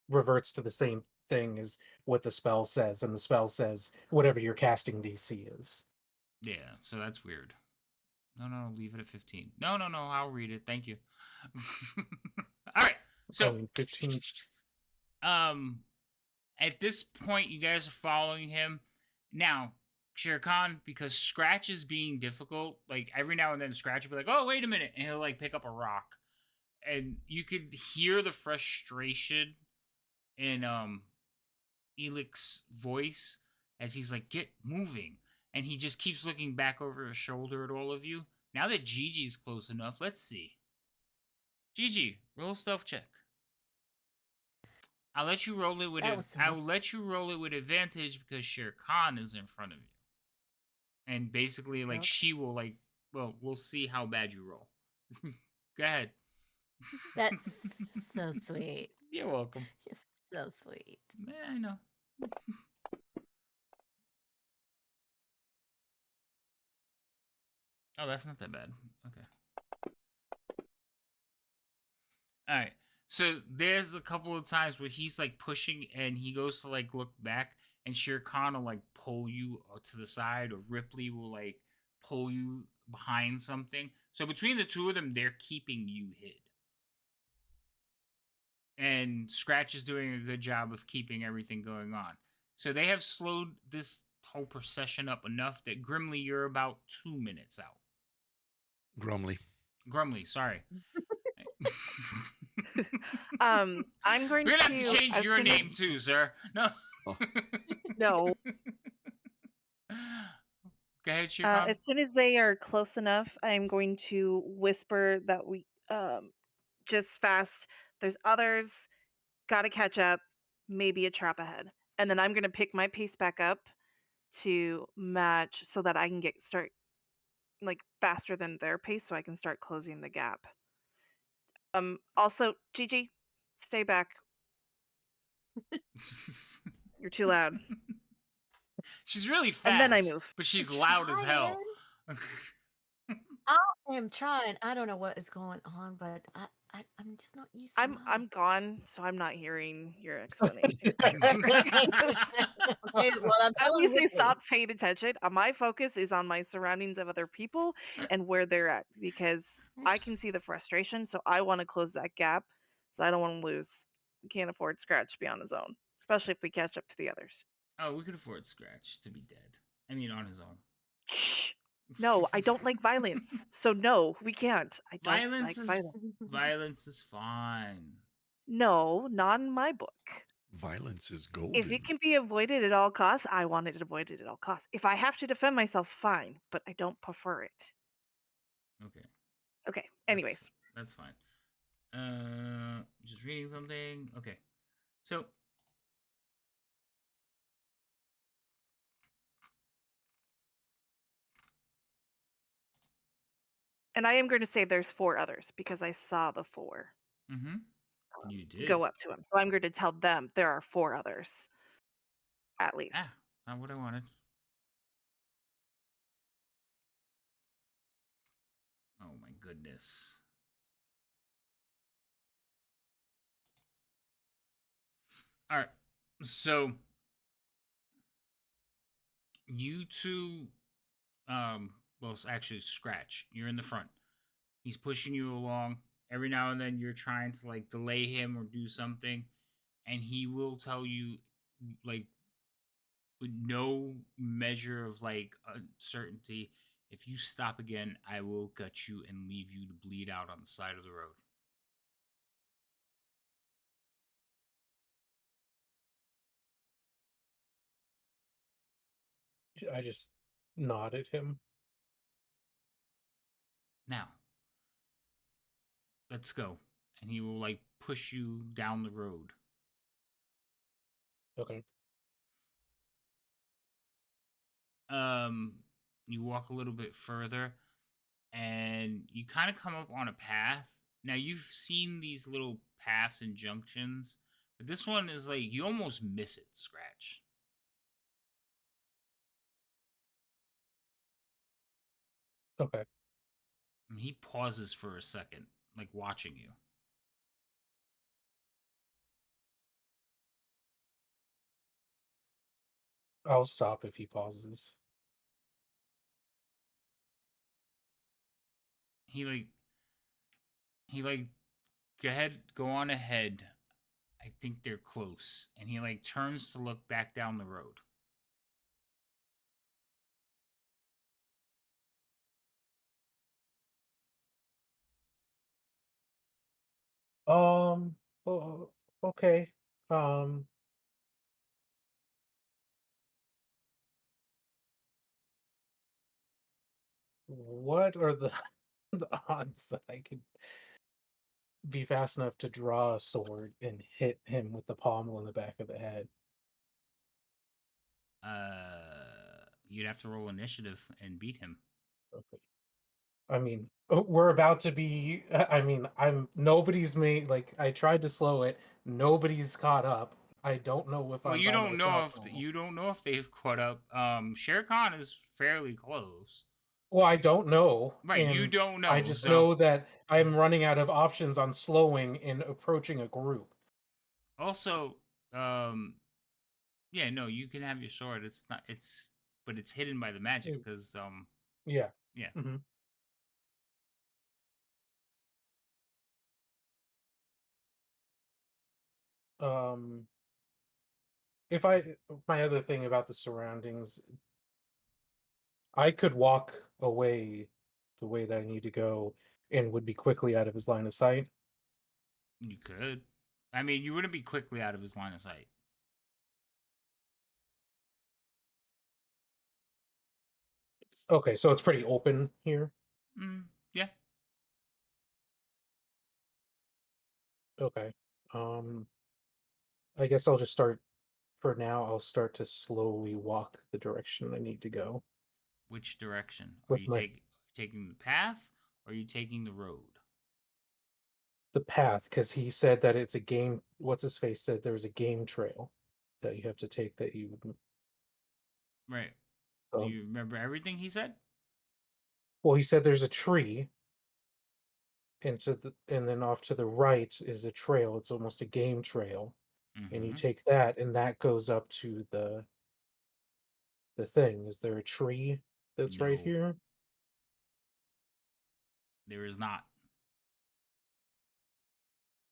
reverts to the same thing as what the spell says, and the spell says whatever your casting DC is. Yeah, so that's weird. No, leave it at 15. No, I'll read it. Thank you. All right. I So, mean, 15. um, at this point, you guys are following him. Now, Shere Khan, because Scratch is being difficult, like every now and then Scratch will be like, oh, wait a minute. And he'll like pick up a rock. And you could hear the frustration in Elix's voice as he's like, get moving. And he just keeps looking back over his shoulder at all of you. Now that Gigi's close enough, let's see. Gigi, roll a stealth check. I'll let you roll it with That was so I will let you roll it with advantage because Shere Khan is in front of you. And basically, like, Okay. she will, like, well, we'll see how bad you roll. Go ahead. That's so sweet. You're welcome. You're so sweet. Yeah, I know. Oh, that's not that bad. Okay. All right. So there's a couple of times where he's like pushing and he goes to like look back and Shere Khan will like pull you to the side or Ripley will like pull you behind something. So between the two of them, they're keeping you hid. And Scratch is doing a good job of keeping everything going on. So they have slowed this whole procession up enough that Grimly, you're about 2 minutes out. Grumly. Grumly, sorry. I'm going We're gonna have to to change as your soon as name too, sir. No. Oh. no. Go ahead, Shirkan. As soon as they are close enough, I'm going to whisper that we just fast. There's others. Got to catch up. Maybe a trap ahead, and then I'm going to pick my pace back up to match so that I can start like faster than their pace, so I can start closing the gap. Also, Gigi, stay back. You're too loud. She's really And then I fast, move. but she's loud as hell. I am trying. I don't know what is going on, but I'm just not used to I'm mine. gone, so I'm not hearing your explanation. Okay, well, I'm At telling least they Ripley. stop paying attention. My focus is on my surroundings of other people and where they're at because I can Oops. see the frustration. So I want to close that gap. So I don't want to lose. Can't afford Scratch to be on his own, especially if we catch up to the others. Oh, we could afford Scratch to be dead. I mean, on his own. Shh. No, I don't like violence. So no, we can't. I don't Violence like is violence. violence is fine. No, not in my book. Violence is If golden. it can be avoided at all costs, I want it avoided at all costs. If I have to defend myself, fine, but I don't prefer it. Okay, Okay, anyways. that's fine. Just reading something. Okay, so And I am going to say there's 4 others because I saw the 4 you did. go up to him. So I'm going to tell them there are 4 others, at least. Ah, not what I wanted. Oh my goodness. All right, so you two, well, it's actually Scratch. You're in the front. He's pushing you along. Every now and then, you're trying to like delay him or do something, and he will tell you, like, with no measure of like uncertainty, if you stop again, I will gut you and leave you to bleed out on the side of the road. I just nod at him. Now, let's go. And he will like push you down the road. Okay. Um, you walk a little bit further, and you kind of come up on a path. Now you've seen these little paths and junctions, but this one is like you almost miss it, Scratch. Okay. And he pauses for a second, like watching you. I'll stop if he pauses. He like he like go on ahead. I think they're close, and he like turns to look back down the road. Um. Oh, okay. Um. What are the the odds that I could be fast enough to draw a sword and hit him with the pommel in the back of the head? You'd have to roll initiative and beat him. Okay. I mean, we're about to be. I mean, I'm nobody's made. Like, I tried to slow it. Nobody's caught up. I don't know if Well, I'm you by don't know myself if now. you don't know if they've caught up. Shere Khan is fairly close. Well, I don't know, Right, you and don't I know. just So know that I'm running out of options on slowing and approaching a group. also, yeah, no, you can have your sword. It's not. It's but it's hidden by the magic Mm, because Yeah. yeah. hmm Um, if I my other thing about the surroundings, I could walk away the way that I need to go and would be quickly out of his line of sight. You could. I mean, you wouldn't be quickly out of his line of sight. Okay, so it's pretty open here. Yeah. Okay. Um, I guess I'll just start for now. I'll start to slowly walk the direction I need to go Which direction are with you my taking the path or are you taking the road? the path because he said that it's a game. What's his face said there's a game trail that you have to take that you. Right. Do Um, you remember everything he said? well, he said there's a tree, and then off to the right is a trail. It's almost a game trail, and you Mm-hmm. take that, and that goes up to the thing. Is there a tree that's right No, here? there is not.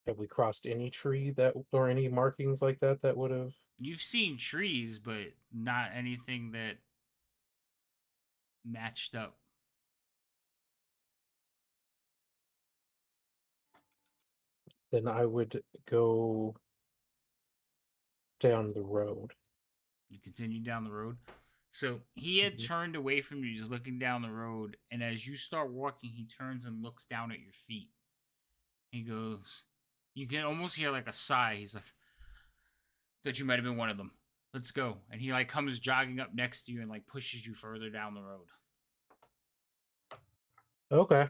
Have we crossed any tree that or any markings like that that would have? You've seen trees, but not anything that matched up. Then I would go down the road. You continue down the road. So he had Mhm. turned away from you, just looking down the road. And as you start walking, he turns and looks down at your feet. He goes, you can almost hear like a sigh. He's like, that you might have been one of them. Let's go. And he like comes jogging up next to you and like pushes you further down the road. Okay.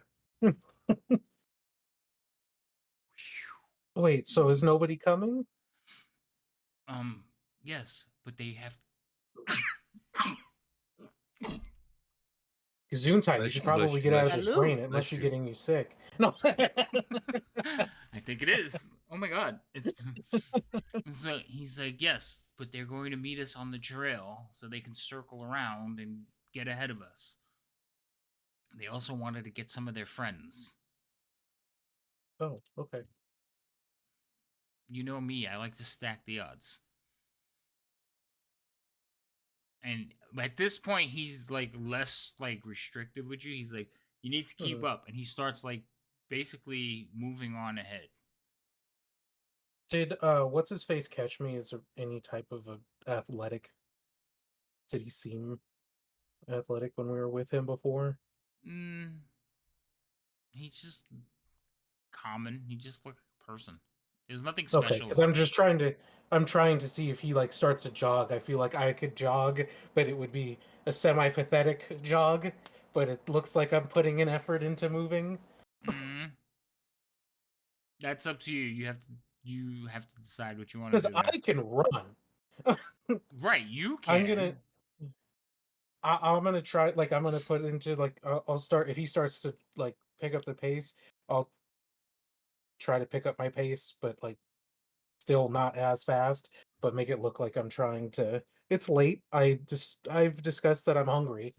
Wait, so is nobody coming? Um, yes, but they have. Gesundheit, you Bless should you, bless probably you, get out of bless you, this Hello. rain. It must bless be you. getting you sick. No. I think it is. Oh my god. It's so he's like, yes, but they're going to meet us on the trail so they can circle around and get ahead of us. They also wanted to get some of their friends. Oh, okay. You know me, I like to stack the odds. And at this point, he's like less like restrictive with you. He's like, you need to keep Mhm. up, and he starts like basically moving on ahead. Did what's his face catch me as any type of a athletic? Did he seem athletic when we were with him before? Mm, he's just common. He just looked like a person. There's nothing Okay, special because about I'm him. just trying to I'm trying to see if he like starts to jog. I feel like I could jog, but it would be a semi-pathetic jog. But it looks like I'm putting an effort into moving. Mm, that's up to you. You have to decide what you want Because to do there. I can run. Right, you I'm can. gonna I'm gonna try, like, I'm gonna put into, like, I'll start if he starts to, like, pick up the pace, I'll try to pick up my pace, but, like, still not as fast, but make it look like I'm trying to. It's late. I've discussed that I'm hungry.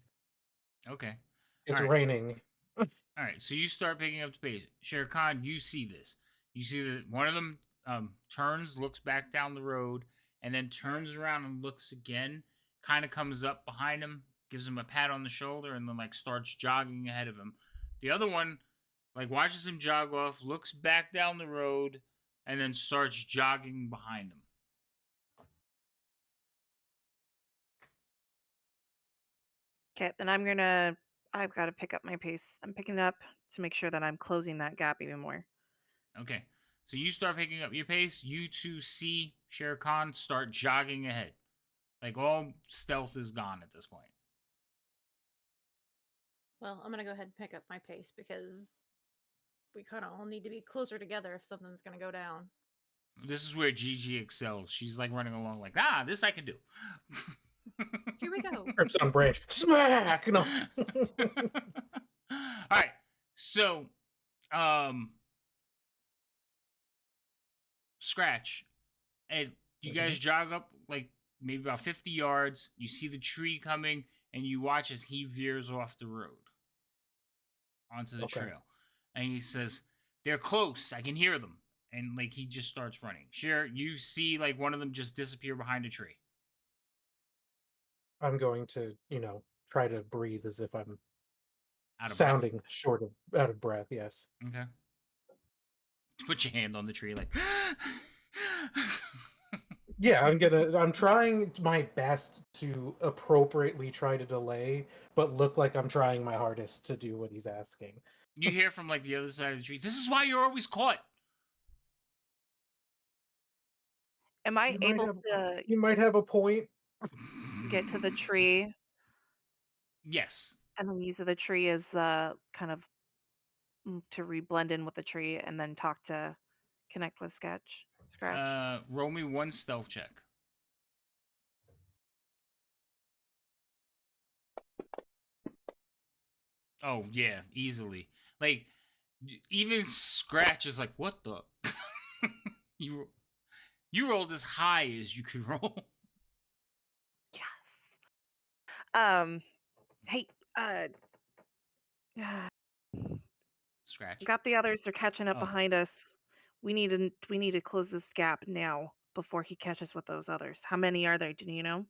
Okay. All It's right. raining. All right, so you start picking up the pace. Shere Khan, you see this. You see that one of them turns, looks back down the road, and then turns around and looks again. Kind of comes up behind him, gives him a pat on the shoulder, and then like starts jogging ahead of him. The other one like watches him jog off, looks back down the road, and then starts jogging behind him. Okay, then I've got to pick up my pace. I'm picking up to make sure that I'm closing that gap even more. Okay, so you start picking up your pace. You two see Shere Khan start jogging ahead. Like all stealth is gone at this point. Well, I'm gonna go ahead and pick up my pace because we kind of all need to be closer together if something's gonna go down. This is where Gigi excels. She's like running along, like, this I can do. Here we go. Trips on branch. Smack! No. All right. So, um, Scratch. And you guys jog up like maybe about 50 yards. You see the tree coming, and you watch as he veers off the road onto the Okay. trail. And he says, "They're close. I can hear them." And like he just starts running. Sure, you see like one of them just disappear behind a tree. I'm going to, try to breathe as if I'm Out of breath. sounding short of out of breath, yes. Okay. Put your hand on the tree, like. Yeah, I'm trying my best to appropriately try to delay, but look like I'm trying my hardest to do what he's asking. You hear from like the other side of the tree. This is why you're always caught. Am I You might able have to you might have a point. get to the tree Yes. and then use the tree as kind of to re-blend in with the tree and then talk to connect with Scratch? Roll me one stealth check. Oh yeah, easily. Like even Scratch is like, what the? you you rolled as high as you could roll. Yes. Hey, uh, Scratch. got the others. They're catching up Oh, behind us. We need to close this gap now before he catches with those others. How many are there? Do you know?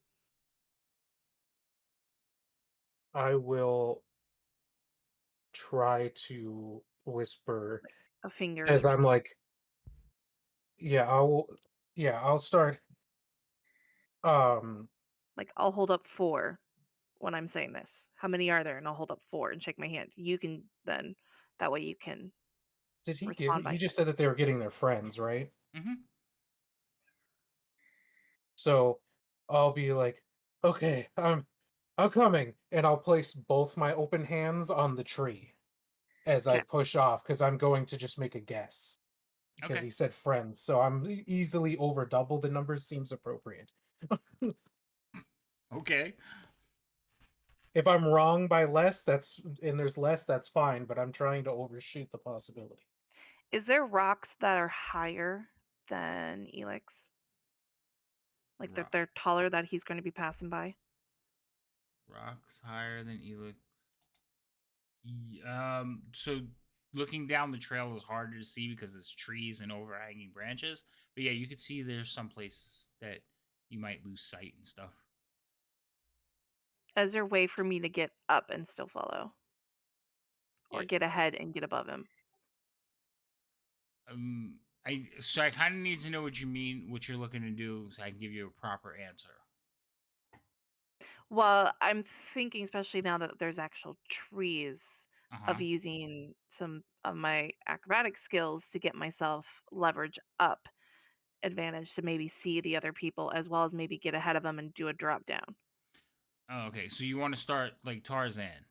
I will try to whisper Like a fingers as or I'm like, yeah, I'll start. Um, like I'll hold up 4 when I'm saying this. How many are there? And I'll hold up 4 and shake my hand. You can then that way you can did he give me? respond He by just said that they were getting their friends, right? mm-hmm. So I'll be like, okay, I'm coming, and I'll place both my open hands on the tree as I okay. push off because I'm going to just make a guess because Okay. he said friends, so I'm easily over double the numbers seems appropriate. Okay. If I'm wrong by less, there's less, that's fine, but I'm trying to overshoot the possibility. Is there rocks that are higher than Elix? Like that Rock. they're taller that he's going to be passing by? Rocks higher than Elix. So looking down the trail is harder to see because it's trees and overhanging branches. But yeah, you could see there's some places that you might lose sight and stuff. Is there a way for me to get up and still follow? Or Yeah. get ahead and get above him? I kind of need to know what you mean, what you're looking to do, so I can give you a proper answer. Well, I'm thinking, especially now that there's actual trees, Uh huh. of using some of my acrobatic skills to get myself leverage up advantage to maybe see the other people as well as maybe get ahead of them and do a drop down. Oh, okay. So you want to start like Tarzan?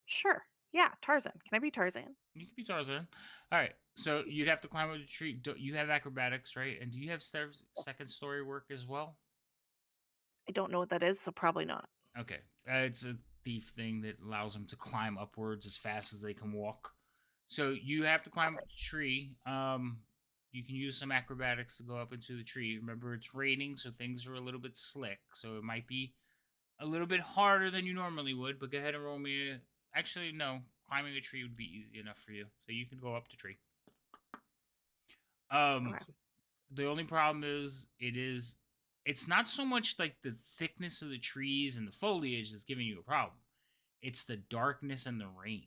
Sure. Yeah, Tarzan. Can I be Tarzan? You can be Tarzan. All right. So you'd have to climb up the tree. You have acrobatics, right? And do you have second story work as well? I don't know what that is, so probably not. Okay. It's a thief thing that allows them to climb upwards as fast as they can walk. So you have to climb up the tree. You can use some acrobatics to go up into the tree. Remember, it's raining, so things are a little bit slick. So it might be a little bit harder than you normally would. But go ahead and roll me. Actually, no. Climbing a tree would be easy enough for you. So you can go up the tree. Okay. The only problem is it's not so much like the thickness of the trees and the foliage that's giving you a problem. It's the darkness and the rain.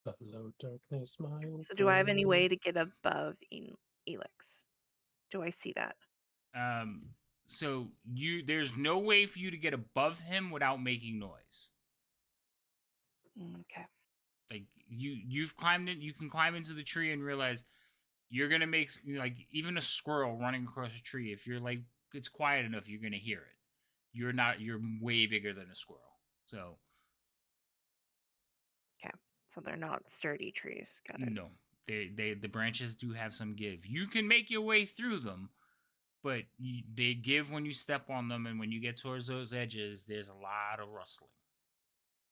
Hello, darkness, my old So do I have any way friend. to get above Elix? Do I see that? Um, so there's no way for you to get above him without making noise. Okay. Like you've climbed in, you can climb into the tree and realize you're gonna make like even a squirrel running across a tree. If you're like it's quiet enough, you're gonna hear it. You're way bigger than a squirrel. So Okay. So they're not sturdy trees. Got it. no, the branches do have some give. You can make your way through them, but they give when you step on them, and when you get towards those edges, there's a lot of rustling,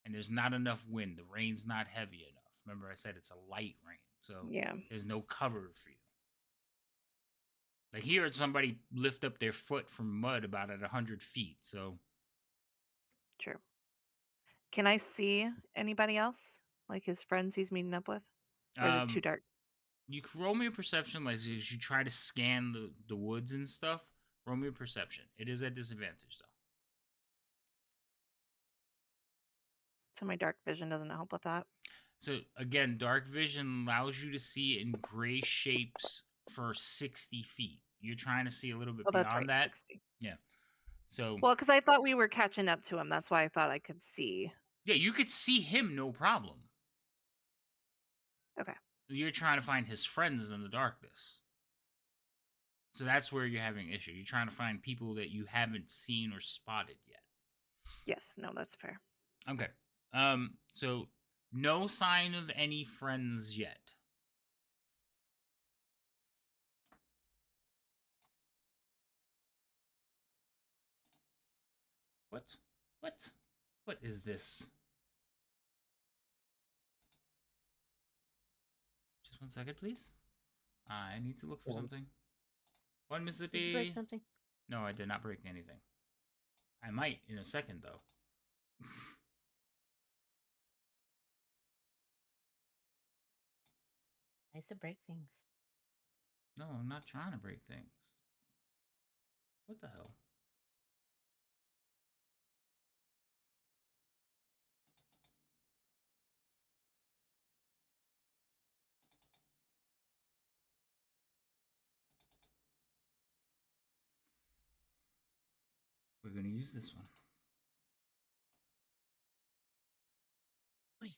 and there's not enough wind. The rain's not heavy enough. Remember, I said it's a light rain, so Yeah. there's no cover for you. Like here, it's somebody lift up their foot from mud about at 100 feet. So True. Can I see anybody else? Like his friends he's meeting up with? Or is it too um, dark? you can roll me a perception, like as you try to scan the woods and stuff. Roll me a perception. It is at disadvantage though. So my dark vision doesn't help with that. So again, dark vision allows you to see in gray shapes for 60 feet. You're trying to see a little bit Oh, that's beyond right. that. 60. Yeah. So Well, because I thought we were catching up to him. That's why I thought I could see. yeah, you could see him no problem. Okay. You're trying to find his friends in the darkness. So that's where you're having issue. You're trying to find people that you haven't seen or spotted yet. Yes. No, that's fair. Okay. So no sign of any friends yet. What? What? What is this? Just 1 second, please. I need to look for something. One Mississippi. Did you break something? No, I did not break anything. I might in a second, though. I used to break things. No, I'm not trying to break things. What the hell? We're gonna use this one. Wait.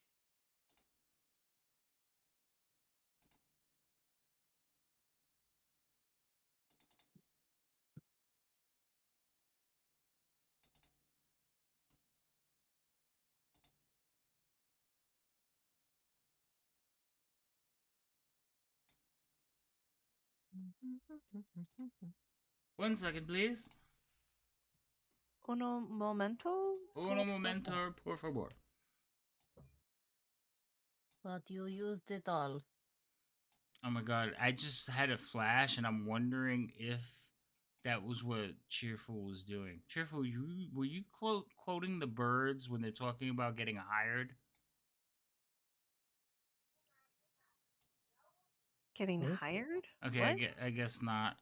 Mm-hmm. 1 second, please. Uno momento. Uno momento, por favor. But you used it all. Oh my god, I just had a flash, and I'm wondering if that was what Cheerful was doing. Cheerful, were you quoting the birds when they're talking about getting hired? Getting Hmm? hired? Okay, What? I guess not.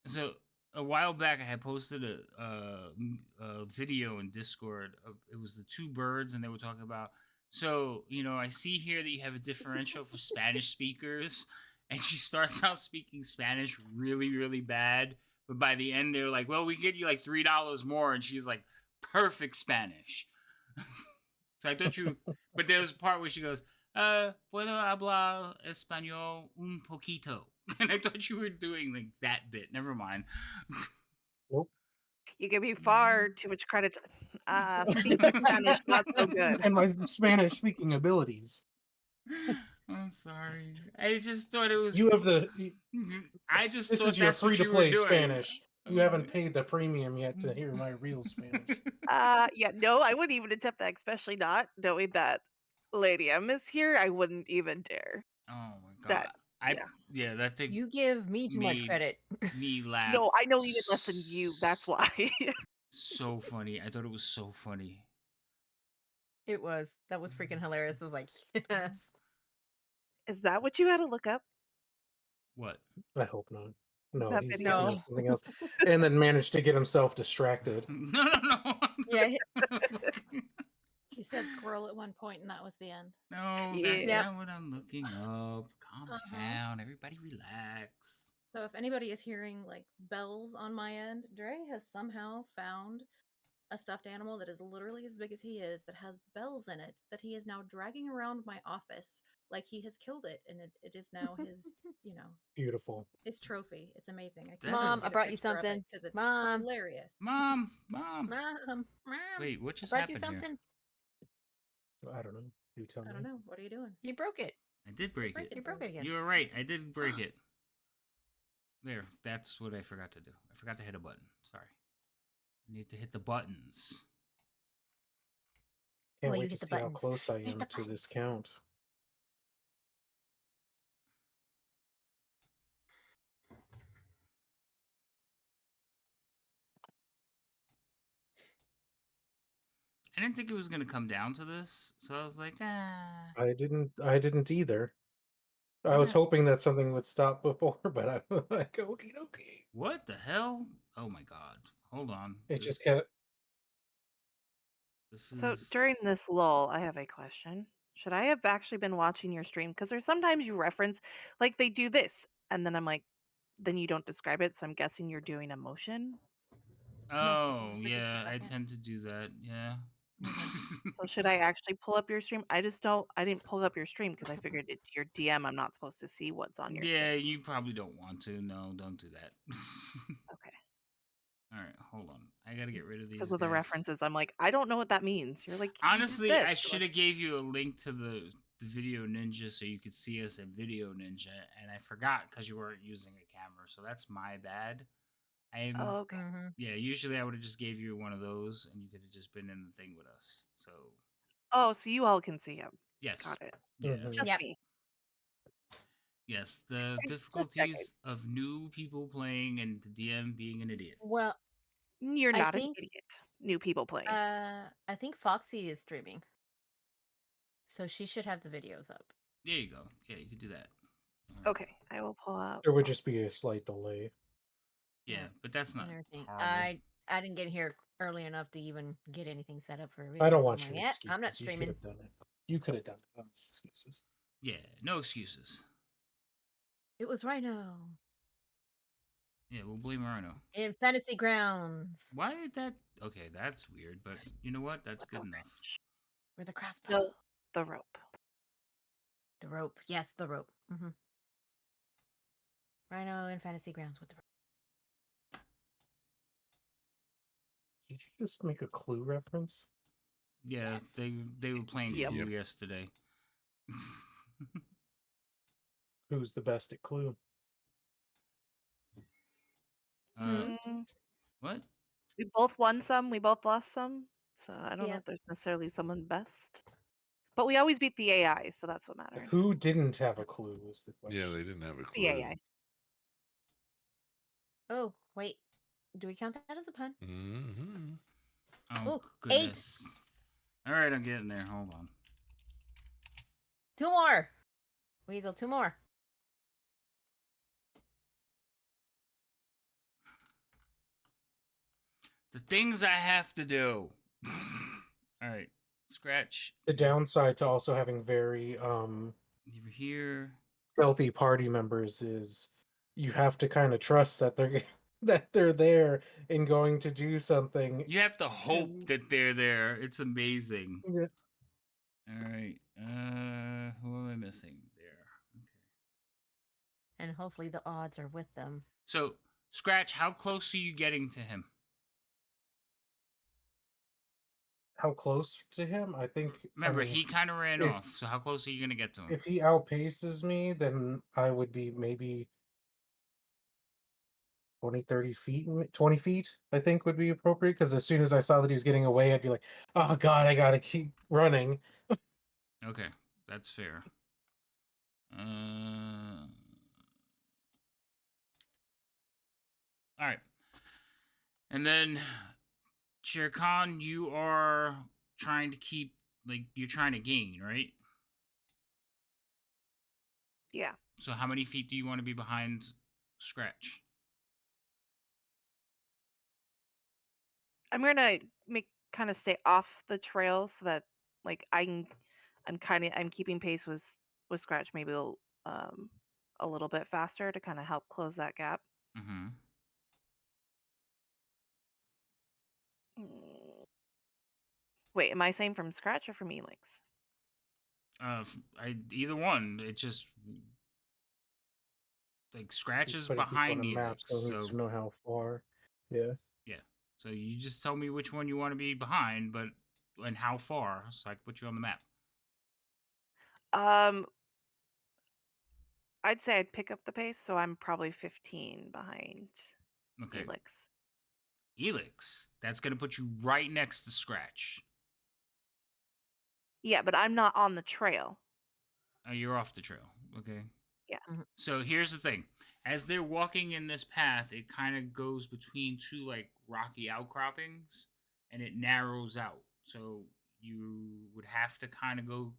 So a while back, I had posted a video in Discord. It was the two birds, and they were talking about. So I see here that you have a differential for Spanish speakers, and she starts out speaking Spanish really, really bad. But by the end, they're like, "Well, we get you like $3 more," and she's like, "Perfect Spanish." So I thought you. But there's a part where she goes, puedo hablar español un poquito. And I thought you were doing like that bit. Never mind. Nope. You give me far too much credit. Speaking Spanish, not so good. And my Spanish speaking abilities. I'm sorry. I just thought it was. You have the. I just This thought is your that's free what to you were play doing. Spanish. You I'm haven't like- paid the premium yet to hear my real Spanish. Yeah, no, I wouldn't even attempt that, especially not knowing that Lady M is here. I wouldn't even dare. Oh my god. That Yeah, that thing You give me too much made credit. me laugh. No, I know even less than you. That's why. So funny. I thought it was so funny. It was. That was freaking hilarious. I was like, yes. Is that what you had to look up? What? I hope not. No, That he's video? thinking No. of something else. And then managed to get himself distracted. No. Yeah. He said squirrel at one point, and that was the end. No, that's Yeah. not what I'm looking up. Calm Uh-huh. down. Everybody relax. So if anybody is hearing like bells on my end, Dre has somehow found a stuffed animal that is literally as big as he is, that has bells in it, that he is now dragging around my office like he has killed it, and it is now his, Beautiful. his trophy. It's amazing. I That can't Mom, is- I brought you something. because it's Mom. hilarious. Mom. Mom. Wait, what I just brought you happened here? something. I don't know. You tell I me. don't know. What are you doing? You broke it. I did break it. You broke it again. You were right. I did break it. There. That's what I forgot to do. I forgot to hit a button. Sorry. I need to hit the buttons. Can't Well, you wait to hit the see how buttons. close I Hit am the to this buttons. count. I didn't think it was gonna come down to this, so I was like, ah. I didn't either. I was Yeah. hoping that something would stop before, but I'm like, okay. What the hell? Oh my god. Hold on. It just kept. This So is during this lull, I have a question. Should I have actually been watching your stream? Because there's sometimes you reference, like they do this, and then I'm like, then you don't describe it, so I'm guessing you're doing a motion. Most of Oh them for just a yeah, I second. tend to do that. Yeah. So should I actually pull up your stream? I didn't pull up your stream because I figured it's your DM. I'm not supposed to see what's on your Yeah, stream. you probably don't want to. No, don't do that. Okay. All right, hold on. I gotta get rid of these Because of the guys. references, I'm like, I don't know what that means. You're like, "You did Honestly, this." I I'm should like, have gave you a link to the Video Ninja so you could see us at Video Ninja, and I forgot because you weren't using a camera, so that's my bad. oh, okay. Mm-hmm. Yeah, usually I would have just gave you one of those, and you could have just been in the thing with us. So Oh, so you all can see him. yes, Got it. yeah, Mhm. Just Yep. me. yes. The Okay, just difficulties of new people playing and the DM being an idiot. Well, You're I not an think idiot. New people playing. I think Foxy is streaming, so she should have the videos up. There you go. Yeah, you could do that. All right. Okay, I will pull up. There would just be a slight delay. Yeah, but that's not And everything. horrible. I didn't get here early enough to even get anything set up for videos. I don't I'm want like, your yeah, excuses. I'm not You streaming. could have done it. You could have done it. No excuses. Yeah, no excuses. It was Rhino Yeah, we'll blame Rhino. in Fantasy Grounds Why did that? Okay, that's weird, but you know what? That's good enough. with the crossbow, The rope. the rope. Yes, the rope. Mm-hmm. Rhino in Fantasy Grounds with the rope. Did you just make a Clue reference? Yeah, Yes. they were playing Yep. Clue yesterday. Who's the best at Clue? Mm, What? we both won some. We both lost some. So I don't know Yep. if there's necessarily someone best. But we always beat the AI, so that's what matters. Who didn't have a clue was the question. Yeah, they didn't have a The clue. AI. Oh wait, do we count that as a pun? Mm-hmm. Oh Ooh, 8. goodness! All right, I'm getting there. Hold on. 2 more. Weasel, 2 more. The things I have to do. All right, scratch. The downside to also having very Over here. stealthy party members is you have to kind of trust that they're that they're there and going to do something. You have to hope And- that they're there. It's amazing. Yeah. All right. Who am I missing there? Okay. And hopefully the odds are with them. So, Scratch, how close are you getting to him? How close to him? I think. Remember, he kind of ran if off. So, how close are you gonna get to him? if he outpaces me, then I would be maybe 20, 30 feet, 20 feet, I think would be appropriate. Because as soon as I saw that he was getting away, I'd be like, oh God, I gotta keep running. Okay, that's fair. All right. And then, Shere Khan, you are trying to keep, like, you're trying to gain, right? Yeah. So, how many feet do you want to be behind Scratch? I'm gonna make kind of stay off the trail so that like I'm keeping pace with Scratch maybe a little bit faster to kind of help close that gap. Mm-hmm. Mm. Wait, am I saying from Scratch or from Elix? Either one. It just like He's scratches putting people on behind a map, Elix. so he needs So to know how far. Yeah. yeah. So you just tell me which one you want to be behind, but and how far, so I can put you on the map. Um, I'd say I'd pick up the pace, so I'm probably 15 behind Okay. Elix. Elix. That's gonna put you right next to Scratch. Yeah, but I'm not on the trail. You're off the trail. Okay. Yeah. So here's the thing. As they're walking in this path, it kind of goes between two like rocky outcroppings and it narrows out. So you would have to kind of go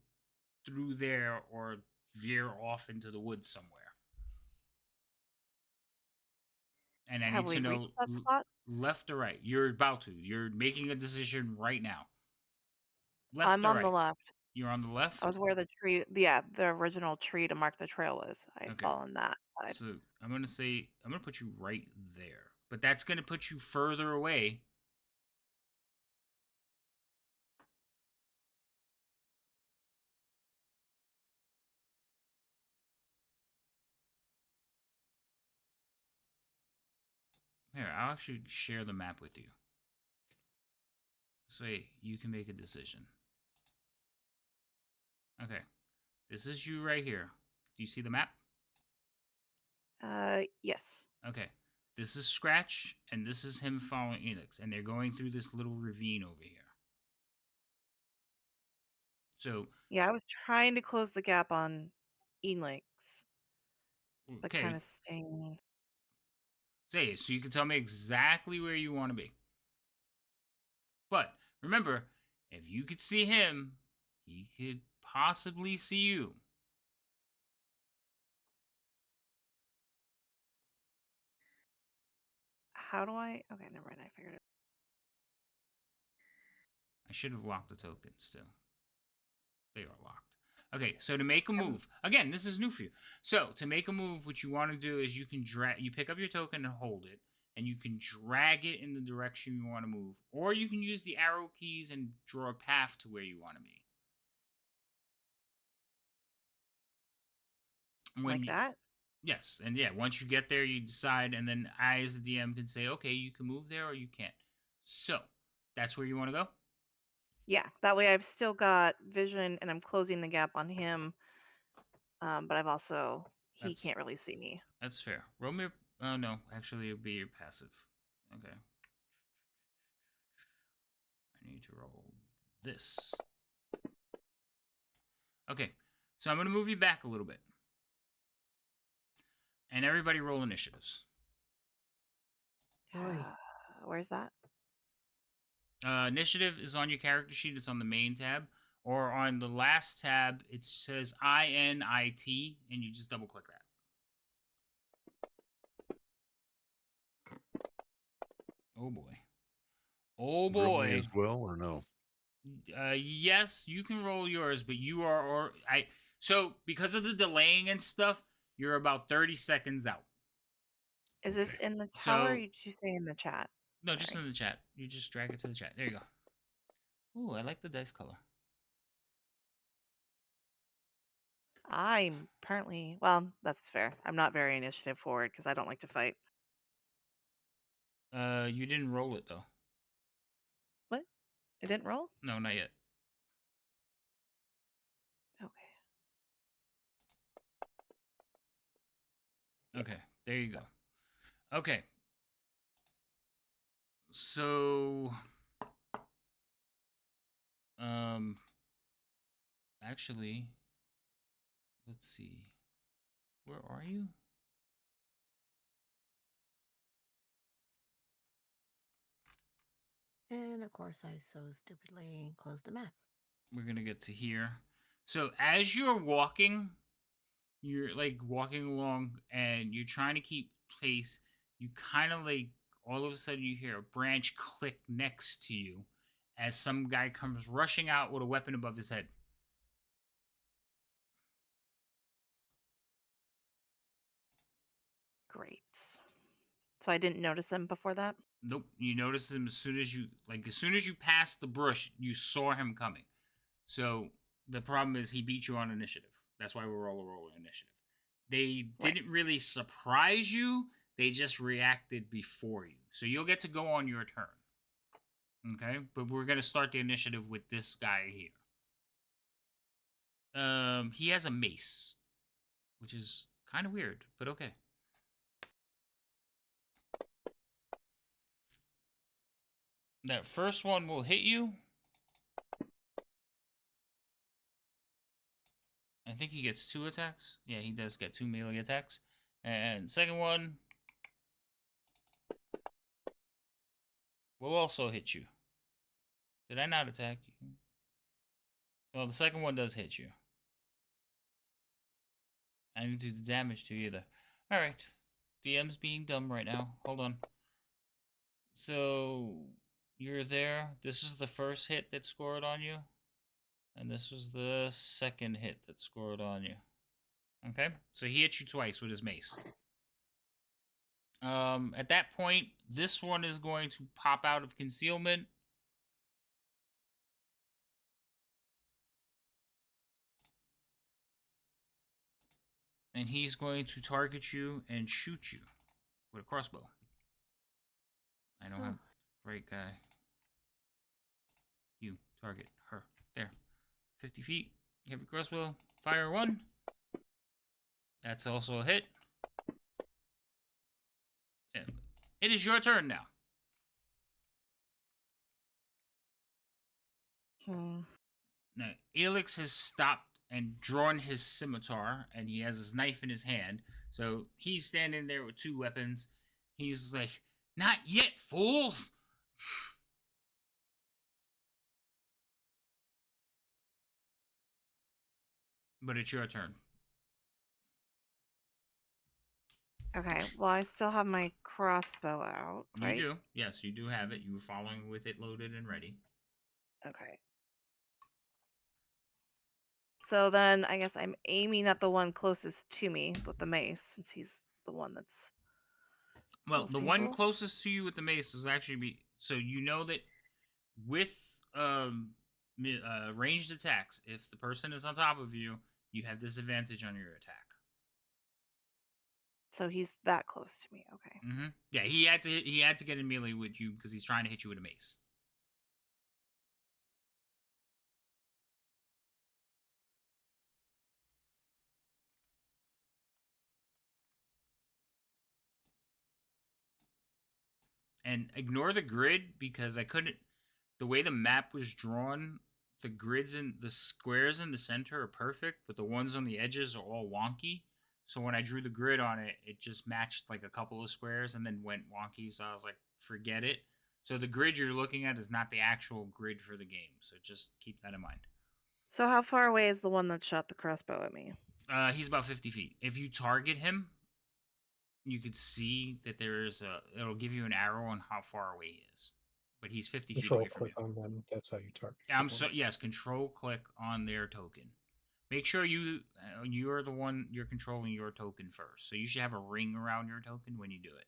through there or veer off into the woods somewhere. And I Have need we to reached know that spot? left or right. You're about to. You're making a decision right now. Left I'm or on the right? left. You're on the I left? was where the tree, yeah, the original tree to mark the trail was. I Okay. fall on that side. So I'm going to say, I'm going to put you right there. But that's going to put you further away. Here, I'll actually share the map with you. This way you can make a decision. Okay. This is you right here. Do you see the map? Yes. Okay. This is Scratch, and this is him following Enix, and they're going through this little ravine over here. So, Yeah, I was trying to close the gap on Elix, but kind okay. of staying. Say, so you can tell me exactly where you want to be. But remember, if you could see him, he could possibly see you. How do I? Okay, never mind. I figured it. I should have locked the tokens too. They are locked. Okay, so to make a Um, move, again, this is new for you. So to make a move, what you want to do is you can drag, you pick up your token and hold it, and you can drag it in the direction you want to move, or you can use the arrow keys and draw a path to where you want to be. When like you, that? yes, and yeah, once you get there, you decide, and then I, as the DM, can say, okay, you can move there or you can't. So that's where you want to go. Yeah. That way, I've still got vision, and I'm closing the gap on him. But I've also he That's can't really see me. that's fair. Roll me. Oh no, actually, it'll be your passive. Okay. I need to roll this. Okay, so I'm going to move you back a little bit. And everybody roll initiatives. Boy. Where's that? Initiative is on your character sheet. It's on the main tab. Or on the last tab, it says INIT, and you just double click that. Oh boy. Oh Roll me boy. as well or no? Yes, you can roll yours, but you are or I so because of the delaying and stuff, you're about 30 seconds out. Is this Okay. in the tower? Or So did you say in the chat? no, just Sorry. in the chat. You just drag it to the chat. There you go. Ooh, I like the dice color. I'm apparently, well, that's fair. I'm not very initiative forward because I don't like to fight. You didn't roll it though. What? It didn't roll? No, not yet. Okay. Okay, there you go. Okay. So, um, actually, let's see. Where are you? And of course, I so stupidly closed the map. We're gonna get to here. So as you're walking, you're like walking along, and you're trying to keep pace. You kind of like all of a sudden you hear a branch click next to you, as some guy comes rushing out with a weapon above his head. Great. So I didn't notice him before that? Nope. You notice him as soon as you passed the brush, you saw him coming. So the problem is he beat you on initiative. That's why we're all rolling initiative. They Right. didn't really surprise you. They just reacted before you. So you'll get to go on your turn. Okay? But we're gonna start the initiative with this guy here. He has a mace, which is kind of weird, but okay. That first one will hit you. I think he gets 2 attacks. Yeah, he does get 2 melee attacks. And second one will also hit you. Did I not attack you? Well, the second one does hit you. I didn't do the damage to you either. Alright. DM's being dumb right now. Hold on. So, you're there. This is the first hit that scored on you. And this was the second hit that scored on you. Okay? So he hit you twice with his mace. At that point, this one is going to pop out of concealment. And he's going to target you and shoot you with a crossbow. I don't have the right guy. You target her. There. 50 feet. You have your crossbow. Fire 1. That's also a hit. It is your turn now. Now, Elix has stopped and drawn his scimitar, and he has his knife in his hand. So he's standing there with 2 weapons. He's like, "Not yet, fools!" But it's your turn. Okay, well, I still have my crossbow out, right? You do. Yes, you do have it. You were following with it loaded and ready. Okay. So then I guess I'm aiming at the one closest to me with the mace, since he's the one that's Well, most the one painful. closest to you with the mace was actually so you know that with ranged attacks, if the person is on top of you, you have disadvantage on your attack. So he's that close to me. Okay. Mm-hmm. Yeah, he had to get in melee with you because he's trying to hit you with a mace. And ignore the grid because I couldn't. The way the map was drawn, the grids and the squares in the center are perfect, but the ones on the edges are all wonky. So when I drew the grid on it, it just matched like a couple of squares and then went wonky. So I was like, forget it. So the grid you're looking at is not the actual grid for the game. So just keep that in mind. So how far away is the one that shot the crossbow at me? He's about 50 feet. If you target him, you could see that it'll give you an arrow on how far away he is. But he's 50 feet Control away from click you. on them. That's how you target. Yes, control click on their token. Make sure you're the one you're controlling your token first. So you should have a ring around your token when you do it.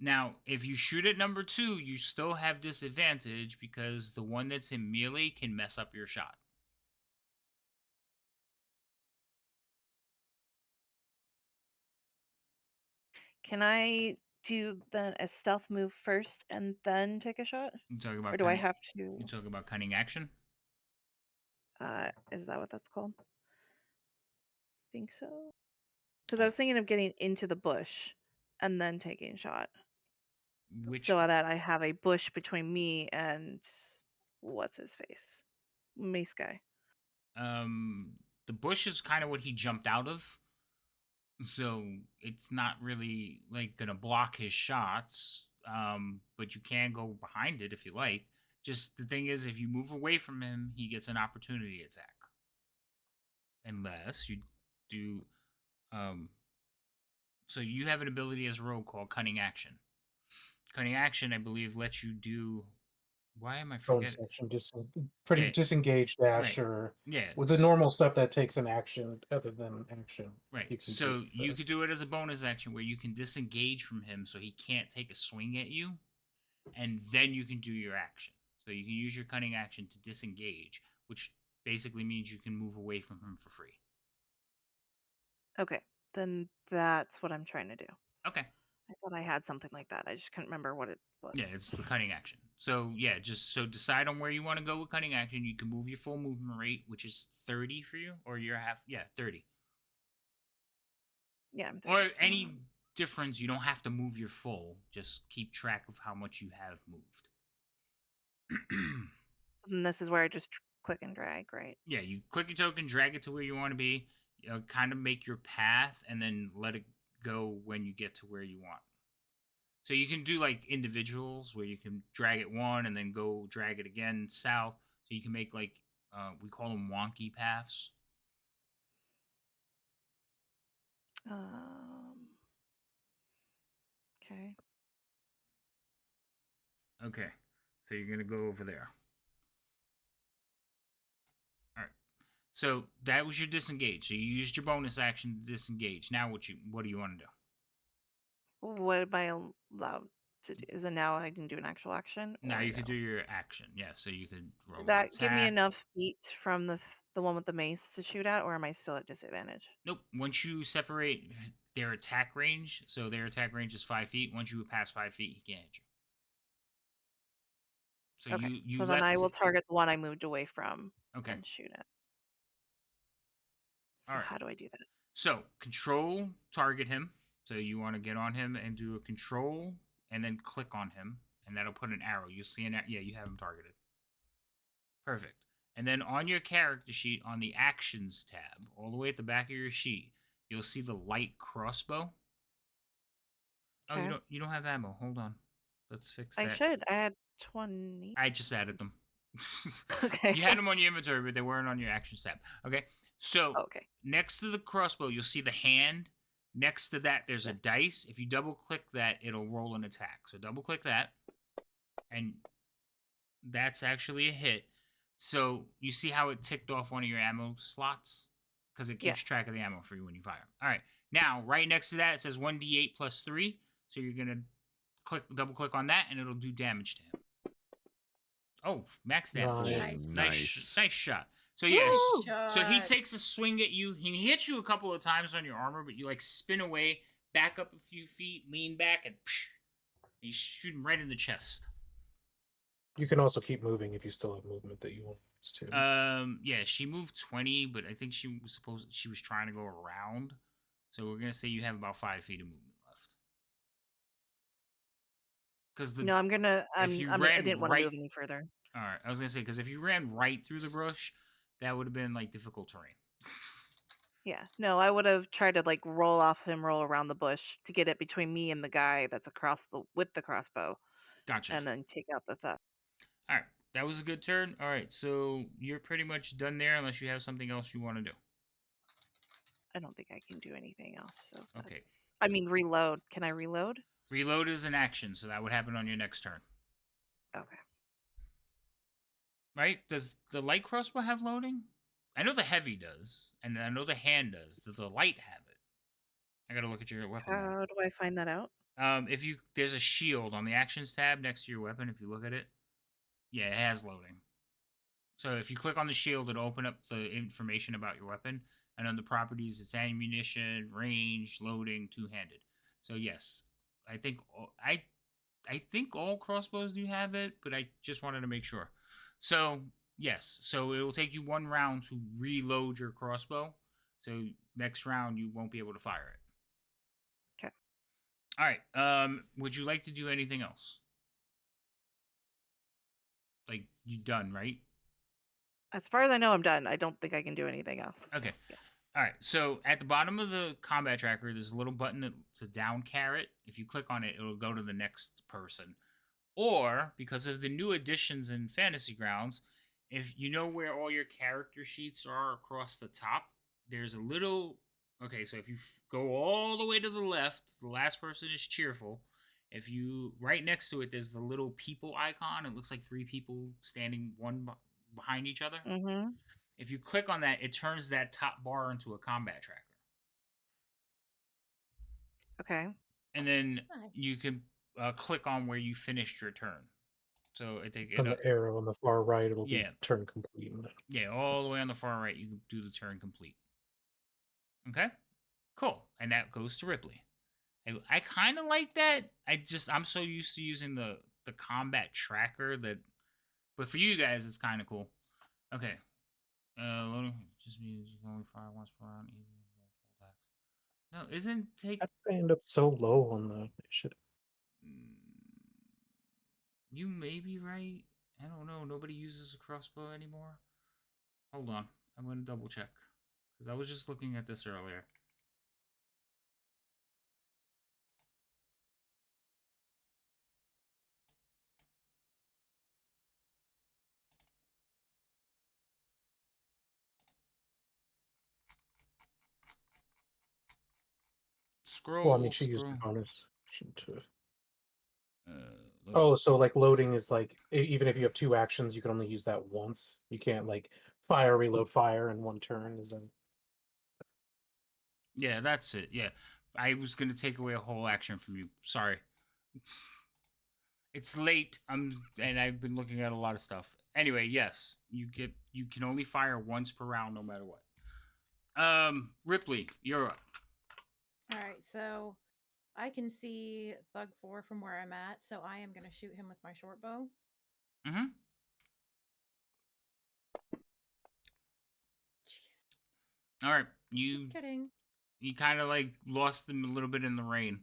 Now, if you shoot at number 2, you still have disadvantage because the one that's in melee can mess up your shot. Can I do then a stealth move first and then take a shot? You talking Or about do I cunning? have You to? talking about cunning action? Is that what that's called? Think so. Because I Uh, was thinking of getting into the bush and then taking a shot, Which so that I have a bush between me and what's his face, Mace guy. the bush is kind of what he jumped out of, so it's not really like gonna block his shots. But you can go behind it if you like. Just the thing is, if you move away from him, he gets an opportunity attack. Unless you do, um, so you have an ability as a rogue called Cunning Action. Cunning Action, I believe, lets you do. Why am I Bonus forgetting? action, just pretty Yeah, disengage dash right. or Yeah, with the normal stuff that takes an action other than action. right. You can do So you the could do it as a bonus action where you can disengage from him so he can't take a swing at you, and then you can do your action. So you can use your cunning action to disengage, which basically means you can move away from him for free. Okay, then that's what I'm trying to do. Okay. I thought I had something like that. I just couldn't remember what it was. Yeah, it's the cunning action. So yeah, just so decide on where you want to go with cunning action. You can move your full movement rate, which is 30 for you, or your half. Yeah, 30. Yeah, I'm Or 30. any difference, you don't have to move your full. Just keep track of how much you have moved. And this is where I just click and drag, right? Yeah, you click your token, drag it to where you want to be, kind of make your path, and then let it go when you get to where you want. So you can do like individuals where you can drag it one and then go drag it again south. So you can make like we call them wonky paths. Um. Okay. Okay, so you're gonna go over there. All right. So that was your disengage. So you used your bonus action to disengage. Now what do you want to do? What am I allowed to do? Is it now I can do an actual action Now or you could do no? your action. Yeah, so you could Did roll an that give me attack. enough feet from the one with the mace to shoot at, or am I still at disadvantage? Nope. Once you separate their attack range, so their attack range is 5 feet. Once you pass 5 feet, he can't hit you. So Okay. you So then I left. will target the one I moved away from Okay. and shoot it. All So right. how do I do that? So control target him. So you want to get on him and do a control, and then click on him, and that'll put an arrow. You'll see an yeah. You have him targeted. Perfect. And then on your character sheet, on the actions tab, all the way at the back of your sheet, you'll see the light crossbow. Oh, Okay. you don't have ammo. Hold on. Let's fix I that. should. I had 20. I just added them. Okay. You had them on your inventory, but they weren't on your actions tab. Okay. So Okay. next to the crossbow, you'll see the hand. Next to that, there's a Yes. dice. If you double click that, it'll roll an attack. So double click that, and that's actually a hit. So you see how it ticked off one of your ammo slots? Because it keeps Yes. track of the ammo for you when you fire. All right. Now, right next to that, it says 1d8 plus 3. So you're going to double click on that, and it'll do damage to him. Oh, max damage. Nice. Nice shot. So Woo! yeah, so he Shot. takes a swing at you. He hits you a couple of times on your armor, but you like spin away, back up a few feet, lean back, and you shoot him right in the chest. You can also keep moving if you still have movement that you want to use too. Yeah, she moved 20, but I think she was trying to go around. So we're gonna say you have about 5 feet of movement left. Because No, I'm gonna. if you I ran didn't want to right, move any further. all right, I was gonna say because if you ran right through the brush, that would have been like difficult terrain. Yeah. No, I would have tried to like roll off him, roll around the bush to get it between me and the guy that's across the with the crossbow, Gotcha. and then take out the theft. All right, that was a good turn. All right, so you're pretty much done there unless you have something else you want to do. I don't think I can do anything else. So Okay. that's. I mean, reload. Can I reload? Reload is an action, so that would happen on your next turn. Okay. Right? Does the light crossbow have loading? I know the heavy does, and I know the hand does. Does the light have it? I gotta look at your weapon list. How do I find that out? If you there's a shield on the actions tab next to your weapon. If you look at it, yeah, it has loading. So if you click on the shield, it'll open up the information about your weapon, and on the properties, it's ammunition, range, loading, two-handed. So yes, I think I think all crossbows do have it, but I just wanted to make sure. So yes, so it will take you 1 round to reload your crossbow. So next round you won't be able to fire it. 'Kay. All right. Would you like to do anything else? Like you done, right? As far as I know, I'm done. I don't think I can do anything else. so, Okay. yes. All right. So at the bottom of the combat tracker, there's a little button that's a down caret. If you click on it, it'll go to the next person. Or because of the new additions in Fantasy Grounds, if you know where all your character sheets are across the top, there's a little. Okay, so if you go all the way to the left, the last person is cheerful. If you right next to it, there's the little people icon. It looks like 3 people standing one behind each other. Mhm. If you click on that, it turns that top bar into a combat tracker. Okay. And then Nice. you can click on where you finished your turn. So I think On the arrow on the far right, it'll be yeah, turn complete. yeah, all the way on the far right, you can do the turn complete. Okay, cool, and that goes to Ripley. I kind of like that. I'm so used to using the combat tracker that, but for you guys, it's kind of cool. Okay, just means you can only fire once per round. Even if multiple attacks. No, isn't take. How did I end up so low on the initiative? You may be right. I don't know. Nobody uses a crossbow anymore. Hold on. I'm going to double check. Because I was just looking at this earlier. Well, I mean, Scroll, she used scroll. a bonus action to. Load. Oh, so like loading is like even if you have 2 actions, you can only use that once. You can't like fire, reload, fire in one turn. Is that? Yeah, that's it. Yeah. I was going to take away a whole action from you. Sorry. It's late. And I've been looking at a lot of stuff. Anyway, yes, you can only fire once per round no matter what. Ripley, you're up. All right, so I can see Thug 4 from where I'm at, so I am going to shoot him with my short bow. Mm-hmm. Jeez. All right. You Kidding. you kind of like lost them a little bit in the rain.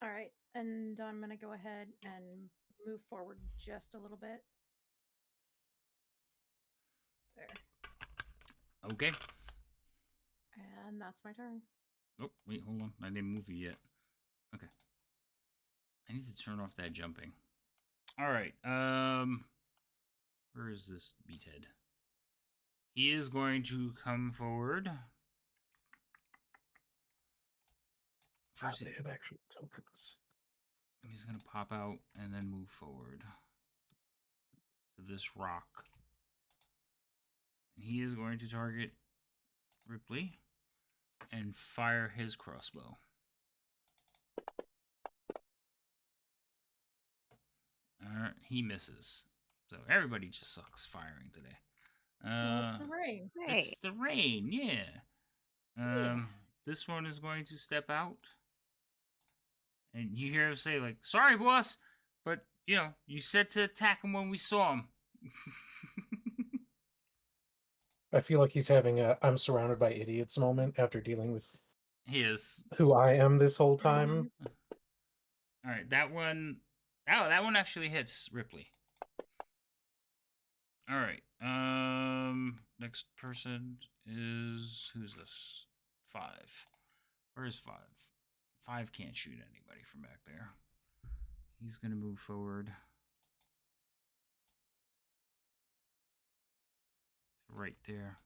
All right, and I'm going to go ahead and move forward just a little bit. There. Okay. And that's my turn. Oh, wait, hold on. I didn't move you yet. Okay. I need to turn off that jumping. All right. Where is this beathead? He is going to come forward. First, They have actual tokens. he's going to pop out and then move forward to this rock. He is going to target Ripley and fire his crossbow. He misses. So everybody just sucks firing today. Well, it's the rain. Hey. It's the rain, yeah. Yeah. This one is going to step out. And you hear him say, like, sorry, boss, but, you said to attack him when we saw him. I feel like he's having a "I'm surrounded by idiots" moment after dealing with He is. who I am this whole time. Mhm. All right, that one. Oh, that one actually hits Ripley. All right. Next person is who's this? 5. Where's 5? 5 can't shoot anybody from back there. He's gonna move forward. Right there.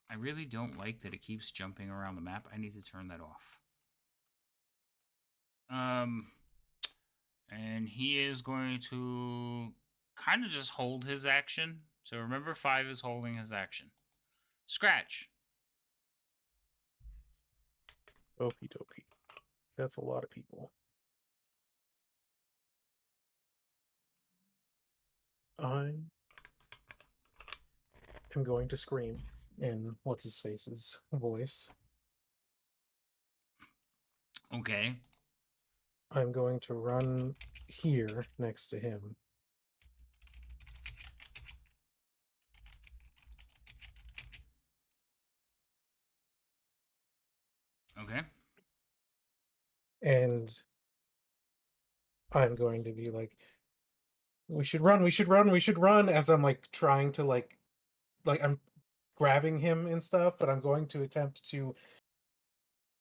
I really don't like that it keeps jumping around the map. I need to turn that off. And he is going to kind of just hold his action. So remember, 5 is holding his action. Scratch. Okie dokie. That's a lot of people. I am going to scream in what's his face's voice. Okay. I'm going to run here next to him. Okay. And I'm going to be like, we should run, we should run, we should run, as I'm like trying to like I'm grabbing him and stuff, but I'm going to attempt to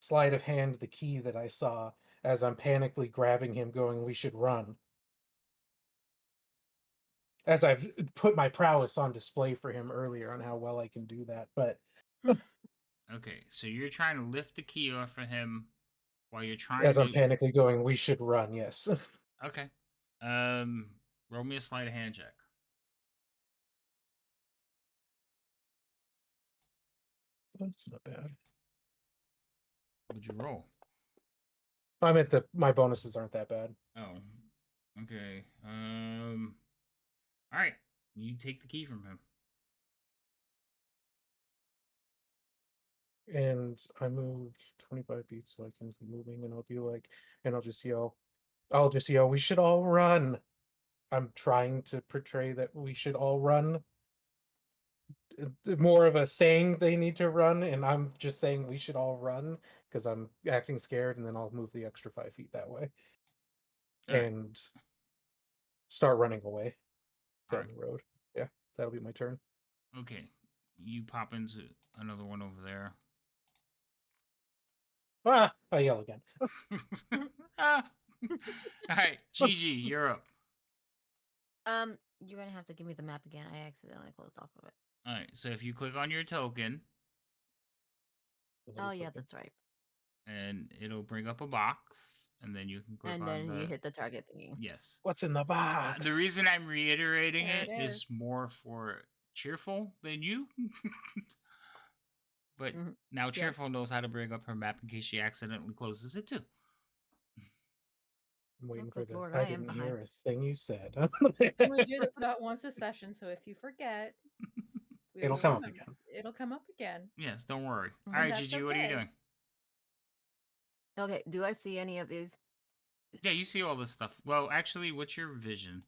sleight of hand the key that I saw as I'm panically grabbing him, going, we should run. As I've put my prowess on display for him earlier on how well I can do that, but Okay. So you're trying to lift the key off of him while you're trying as I'm to. panically going, we should run, yes. Okay. Roll me a sleight of hand check. That's not bad. What'd you roll? I meant that my bonuses aren't that bad. Oh. Okay. All right. You take the key from him. And I moved 25 feet so I can keep moving, and I'll be like, and I'll just yell, we should all run. I'm trying to portray that we should all run. More of a saying they need to run, and I'm just saying we should all run because I'm acting scared, and then I'll move the extra 5 feet that way All right. and start running away All down right. the road. Yeah, that'll be my turn. Okay. You pop into another one over there. Ah! I yell again. Ah. All right. Gigi, you're up. You're gonna have to give me the map again. I accidentally closed off of it. All right. So if you click on your token, Oh yeah, that's right. and it'll bring up a box, and then you can click And on then the. you hit the target thingy. Yes. What's in the box? The reason I'm reiterating There it it is is. more for Cheerful than you. But Mhm. now Yep. Cheerful knows how to bring up her map in case she accidentally closes it too. I'm waiting Oh, for good the. lord, I I am didn't hear behind. a thing you said. We do this about once a session, so if you forget, we It'll will come up remember. again. It'll come up again. Yes, don't worry. All And right, that's Gigi, what are you okay. doing? Okay, do I see any of these? Yeah, you see all this stuff. Well, actually, what's your vision?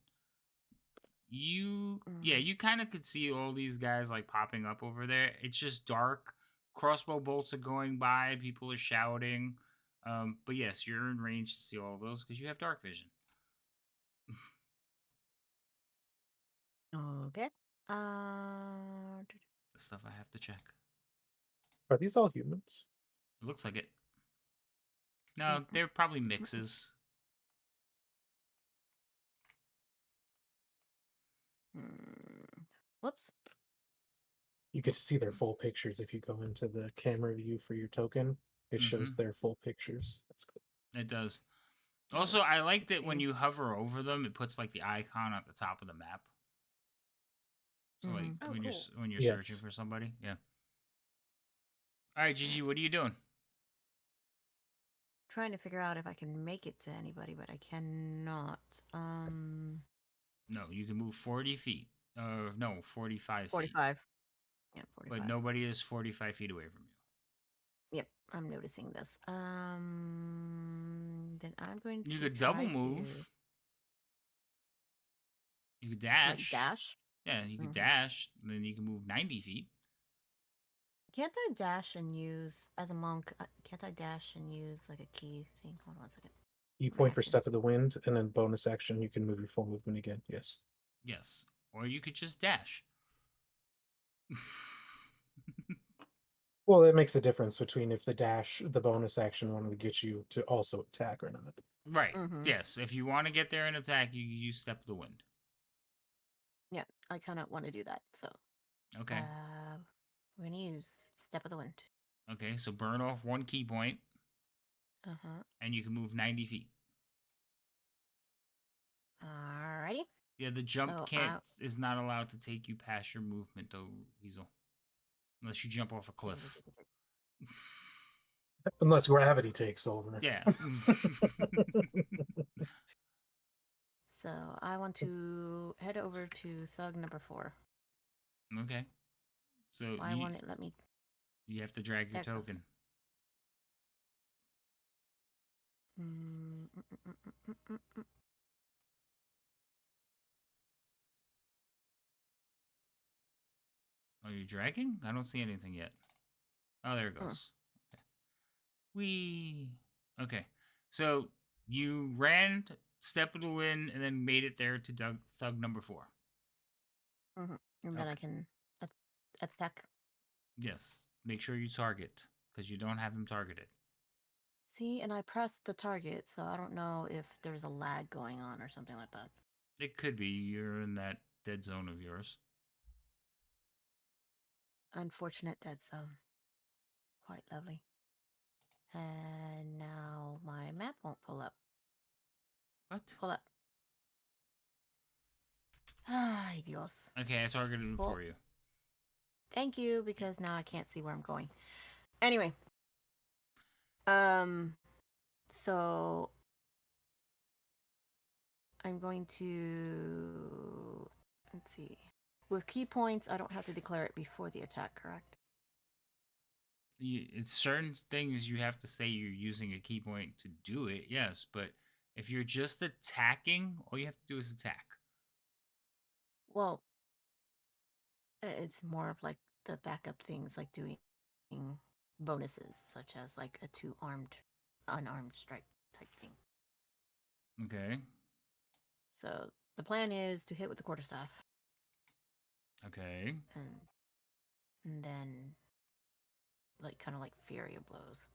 Yeah, you kind of could see all these guys like popping up over there. It's just dark. Crossbow bolts are going by. People are shouting. But yes, you're in range to see all those because you have dark vision. Okay. The stuff I have to check. Are these all humans? It looks like it. No, they're probably mixes. Whoops. You get to see their full pictures if you go into the camera view for your token. It shows their full pictures. That's good. It does. Oh, Also, I like let's that when see. you hover over them, it puts like the icon at the top of the map. So like Mhm. Oh, when cool. you're searching Yes. for somebody, yeah. All right, Gigi, what are you doing? Trying to figure out if I can make it to anybody, but I cannot. No, you can move 40 feet. No, 45 feet. 45. Yeah, 45. But nobody is 45 feet away from you. Yep, I'm noticing this. Then I'm going to You could double try move. You could to dash. like dash. Yeah, you could Mhm. dash. And then you can move 90 feet. Can't I dash and use as a monk? Can't I dash and use like a key thing? Hold on one second. You My point for actions. Step of the Wind, and then bonus action, you can move your full movement again. Yes. Yes. Or you could just dash. Well, that makes a difference between if the bonus action one would get you to also attack or not. Right. Mhm. Yes. If you want to get there and attack, you use Step of the Wind. Yeah, I kind of want to do that. So, Okay. we're gonna use Step of the Wind. Okay. So burn off 1 key point, Uh-huh. and you can move 90 feet. Alrighty. Yeah, the jump So can't is not allowed to take you past your movement though, Weasel. Unless you jump off a cliff. Unless gravity takes over. Yeah. So I want to head over to thug number 4. Okay. So Why won't it let me? you have to drag your There it goes. token. Mm, mm, mm, mm, mm, mm, mm. Are you dragging? I don't see anything yet. Oh, there it goes. Okay. Whee. Okay. So you ran, step of the wind, and then made it there to thug number 4. And then I Okay. can attack. Yes. Make sure you target, because you don't have him targeted. See, and I pressed the target, so I don't know if there's a lag going on or something like that. It could be you're in that dead zone of yours. Unfortunate dead zone. Quite lovely. And now my map won't pull up. What? Pull up. Ay, Dios. Okay, I targeted him Well, for you. thank you, because now I can't see where I'm going. Anyway. So I'm going to, let's see. With key points, I don't have to declare it before the attack, correct? It's certain things you have to say you're using a key point to do it, yes, but if you're just attacking, all you have to do is attack. Well, it's more of like the backup things, like doing bonuses, such as like a unarmed strike type thing. Okay. So the plan is to hit with the quarterstaff. Okay. And then, like, kind of like fury blows.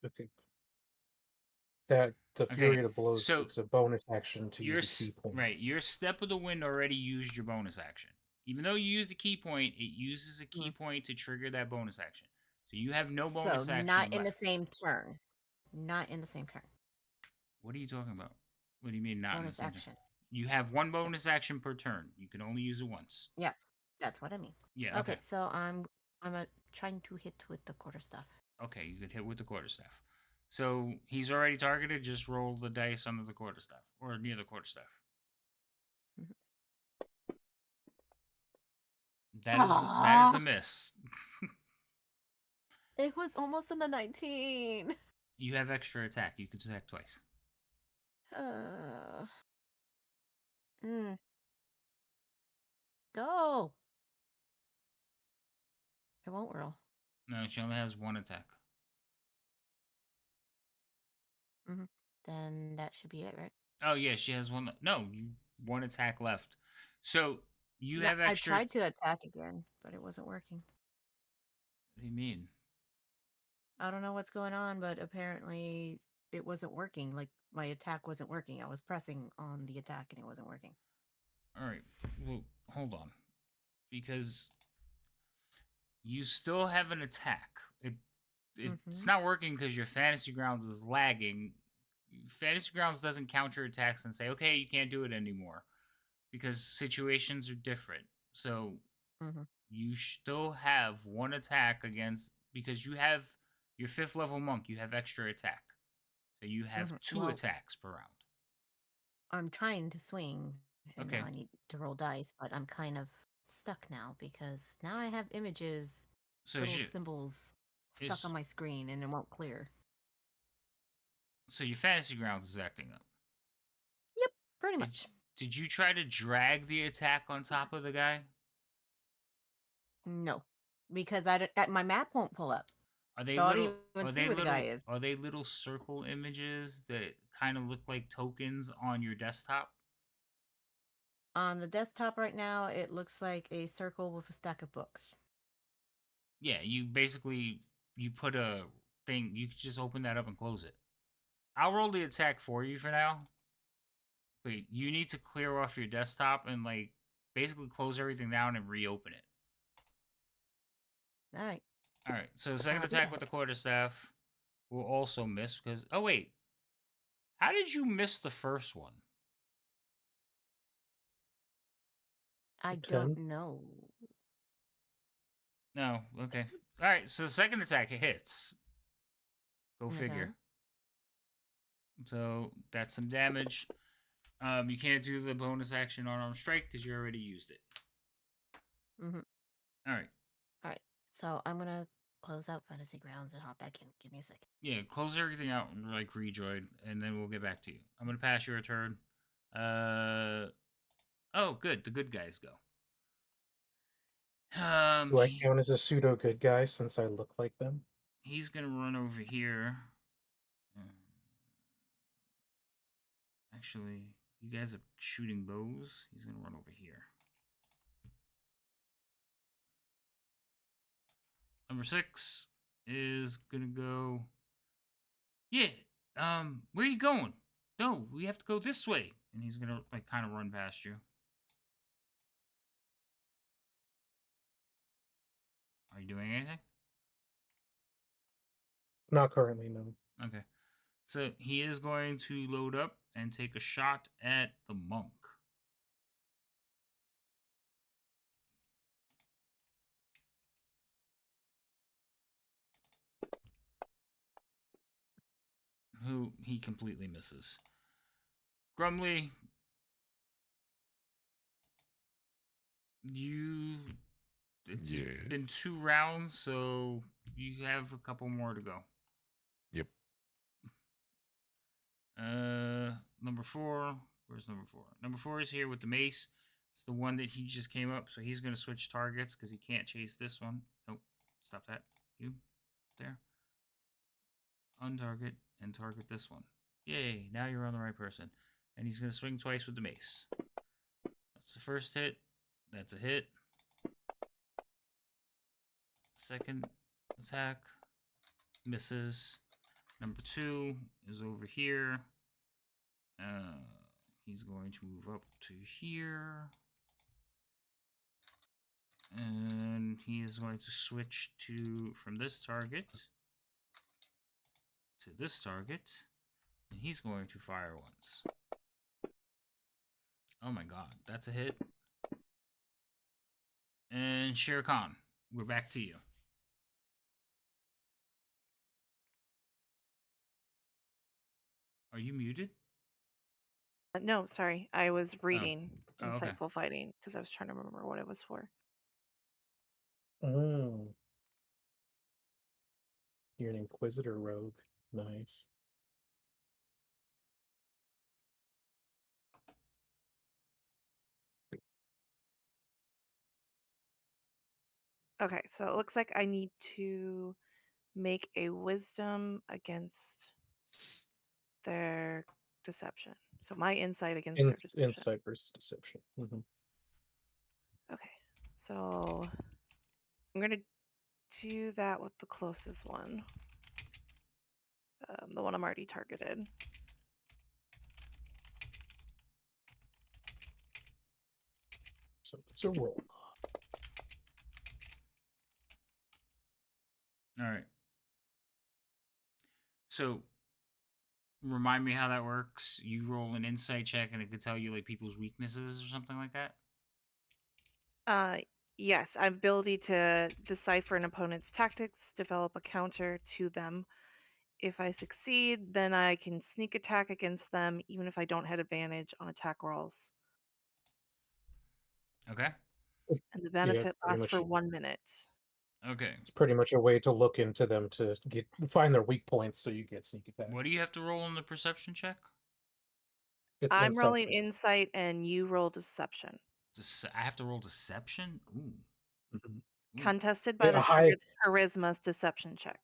Okay. That the Fury of Blows So takes a bonus action to use a key point. right. Your step of the wind already used your bonus action. Even though you used the key point, it uses a key point to trigger that bonus action. So you have no bonus So action not in the left. same turn. Not in the same turn. What are you talking about? What do you mean not in the Bonus same turn? action. You have one bonus action per turn. You can only use it once. Yeah, that's what I mean. Yeah. Okay. So I'm trying to hit with the quarterstaff. Okay, you could hit with the quarterstaff. So he's already targeted. Just roll the dice under the quarterstaff or near the quarterstaff. Mhm. That is a miss. It was almost in the 19. You have extra attack. You can attack twice. Go. It won't roll. No, she only has one attack. Then that should be it, right? Oh yeah, she has one. No, one attack left. So you Yeah, have I extra. tried to attack again, but it wasn't working. What do you mean? I don't know what's going on, but apparently it wasn't working. Like, my attack wasn't working. I was pressing on the attack and it wasn't working. All right. Well, hold on, because you still have an attack. It's not working because your fantasy grounds is lagging. Fantasy grounds doesn't count your attacks and say, okay, you can't do it anymore, because situations are different. So you still have one attack against, because you have your 5th level monk. You have extra attack, so you have two attacks per round. I'm trying to swing, and Okay. now I need to roll dice, but I'm kind of stuck now because now I have images, So little symbols stuck on my screen, and it won't clear. So your fantasy grounds is acting up. Yep, pretty much. Did you try to drag the attack on top of the guy? No, because my map won't pull up. Are they So I little? don't even Are see they where the little? guy is. Are they little circle images that kind of look like tokens on your desktop? On the desktop right now, it looks like a circle with a stack of books. Yeah, you put a thing. You could just open that up and close it. I'll roll the attack for you for now. But you need to clear off your desktop and like basically close everything down and reopen it. All right. All right. So the second attack with the quarterstaff will also miss because. Oh wait, how did you miss the first one? I 10. don't know. No. Okay. All right. So the second attack it hits. Go Okay. figure. So that's some damage. You can't do the bonus action on strike because you already used it. Mm-hmm. All right. All right. So I'm gonna close out Fantasy Grounds and hop back in. Give me a second. Yeah. Close everything out and like rejoin, and then we'll get back to you. I'm gonna pass your turn. Oh, good. The good guys go. Do I He, count as a pseudo good guy since I look like them? he's gonna run over here. Actually, you guys are shooting bows. He's gonna run over here. Number 6 is gonna go. Yeah. Where are you going? No, we have to go this way. And he's gonna like kind of run past you. Are you doing anything? Not currently, no. Okay. So he is going to load up and take a shot at the monk. Who he completely misses. Grumly, you. It's Yes. been 2 rounds, so you have a couple more to go. Yep. Number 4. Where's number 4? Number 4 is here with the mace. It's the one that he just came up, so he's gonna switch targets because he can't chase this one. Nope. Stop that. You there. Untarget and target this one. Yay! Now you're on the right person. And he's gonna swing twice with the mace. That's the first hit. That's a hit. Second attack misses. Number 2 is over here. He's going to move up to here. And he is going to switch to from this target to this target. And he's going to fire once. Oh my god, that's a hit. And Shere Khan, we're back to you. Are you muted? No, sorry. I was reading Oh, okay. Insightful Fighting because I was trying to remember what it was for. Mm. You're an Inquisitor rogue. Nice. Okay, so it looks like I need to make a wisdom against their deception. So my insight against their deception. Insight versus deception. Mm-hmm. Okay, so I'm going to do that with the closest one. The one I'm already targeted. So it's a roll. All right. So, remind me how that works. You roll an insight check, and it could tell you like people's weaknesses or something like that. Yes, I have ability to decipher an opponent's tactics, develop a counter to them. If I succeed, then I can sneak attack against them, even if I don't have advantage on attack rolls. Okay. And the Yeah, benefit lasts for 1 minute. Okay. it's pretty much a way to look into them to find their weak points so you get sneak attack. What do you have to roll in the perception check? It's I'm insight rolling versus- insight and you roll deception. I have to roll deception. Ooh. Mhm. Contested by A the high target's charisma's deception check.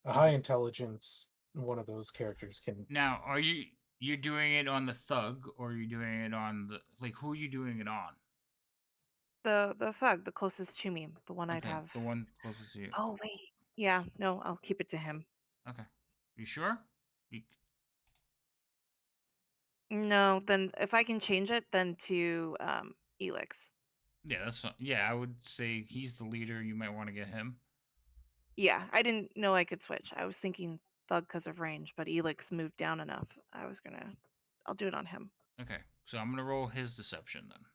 a high intelligence one of those characters can. Now, you're doing it on the thug, or are you doing it on the like? Who are you doing it on? The thug, the closest to me, the one I'd Okay, have. the one closest to you. Oh wait, yeah, no, I'll keep it to him. Okay, you sure? You, No, then if I can change it, then to Elix. yeah, that's fine. Yeah, I would say he's the leader. You might want to get him. Yeah, I didn't know I could switch. I was thinking thug because of range, but Elix moved down enough. I'll do it on him. Okay, so I'm gonna roll his deception then.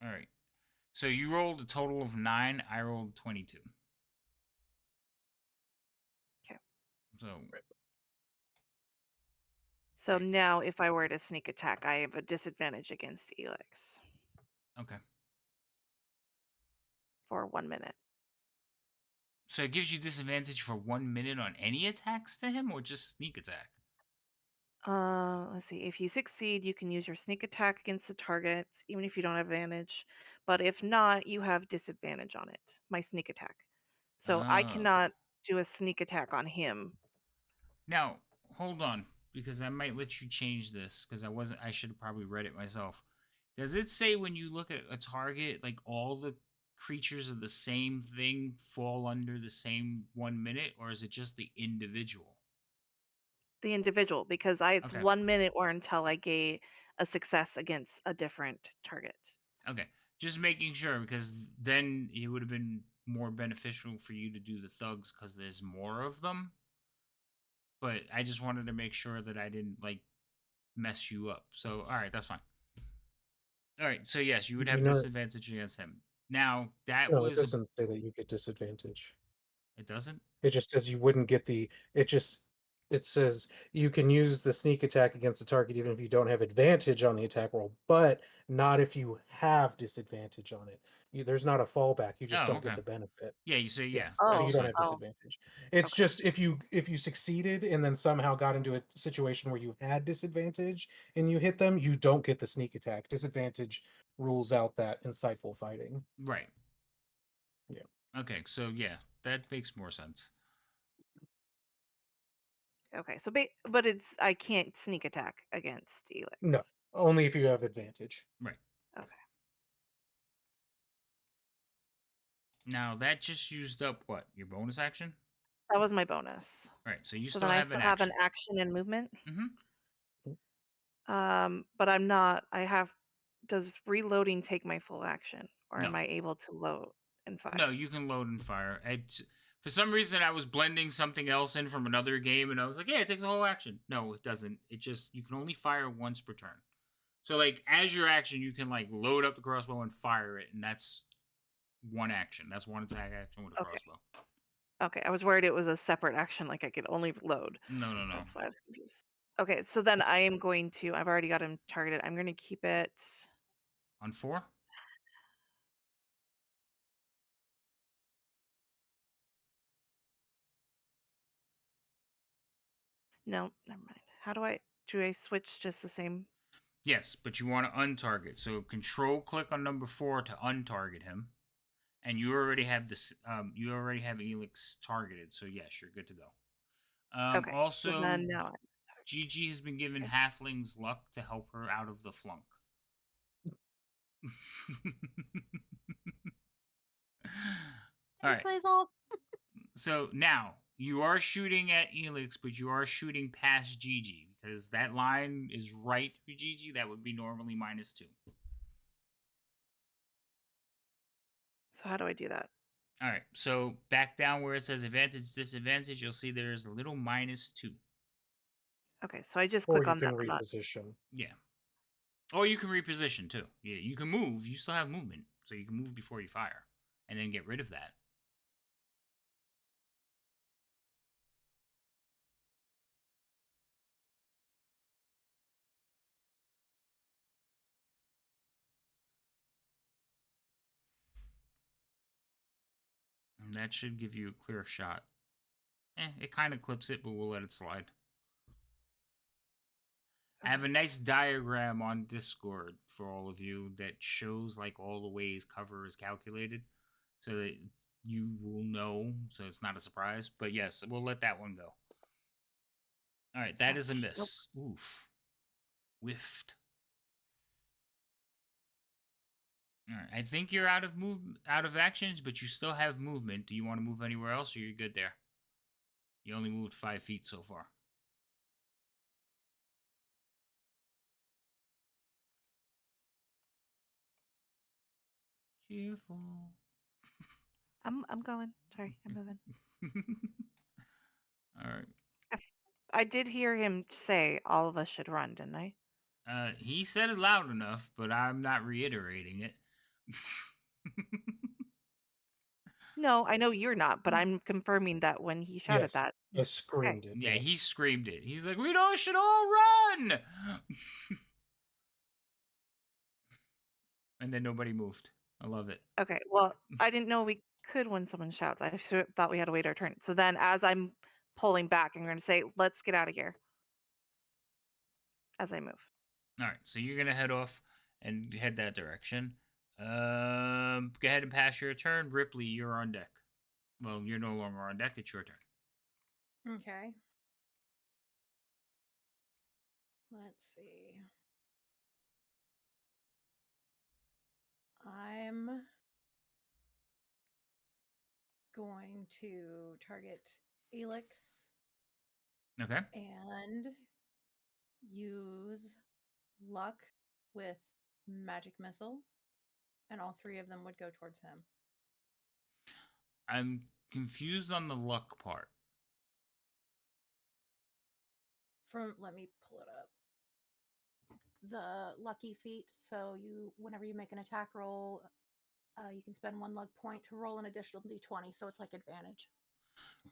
All right. So you rolled a total of 9. I rolled 22. Okay. So So right. now, if I were to sneak attack, I have a disadvantage against Elix Okay. for 1 minute. So it gives you disadvantage for 1 minute on any attacks to him, or just sneak attack. Let's see. If you succeed, you can use your sneak attack against the target, even if you don't have advantage. But if not, you have disadvantage on it. My sneak attack. So I Oh. cannot do a sneak attack on him. Now, hold on, because I might let you change this because I should have probably read it myself. Does it say when you look at a target, like all the creatures of the same thing fall under the same 1 minute, or is it just the individual? The individual, because it's Okay. 1 minute or until I get a success against a different target. Okay. Just making sure because then it would have been more beneficial for you to do the thugs because there's more of them. But I just wanted to make sure that I didn't like mess you up. So, all right, that's fine. All right, so yes, you would You have know, disadvantage against him. Now that no, it was a, doesn't say that you get disadvantage. it doesn't. It just says you wouldn't get the. It says you can use the sneak attack against the target even if you don't have advantage on the attack roll, but not if you have disadvantage on it. There's not a fallback. You just Oh, don't okay. get the benefit. Yeah, you say Yeah, yeah. so you Oh, That's don't fine. have oh, disadvantage. It's okay. just if you succeeded and then somehow got into a situation where you had disadvantage and you hit them, you don't get the sneak attack. Disadvantage rules out that insightful fighting. Right. Yeah. Okay, so yeah, that makes more sense. Okay, so but I can't sneak attack against No, Elix. only if you have advantage. Right. Okay. Now that just used up what? Your bonus action? That was my bonus. Right. So you So still then I have an still have an action. action and movement. Mm-hmm. But I'm not. Does reloading take my full action, or No. am I able to load and No, fire? you can load and fire. For some reason, I was blending something else in from another game, and I was like, "Yeah, it takes a whole action." No, it doesn't. It just you can only fire once per turn. So, like, as your action, you can like load up the crossbow and fire it, and that's one action. That's one attack action with a Okay. crossbow. Okay. I was worried it was a separate action, like I could only load. No, no, no. That's why I was confused. Okay, so then I am going to. I've already got him targeted. I'm going to keep it. On 4? No, never mind. How do I switch just the same? Yes, but you want to untarget. So control click on number 4 to untarget him. And you already have this you already have Elix targeted, so yes, you're good to go. Okay, so Also then now Gigi has been given okay. halfling's luck to help her out of the flunk. All Thanks, right. Basil. So now you are shooting at Elix, but you are shooting past Gigi because that line is right for Gigi. That would be normally -2. So how do I do that? All right. So back down where it says advantage, disadvantage, you'll see there's a little -2. Okay, so I just Or click you on can that. I'm not. reposition. Yeah. Or you can reposition too. Yeah, you can move. You still have movement, so you can move before you fire, and then get rid of that. And that should give you a clear shot. It kind of clips it, but we'll let it slide. I have a Okay. nice diagram on Discord for all of you that shows like all the ways cover is calculated, so that you will know. So it's not a surprise. But yes, we'll let that one go. All right, that is a Nope. miss. Oof, whiffed. All right, I think you're out of actions, but you still have movement. Do you want to move anywhere else, or you're good there? You only moved 5 feet so far. Cheerful. I'm going. Sorry, I'm moving. All right. I did hear him say all of us should run, didn't I? He said it loud enough, but I'm not reiterating it. No, I know you're not, but I'm confirming that when he shouted Yes, that. I screamed it. Yeah, yes. he screamed it. He's like, "We don't should all run!" And then nobody moved. I love it. Okay, well, I didn't know we could when someone shouts. I thought we had to wait our turn. So then, as I'm pulling back, I'm going to say, "Let's get out of here." As I move. All right, so you're gonna head off and head that direction. Go ahead and pass your turn. Ripley, you're on deck. Well, you're no longer on deck. It's your turn. Okay. Let's see. I'm going to target Elix Okay. and use luck with magic missile, and all three of them would go towards him. I'm confused on the luck part. Let me pull it up. The lucky feat. So whenever you make an attack roll, you can spend one luck point to roll an additional d20. So it's like advantage.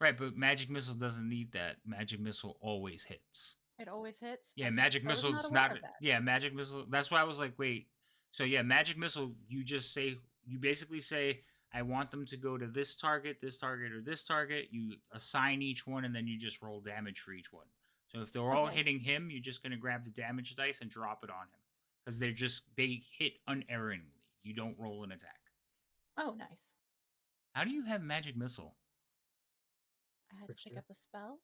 Right, but magic missile doesn't need that. Magic missile always hits. It always hits. Yeah, I magic was not missile's aware not. of that. Yeah, magic missile. That's why I was like, wait. So yeah, magic missile. You just say. You basically say, I want them to go to this target, or this target. You assign each one, and then you just roll damage for each one. So if they're all Okay. hitting him, you're just gonna grab the damage dice and drop it on him because they hit unerringly. You don't roll an attack. Oh, nice. How do you have magic missile? I had to pick up a spell.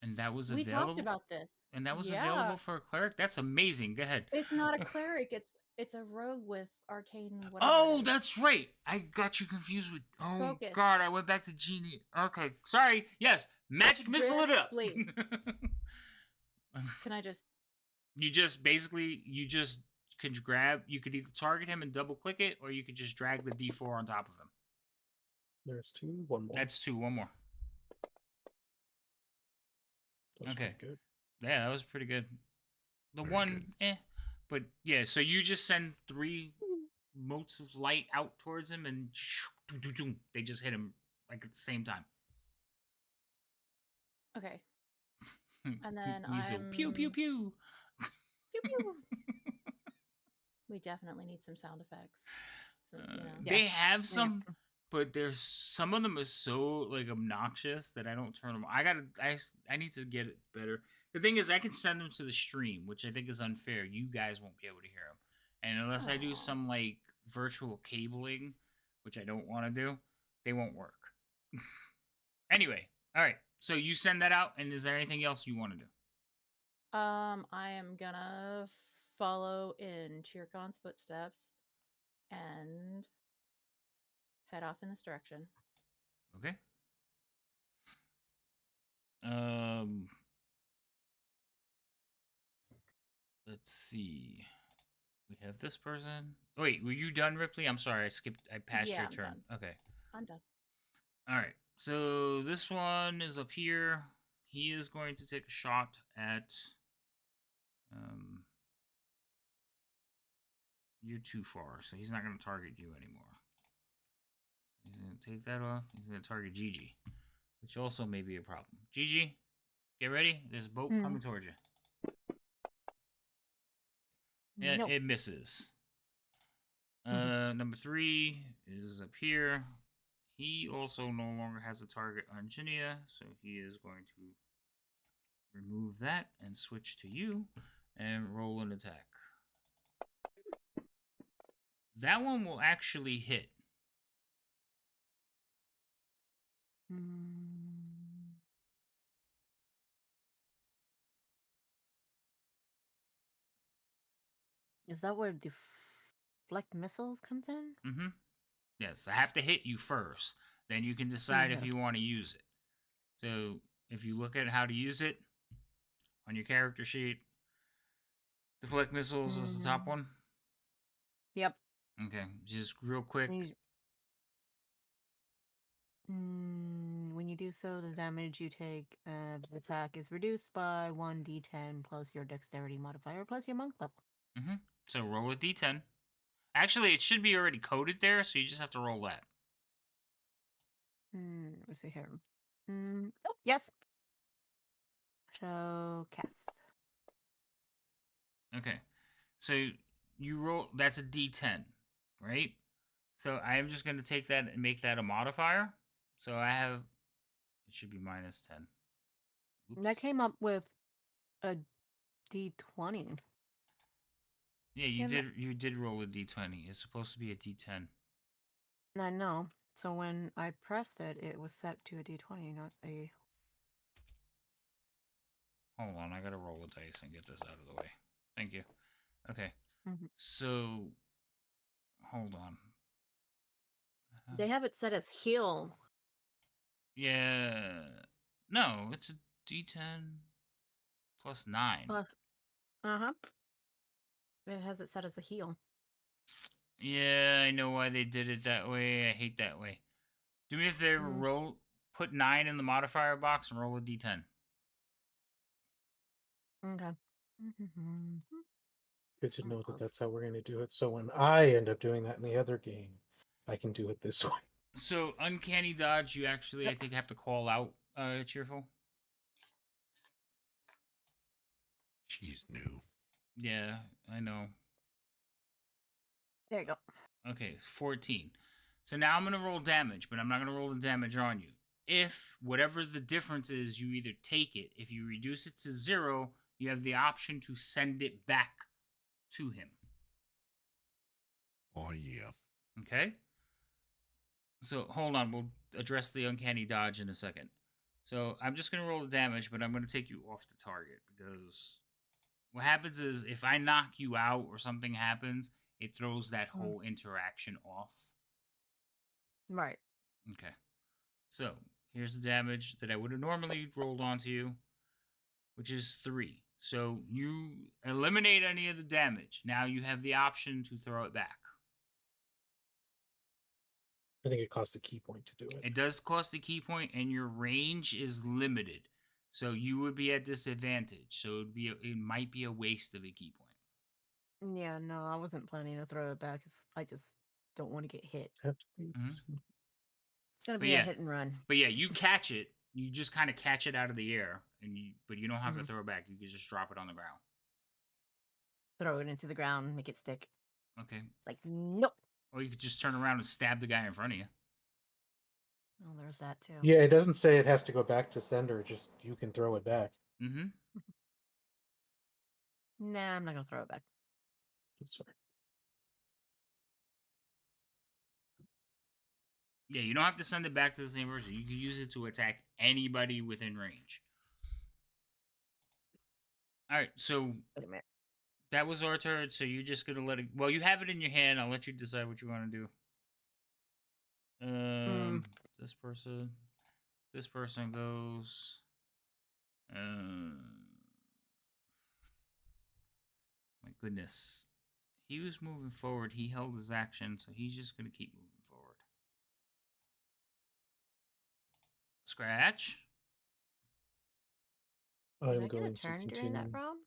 And that was We available. talked about this. And that was Yeah. available for a cleric. That's amazing. Go ahead. It's not a cleric. It's a rogue with arcane. Whatever Oh, it is. that's right. I got you confused with. Oh Focus. God, I went back to Genie. Okay, sorry. Yes, magic missile it up. Ripley. Can I just? You just could grab. You could either target him and double click it, or you could just drag the D4 on top of him. There's two, one more. That's two. One more. That's Okay. pretty good. Yeah, that was pretty good. The Very one, good. but yeah. So you just send three motes of light out towards him, and they just hit him like at the same time. Okay. And then Weasel, I'm pew pew pew. Pew pew. We definitely need some sound effects. So, They Yes. have some, but there's some of them is so like obnoxious that I don't turn them. I need to get it better. The thing is, I can send them to the stream, which I think is unfair. You guys won't be able to hear them, and unless I do Aw. some like virtual cabling, which I don't want to do, they won't work. Anyway, all right. So you send that out, and is there anything else you want to do? I am gonna follow in Chircon's footsteps and head off in this direction. Okay. Um. Let's see. We have this person. Oh, wait, were you done, Ripley? I'm sorry, I passed Yeah, your I'm turn. done. Okay. I'm done. All right. So this one is up here. He is going to take a shot at. You're too far, so he's not going to target you anymore. He's going to take that off. He's going to target Gigi, which also may be a problem. Gigi, get ready. There's a boat coming towards you. Yeah, Nope. it misses. Number 3 is up here. He also no longer has a target on Ginia, so he is going to remove that and switch to you and roll an attack. That one will actually hit. Is that where deflect missiles comes in? Mm-hmm. Yes, I have to hit you first. Then you can decide if Okay. you want to use it. So if you look at how to use it on your character sheet, deflect missiles is the top one. Yep. Okay, just real quick. When you do so, the damage you take the attack is reduced by 1d10 plus your dexterity modifier plus your monk level. Mm-hmm. So roll a d10. Actually, it should be already coded there, so you just have to roll that. Let's see here. Oh, yes. So, cast. Okay. So you roll. That's a D10, right? So I am just going to take that and make that a modifier. So I have. It should be -10. And that Oops. came up with a D20. Yeah, you And did. You did roll a D20. It's supposed to be a D10. I know. So when I pressed it, it was set to a D20, not a. Hold on, I gotta roll the dice and get this out of the way. Thank you. Okay. Mhm. So hold on. They have it set as heal. Yeah. No, it's a D10 plus 9. Uh huh. It has it set as a heal. Yeah, I know why they did it that way. I hate that way. Do me a favor, Mm. roll. Put 9 in the modifier box and roll a D10. Okay. Good to know that Close. that's how we're going to do it. So when I end up doing that in the other game, I can do it this way. So uncanny dodge, you actually I think have to call out cheerful. She's new. Yeah, I know. There you go. Okay, 14. So now I'm going to roll damage, but I'm not going to roll the damage on you. If whatever the difference is, you either take it. If you reduce it to 0, you have the option to send it back to him. Oh yeah. Okay? So hold on, we'll address the uncanny dodge in a second. So I'm just going to roll the damage, but I'm going to take you off the target because what happens is if I knock you out or something happens, it throws that whole interaction off. Right. Okay. So here's the damage that I would have normally rolled onto you, which is 3. So you eliminate any of the damage. Now you have the option to throw it back. I think it costs a key point to do it. It does cost a key point, and your range is limited. So you would be at disadvantage. So it might be a waste of a key point. Yeah, no, I wasn't planning to throw it back 'cause I just don't want to get hit. Have to be Mhm. It's gonna But be a yeah, hit and run. but yeah, you catch it. You just kind of catch it out of the air, but you don't have to Mhm. throw it back. You can just drop it on the ground. Throw it into the ground, make it stick. Okay. It's like, nope. Or you could just turn around and stab the guy in front of you. Oh, there's that too. Yeah, it doesn't say it has to go back to sender. Just you can throw it back. Mm-hmm. Nah, I'm not gonna throw it back. That's fine. Yeah, you don't have to send it back to the same person. You can use it to attack anybody within range. All right, so Wait a minute. that was our turn. So you're just gonna let it. Well, you have it in your hand. I'll let you decide what you want to do. This person. This person goes. My goodness. He was moving forward. He held his action, so he's just gonna keep moving forward. Scratch. Did I'm I get a going to turn during that continue. round?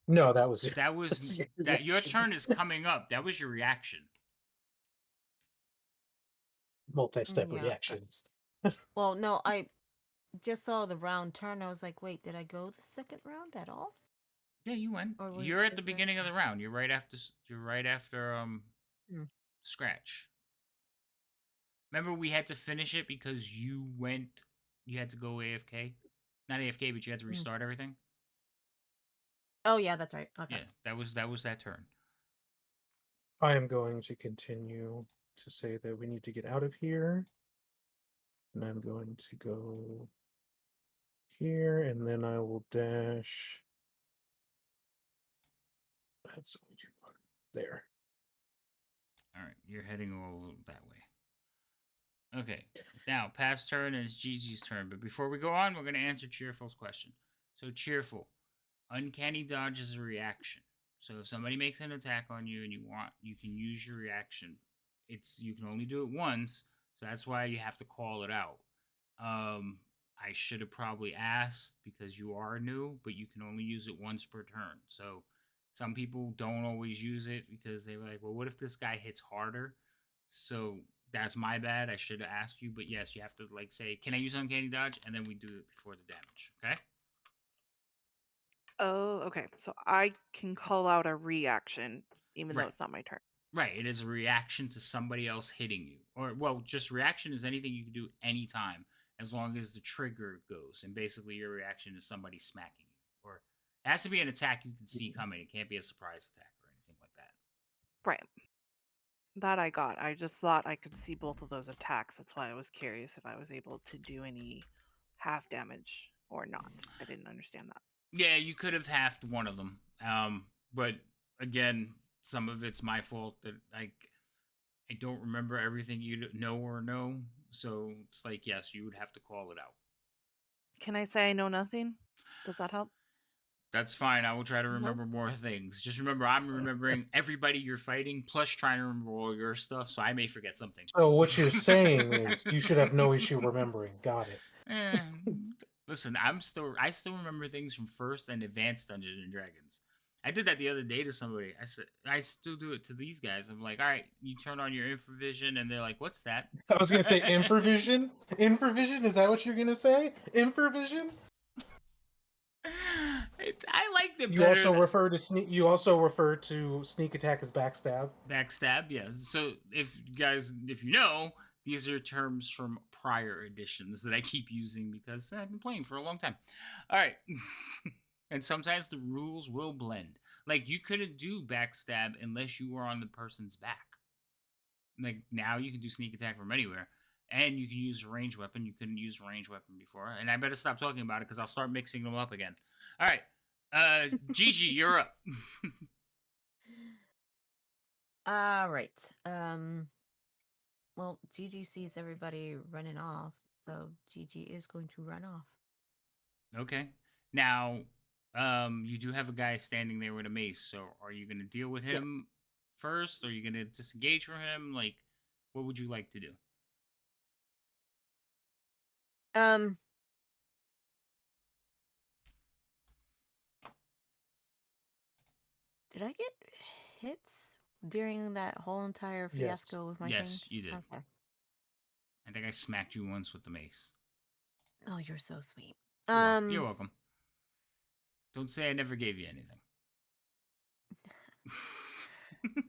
No, that was That was your that. Your reaction. turn is coming up. That was your reaction. Multi-step Yeah. reactions. Well, no, I just saw the round turn. I was like, wait, did I go the second round at all? Yeah, you went. Or was You're at it the just beginning of the round. You're right after. Hmm. Scratch. Remember, we had to finish it because you went. You had to go AFK. Not AFK, but you had to restart everything. Oh yeah, that's right. Okay. Yeah, that was that turn. I am going to continue to say that we need to get out of here. And I'm going to go here, and then I will dash. That's way too far. There. All right, you're heading all that way. Okay, now past turn is Gigi's turn. But before we go on, we're going to answer Cheerful's question. So Cheerful, uncanny dodge is a reaction. So if somebody makes an attack on you and you can use your reaction. You can only do it once, so that's why you have to call it out. I should have probably asked because you are new, but you can only use it once per turn. So Some people don't always use it because they're like, well, what if this guy hits harder? So that's my bad. I should have asked you, but yes, you have to like say, "Can I use uncanny dodge?" and then we do it before the damage. Okay. Oh, okay. So I can call out a reaction even though Right. it's not my turn. Right. It is a reaction to somebody else hitting you. Or, well, just reaction is anything you can do anytime as long as the trigger goes. And basically, your reaction is somebody smacking you. Or it has to be an attack you can see coming. It can't be a surprise attack or anything like that. Right. That I got. I just thought I could see both of those attacks. That's why I was curious if I was able to do any half damage or not. I didn't understand that. Yeah, you could have halved one of them. But again, some of it's my fault that I don't remember everything you know or know. So it's like, yes, you would have to call it out. Can I say I know nothing? Does that help? That's fine. I will try to Nope. remember more things. Just remember, I'm remembering everybody you're fighting, plus trying to remember all your stuff, so I may forget something. So what you're saying is you should have no issue remembering. Got it. Eh, listen, I still remember things from first and advanced Dungeons and Dragons. I did that the other day to somebody. I said I still do it to these guys. I'm like, all right, you turn on your infravision, and they're like, what's that? I was gonna say infravision. Infravision, is that what you're gonna say? Infravision? I liked it You better. also refer to sneak. You also refer to sneak attack as backstab. Backstab, yeah. So if you guys, if you know, these are terms from prior editions that I keep using because I've been playing for a long time. All right. And sometimes the rules will blend. Like you couldn't do backstab unless you were on the person's back. Like now you can do sneak attack from anywhere. And you can use a range weapon. You couldn't use a range weapon before. And I better stop talking about it because I'll start mixing them up again. All right. Gigi, you're up. All right. Well, Gigi sees everybody running off, so Gigi is going to run off. Okay. Now, you do have a guy standing there with a mace. So, are you going to deal with Yes. him first? Or are you going to disengage from him? Like, what would you like to do? Um, did I get hits during that whole entire Yes. fiasco with my thing? Yes, you did. Okay. I think I smacked you once with the mace. Oh, you're so sweet. You're welcome. Don't say I never gave you anything.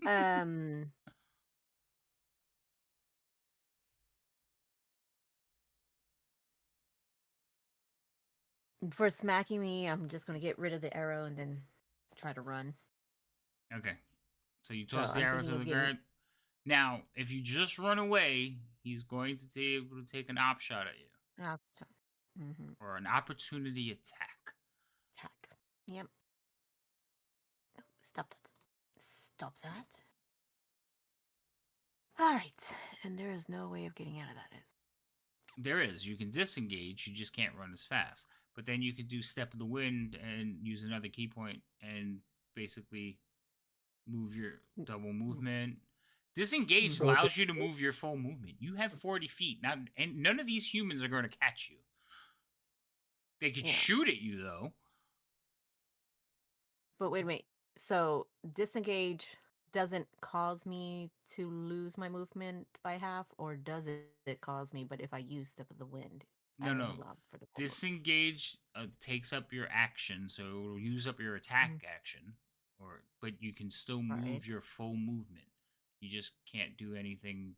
um, for smacking me, I'm just gonna get rid of the arrow and then try to run. Okay. So you So toss the I'm arrow thinking to of the getting. ground. Now, if you just run away, he's going to be able to take an op shot at you. Mm-hmm. Or an opportunity attack. Attack. Yep. Stop that. Stop that. All right. And there is no way of getting out of that. There is. You can disengage, you just can't run as fast. But then you could do Step of the Wind and use another key point and basically move your double movement. Disengage Go allows you to move your full movement. You have 40 feet. Not, and none of these humans are going to catch you. They could Yeah. shoot at you, though. But wait a minute. So disengage doesn't cause me to lose my movement by half, or does it cause me? But if I use Step of the Wind, I No, am no. allowed for the full movement. Disengage takes up your action, so it will use up your attack action. But you can still move Right. your full movement. You just can't do anything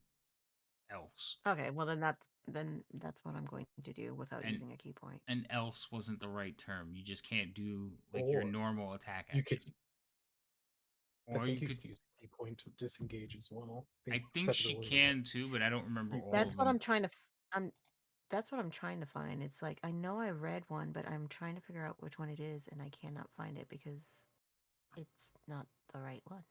else. Okay, well then that's what I'm going to do without And using a key point. and else wasn't the right term. You just can't do like your Or normal attack you action. could. I Or think you you could. could use a key point to disengage as well. I think Step of the she wind can too, but I don't remember all That's of what them. I'm trying to. I'm. That's what I'm trying to find. It's like I know I read one, but I'm trying to figure out which one it is, and I cannot find it because it's not the right one.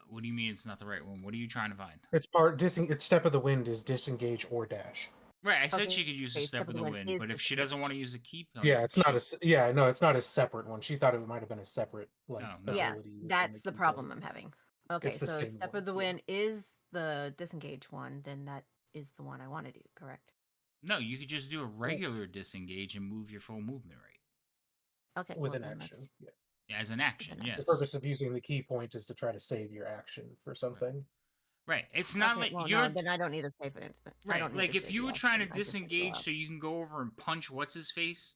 What do you mean it's not the right one? What are you trying to find? It's it's step of the wind is disengage or dash. Right, I said Okay, she could use a Step of the Wind, is but if she doesn't want to disengage. use a key point, Yeah, it's not a yeah, no, it's not a separate one. She thought it might have been a separate like Oh, no. Yeah, ability within that's the key problem point. I'm having. Okay, It's the so same Step one. of the Yeah. Wind is the disengage one, then that is the one I want to do, correct? No, you could just do a regular disengage and move your full movement rate. Okay. with well, an then action. let's- Yeah. Yeah, as an action, an yes. The purpose of using the key point is to try to save your action for something. Right. It's not Okay, like well, you're no, then I don't need to save it. I right. don't need Like to if save you the were trying to action, I just need to go disengage out. so you can go over and punch what's his face,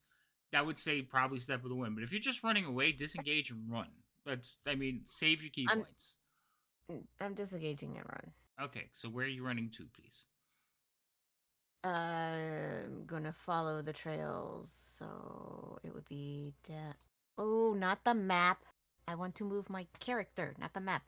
that would say probably step of the wind. But if you're just running away, disengage and run. I mean, save your key I'm- points. I'm disengaging and run. Okay, so where are you running to, please? I'm gonna follow the trails, so it would be oh, not the map. I want to move my character, not the map.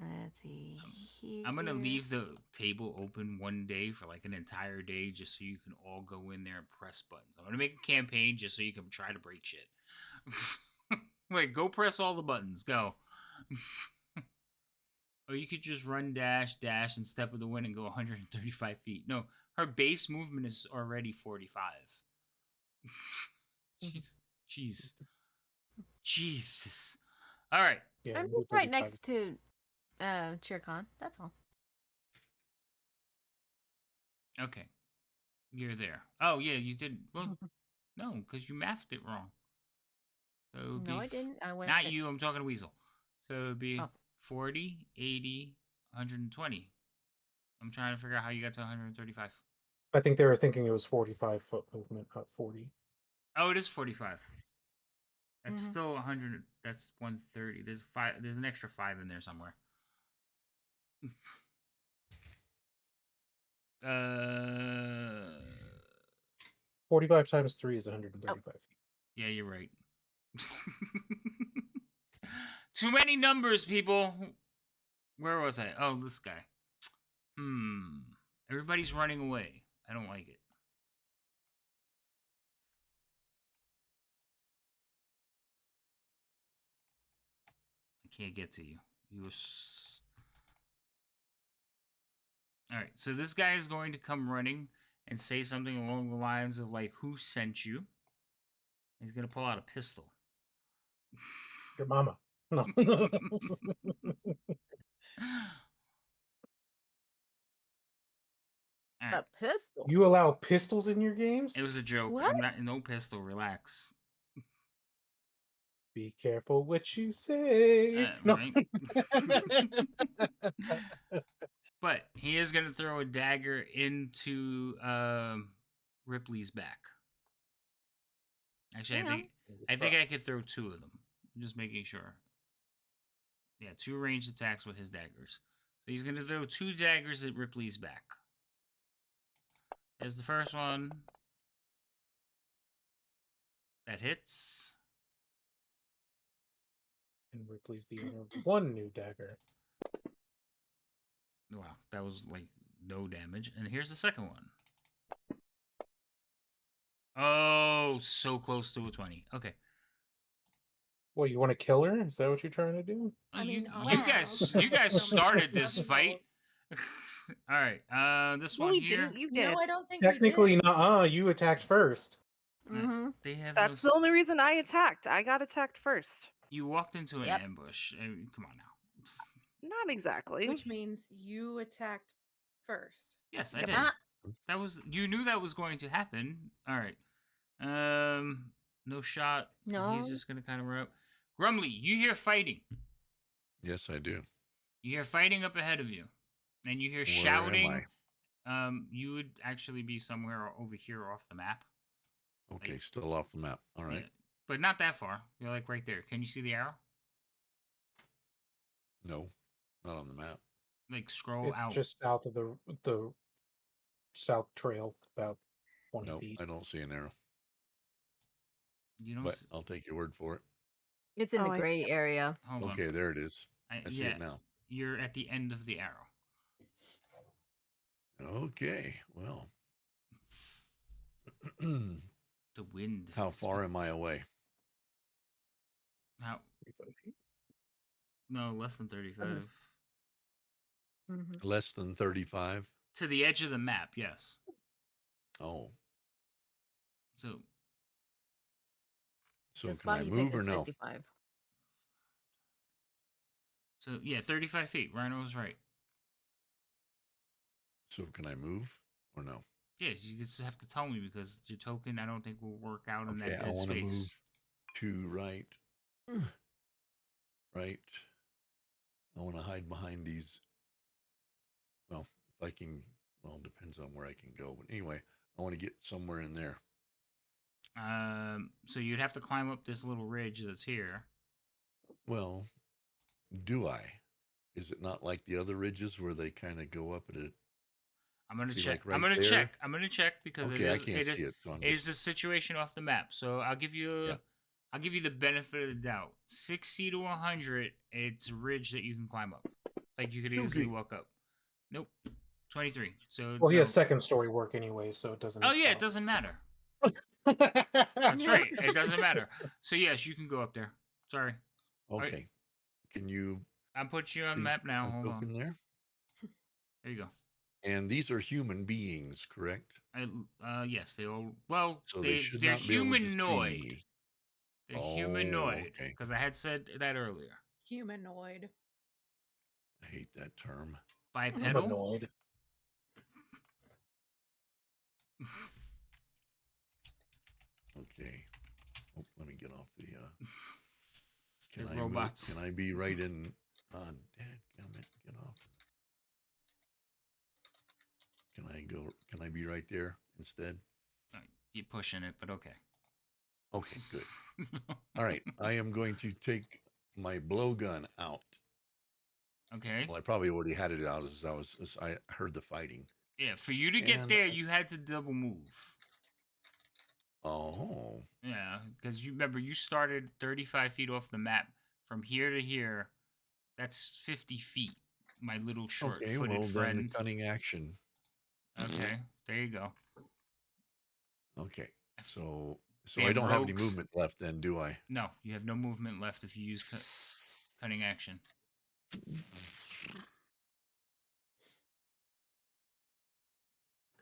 Let's see here. I'm gonna leave the table open one day for like an entire day just so you can all go in there and press buttons. I'm gonna make a campaign just so you can try to break shit. Wait, go press all the buttons. Go. Or you could just run, dash, and step of the wind and go 135 feet. No, her base movement is already 45. Jeez. Jeez. Jesus. All right. Yeah, I'm you do just right 35. next to Cheercon. That's all. Okay. You're there. Oh, yeah, you did. Well, no, because you mathed it wrong. So it would No, be I didn't. I went. not you. I'm talking to Weasel. So it would be Oh. 40, 80, 120. I'm trying to figure out how you got to 135. I think they were thinking it was 45-foot movement, not 40. Oh, it is 45. That's Mhm. still 100. That's 130. There's five. There's an extra 5 in there somewhere. uh, 45 times 3 is 135 feet. yeah, you're right. Too many numbers, people. Where was I? Oh, this guy. Everybody's running away. I don't like it. I can't get to you. You were. All right. So this guy is going to come running and say something along the lines of like, "Who sent you?" He's gonna pull out a pistol. Your mama. No. All A right. pistol. You allow pistols in your games? It was a joke. What? I'm not. No pistol. Relax. Be careful what you say. No. Right. But he is gonna throw a dagger into Ripley's back. Actually, Damn. I think I could throw 2 of them. I'm just making sure. Yeah, 2 ranged attacks with his daggers. So he's gonna throw 2 daggers at Ripley's back. There's the first one. That hits. And Ripley's the owner of one new dagger. Wow, that was like no damage. And here's the second one. Oh, so close to a 20. Okay. What, you want to kill her? Is that what you're trying to do? I mean, you Wow. guys honestly, you guys so many started this dumb fight. rolls. All right. This Well, one we here. didn't. You did. No, I don't think Technically, we did. nuh-uh. You attacked first. Mm-hmm. They have That's no the only reason I attacked. I got attacked first. You walked into an Yep. ambush. I mean, come on now. Not exactly. Which means you attacked first. Yes, I Yep. did. Ah, That was you knew that was going to happen. All right. No shot. So he's No. just gonna kind of run up. Grumly, you hear fighting. Yes, I do. You hear fighting up ahead of you, and you hear Where shouting. am You would actually be somewhere over here off the map. Okay, Like- still off the map. All right. Yeah, but not that far. You're like right there. Can you see the arrow? No, not on the map. Like scroll It's out. just south of the south trail, about 20 No, feet. I don't see an arrow, You don't. but I'll take your word for it. it's in Oh, the I- gray area. Hold Okay, on. there it is. I see Yeah, it now. you're at the end of the arrow. Okay, well, The wind. how is- far am I away? How? 35 feet. No, less than 35. Mm-hmm. Less than 35. To the edge of the map, yes. Oh, So so The can spot I you move picked or is no? 55. yeah, 35 feet. Rhino was right. So can I move or no? Yeah, you just have to tell me because your token I don't think will work out in Okay, that I dead want to space. move to right. Right. I want to hide behind these. Well, if I can, well, it depends on where I can go. But anyway, I want to get somewhere in there. So you'd have to climb up this little ridge that's here. Well, do I? Is it not like the other ridges where they kind of go up at it? I'm gonna See, check. like right I'm gonna there? check. I'm gonna check because Okay, I can't see it. So I'm it is just, a situation off the map. So yeah. I'll give you the benefit of the doubt. 60 to 100, it's a ridge that you can climb up. Like you could easily Okay. walk up. Nope. 23. So Well, he no. has second story work anyway, so it doesn't. Oh yeah, it doesn't matter. That's right. It doesn't matter. So yes, you can go up there. Sorry. Alright, Okay. Can you I'll put you on the please map put now. my Hold on. token there? There you go. And these are human beings, correct? Yes, they all. Well, So they should they're not be able to see humanoid. me. They're Oh, humanoid okay. because I had said that earlier. Humanoid. I hate that term. Bipedal. Humanoid. Okay. Oh, let me get off the. They're Can I robots. Move? Can I be right in? Dadgummit, get off. Can I go? Can I be right there instead? You're pushing it, but okay. Okay, good. All right, I am going to take my blowgun out. Okay. Well, I probably already had it out as I heard the fighting. Yeah, for you to get And there, you had to double move. oh, Yeah, because you remember you started 35 feet off the map. From here to here, that's 50 feet. My little okay. short-footed Well, then the friend. cunning action. Okay, there you go. Okay, so I Damn don't have any rogues. movement left, then, do I? No, you have no movement left if you use cunning action.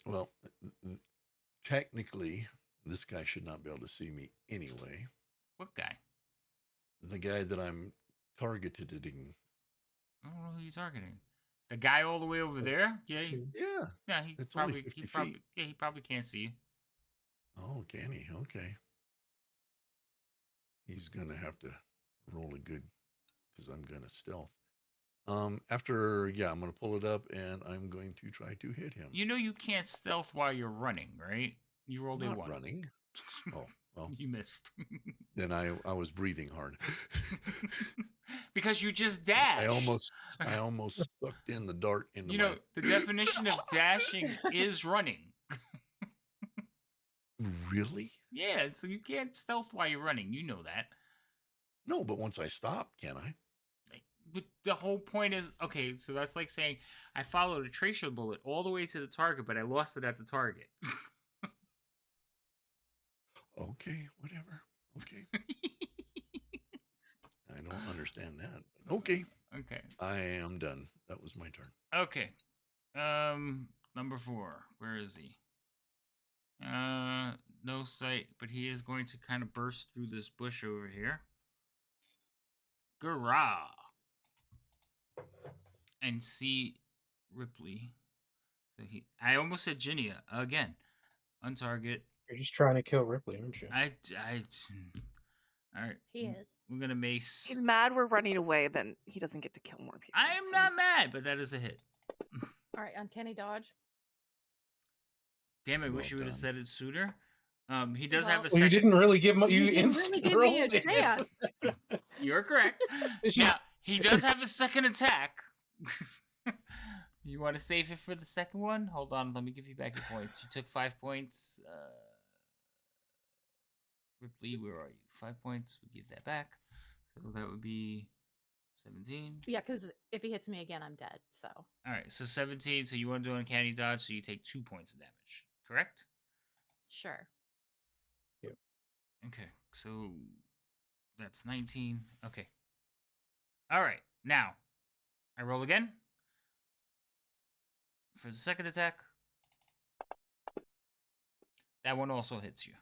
Well, technically, this guy should not be able to see me anyway. What guy? The guy that I'm targeting. I don't know who you're targeting. The guy all the way over there? Yeah, Yeah, yeah. it's only 50 feet. Yeah, he probably can't see you. Oh, can he? Okay. He's gonna have to roll a good because I'm gonna stealth. After I'm gonna pull it up and I'm going to try to hit him. You know you can't stealth while you're running, right? You rolled a Not 1. running. Oh well, You missed. then I was breathing hard. Because you just dashed. I almost sucked in the dart into You my. know, the definition of dashing is running. Really? Yeah, so you can't stealth while you're running. You know that. No, but once I stop, can I? But the whole point is, okay, so that's like saying I followed a tracer bullet all the way to the target, but I lost it at the target. Okay, whatever. Okay. I don't understand that. Okay. Okay. I am done. That was my turn. Okay. Number 4. Where is he? No sight, but he is going to kind of burst through this bush over here. Garah. And see Ripley. So I almost said Ginia again. Untarget. You're just trying to kill Ripley, aren't you? All right. He is. We're gonna mace. He's mad we're running away, then he doesn't get to kill more people. I am so not he's- mad, but that is a hit. All right, uncanny dodge. Damn, I Well wish you would have done. said it sooner. He does have a Well, second. you didn't really give You you didn't really give me a chance. You're correct. She- Now he does have a second attack. You want to save it for the second one? Hold on, let me give you back your points. You took 5 points. Ripley, where are you? 5 points. We give that back. So that would be 17. Yeah, because if he hits me again, I'm dead. So All right, so 17. So you want to do uncanny dodge, so you take 2 points of damage. Correct? sure. Okay, so that's 19. Okay. All right, now I roll again for the second attack. That one also hits you.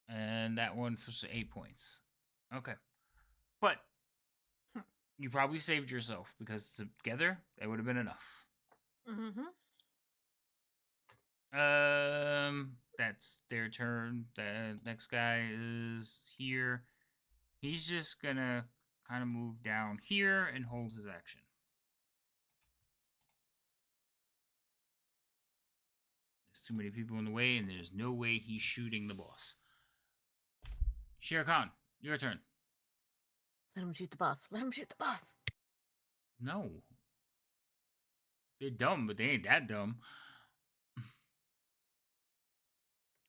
And that one for 8 points. Okay. But you probably saved yourself because together that would have been enough. Mm-hmm. That's their turn. The next guy is here. He's just gonna kind of move down here and hold his action. There's too many people in the way, and there's no way he's shooting the boss. Shere Khan, your turn. Let him shoot the boss. Let him shoot the boss. No. They're dumb, but they ain't that dumb.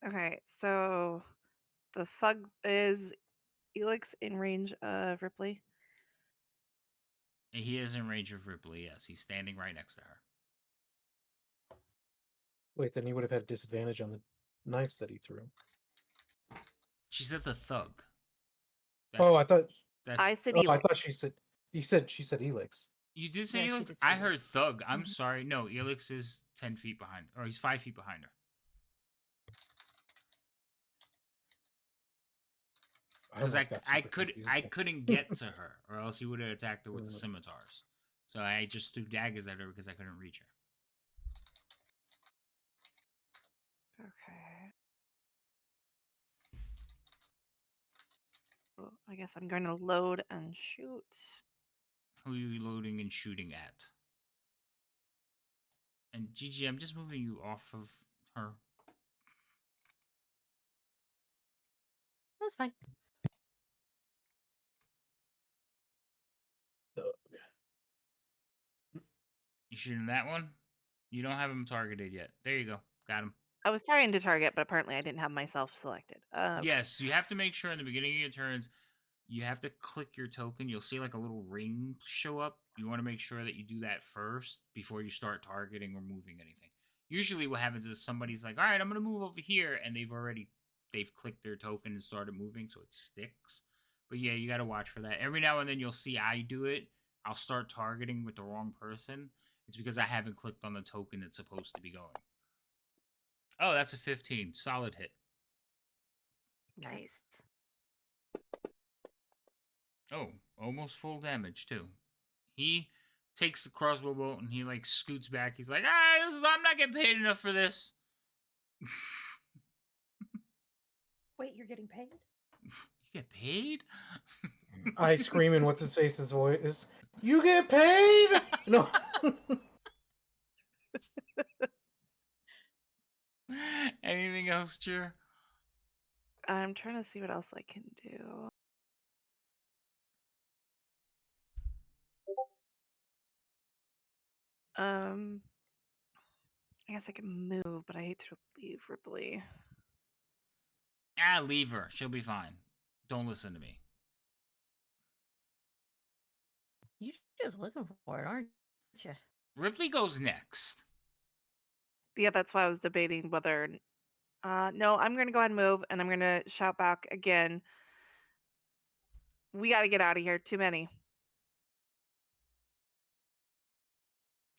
Okay, so the thug is Elix in range of Ripley. He is in range of Ripley, yes. He's standing right next to her. Wait, then he would have had disadvantage on the knives that he threw. She said the thug. Oh, I thought. I said Oh, Elix. I thought she said. She said Elix. You did say Yeah, she Elix? did say I Elix. heard thug. I'm Mhm. sorry. No, Elix is 10 feet behind. Or he's 5 feet behind her. Because almost got super confused I there. couldn't get to her, or else he would have attacked her with the Mm. scimitars. So I just threw daggers at her because I couldn't reach her. Okay. Well, I guess I'm going to load and shoot. Who are you loading and shooting at? And Gigi, I'm just moving you off of her. That's fine. You shooting that one? You don't have him targeted yet. There you go. Got him. I was trying to target, but apparently I didn't have myself selected. Yes, you have to make sure in the beginning of your turns, you have to click your token. You'll see like a little ring show up. You want to make sure that you do that first before you start targeting or moving anything. Usually what happens is somebody's like, all right, I'm going to move over here. And they've clicked their token and started moving. So it sticks. But yeah, you got to watch for that. Every now and then you'll see I do it. I'll start targeting with the wrong person. It's because I haven't clicked on the token that's supposed to be going. Oh, that's a 15. Solid hit. Nice. Oh, almost full damage too. He takes the crossbow bolt and he like scoots back. He's like, I'm not getting paid enough for this. Wait, you're getting paid? You get paid? I scream in what's his face's voice. You get paid? No. Anything else, Cheer? I'm trying to see what else I can do. I guess I can move, but I hate to leave Ripley. Leave her. She'll be fine. Don't listen to me. You just looking for it, aren't you? Ripley goes next. Yeah, that's why I was debating whether. No, I'm going to go ahead and move, and I'm going to shout back again. We got to get out of here. Too many.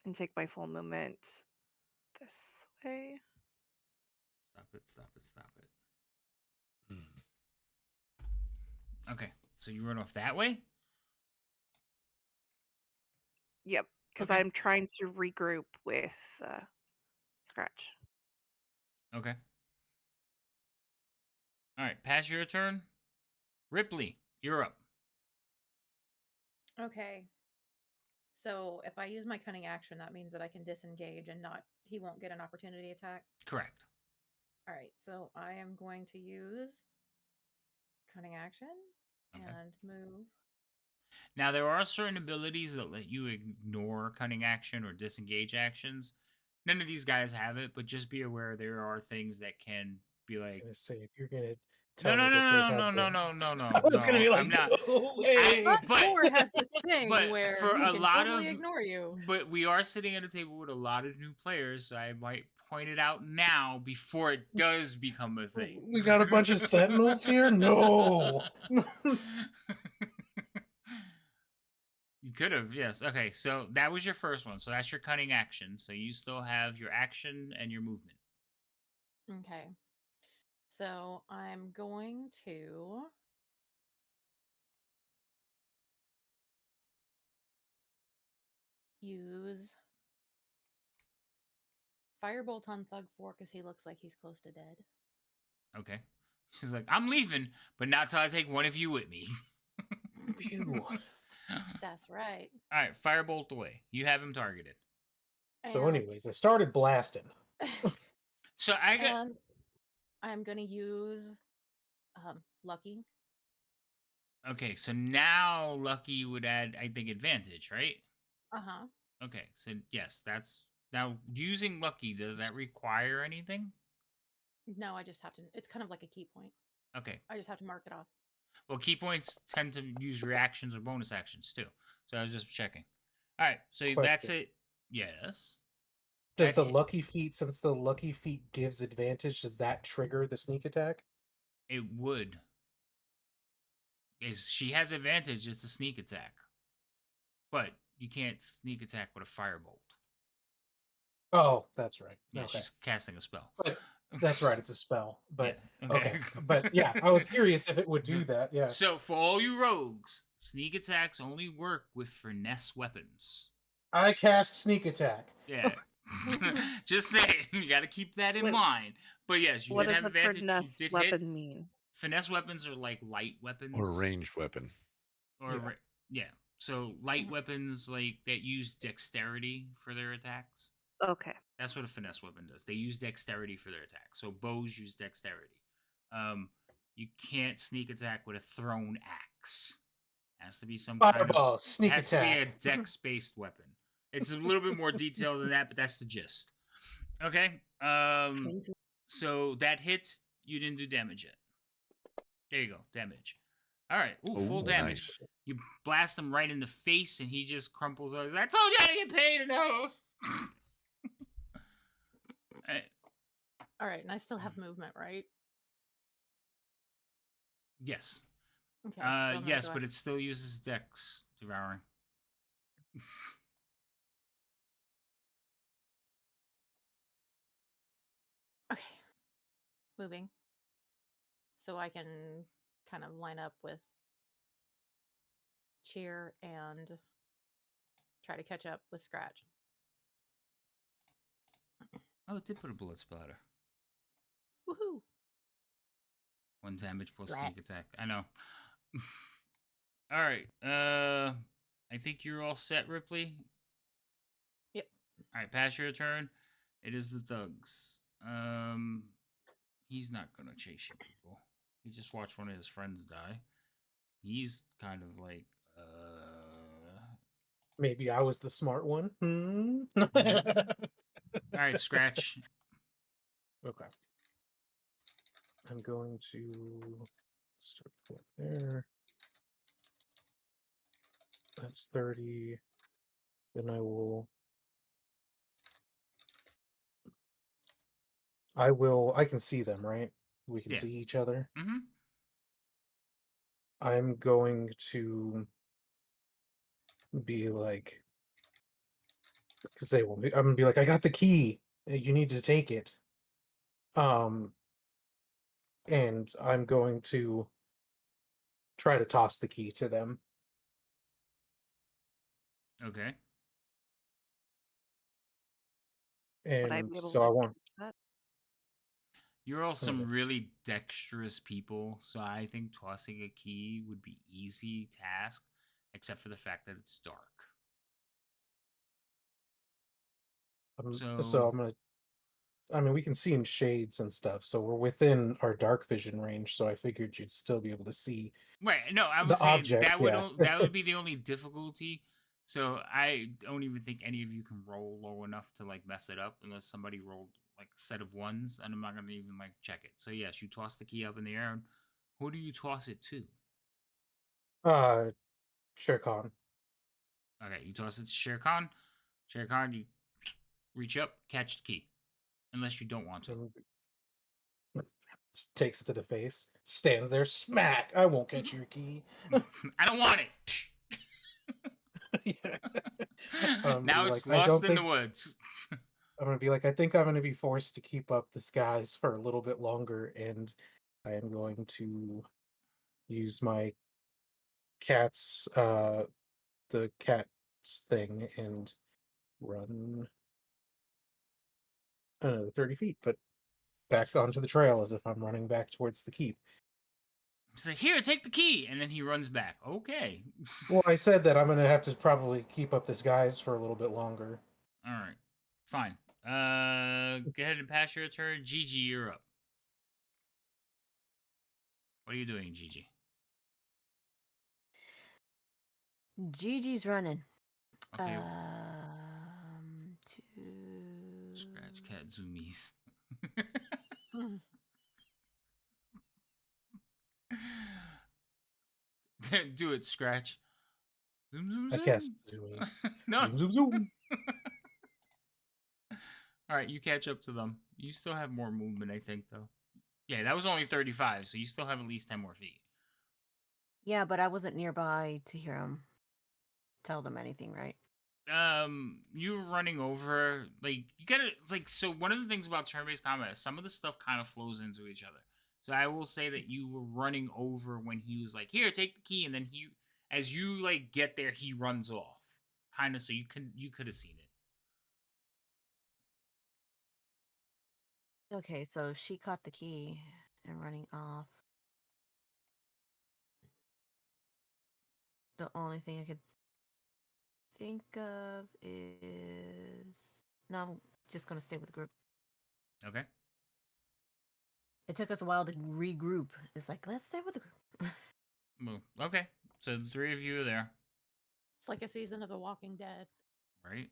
And take my full movement this way. Stop it, stop it, stop it. Hmm. Okay, so you run off that way? Yep, because Okay. I'm trying to regroup with Scratch. Okay. All right, pass your turn. Ripley, you're up. Okay. So if I use my cunning action, that means that I can disengage and he won't get an opportunity attack. Correct. All right. So I am going to use cunning action Okay. and move. Now, there are certain abilities that let you ignore cunning action or disengage actions. None of these guys have it, but just be aware there are things that can be I'm like, gonna say if you're gonna no, tell no, me that they no, have no, no, the, no, no, no, I was no. gonna be like, I'm not. go away. But Thor has this thing but where for he a can lot totally of, ignore you. but we are sitting at a table with a lot of new players, so I might point it out now before it does become a thing. We got a bunch of sentinels here. No. You could have, yes. Okay, so that was your first one. So that's your cunning action. So you still have your action and your movement. Okay. So I'm going to use firebolt on Thug 4 because he looks like he's close to dead. Okay. She's like, I'm leaving, but not till I take one of you with me. Pew. That's right. All right, firebolt away. You have him targeted. So, And, anyways, I started blasting. So I got and I'm gonna use Lucky. okay. So now Lucky would add, I think, advantage, right? Uh-huh. Okay. So yes, that's now using Lucky. Does that require anything? No, I just have to. It's kind of like a key point. Okay. I just have to mark it off. Well, key points tend to use reactions or bonus actions too. So I was just checking. All right. So that's Question. it. Yes. Does That the hit. lucky feat, since the lucky feat gives advantage, does that trigger the sneak attack? It would. Is she has advantage? It's a sneak attack, but you can't sneak attack with a firebolt. Oh, that's right. Yeah, Okay. she's casting a spell. But that's right, it's a spell. Yeah. But Okay. okay. But yeah, I was curious if it would So, do that. Yeah. so for all you rogues, sneak attacks only work with finesse weapons. I cast sneak attack. Yeah. Just saying, you got to keep that in Wait, mind. But yes, you what did does have a advantage. You finesse did hit. weapon mean? Finesse weapons are like light weapons Or a ranged weapon. or Yeah. yeah. So light weapons like that use dexterity for their attacks. Okay. That's what a finesse weapon does. They use dexterity for their attacks. So bows use dexterity. You can't sneak attack with a thrown axe. Has to be some kind of Fireball, sneak has to be a attack. dex-based weapon. It's a little bit more detailed than that, but that's the gist. Okay. So that hits. You didn't do damage yet. There you go. Damage. All right. Ooh, full Ooh, damage. nice. You blast him right in the face, and he just crumples over. He's like, I told you how to get paid enough. All right, and I still have movement, right? Yes. Okay. So I'm gonna Yes, go but it still uses Dex devouring. Okay. Moving. So I can kind of line up with Cheer and try to catch up with Scratch. Oh, it did put a bullet splatter. Woohoo! 1 damage for Blah. sneak attack. I know. All right. I think you're all set, Ripley. Yep. All right, pass your turn. It is the thugs. He's not gonna chase you people. He just watched one of his friends die. He's kind of like, Maybe I was the smart one. All right, Scratch. Okay. I'm going to start with there. That's 30. Then I can see them, right? We can Yeah. see each other. Mm-hmm. I'm going to be like, because they will. I'm gonna be like, I got the key. You need to take it. And I'm going to try to toss the key to them. Okay. Would I And be able so to I want. catch that? You're all Okay. some really dexterous people, so I think tossing a key would be easy task, except for the fact that it's dark. So So I'm gonna. I mean, we can see in shades and stuff, so we're within our dark vision range. So I figured you'd still be able to see right, no, I the was saying object. that would Yeah. that would be the only difficulty. So I don't even think any of you can roll low enough to like mess it up unless somebody rolled like a set of ones, and I'm not gonna even like check it. So yes, you toss the key up in the air. And who do you toss it to? Shere Khan. Okay, you toss it to Shere Khan. Shere Khan, you reach up, catch the key, unless you don't want to. And takes it to the face, stands there, smack. I won't catch your key. I don't want it. Yeah. Now Be it's like, I don't lost in the think woods. I'm gonna be like, I think I'm gonna be forced to keep up this guise for a little bit longer, and I am going to use my cat's the cat's thing and run another 30 feet, but back onto the trail as if I'm running back towards the keep. He's like, here, take the key. And then he runs back. Okay. Well, I said that I'm going to have to probably keep up this guise for a little bit longer. All right. Fine. Go ahead and pass your turn. Gigi, you're up. What are you doing, Gigi? Gigi's running. Okay. To Scratch cat zoomies. Hmm. Do it, Scratch. Zoom, zoom, I zoom. cast zoomies. No. Zoom, zoom, zoom. All right, you catch up to them. You still have more movement, I think, though. Yeah, that was only 35, so you still have at least 10 more feet. Yeah, but I wasn't nearby to hear him tell them anything, right? You were running over, like, you gotta, it's like, so one of the things about turn-based combat is some of the stuff kind of flows into each other. So I will say that you were running over when he was like, here, take the key, and then he, as you, like, get there, he runs off. Kind of, so you could have seen it. Okay, so she caught the key and running off. The only thing I could think of is no, I'm just gonna stay with the group. Okay. It took us a while to regroup. It's like, let's stay with the group. Well, okay. So the three of you are there, It's like a season of The Walking Dead. right?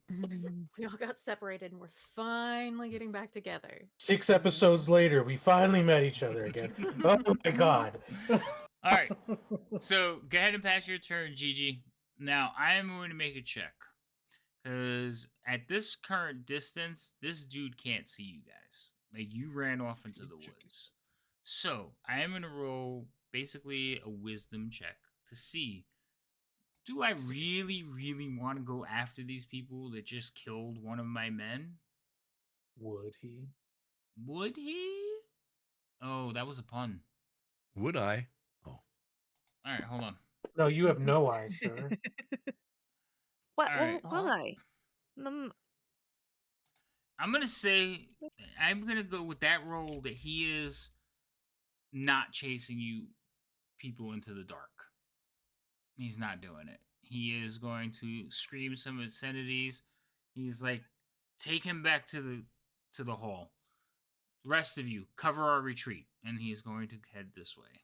We all got separated and we're finally getting back together. 6 episodes later, we finally met each other again. Oh my god. All right. So go ahead and pass your turn, Gigi. Now I am going to make a check. Because at this current distance, this dude can't see you guys. Like, you ran off into the woods. So, I am going to roll basically a wisdom check to see, do I really, really want to go after these people that just killed one of my men? Would he? Would he? Oh, that was a pun. Would I? Oh, All right, hold on. No, you have no eyes, sir. What? All right. Will I? I'm going to say, I'm going to go with that roll that he is not chasing you people into the dark. He's not doing it. He is going to scream some obscenities. He's like, take him back to the hall. The rest of you, cover our retreat. And he is going to head this way.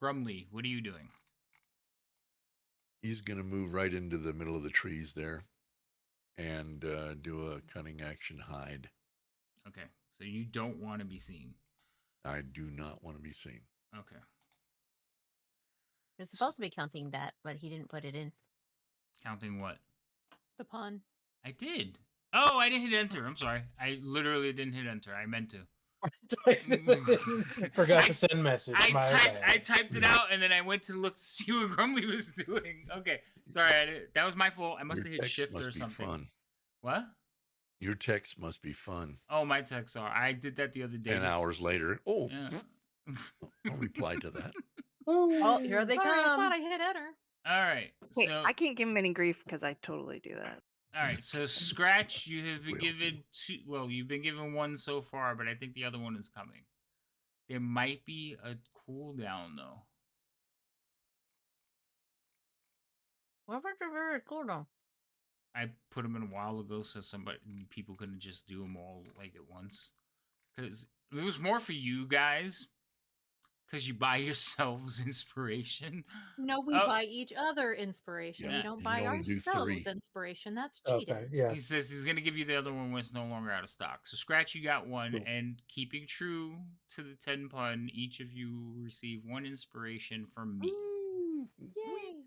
Grumly, what are you doing? he's going to move right into the middle of the trees there and do a cunning action hide. Okay, so you don't want to be seen. I do not want to be seen. Okay. We're supposed to be counting that, but he didn't put it in. Counting what? The pun. I did. Oh, I didn't hit enter. I'm sorry. I literally didn't hit enter. I meant to. Forgot to send message. I typed it out and then I went to look to see what Grumly was doing. Okay, sorry, that was my fault. I must Your have hit text shift must or be something. Fun. What? Your text must be fun. Oh, my texts are. I did that the other day. 10 hours later. Oh, Yeah. I'll reply to that. Oh, here they Sorry, I come. thought I hit enter. All right. Hey, So I can't give him any grief because I totally do that. all right. So Scratch, you have been Will given two. Well, you've been given one so far, but I think the other one is coming. There might be a cooldown though. What was the cooldown? I put them in a while ago so people couldn't just do them all like at once. Because it was more for you guys. Because you buy yourselves inspiration. No, we Oh. buy each other inspiration. Yeah, We don't and buy you only do ourselves 3. inspiration. That's cheating. Okay, yeah. He says he's going to give you the other one when it's no longer out of stock. So Scratch, you got one. Cool. And keeping true to the 10 pun, each of you receive 1 inspiration from me. Ooh, Yay.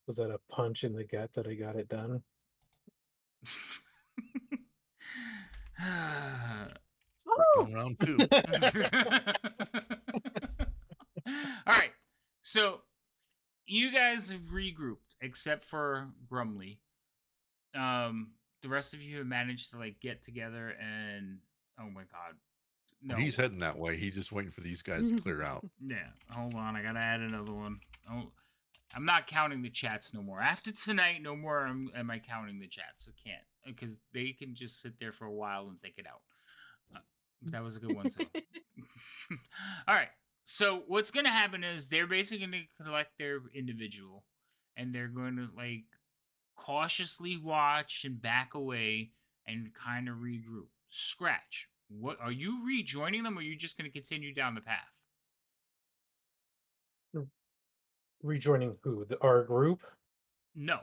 Was that a punch in the gut that I got it done? Worked on round 2. All right. So you guys have regrouped, except for Grumly. The rest of you have managed to like get together and oh my god, No. He's heading that way. He's just waiting for these guys to clear out. Yeah. Hold on. I gotta add another one. Oh, I'm not counting the chats no more. After tonight, no more am I counting the chats. I can't because they can just sit there for a while and think it out. But that was a good one too. All right. So what's gonna happen is they're basically gonna collect their individual, and they're going to like cautiously watch and back away and kind of regroup. Scratch. What are you rejoining them, or are you just gonna continue down the path? Rejoining who? Our group? No.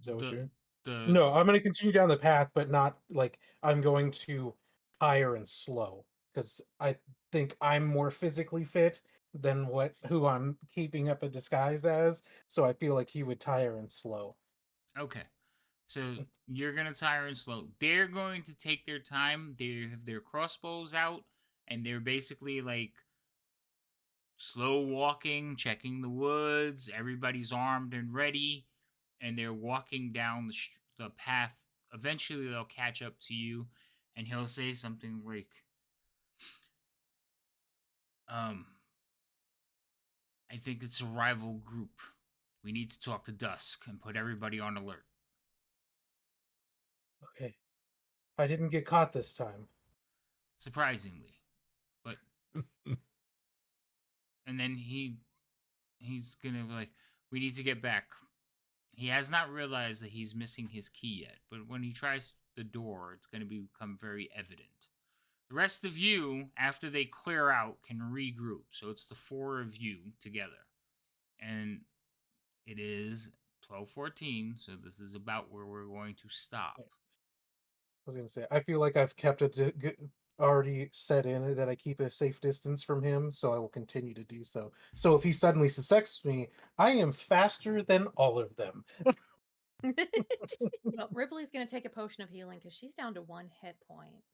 Is that what The you're? the No, I'm going to continue down the path, but not like I'm going to hire and slow because I think I'm more physically fit than who I'm keeping up a disguise as. So I feel like he would tire and slow. Okay. So you're gonna tire and slow. They're going to take their time. They have their crossbows out, and they're basically like slow walking, checking the woods. Everybody's armed and ready, and they're walking down the path. Eventually, they'll catch up to you, and he'll say something like, "Um, I think it's a rival group. We need to talk to Dusk and put everybody on alert." Okay. I didn't get caught this time. Surprisingly, but and then he's gonna be like, "We need to get back." He has not realized that he's missing his key yet, but when he tries the door, it's going to become very evident. The rest of you, after they clear out, can regroup. So it's the four of you together, and it is 12:14. So this is about where we're going to stop. I was going to say, I feel like I've kept it already set in that I keep a safe distance from him, so I will continue to do so. So if he suddenly suspects me, I am faster than all of them. Well, Ripley's going to take a potion of healing because she's down to 1 hit point.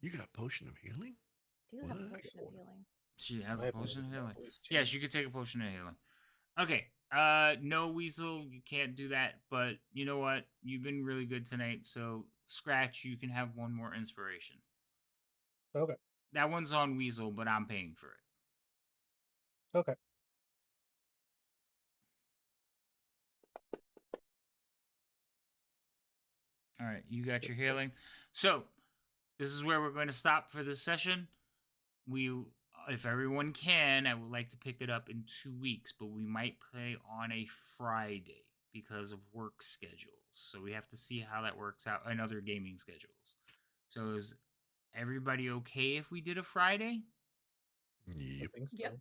You got a potion of healing? Do have a What? potion of healing. She has I a have one potion of that healing. always Yes, change. you could take a potion of healing. Okay. No, Weasel, you can't do that. But you know what? You've been really good tonight. So Scratch, you can have one more inspiration. Okay. That one's on Weasel, but I'm paying for it. Okay. All right, you got your healing. So this is where we're going to stop for this session. We, if everyone can, I would like to pick it up in 2 weeks, but we might play on a Friday because of work schedules. So we have to see how that works out and other gaming schedules. So is everybody okay if we did a Friday? I Yep. think so. Yep.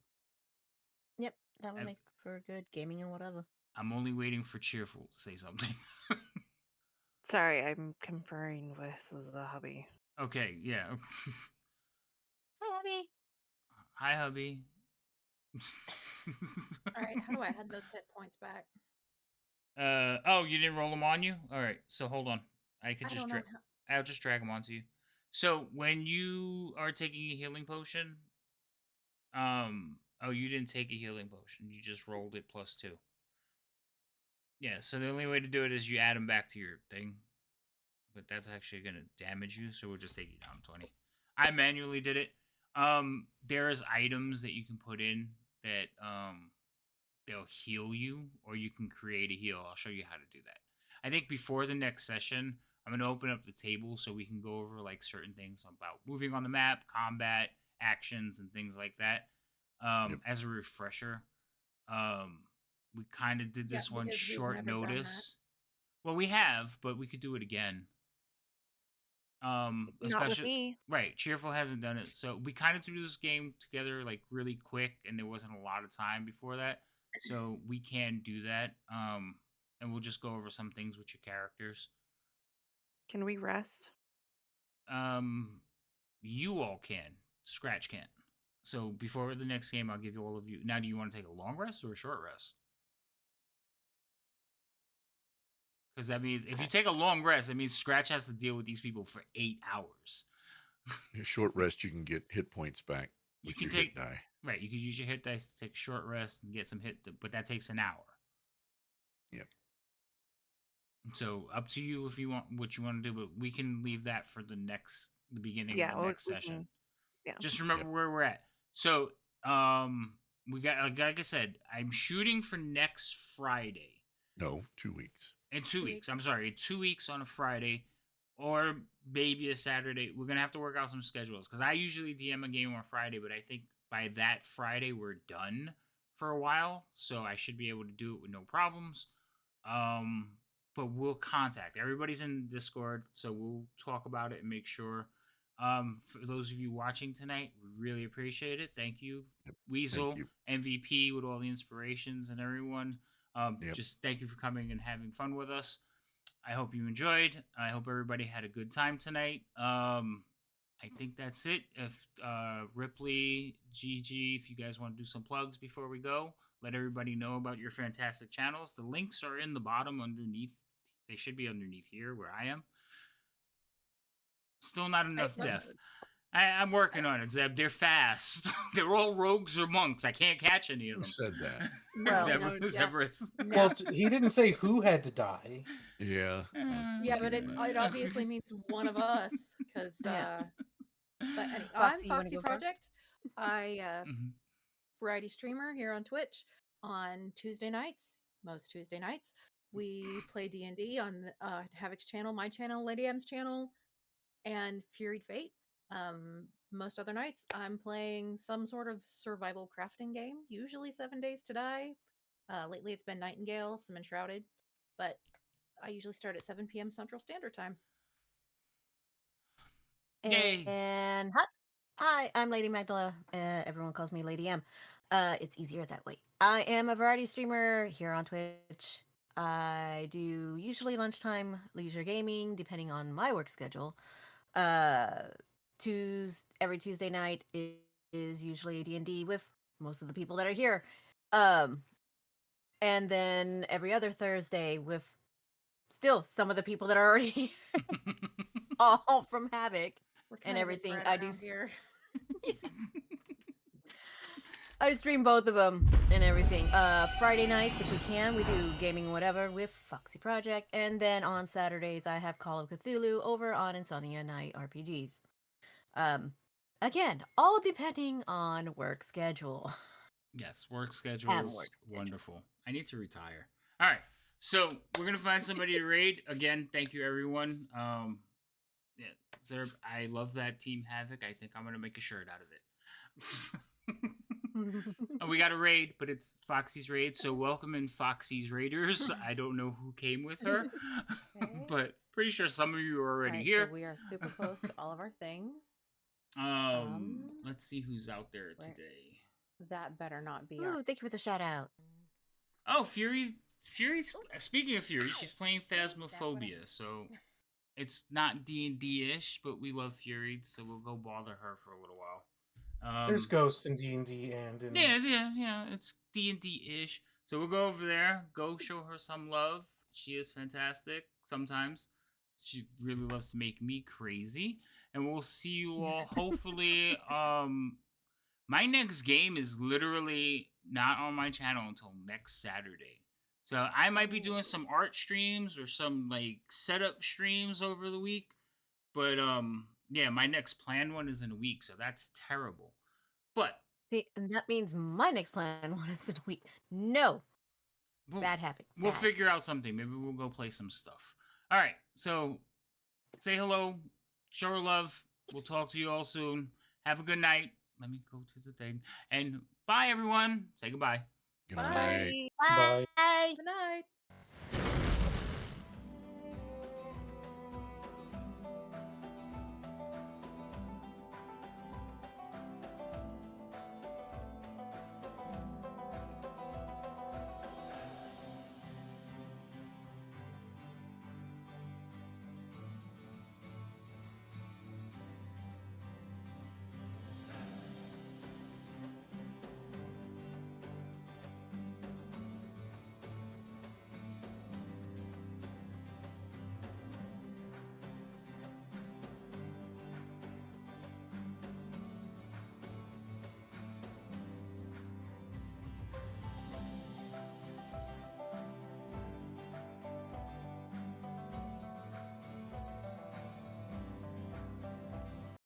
Yep, that would I- make for good gaming and whatever. I'm only waiting for Cheerful to say something. Sorry, I'm conferring with the hubby. Okay, yeah. Hi, Abby. Hi, hubby. All right, how do I head those hit points back? Oh, you didn't roll them on you? All right, so hold on. I could I just don't know I'll just drag them onto you. So when you are taking a healing potion, oh, you didn't take a healing potion. You just rolled it +2. Yeah, so the only way to do it is you add them back to your thing. But that's actually going to damage you, so we'll just take you down 20. I manually did it. There's items that you can put in that they'll heal you, or you can create a heal. I'll show you how to do that. I think before the next session, I'm going to open up the table so we can go over like certain things about moving on the map, combat, actions, and things like that. Yep. As a refresher, we kind of did Yeah, this one because we've short never done that. notice. Well, we have, but we could do it again. Not with Especially me. right, Cheerful hasn't done it, so we kind of threw this game together like really quick, and there wasn't a lot of time before that, so we can do that. And we'll just go over some things with your characters. Can we rest? You all can, Scratch can't. So before the next game, I'll give you all of you. Now, do you want to take a long rest or a short rest? Because that means if you take a long rest, it means Scratch has to deal with these people for 8 hours. A short rest, you can get hit points back You with can your take hit die. right. You can use your hit dice to take a short rest and get some hit, but that takes an hour. Yep. So up to you if you want what you want to do, but we can leave that for the next the beginning Yeah, of the we next can. session. Yeah. Just remember where we're at. So, we got like I said, I'm shooting for next Friday. No, 2 weeks. In 2 2 weeks. weeks. I'm sorry, 2 weeks on a Friday, or maybe a Saturday. We're gonna have to work out some schedules because I usually DM a game on Friday, but I think by that Friday we're done for a while, so I should be able to do it with no problems. Um, but we'll contact everybody's in Discord, so we'll talk about it and make sure. For those of you watching tonight, we really appreciate it. Thank you, Yep. Weasel, Thank you. MVP, with all the inspirations and everyone. Yep. Just thank you for coming and having fun with us. I hope you enjoyed. I hope everybody had a good time tonight. I think that's it. If Ripley, Gigi, if you guys want to do some plugs before we go, let everybody know about your fantastic channels. The links are in the bottom underneath. They should be underneath here where I am. Still not enough Right, def. I'm working on it, Zeb. They're fast. They're all rogues or monks. I can't catch any of Who them. said that? Well, Zeb, no, yeah. Zebras. Well, he didn't say who had to die. Yeah. Yeah, but it obviously means one of us because. Yeah. But anyway, Foxy, you I'm wanna Foxy go first? Project. I Mhm. variety streamer here on Twitch on Tuesday nights. Most Tuesday nights, we play D&D on the, Havoc's channel, my channel, Lady M's channel, and Furied Fate. Most other nights, I'm playing some sort of survival crafting game. Usually 7 Days to Die. Lately, it's been Nightingale, some Enshrouded, but I usually start at 7 p.m. Central Standard Time. Yay. And hi, I'm Lady Magdala. Everyone calls me Lady M. It's easier that way. I am a variety streamer here on Twitch. I do usually lunchtime leisure gaming, depending on my work schedule. Every Tuesday night is usually D&D with most of the people that are here. And then every other Thursday with still some of the people that are already here, all from Havoc We're and kind of everything. inbred I do. around here. I stream both of them and everything. Friday nights, if we can, we do gaming whatever with Foxy Project, and then on Saturdays I have Call of Cthulhu over on Insomnia Night RPGs. Again, all depending on work schedule. Yes, work And schedules. work schedule. Wonderful. I need to retire. All right. So we're gonna find somebody to raid. Again, thank you everyone. Yeah, Zerb, I love that Team Havoc. I think I'm gonna make a shirt out of it. Oh, we got a raid, but it's Foxy's raid. So welcome in Foxy's Raiders. I don't know who came with her, Okay. but pretty sure some of you are already Alright, here. so we are super close to all of our things. Let's see who's out there where- today. That better not be our. Ooh, thank you for the shout out. Oh, Fury. Fury's. Speaking of Fury, she's playing Phasmophobia, so it's not D&D ish, but we love Fury, so we'll go bother her for a little while. There's ghosts in D&D and in Yeah. It's D&D ish. So we'll go over there. Go show her some love. She is fantastic. Sometimes she really loves to make me crazy, and we'll see you all hopefully. My next game is literally not on my channel until next Saturday. So I might be doing some art streams or some like setup streams over the week. But yeah, my next planned one is in a week, so that's terrible. But See, and that means my next plan one is in a week. No, we'll, bad habit. we'll Bad. figure out something. Maybe we'll go play some stuff. All right, so say hello, show her love. We'll talk to you all soon. Have a good night. Let me go to the thing. And bye, everyone. Say goodbye. Good Bye. night. Bye. Bye. Good night.